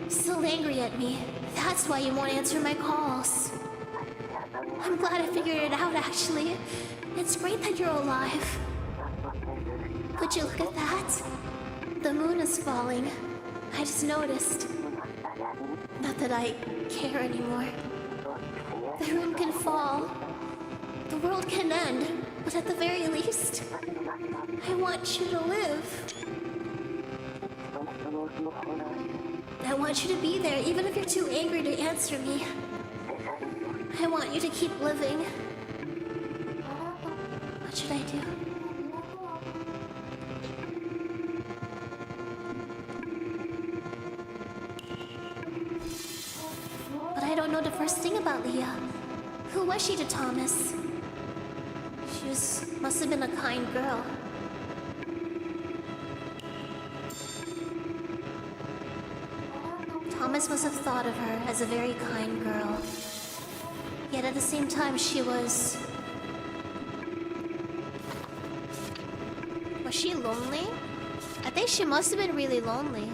still angry at me. That's why you won't answer my calls. I'm glad I figured it out, actually. It's great that you're alive. Would you look at that? The moon is falling. I just noticed. Not that I care anymore. The room can fall. The world can end. But at the very least, I want you to live. I want you to be there, even if you're too angry to answer me. I want you to keep living. What should I do? But I don't know the first thing about Leah. Who was she to Thomas? Must have been a kind girl. Thomas must have thought of her as a very kind girl. Yet at the same time, she was... Was she lonely? I think she must have been really lonely.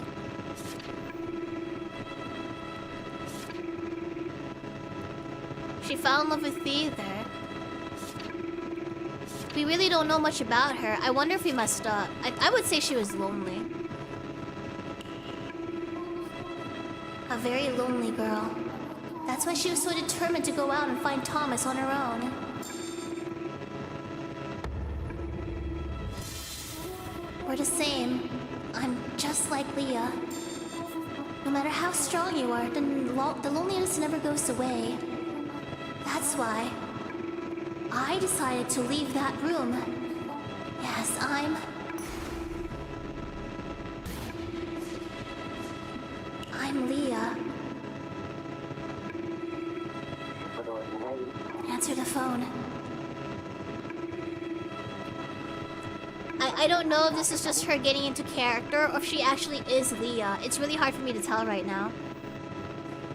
She fell in love with Thea there. We really don't know much about her. I wonder if we messed up. I would say she was lonely. A very lonely girl. That's why she was so determined to go out and find Thomas on her own. We're the same. I'm just like Leah. No matter how strong you are, the loneliness never goes away. That's why I decided to leave that room. Yes, I'm Leah. Answer the phone. I don't know if this is just her getting into character or if she actually is Leah. It's really hard for me to tell right now.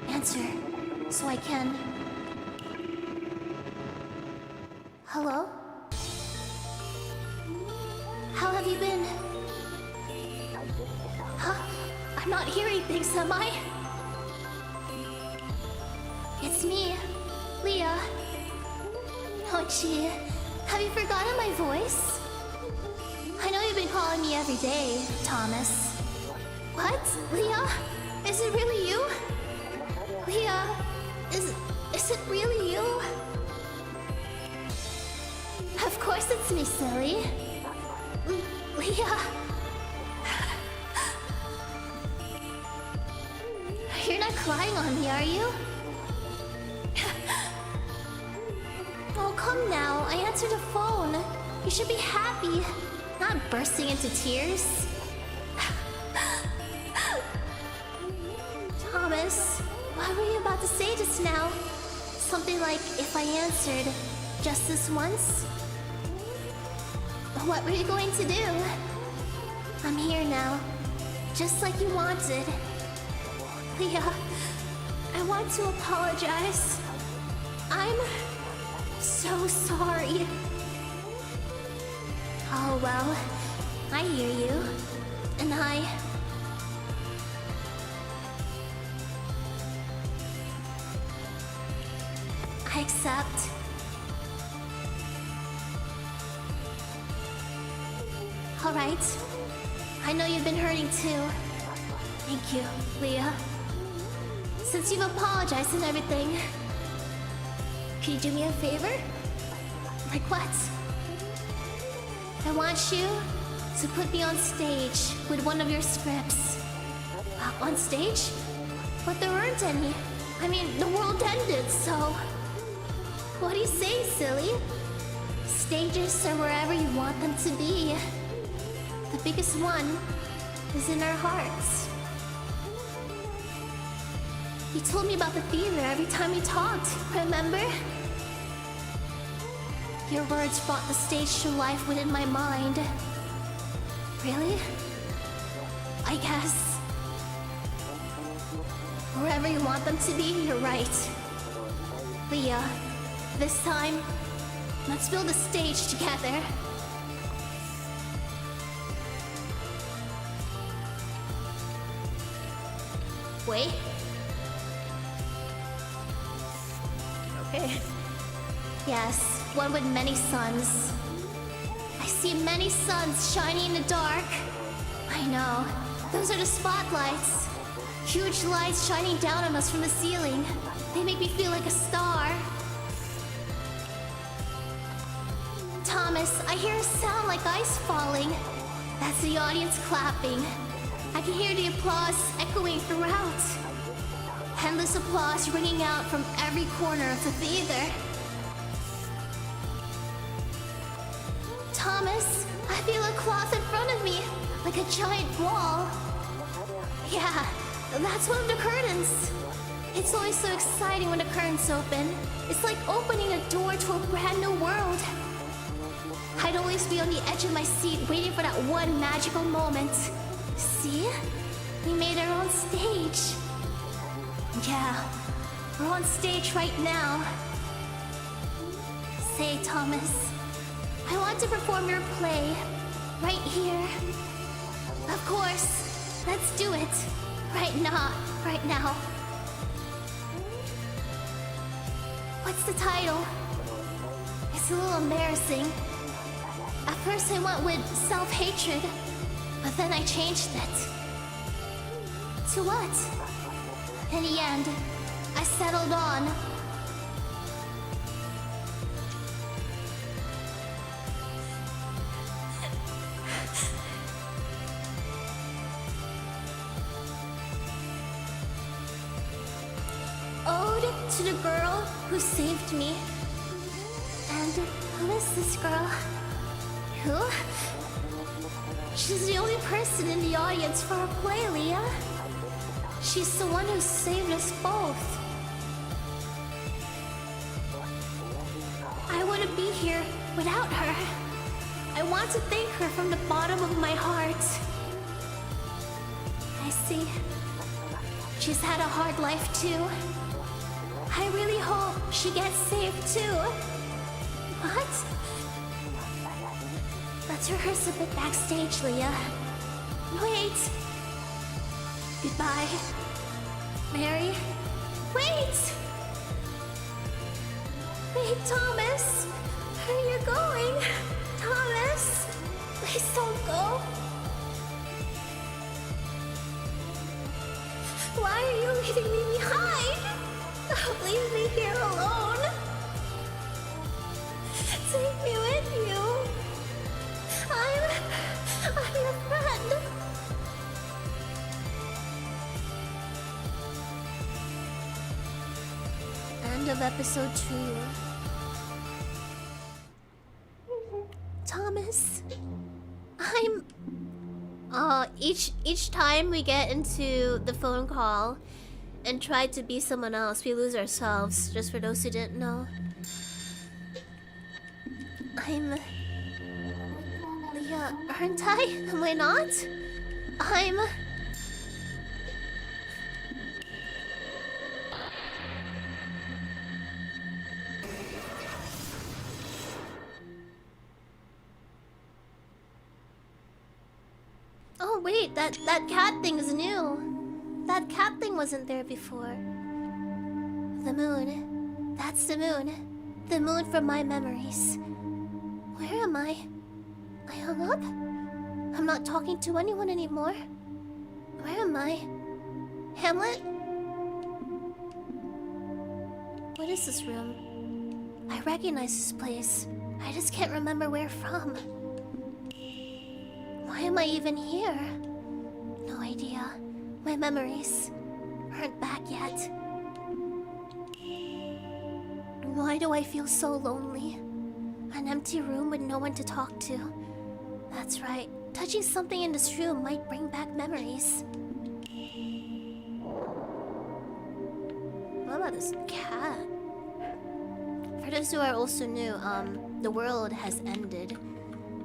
Answer, so I can... Hello? How have you been? Huh? I'm not hearing things, am I? It's me, Leah. Oh gee, have you forgotten my voice? I know you've been calling me every day, Thomas. What? Leah? Is it really you? Leah, is it really you? Of course it's me, silly. Leah. You're not crying on me, are you? Oh, come now. I answered the phone. You should be happy, not bursting into tears. Thomas, what were you about to say just now? Something like, if I answered just this once? What were you going to do? I'm here now, just like you wanted. Leah, I want to apologize. So sorry. Oh well, I hear you. And I accept. Alright. I know you've been hurting too. Thank you, Leah. Since you've apologized and everything, could you do me a favor? Like what? I want you to put me on stage with one of your scripts. On stage? But there aren't any. I mean, the world ended, so... What do you say, silly? Stages are wherever you want them to be. The biggest one is in our hearts. You told me about the theater every time we talked, remember? Your words brought the stage to life within my mind. Really? I guess. Wherever you want them to be, you're right. Leah, this time, let's build a stage together. Wait. Okay. Yes, one with many suns. I see many suns shining in the dark. I know. Those are the spotlights. Huge lights shining down on us from the ceiling. They make me feel like a star. Thomas, I hear a sound like ice falling. That's the audience clapping. I can hear the applause echoing throughout. Endless applause ringing out from every corner of the theater. Thomas, I feel a cloth in front of me, like a giant wall. Yeah, that's one of the curtains. It's always so exciting when the curtains open. It's like opening a door to a brand new world. I'd always be on the edge of my seat waiting for that one magical moment. See? We made our own stage. Yeah, we're on stage right now. Say, Thomas, I want to perform your play right here. Of course, let's do it. Right now. What's the title? It's a little embarrassing. At first I went with self-hatred, but then I changed it. To what? In the end, I settled on... Ode to the girl who saved me. And who is this girl? Who? She's the only person in the audience for a play, Leah. She's the one who saved us both. I wouldn't be here without her. I want to thank her from the bottom of my heart. I see. She's had a hard life too. I really hope she gets saved too. What? Let's rehearse a bit backstage, Leah. Wait! Goodbye. Mary? Wait! Wait, Thomas! Where are you going? Thomas! Please don't go. Why are you leaving me behind? Don't leave me here alone. Take me with you. I'm your friend. End of episode 2. Thomas, each time we get into the phone call and try to be someone else, we lose ourselves. Just for those who didn't know. I'm Leah, aren't I? Am I not? I'm... Oh wait, that cat thing is new. That cat thing wasn't there before. The moon. That's the moon. The moon from my memories. Where am I? I hung up? I'm not talking to anyone anymore. Where am I? Hamlet? What is this room? I recognize this place. I just can't remember where from. Why am I even here? No idea. My memories aren't back yet. Why do I feel so lonely? An empty room with no one to talk to. That's right. Touching something in this room might bring back memories. What about this cat? For those who are also new, the world has ended.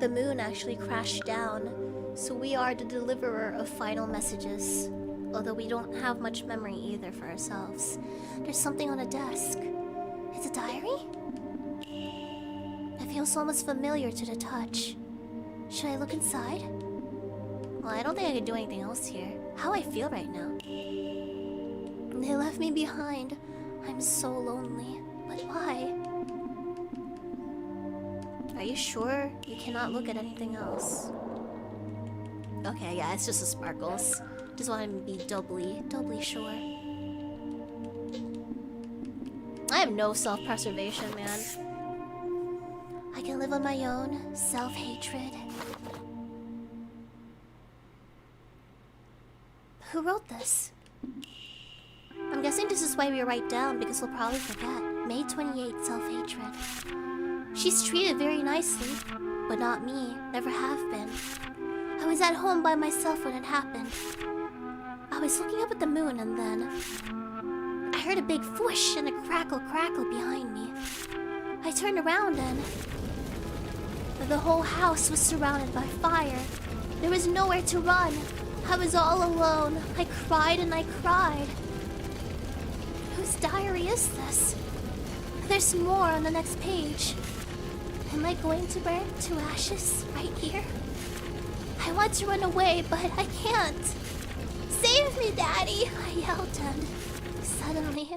The moon actually crashed down, so we are the deliverer of final messages. Although we don't have much memory either for ourselves. There's something on a desk. It's a diary? It feels almost familiar to the touch. Should I look inside? Well, I don't think I can do anything else here. How I feel right now. They left me behind. I'm so lonely. But why? Are you sure you cannot look at anything else? Okay, yeah, it's just the sparkles. Just want to be doubly sure. I have no self-preservation, man. I can live on my own. Self-hatred. Who wrote this? I'm guessing this is why we write down, because we'll probably forget. May 28th, self-hatred. She's treated very nicely, but not me. Never have been. I was at home by myself when it happened. I was looking up at the moon and then I heard a big whoosh and a crackle behind me. I turned around and the whole house was surrounded by fire. There was nowhere to run. I was all alone. I cried and I cried. Whose diary is this? There's more on the next page. Am I going to burn to ashes right here? I want to run away, but I can't. Save me, Daddy! I yelled and suddenly...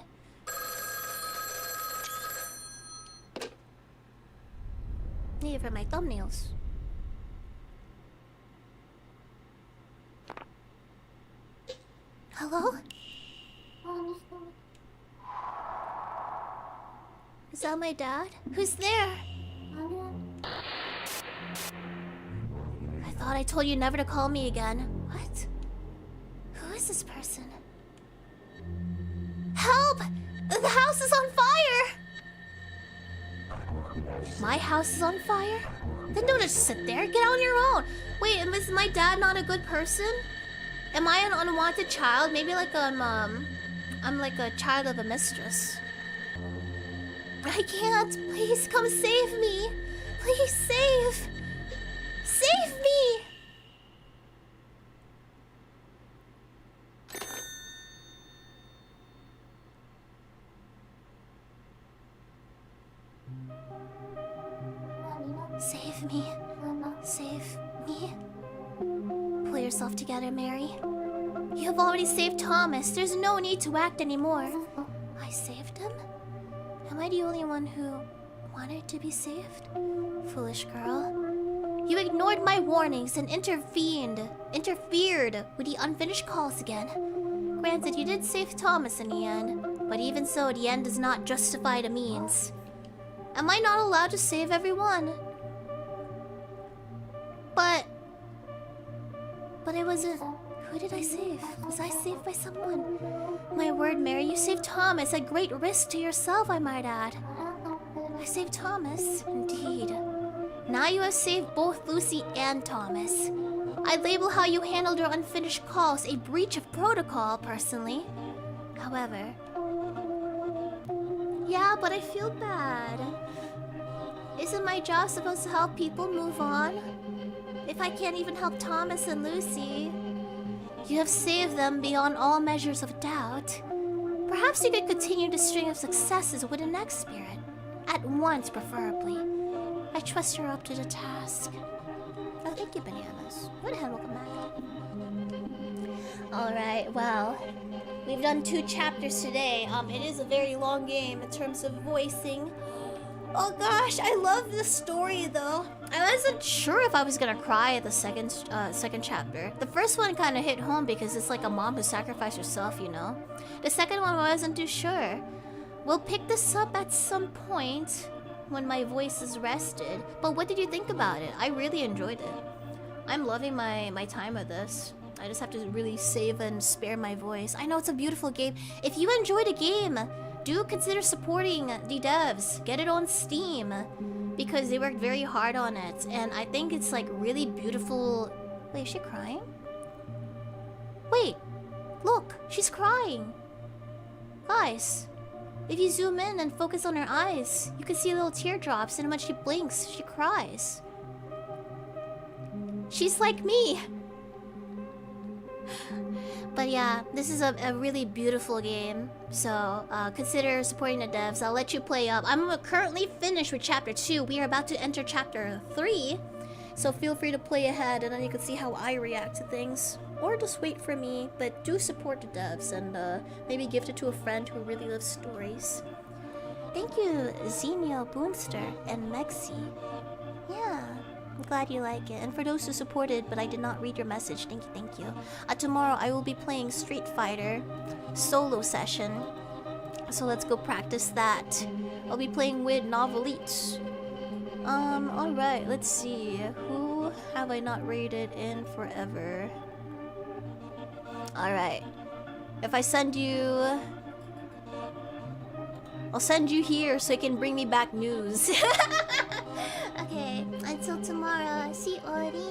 Need it for my thumbnails. Hello? Is that my dad? Who's there? I thought I told you never to call me again. What? Who is this person? Help! The house is on fire! My house is on fire? Then don't just sit there. Get on your own. Wait, is my dad not a good person? Am I an unwanted child? Maybe like I'm like a child of a mistress. I can't. Please come save me. Please save. Save me! Save me. Save me. Pull yourself together, Mary. You have already saved Thomas. There's no need to act anymore. I saved him? Am I the only one who wanted to be saved? Foolish girl. You ignored my warnings and interfered with the unfinished calls again. Granted, you did save Thomas in the end, but even so, the end does not justify the means. Am I not allowed to save everyone? But it wasn't... Who did I save? Was I saved by someone? My word, Mary, you saved Thomas at great risk to yourself, I might add. I saved Thomas, indeed. Now you have saved both Lucy and Thomas. I'd label how you handled your unfinished calls a breach of protocol, personally. However... Yeah, but I feel bad. Isn't my job supposed to help people move on? If I can't even help Thomas and Lucy... You have saved them beyond all measures of doubt. Perhaps you could continue the string of successes with the next spirit. At once, preferably. I trust you're up to the task. Oh, thank you, bananas. Go ahead, welcome back. Alright, well, we've done 2 chapters today. It is a very long game in terms of voicing. Oh gosh, I love the story though. I wasn't sure if I was gonna cry at the second chapter. The first one kind of hit home because it's like a mom who sacrificed herself, you know? The second one I wasn't too sure. We'll pick this up at some point when my voice is rested. But what did you think about it? I really enjoyed it. I'm loving my time with this. I just have to really save and spare my voice. I know it's a beautiful game. If you enjoyed the game, do consider supporting the devs. Get it on Steam because they worked very hard on it. And I think it's like really beautiful. Wait, is she crying? Wait, look, she's crying. Guys, if you zoom in and focus on her eyes, you can see little teardrops, and when she blinks, she cries. She's like me. But yeah, this is a really beautiful game. So consider supporting the devs. I'll let you play up. I'm currently finished with chapter 2. We are about to enter chapter 3. So feel free to play ahead and then you can see how I react to things. Or just wait for me. But do support the devs and maybe gift it to a friend who really loves stories. Thank you, Zenio Boomster and Mexi. Yeah. I'm glad you like it. And for those who supported, but I did not read your message, thank you. Tomorrow I will be playing Street Fighter solo session. So let's go practice that. I'll be playing with Novelite. Alright, let's see. Who have I not rated in forever? Alright. If I send you... I'll send you here so you can bring me back news. Okay, until tomorrow. See Ori.